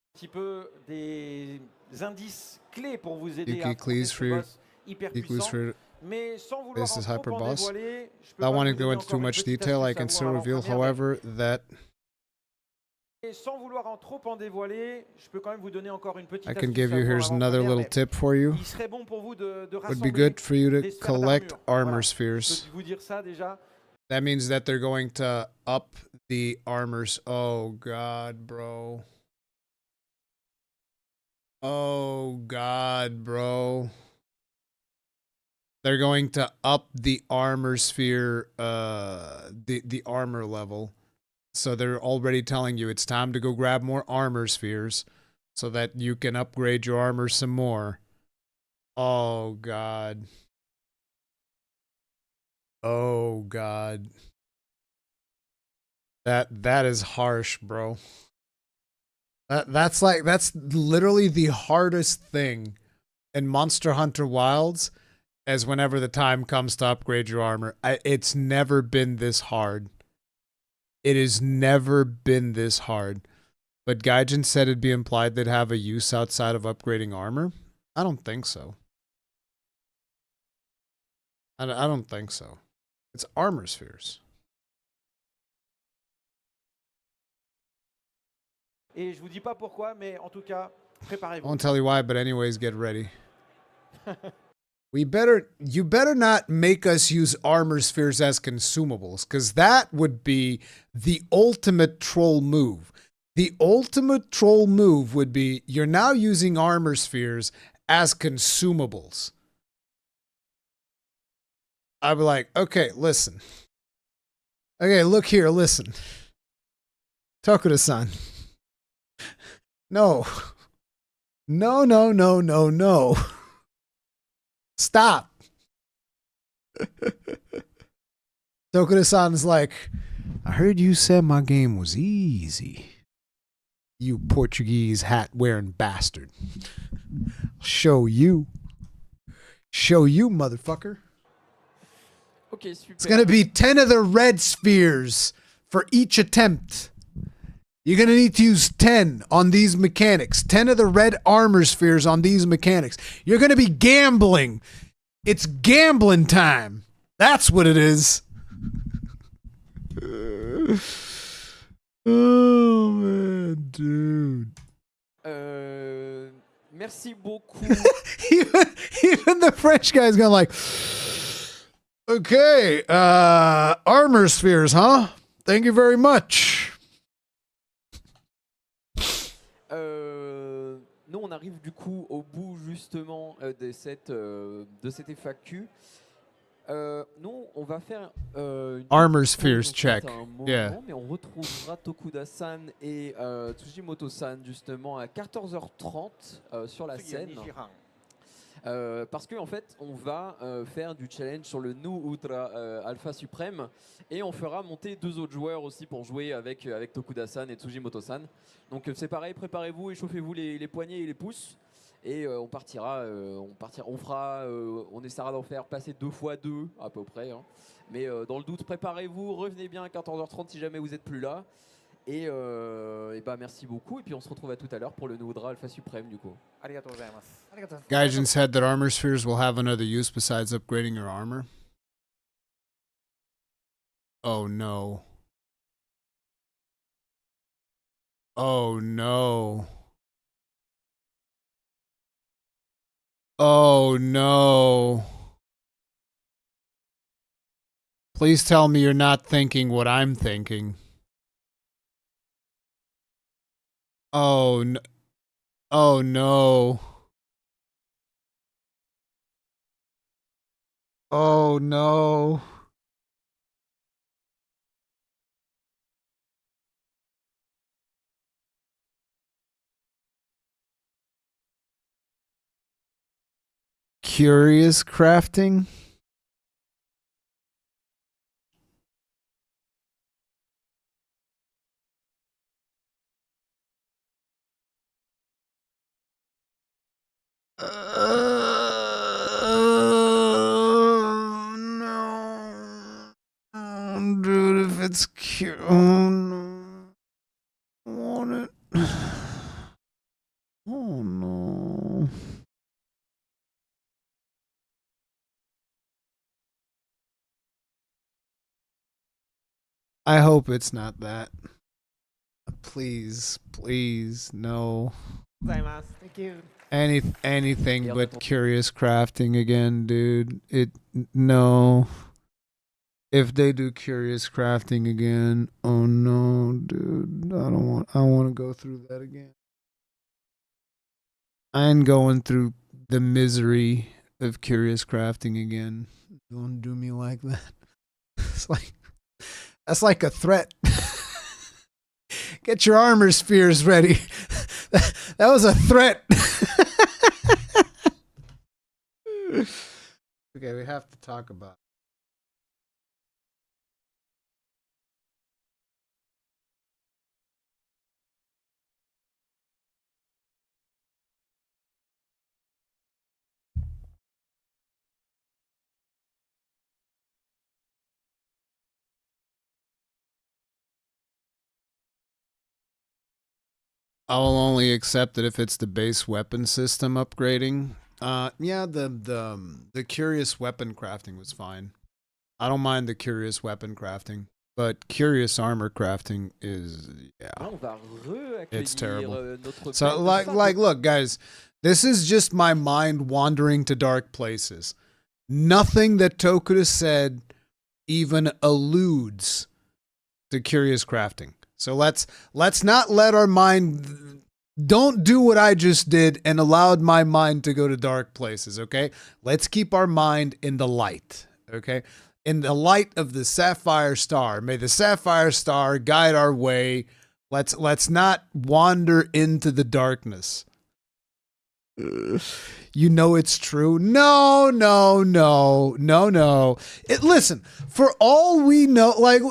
Un petit peu des indices clés pour vous aider à Yuki, affronter please, ce for your boss hyper puissant. Mais sans vouloir This is en hyper trop en boss. dévoiler, je peux Without pas wanting vous to go donner into too encore une much petite detail, I astuce à can still voir reveal, en première, however, that mais sans vouloir en trop en dévoiler, je peux quand même vous donner encore une petite I astuce can give à you. voir Here's avant another première, little mais tip for you. il serait bon pour vous de Would be rassembler good for you to des sphères collect d'armure. armor Voilà. spheres. Je peux vous dire ça déjà. That means that they're going to up the armors. Oh god, bro. Oh god, bro. They're going to up the armor sphere, the armor level. So they're already telling you it's time to go grab more armor spheres so that you can upgrade your armor some more. Oh god. Oh god. That is harsh, bro. That's literally the hardest thing in Monster Hunter Wilds, as whenever the time comes to upgrade your armor. It's never been this hard. It has never been this hard. But Gaijin said it'd be implied they'd have a use outside of upgrading armor. I don't think so. I don't think so. It's armor spheres. Et je vous dis pas pourquoi, mais en tout cas, I préparez-vous. won't tell you why, but anyways, get ready. You better not make us use armor spheres as consumables, because that would be the ultimate troll move. The ultimate troll move would be you're now using armor spheres as consumables. I'd be like, okay, listen. Okay, look here, listen. Tokura-san. No. No, no, no, no, no. Stop. Tokura-san's like, I heard you said my game was easy. You Portuguese hat-wearing bastard. Show you. Show you, motherfucker. Ok, super. It's gonna be 10 of the red spheres for each attempt. You're gonna need to use 10 on these mechanics. 10 of the red armor spheres on these mechanics. You're gonna be gambling. It's gambling time. That's what it is. Oh man, dude. Merci beaucoup. even the French guy's gonna like, okay, armor spheres, huh? Thank you very much. Nous, on arrive du coup au bout justement de cette FAQ. Nous, on va faire une Armor petite spheres pause, en fait, check. à un moment, Yeah. mais on retrouvera Tokuda-san et Tsujimoto-san justement à 14h30 sur la scène. Parce qu'en fait, on va faire du challenge sur le Nu Ultra Alpha Suprême et on fera monter 2 autres joueurs aussi pour jouer avec Tokuda-san et Tsujimoto-san. Donc c'est pareil, préparez-vous, échauffez-vous les poignets et les pouces. Et on partira, on essaiera d'en faire passer 2 fois 2 à peu près. Hein. Mais dans le doute, préparez-vous, revenez bien à 14h30 si jamais vous n'êtes plus là. Et bah merci beaucoup. Et puis on se retrouve à tout à l'heure pour le Noudra Alpha Suprême du coup. Gaijin said that armor spheres will have another use besides upgrading your armor. Oh no. Oh no. Oh no. Please tell me you're not thinking what I'm thinking. Oh no. Oh no. Oh no. Curious crafting? No. Oh, dude, if it's cute. Oh, no. I want it. Oh, no. I hope it's not that. Please, please, no. Thank you. Anything but curious crafting again, dude. No. If they do curious crafting again, oh no, dude. I want to go through that again. I ain't going through the misery of curious crafting again. Don't do me like that. That's like a threat. Get your armor spheres ready. That was a threat. Okay, we have to talk about it. I'll only accept it if it's the base weapon system upgrading. Yeah, the curious weapon crafting was fine. I don't mind the curious weapon crafting, but curious armor crafting is it's terrible. So like look guys, this is just my mind wandering to dark places. Nothing that Tokuda said even alludes to curious crafting. So let's not let our mind, don't do what I just did and allowed my mind to go to dark places, okay? Let's keep our mind in the light, okay? In the light of the Sapphire Star. May the Sapphire Star guide our way. Let's not wander into the darkness. You know it's true. No. Listen, for all we know, like,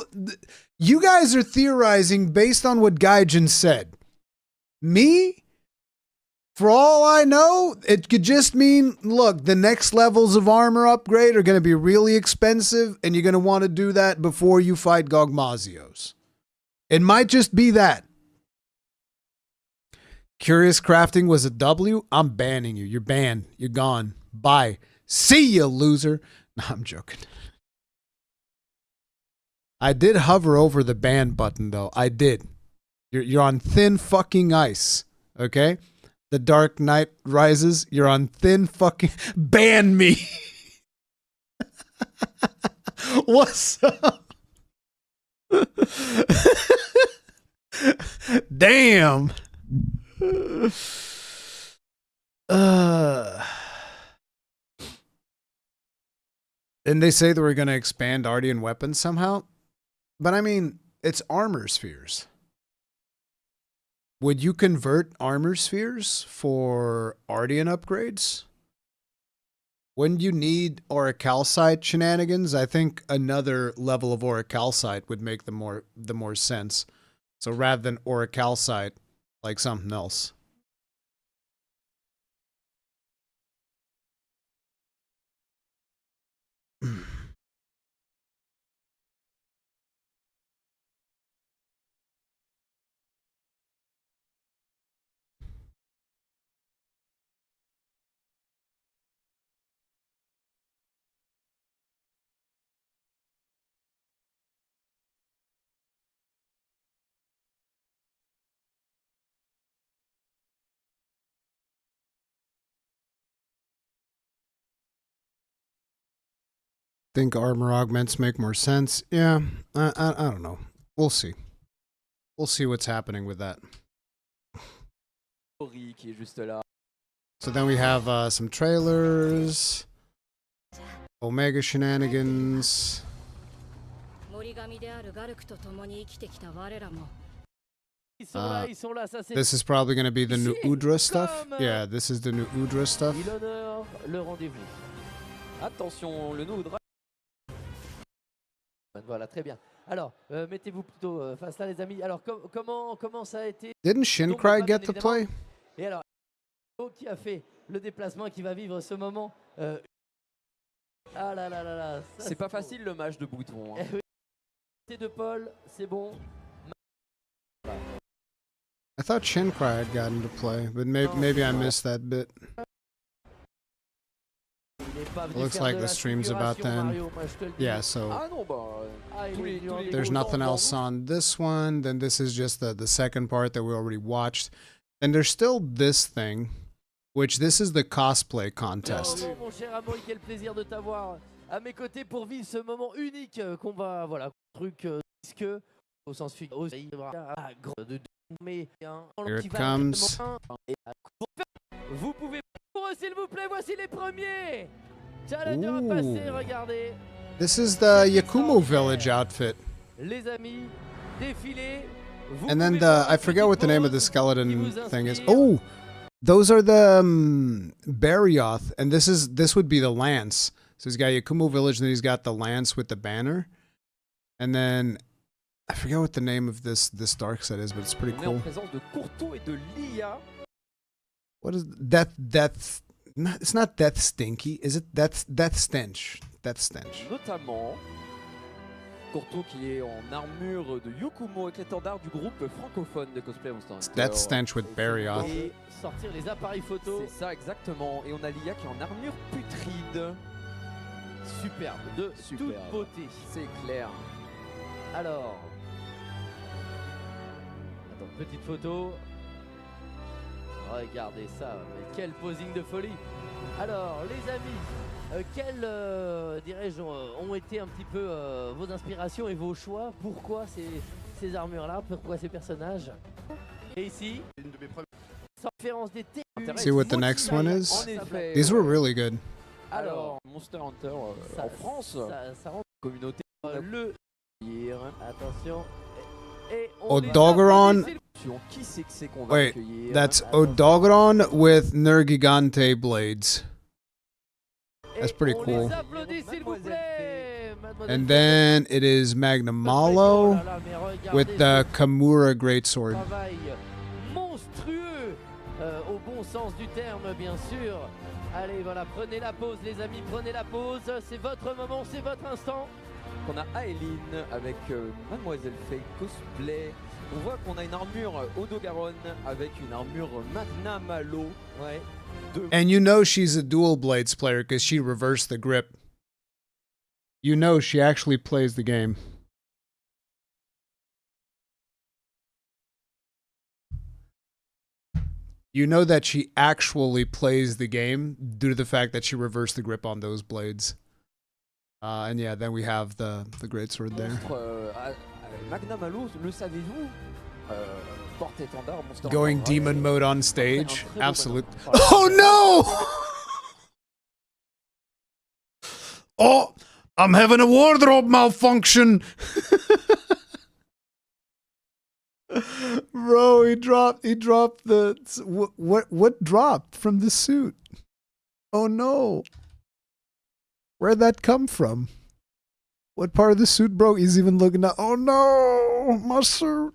you guys are theorizing based on what Gaijin said. Me, for all I know, it could just mean, look, the next levels of armor upgrade are going to be really expensive, and you're going to want to do that before you fight Gogmazios. It might just be that. Curious crafting was a W? I'm banning you. You're banned. You're gone. Bye. See ya, loser. No, I'm joking. I did hover over the ban button, though. I did. You're on thin fucking ice, okay? The Dark Knight Rises. You're on thin fucking... Ban me! What's up? Damn! And they say that we're going to expand Ardian weapons somehow. But I mean, it's armor spheres. Would you convert armor spheres for Ardian upgrades? When you need Auricalcite shenanigans, I think another level of Auricalcite would make the more sense. So rather than Auricalcite, like something else. Think armor augments make more sense. Yeah, I don't know. We'll see. We'll see what's happening with that. So then we have some trailers, Omega shenanigans. This is probably going to be the new Udra stuff. Yeah, this is the new Udra stuff. Attention, le nouveau dragon. Voilà, très bien. Alors, mettez-vous plutôt face là, les amis. Alors, comment ça a été? Didn't Shinkrai get to play? Et alors, qui a fait le déplacement et qui va vivre ce moment? Ah là là là là. C'est pas facile le match de bouton. Hein. C'est de Paul, c'est bon. I thought Shinkrai had gotten to play, but maybe I missed that bit. It looks like the stream's about to end. Yeah, so there's nothing else on this one. Then this is just the second part that we already watched. And there's still this thing, which this is the cosplay contest. Mon cher Amaury, quel plaisir de t'avoir à mes côtés pour vivre ce moment unique qu'on va, voilà, truc disque au sens figuratif. Mais here it comes. Vous pouvez, s'il vous plaît, voici les premiers. Challenger à passer, regardez. This is the Yakumo village outfit. Les amis, défilez. And then I forget what the name of the skeleton thing is. Oh, those are the Barioth, and this would be the lance. So he's got Yakumo village, and then he's got the lance with the banner. And then I forget what the name of this dark set is, but it's pretty cool. What is Death? It's not Death Stinky, is it? Death Stench. Death Stench. Notamment, Courtois qui est en armure de Yakumo avec l'étendard du groupe francophone de cosplay Monste Hunter. Death Stench with Barioth. Et sortir les appareils photo. C'est ça exactement. Et on a Lia qui est en armure putride. Superbe, de toute beauté. C'est clair. Alors, attends, petite photo. Regardez ça, mais quel posing de folie. Alors, les amis, quelles, dirais-je, ont été un petit peu vos inspirations et vos choix? Pourquoi ces armures-là? Pourquoi ces personnages? Et ici, une de mes premières références des thèmes. See what the next one is? These were really good. Alors, Monste Hunter en France, ça rend communauté le attention. Odogaron. Wait, that's Odogaron with Nergigante blades. That's pretty cool. And then it is Magnamalo with the Kamura greatsword. Monstrueux, au bon sens du terme, bien sûr. Allez, voilà, prenez la pause, les amis, prenez la pause. C'est votre moment, c'est votre instant. On a Aeline avec Mademoiselle Faye cosplay. On voit qu'on a une armure Odogaron avec une armure Magnamalo. Ouais. And you know she's a dual blades player because she reversed the grip. You know she actually plays the game. You know that she actually plays the game due to the fact that she reversed the grip on those blades. And yeah, then we have the greatsword there. Magnamalo, le savez-vous? Porte-étendard Monste Hunter. Going demon mode on stage? Absolutely. Oh no! Oh! I'm having a wardrobe malfunction. Bro, he dropped the what dropped from the suit? Oh no. Where'd that come from? What part of the suit broke? He's even looking at, oh no, my suit.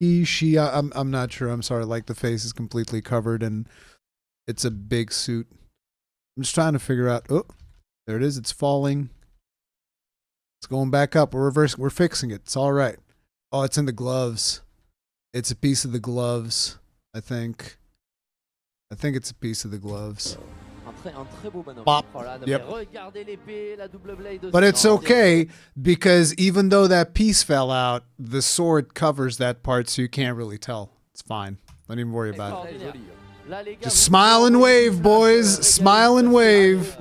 I'm not sure. I'm sorry. Like the face is completely covered and it's a big suit. I'm just trying to figure out. Oh, there it is. It's falling. It's going back up. We're reversing. We're fixing it. It's all right. Oh, it's in the gloves. It's a piece of the gloves, I think. I think it's a piece of the gloves. Bop. Yep. But it's okay because even though that piece fell out, the sword covers that part, so you can't really tell. It's fine. Don't even worry about it. Just smile and wave, boys. Smile and wave.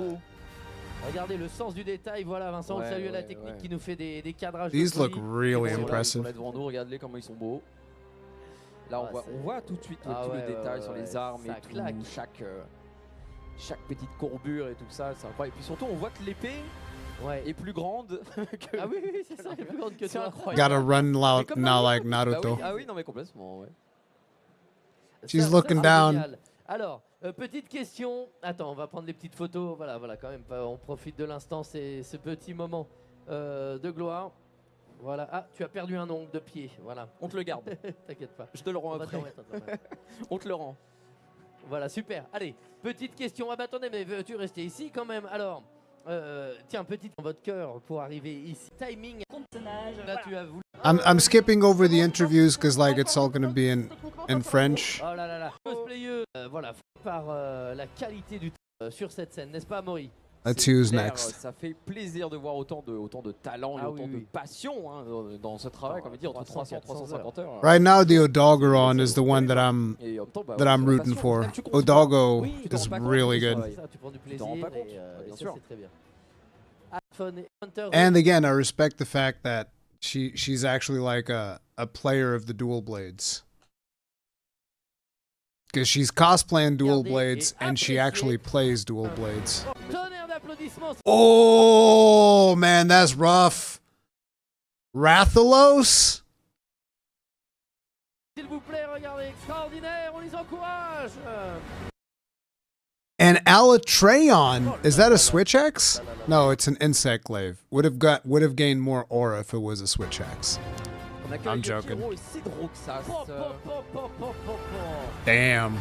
Regardez le sens du détail, voilà Vincent, on salue la technique qui nous fait des cadrages. These look really impressive. Regardez comment ils sont beaux. Là on voit tout de suite tout le détail sur les armes et tout, chaque petite courbure et tout ça, c'est incroyable. Et puis surtout on voit que l'épée est plus grande que... Ah oui, c'est ça, elle est plus grande que toi. Gotta run loud now like Naruto. Ah oui, non mais complètement, ouais. She's looking down. Alors, petite question. Attends, on va prendre les petites photos. Voilà, quand même. On profite de l'instant, c'est ce petit moment de gloire. Voilà. Ah, tu as perdu un ongle de pied. Voilà. On te le garde. T'inquiète pas. Je te le rends après. On te le rend. Voilà, super. Allez, petite question. Ah bah attendez, mais veux-tu rester ici quand même? Alors, tiens, petite dans votre cœur pour arriver ici. Timing. Là, tu as voulu. I'm skipping over the interviews because like it's all gonna be in French. Oh là là là. Cosplayer, voilà, par la qualité du sur cette scène, n'est-ce pas, Maury? Let's use next. Ça fait plaisir de voir autant de talent et autant de passion dans ce travail, comme il dit, entre 300 et 350 heures. Right now, the Odogaron is the one that I'm rooting for. Odogo is really good. Tu prends du plaisir et ça, c'est très bien. And again, I respect the fact that she's actually like a player of the dual blades. Because she's cosplaying dual blades and she actually plays dual blades. Oh man, that's rough. Rathalos? S'il vous plaît, regardez, extraordinaire, on les encourage. And Alatreon, is that a Switch X? No, it's an insect glaive. Would have gained more aura if it was a Switch X. I'm joking. Damn.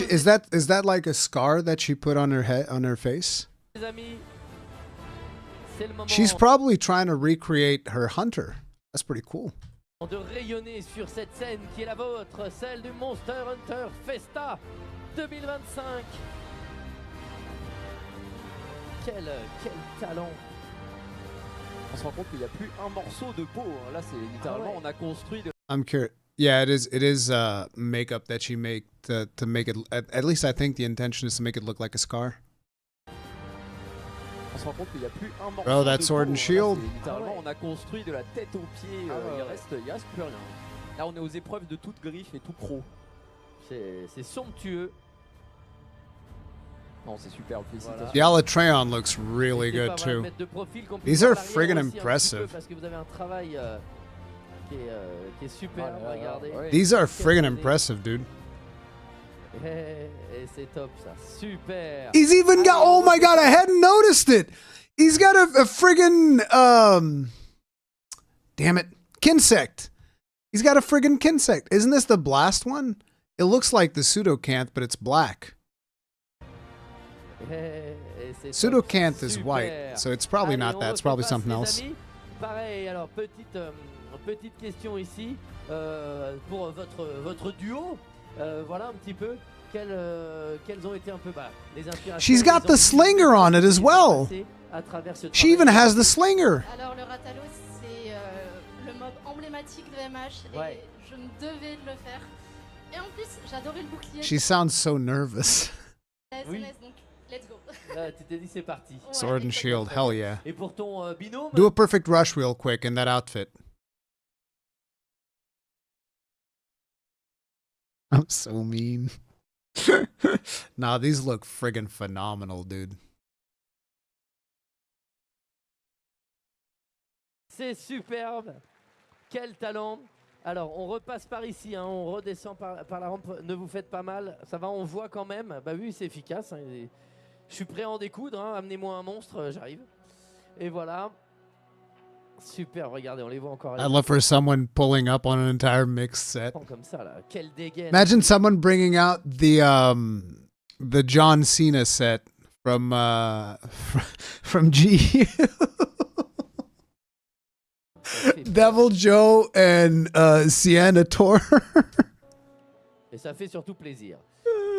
Is that like a scar that she put on her head, on her face? She's probably trying to recreate her hunter. That's pretty cool. De rayonner sur cette scène qui est la vôtre, celle du Monste Hunter Festa 2025. Quel talent. On se rend compte qu'il n'y a plus un morceau de peau. Là, c'est littéralement, on a construit de... I'm curious. Yeah, it is makeup that she make to make it. At least I think the intention is to make it look like a scar. On se rend compte qu'il n'y a plus un morceau Bro, that sword and shield. Littéralement, on a construit de la tête aux pieds. Il reste plus rien. Là, on est aux épreuves de toute griffe et tout croc. C'est somptueux. Non, c'est super. The Alatreon looks really good too. These are friggin' impressive. Parce que vous avez un travail qui est super. Regardez. These are friggin' impressive, dude. Et c'est top ça, super. He's even got, oh my god, I hadn't noticed it. He's got a friggin' damn it, Kinsect. He's got a friggin' Kinsect. Isn't this the blast one? It looks like the Pseudocanth, but it's black. Pseudocanth is white, so it's probably not that. It's probably something else. Pareil, alors petite question ici pour votre duo. Voilà un petit peu quelles ont été un peu les inspirations. She's got the slinger on it as well. She even has the slinger. Alors le Rathalos c'est le mob emblématique de MH et je me devais de le faire. Et en plus j'adorais le bouclier. She sounds so nervous. Oui. Donc let's go. Tu t'es dit c'est parti. Sword and shield, hell yeah. Et pour ton binôme. Do a perfect rush real quick in that outfit. I'm so mean. Nah, these look friggin' phenomenal, dude. C'est superbe. Quel talent. Alors, on repasse par ici, hein, on redescend par la rampe. Ne vous faites pas mal. Ça va, on voit quand même. Bah oui, c'est efficace. Hein, je suis prêt à en découdre. Hein. Amenez-moi un monstre, j'arrive. Et voilà. Super, regardez, on les voit encore. I'd love for someone pulling up on an entire mixed set. Comme ça, là. Quel dégaine. Imagine someone bringing out the John Cena set from GU. Devil Joe and Sienna Tor. Et ça fait surtout plaisir.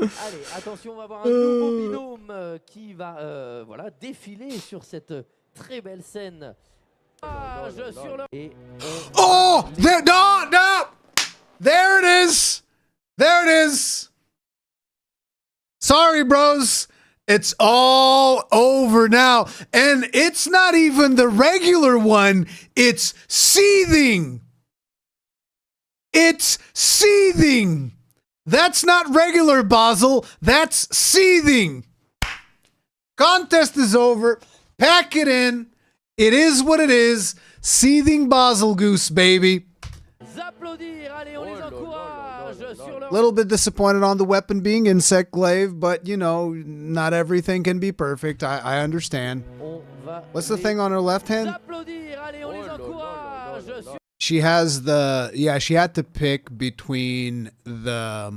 Allez, attention, on va voir un nouveau binôme qui va voilà, défiler sur cette très belle scène. Sur le... Et Oh! There, no! There it is! There it is! Sorry, bros. It's all over now. And it's not even the regular one. It's seething. It's seething. That's not regular Basel. That's seething. Contest is over. Pack it in. It is what it is. Seething Basel Goose, baby. Little bit disappointed on the weapon being insect glaive, but you know, not everything can be perfect. I understand. What's the thing on her left hand? She has the, yeah, she had to pick between the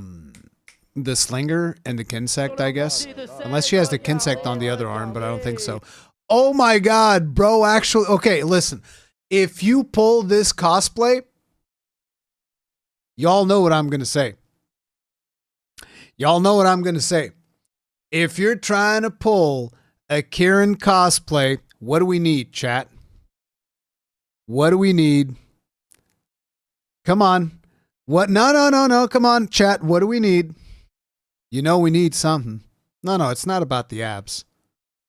slinger and the kinsect, I guess. Unless she has the kinsect on the other arm, but I don't think so. Oh my god, bro, actually, okay, listen. If you pull this cosplay, y'all know what I'm going to say. Y'all know what I'm going to say. If you're trying to pull a Kieran cosplay, what do we need, chat? What do we need? Come on. What? No. Come on, chat. What do we need? You know we need something. No, it's not about the abs.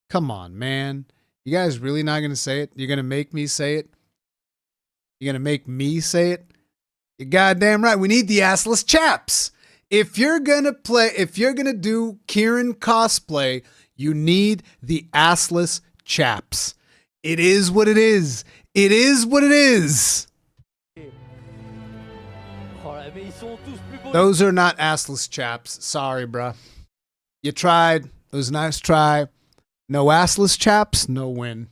Come on, man. You guys really not going to say it? You're going to make me say it? You're going to make me say it? You're goddamn right. We need the assless chaps. If you're going to do Kieran cosplay, you need the assless chaps. It is what it is. It is what it is. Those are not assless chaps. Sorry, bruh. You tried. It was a nice try. No assless chaps, no win.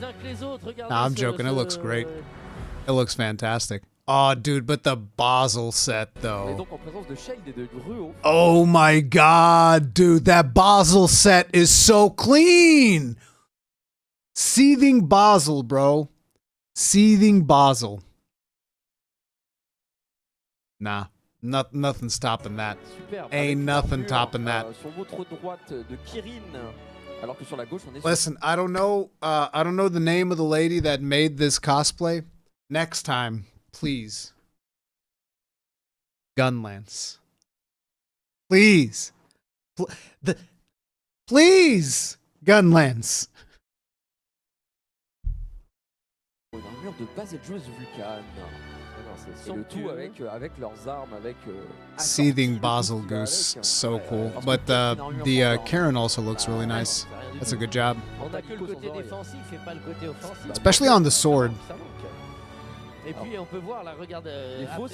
Nah, I'm joking. It looks great. It looks fantastic. Oh, dude, but the Basel set, though. Oh my god, dude. That Basel set is so clean. Seething Basel, bro. Seething Basel. Nah. Nothing stopping that. Ain't nothing topping that. Listen, I don't know the name of the lady that made this cosplay. Next time, please. Gunlance. Please. Please, Gunlance. Une armure de base et de joueuse Rurikhan. Et le tout avec leurs armes, avec Seething Basel Goose, so cool. But the Karen also looks really nice. That's a good job. Especially on the sword.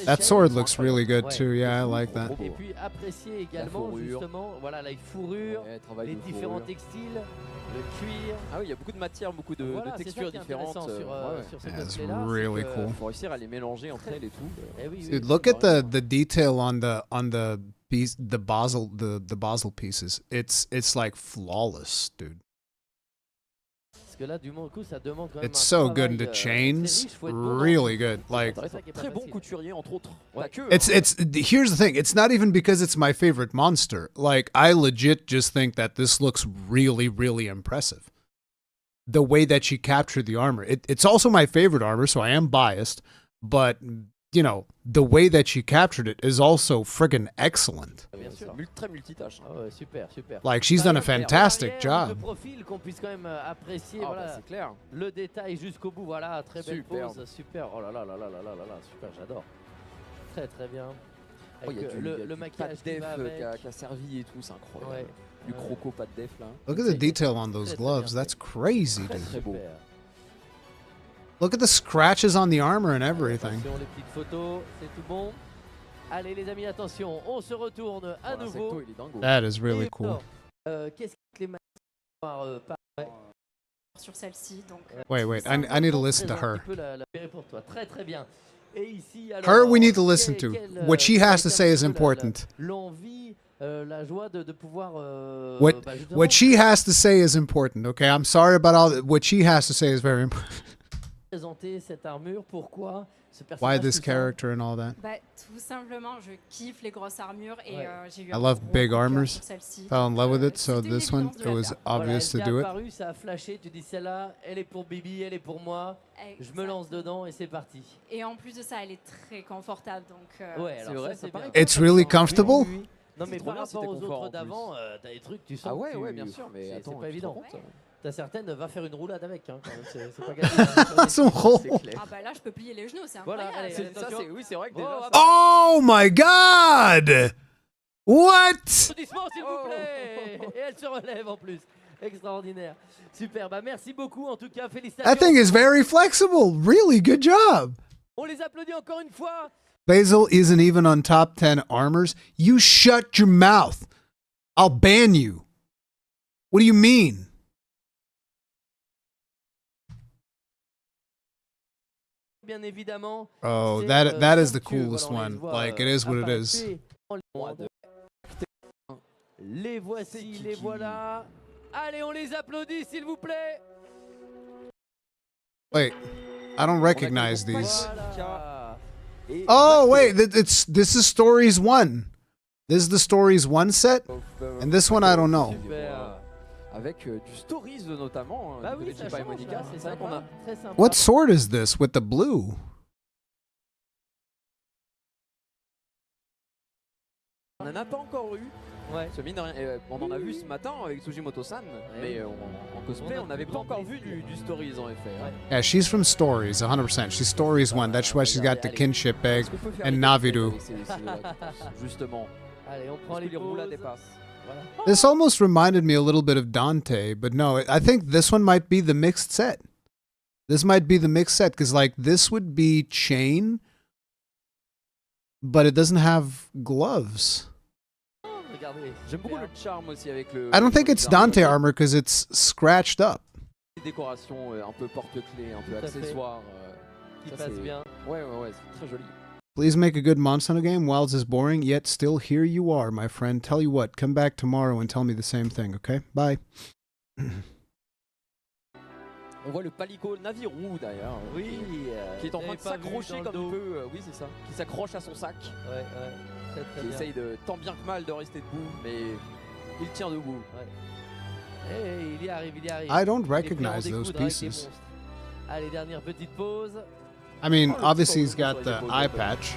That sword looks really good too. Yeah, I like that. Et puis apprécier également justement voilà la fourrure, les différents textiles, le cuir. Ah oui, il y a beaucoup de matières, beaucoup de textures différentes. Sur cette It's really cool. Faut réussir à les mélanger entre elles et tout. Dude, look at the detail on the piece, the Basel pieces. It's like flawless, dude. Parce que là, du coup, ça demande quand même It's so good in the chains, really good. Like, très bon couturier entre autres. it's here's the thing. It's not even because it's my favorite monster. Like, I legit just think that this looks really, really impressive. The way that she captured the armor. It's also my favorite armor, so I am biased. But you know, the way that she captured it is also friggin' excellent. Très multitâche. Super. Like, she's done a fantastic job. Le profil qu'on puisse quand même apprécier, voilà, c'est clair. le détail jusqu'au bout, voilà, très belle pose, super. Oh là là, super, j'adore. Très bien. Oh, il y a Avec du, il y a le du maquillage pas de qui def va avec. qui a servi et tout, c'est incroyable. Ouais. Du croco pas de def là. Look at the detail on those gloves. That's crazy, Très dude. très beau. Look at the scratches on the armor and everything. Attention, les petites photos, c'est tout bon. Allez les amis, attention, on se retourne à nouveau. Il est dingo. That is really Et cool. alors, qu'est-ce que les sur celle-ci. Donc, Wait, I need to listen to her. Un peu la pour toi. Très très bien. Et ici, alors, Her we need to listen to. What she has to say is quelle important. L'envie, la joie de pouvoir. What she has to say is important. Okay, I'm sorry about all that. What she has to say is very important. Présenter cette armure, pourquoi ce Why personnage this tout ça character and all that. bah, tout simplement, je kiffe les grosses armures et j'ai eu I un love gros big coup de cœur armors. sur celle-ci. Fell in love with it, so C'était une this one évidence de it la was faire. obvious to elle do est it. apparue, ça a flashé, tu dis celle-là, elle est pour Bibi, elle est pour moi. Je me lance dedans et c'est parti. Et en plus de ça, elle est très confortable. Donc, Ouais, alors ça, c'est bien. It's really comfortable. Non mais trop par bien si rapport t'es aux confort, autres en d'avant, t'as des trucs, tu sens. Ah ouais, que ouais, bien sûr, mais c'est attends, pas tu te évident. rends compte, T'as certaines, va faire une roulade avec, hein, quand même, c'est pas gagné. Son rôle. Ah bah là, je peux plier les genoux, c'est Voilà, incroyable. allez, attention. Oui, c'est vrai que déjà. Oh my God! What? Applaudissements s'il vous plaît. Et elle se relève en plus. Extraordinaire. Super, bah merci beaucoup en tout cas, félicitations. That thing is very flexible. Really good job. On les applaudit encore une fois. Basil isn't even on top 10 armors. You shut your mouth. I'll ban you. What do you mean? Bien évidemment. Oh, c'est, that is the somptueux. coolest Voilà, on les one. voit, Like, it is what it is. apparaître en monde. Les voici, les voilà. Allez, on les applaudit s'il vous plaît. Wait, I don't recognize these. Voilà. Oh, wait, this is Stories 1. This is the Stories 1 set, and this one I don't know. Super. Avec du stories notamment. Bah oui, ça change, là, c'est vrai qu'on sympa, a. très sympa. What sword is this with the blue? On n'en a pas encore eu. Ouais. Mine de rien, on en a vu ce matin avec Sujimoto-san, mais en cosplay, on n'avait pas encore vu du stories en effet. Hein. Yeah, she's from Stories, 100%. She's Stories 1. That's why she's got the kinship egg and Naviru. Justement. Allez, on prend les roulades poses. dépassent. Voilà. This almost reminded me a little bit of Dante, but no, I think this one might be the mixed set. This might be the mixed set, because like this would be chain, but it doesn't have gloves. J'aime beaucoup le charme aussi avec le. I don't think it's Dante armor because it's scratched up. Décoration un peu porte-clés, un peu Tout à fait. accessoire. Qui Ça, passe c'est- bien. Ouais, c'est très joli. Please make a good Monste Hunter game. Wilds is boring, yet still here you are, my friend. Tell you what, come back tomorrow and tell me the same thing, okay? Bye. On voit le palico Naviru d'ailleurs. Oui. Qui est en train j'avais de pas vu s'accrocher dans le comme il dos. peut. Oui, c'est ça. Qui s'accroche à son sac. Ouais, très très Qui bien. essaye de tant bien que mal de rester debout, mais il tient debout. Et il y arrive, il y arrive. I don't Il est prêt à en recognize those découdre avec les pieces. monstres. Allez, dernière petite pause. I mean, Oh, le obviously petit he's got sur les the épaules, eye ouais. patch.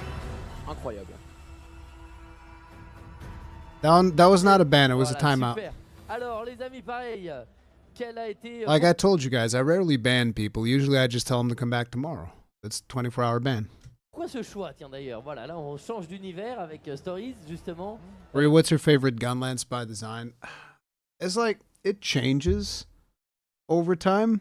Incroyable. That was not a ban, it was a Voilà, timeout. super. Alors, les amis, pareil. Quel a été Like I told you guys, I rarely ban people. Usually I just tell them to come back tomorrow. It's a 24-hour ban. pourquoi ce choix? Tiens d'ailleurs, voilà, là on change d'univers avec Stories justement. Ray, what's your favorite gun lance by design? It's like, it changes over time.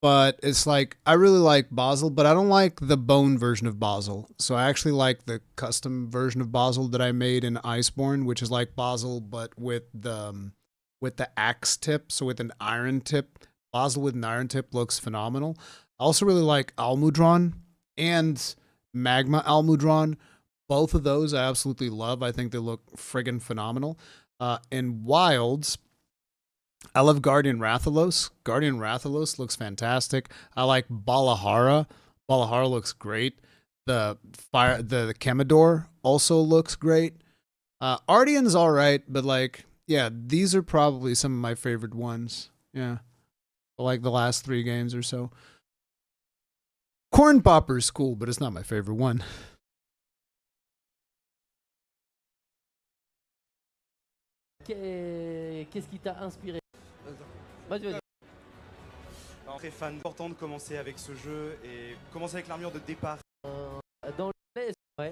But it's like, I really like Basel, but I don't like the bone version of Basel. So I actually like the custom version of Basel that I made in Iceborne, which is like Basel, but with the axe tip, so with an iron tip. Basel with an iron tip looks phenomenal. I also really like Almudron and Magma Almudron. Both of those I absolutely love. I think they look friggin' phenomenal. In Wilds, I love Guardian Rathalos. Guardian Rathalos looks fantastic. I like Balahara. Balahara looks great. The Chemador also looks great. Ardian's alright, but like, yeah, these are probably some of my favorite ones. Yeah. Like the last 3 games or so. Corn Popper's cool, but it's not my favorite one. Qu'est-ce qui t'a inspiré? Vas-y, vas-y. Alors, très fan, important de commencer avec ce jeu et commencer avec l'armure de départ. Dans le ouais.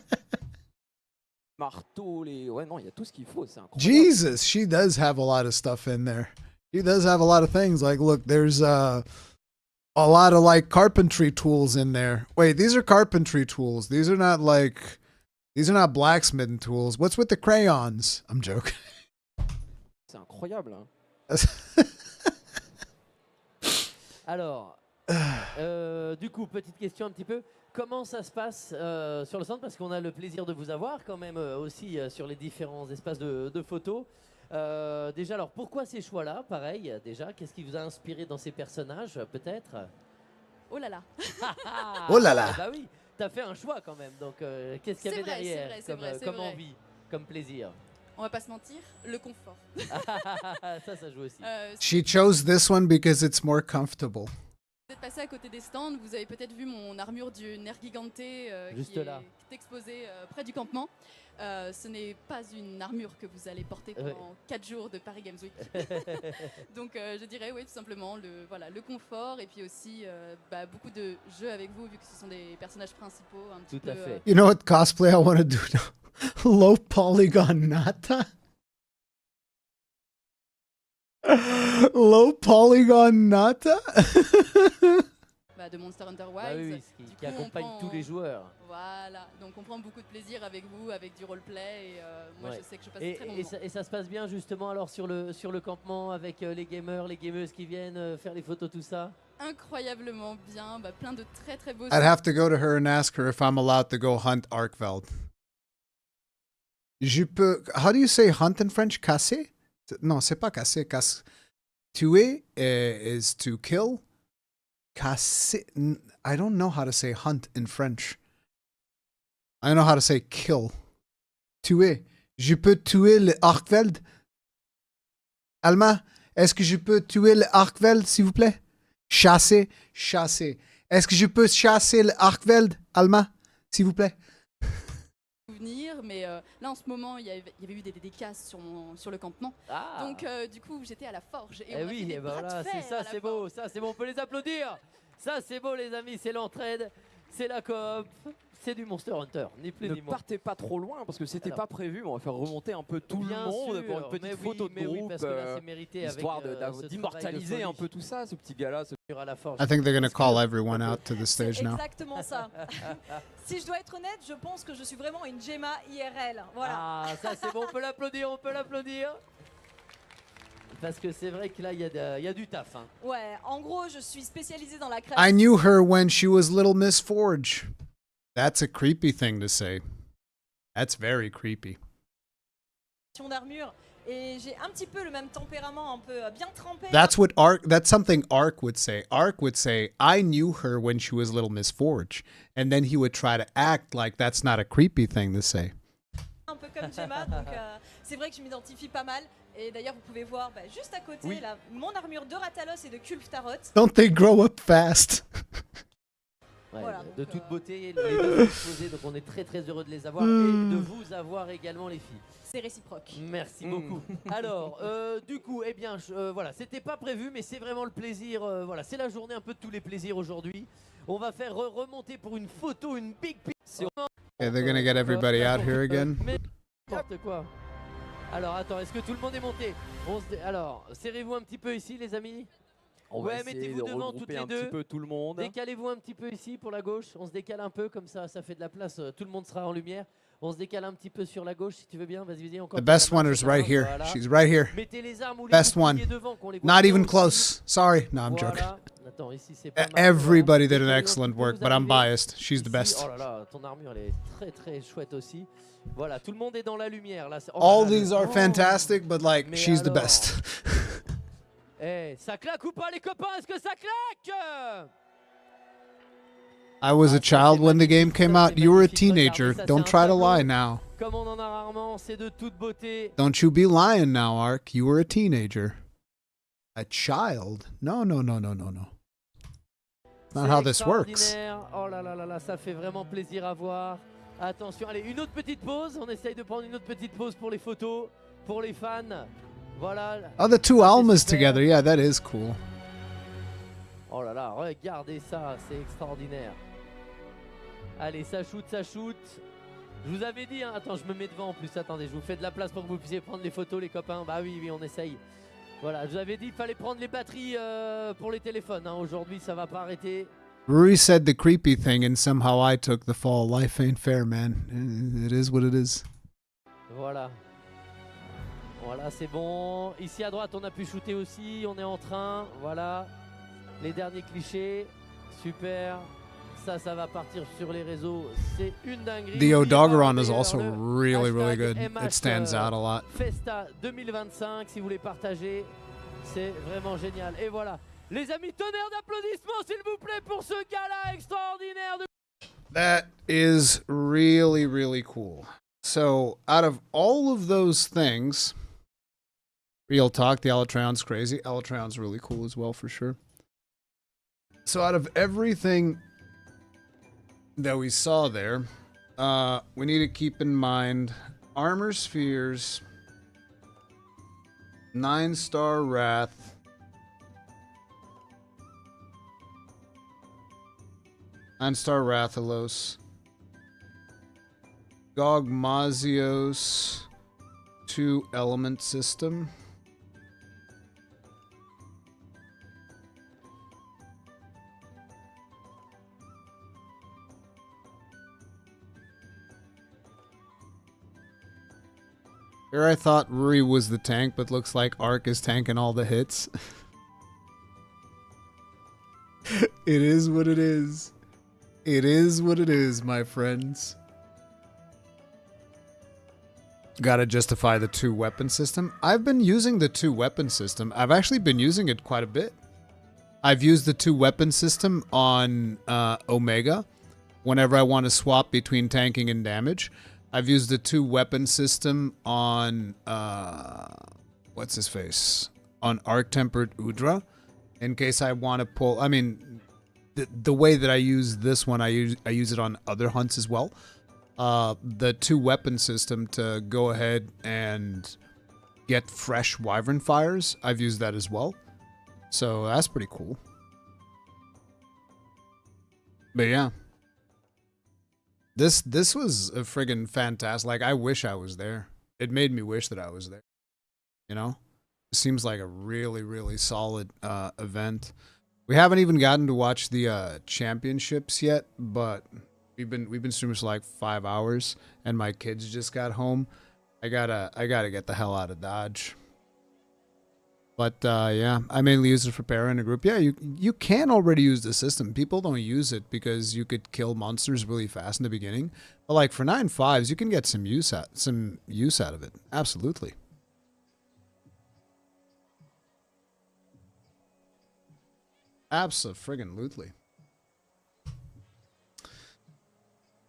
bateaux, ouais, non, il y a tout ce qu'il faut. C'est incroyable. Jesus, she does have a lot of stuff in there. She does have a lot of things. Like, look, there's a lot of like carpentry tools in there. Wait, these are carpentry tools. These are not blacksmithing tools. What's with the crayons? I'm joking. C'est incroyable. Hein. Alors, du coup, petite question un petit peu. Comment ça se passe sur le centre? Parce qu'on a le plaisir de vous avoir quand même aussi sur les différents espaces de photos. Déjà, alors pourquoi ces choix-là? Pareil, déjà, qu'est-ce qui vous a inspiré dans ces personnages, peut-être? Oh là là. Oh là là. Bah oui, t'as fait un choix quand même. Donc, qu'est-ce qu'il y avait derrière comme envie, comme plaisir? On va pas se mentir, le confort. ça joue aussi. She chose this one because it's more comfortable. Vous êtes passé à côté des stands, vous avez peut-être vu mon armure du Nergigante qui est exposée près du campement. Ce n'est pas une armure que vous allez porter pendant 4 jours de Paris Games Week. Donc je dirais oui, tout simplement le confort et puis aussi beaucoup de jeux avec vous vu que ce sont des personnages principaux. Tout à fait. You know what cosplay I want to do now? Low polygon Nata? Low polygon Nata? De Monster Hunter Wilds. Oui, qui accompagne tous les joueurs. Voilà, donc on prend beaucoup de plaisir avec vous, avec du roleplay. Et moi, je sais que je passe très bon moment. Et ça se passe bien justement alors sur le campement avec les gamers, les gameuses qui viennent faire les photos, tout ça? Incroyablement bien, plein de très très beaux. I'd have to go to her and ask her if I'm allowed to go hunt Arkveld. Je peux. How do you say hunt in French? Casser? Non, c'est pas casser. Tuer is to kill. Casser. I don't know how to say hunt in French. I know how to say kill. Tuer. Je peux tuer le Arkveld? Alma, est-ce que je peux tuer le Arkveld, s'il vous plaît? Chasser. Chasser. Est-ce que je peux chasser le Arkveld, Alma, s'il vous plaît? Mais là en ce moment il y avait eu des dédicaces sur le campement. Donc du coup j'étais à la forge et on a fait des bras de fer, ça c'est beau, on peut les applaudir. Ça c'est beau les amis, c'est l'entraide, c'est la coop, c'est du Monster Hunter, ni plus ni moins. Ne partez pas trop loin parce que c'était pas prévu, on va faire remonter un peu tout le monde pour une petite photo de groupe, parce que là, c'est mérité histoire d'immortaliser un peu tout ça, ce petit gars-là. I think they're going to call everyone out to the stage now. Exactement ça. Si je dois être honnête, je pense que je suis vraiment une Gemma IRL. Voilà. Ah, ça c'est bon, on peut l'applaudir, Parce que c'est vrai que là, il y a du taf. Hein. Ouais, en gros, je suis spécialisée dans la création. I knew her when she was Little Miss Forge. That's a creepy thing to say. That's very creepy. D'armure. Et j'ai un petit peu le même tempérament, un peu bien trempé. That's something Ark would say. Ark would say, I knew her when she was Little Miss Forge. And then he would try to act like that's not a creepy thing to say. Un peu comme Gemma, donc c'est vrai que je m'identifie pas mal. Et d'ailleurs, vous pouvez voir juste à côté là, mon armure de Ratalos et de Kulftarot. Don't they grow up fast? Voilà, de toute beauté, les deux sont exposés, donc on est très très heureux de les avoir et de vous avoir également les filles. C'est réciproque. Merci beaucoup. Alors, du coup, eh bien, voilà, c'était pas prévu, mais c'est vraiment le plaisir. Voilà, c'est la journée un peu de tous les plaisirs aujourd'hui. On va faire remonter pour une photo, une big picture. Yeah, they're gonna get everybody out here again. N'importe quoi. Alors, attends, est-ce que tout le monde est monté? Alors, serrez-vous un petit peu ici, les amis. Ouais, mettez-vous devant toutes les deux. Un petit peu tout le monde. Décalez-vous un petit peu ici pour la gauche. On se décale un peu comme ça fait de la place. Tout le monde sera en lumière. On se décale un petit peu sur la gauche si tu veux bien. Vas-y, encore. The best one is right here. Voilà. She's right here. Mettez les armes ou les best one. devant, qu'on les voit Not even aussi. close. Sorry. No, I'm joking. Attends, ici, c'est pas mal. Everybody did an excellent work, but I'm biased. She's the best. Oh là là, ton armure elle est très très chouette aussi. Voilà, tout le monde est dans la lumière là. All these are fantastic, but like she's the best. Eh, ça claque ou pas les copains? Est-ce que ça claque? I was a child when the game came out. You were a teenager. Don't try to lie now. Comme on en a rarement, c'est de toute beauté. Don't you be lying now, Ark. You were a teenager. A child? No. Not how this works. Oh là là là là, ça fait vraiment plaisir à voir. Attention, allez, une autre petite pause. On essaye de prendre une autre petite pause pour les photos, pour les fans. Voilà. Oh, the two Almas together. Yeah, that is cool. Oh là là, regardez ça, c'est extraordinaire. Allez, ça shoot. Je vous avais dit, hein, attends, je me mets devant en plus, attendez, je vous fais de la place pour que vous puissiez prendre les photos, les copains. Bah oui, on essaye. Voilà, je vous avais dit, il fallait prendre les batteries pour les téléphones. Hein. Aujourd'hui, ça va pas arrêter. Ruri said the creepy thing, and somehow I took the fall. Life ain't fair, man. It is what it is. Voilà. Voilà, c'est bon. Ici à droite, on a pu shooter aussi. On est en train. Voilà. Les derniers clichés. Super. Ça va partir sur les réseaux. C'est une dinguerie. The Odogaron is also really good. It stands out a lot. Festa 2025, si vous voulez partager. C'est vraiment génial. Et voilà. Les amis, tonnerre d'applaudissements, s'il vous plaît, pour ce gala extraordinaire. That is really cool. So, out of all of those things, real talk, the Elytron's crazy. Elytron's really cool as well, for sure. So, out of everything that we saw there, we need to keep in mind Armor Spheres, 9-star Wrath, Nine-star Rathalos, Gogmazios, 2-element system. Here I thought Ruri was the tank, but looks like Ark is tanking all the hits. It is what it is. It is what it is, my friends. Gotta justify the 2-weapon system. I've been using the 2-weapon system. I've actually been using it quite a bit. I've used the 2-weapon system on Omega whenever I want to swap between tanking and damage. I've used the 2-weapon system on, what's his face? On Arc-Tempered Udra. In case I want to pull, I mean, the way that I use this one, I use it on other hunts as well. The 2-weapon system to go ahead and get fresh Wyvern Fires, I've used that as well. So that's pretty cool. But yeah. This was a friggin' fantastic. Like, I wish I was there. It made me wish that I was there. You know? It seems like a really solid event. We haven't even gotten to watch the championships yet, but we've been streaming for like 5 hours, and my kids just got home. I gotta get the hell out of Dodge. But yeah, I mainly use it for para in a group. Yeah, you can already use the system. People don't use it because you could kill monsters really fast in the beginning. But like for 9.5s, you can get some use out of it. Absolutely. Abso-friggin-lutely.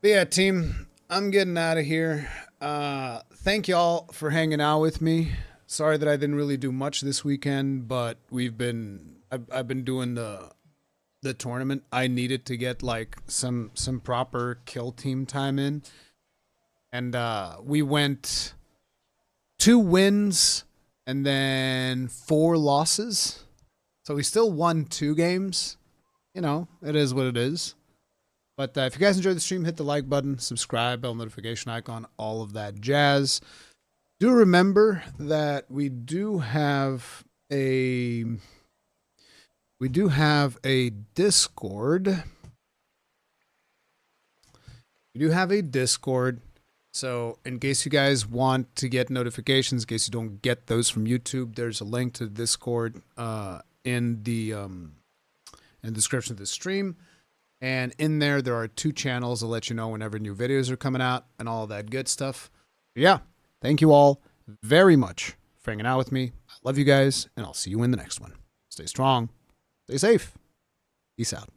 But yeah, team, I'm getting out of here. Thank y'all for hanging out with me. Sorry that I didn't really do much this weekend, but I've been doing the tournament. I needed to get like some proper kill team time in. And we went 2 wins and then 4 losses. So we still won 2 games. You know, it is what it is. But if you guys enjoyed the stream, hit the like button, subscribe, bell notification icon, all of that jazz. Do remember that we do have a Discord. We do have a Discord. So in case you guys want to get notifications, in case you don't get those from YouTube, there's a link to Discord in the description of the stream. And in there are 2 channels that let you know whenever new videos are coming out and all that good stuff. Yeah. Thank you all very much for hanging out with me. I love you guys, and I'll see you in the next one. Stay strong. Stay safe. Peace out.